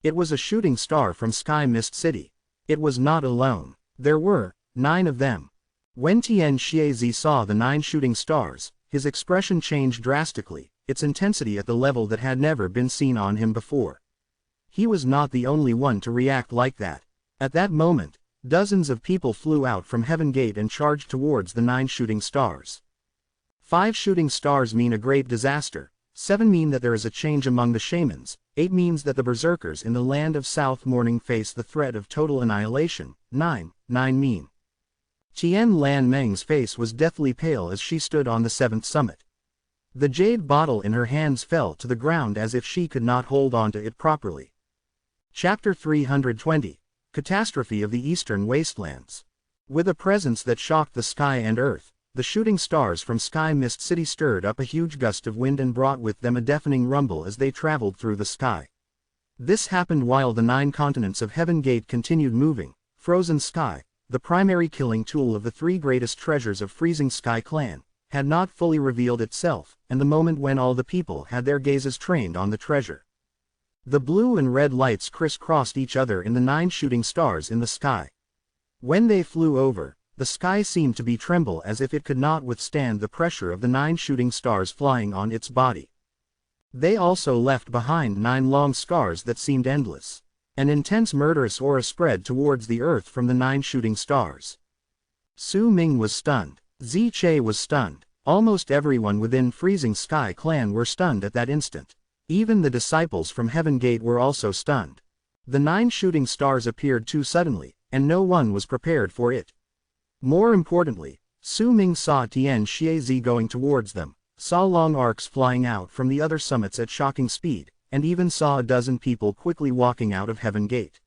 It was a shooting star from Sky Mist City. It was not alone. There were 9 of them. When Tian Xiezi saw the 9 shooting stars, his expression changed drastically, its intensity at the level that had never been seen on him before. He was not the only one to react like that. At that moment, dozens of people flew out from Heaven Gate and charged towards the 9 shooting stars. 5 shooting stars mean a great disaster, 7 mean that there is a change among the shamans, 8 means that the berserkers in the land of South Morning face the threat of total annihilation, 9 mean. Tian Lan Meng's face was deathly pale as she stood on the 7th summit. The jade bottle in her hands fell to the ground as if she could not hold on to it properly. Chapter 320, Catastrophe of the Eastern Wastelands. With a presence that shocked the sky and earth, the shooting stars from Sky Mist City stirred up a huge gust of wind and brought with them a deafening rumble as they traveled through the sky. This happened while the 9 continents of Heaven Gate continued moving. Frozen Sky, the primary killing tool of the 3 greatest treasures of Freezing Sky Clan, had not fully revealed itself, and the moment when all the people had their gazes trained on the treasure. The blue and red lights crisscrossed each other in the 9 shooting stars in the sky. When they flew over, the sky seemed to be tremble as if it could not withstand the pressure of the 9 shooting stars flying on its body. They also left behind 9 long scars that seemed endless. An intense murderous aura spread towards the earth from the 9 shooting stars. Su Ming was stunned. Zi Che was stunned. Almost everyone within Freezing Sky Clan were stunned at that instant. Even the disciples from Heaven Gate were also stunned. The 9 shooting stars appeared too suddenly, and no one was prepared for it. More importantly, Su Ming saw Tian Xiezi going towards them, saw long arcs flying out from the other summits at shocking speed, and even saw a dozen people quickly walking out of Heaven Gate.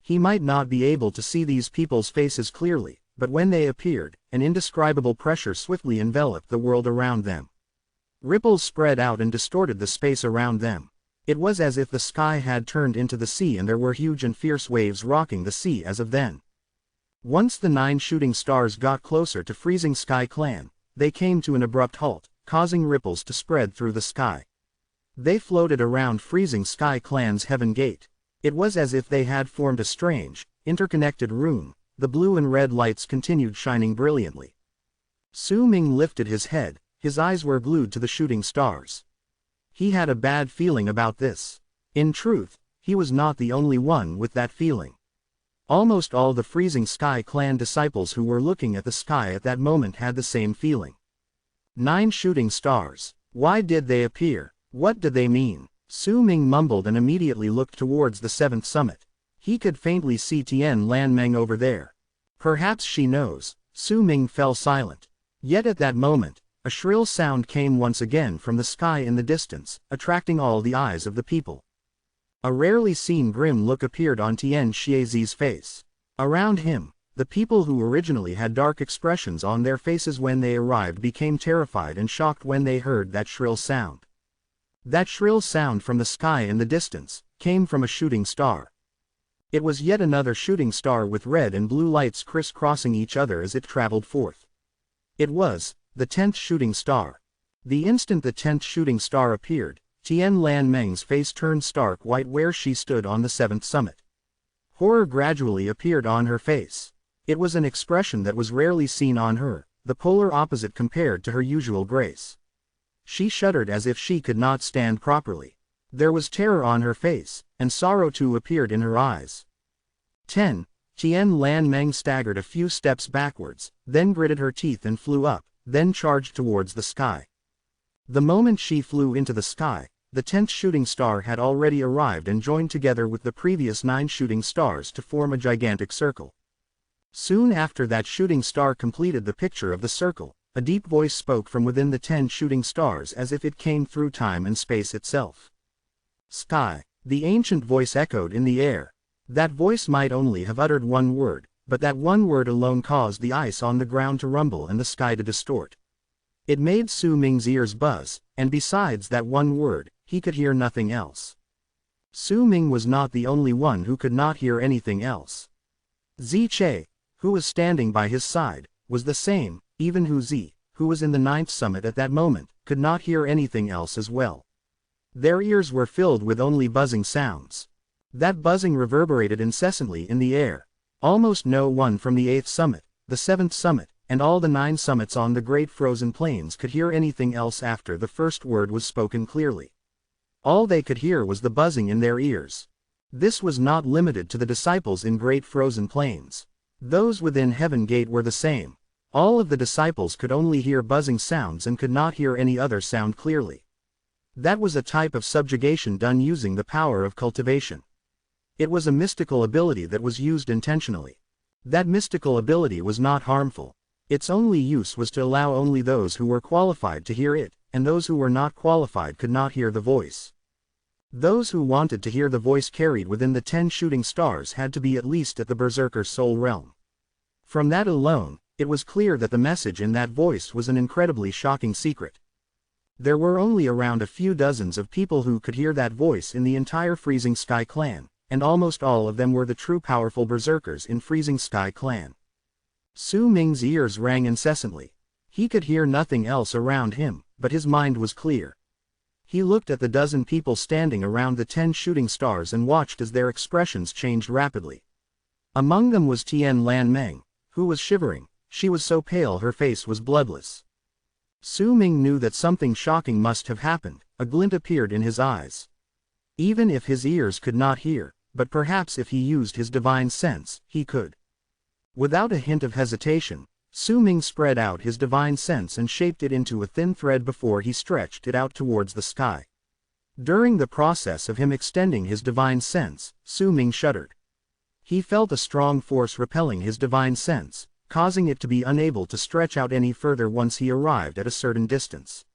He might not be able to see these people's faces clearly, but when they appeared, an indescribable pressure swiftly enveloped the world around them. Ripples spread out and distorted the space around them. It was as if the sky had turned into the sea and there were huge and fierce waves rocking the sea as of then. Once the 9 shooting stars got closer to Freezing Sky Clan, they came to an abrupt halt, causing ripples to spread through the sky. They floated around Freezing Sky Clan's Heaven Gate. It was as if they had formed a strange, interconnected rune. The blue and red lights continued shining brilliantly. Su Ming lifted his head, his eyes were glued to the shooting stars. He had a bad feeling about this. In truth, he was not the only one with that feeling. Almost all the Freezing Sky Clan disciples who were looking at the sky at that moment had the same feeling. 9 shooting stars. Why did they appear? What did they mean? Su Ming mumbled and immediately looked towards the 7th summit. He could faintly see Tian Lanmeng over there. Perhaps she knows. Su Ming fell silent. Yet at that moment, a shrill sound came once again from the sky in the distance, attracting all the eyes of the people. A rarely seen grim look appeared on Tian Xiezi's face. Around him, the people who originally had dark expressions on their faces when they arrived became terrified and shocked when they heard that shrill sound. That shrill sound from the sky in the distance came from a shooting star. It was yet another shooting star with red and blue lights crisscrossing each other as it traveled forth. It was the 10th shooting star. The instant the 10th shooting star appeared, Tian Lanmeng's face turned stark white where she stood on the 7th summit. Horror gradually appeared on her face. It was an expression that was rarely seen on her, the polar opposite compared to her usual grace. She shuddered as if she could not stand properly. There was terror on her face, and sorrow too appeared in her eyes. 10. Tian Lanmeng staggered a few steps backwards, then gritted her teeth and flew up, then charged towards the sky. The moment she flew into the sky, the 10th shooting star had already arrived and joined together with the previous 9 shooting stars to form a gigantic circle. Soon after that shooting star completed the picture of the circle, a deep voice spoke from within the 10 shooting stars as if it came through time and space itself. Sky. The ancient voice echoed in the air. That voice might only have uttered one word, but that one word alone caused the ice on the ground to rumble and the sky to distort. It made Su Ming's ears buzz, and besides that one word, he could hear nothing else. Su Ming was not the only one who could not hear anything else. Zi Che, who was standing by his side, was the same. Even Hu Zi, who was in the 9th summit at that moment, could not hear anything else as well. Their ears were filled with only buzzing sounds. That buzzing reverberated incessantly in the air. Almost no one from the 8th summit, the 7th summit, and all the 9 summits on the Great Frozen Plains could hear anything else after the first word was spoken clearly. All they could hear was the buzzing in their ears. This was not limited to the disciples in Great Frozen Plains. Those within Heaven Gate were the same. All of the disciples could only hear buzzing sounds and could not hear any other sound clearly. That was a type of subjugation done using the power of cultivation. It was a mystical ability that was used intentionally. That mystical ability was not harmful. Its only use was to allow only those who were qualified to hear it, and those who were not qualified could not hear the voice. Those who wanted to hear the voice carried within the 10 shooting stars had to be at least at the Berserker Soul Realm. From that alone, it was clear that the message in that voice was an incredibly shocking secret. There were only around a few dozens of people who could hear that voice in the entire Freezing Sky clan, and almost all of them were the true powerful berserkers in Freezing Sky clan. Su Ming's ears rang incessantly. He could hear nothing else around him, but his mind was clear. He looked at the dozen people standing around the 10 shooting stars and watched as their expressions changed rapidly. Among them was Tian Lan Meng, who was shivering. She was so pale her face was bloodless. Su Ming knew that something shocking must have happened. A glint appeared in his eyes. Even if his ears could not hear, but perhaps if he used his divine sense, he could. Without a hint of hesitation, Su Ming spread out his divine sense and shaped it into a thin thread before he stretched it out towards the sky. During the process of him extending his divine sense, Su Ming shuddered. He felt a strong force repelling his divine sense, causing it to be unable to stretch out any further once he arrived at a certain distance.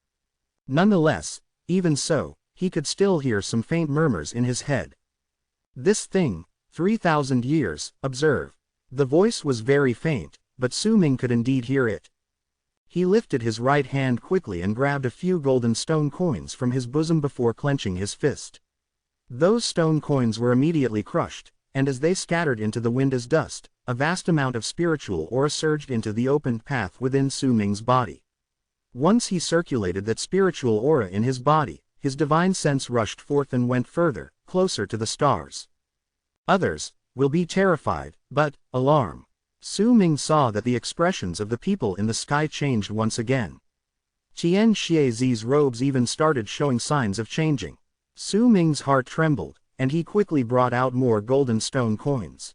Nonetheless, even so, he could still hear some faint murmurs in his head. This thing, 3,000 years, observe. The voice was very faint, but Su Ming could indeed hear it. He lifted his right hand quickly and grabbed a few golden stone coins from his bosom before clenching his fist. Those stone coins were immediately crushed, and as they scattered into the wind as dust, a vast amount of spiritual aura surged into the opened path within Su Ming's body. Once he circulated that spiritual aura in his body, his divine sense rushed forth and went further, closer to the stars. Others will be terrified, but alarm. Su Ming saw that the expressions of the people in the sky changed once again. Qian Xiezi's robes even started showing signs of changing. Su Ming's heart trembled, and he quickly brought out more golden stone coins.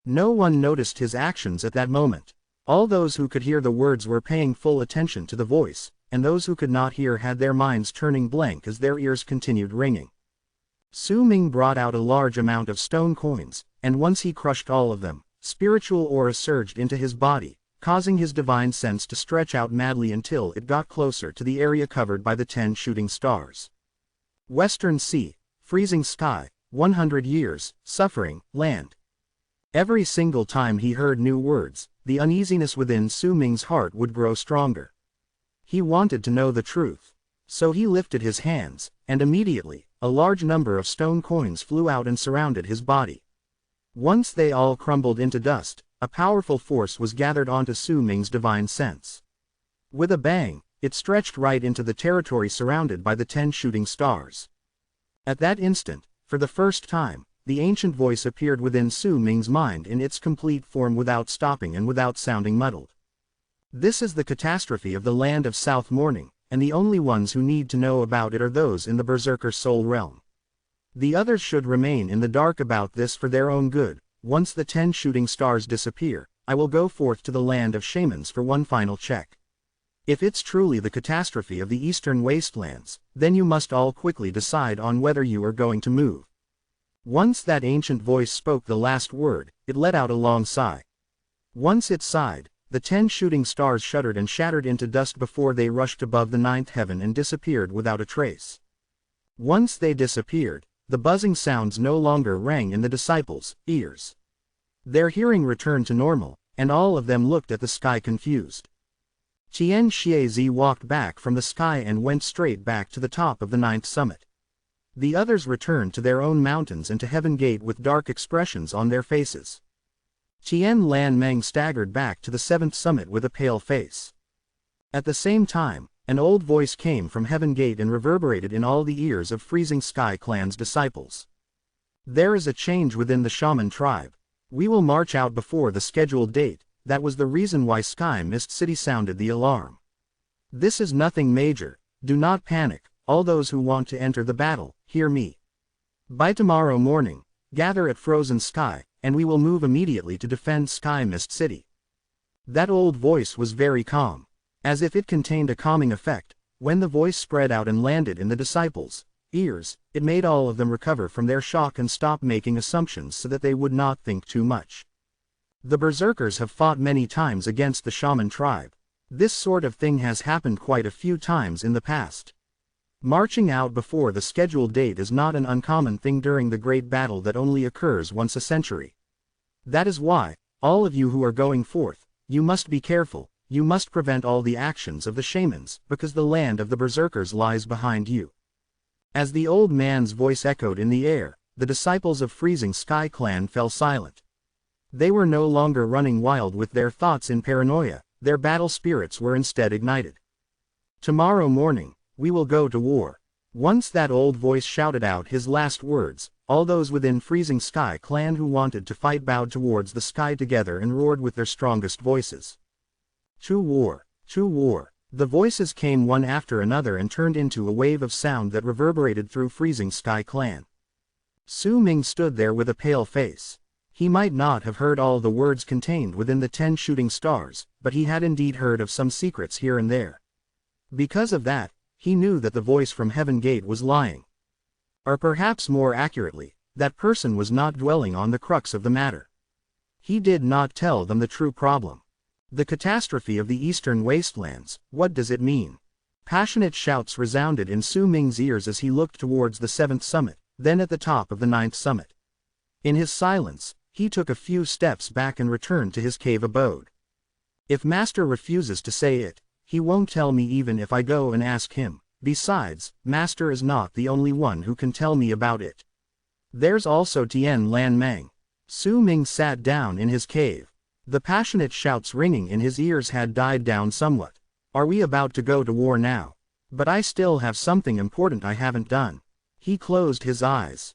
No one noticed his actions at that moment. All those who could hear the words were paying full attention to the voice, and those who could not hear had their minds turning blank as their ears continued ringing. Su Ming brought out a large amount of stone coins, and once he crushed all of them, spiritual aura surged into his body, causing his divine sense to stretch out madly until it got closer to the area covered by the 10 shooting stars. Western Sea, Freezing Sky, 100 years, Suffering, Land. Every single time he heard new words, the uneasiness within Su Ming's heart would grow stronger. He wanted to know the truth. So he lifted his hands, and immediately, a large number of stone coins flew out and surrounded his body. Once they all crumbled into dust, a powerful force was gathered onto Su Ming's divine sense. With a bang, it stretched right into the territory surrounded by the 10 shooting stars. At that instant, for the first time, the ancient voice appeared within Su Ming's mind in its complete form without stopping and without sounding muddled. This is the catastrophe of the land of South Morning, and the only ones who need to know about it are those in the Berserker Soul Realm. The others should remain in the dark about this for their own good. Once the 10 shooting stars disappear, I will go forth to the land of shamans for one final check. If it's truly the catastrophe of the eastern wastelands, then you must all quickly decide on whether you are going to move. Once that ancient voice spoke the last word, it let out a long sigh. Once it sighed, the 10 shooting stars shuddered and shattered into dust before they rushed above the 9th heaven and disappeared without a trace. Once they disappeared, the buzzing sounds no longer rang in the disciples' ears. Their hearing returned to normal, and all of them looked at the sky confused. Qian Xiezi walked back from the sky and went straight back to the top of the 9th summit. The others returned to their own mountains and to Heaven Gate with dark expressions on their faces. Tian Lan Meng staggered back to the 7th summit with a pale face. At the same time, an old voice came from Heaven Gate and reverberated in all the ears of Freezing Sky Clan's disciples. There is a change within the shaman tribe. We will march out before the scheduled date. That was the reason why Sky Mist City sounded the alarm. This is nothing major. Do not panic. All those who want to enter the battle, hear me. By tomorrow morning, gather at Frozen Sky, and we will move immediately to defend Sky Mist City. That old voice was very calm. As if it contained a calming effect, when the voice spread out and landed in the disciples' ears, it made all of them recover from their shock and stop making assumptions so that they would not think too much. The Berserkers have fought many times against the shaman tribe. This sort of thing has happened quite a few times in the past. Marching out before the scheduled date is not an uncommon thing during the great battle that only occurs once a century. That is why, All of you who are going forth, you must be careful, you must prevent all the actions of the shamans, because the land of the berserkers lies behind you. As the old man's voice echoed in the air, the disciples of Freezing Sky Clan fell silent. They were no longer running wild with their thoughts in paranoia, their battle spirits were instead ignited. Tomorrow morning, we will go to war. Once that old voice shouted out his last words, all those within Freezing Sky Clan who wanted to fight bowed towards the sky together and roared with their strongest voices. To war! To war! The voices came one after another and turned into a wave of sound that reverberated through Freezing Sky Clan. Su Ming stood there with a pale face. He might not have heard all the words contained within the 10 shooting stars, but he had indeed heard of some secrets here and there. Because of that, he knew that the voice from Heaven Gate was lying. Or perhaps more accurately, that person was not dwelling on the crux of the matter. He did not tell them the true problem. The catastrophe of the eastern wastelands, what does it mean? Passionate shouts resounded in Su Ming's ears as he looked towards the 7th summit, then at the top of the 9th summit. In his silence, he took a few steps back and returned to his cave abode. If Master refuses to say it, he won't tell me even if I go and ask him. Besides, Master is not the only one who can tell me about it. There's also Tian Lan Mang. Su Ming sat down in his cave. The passionate shouts ringing in his ears had died down somewhat. Are we about to go to war now? But I still have something important I haven't done. He closed his eyes.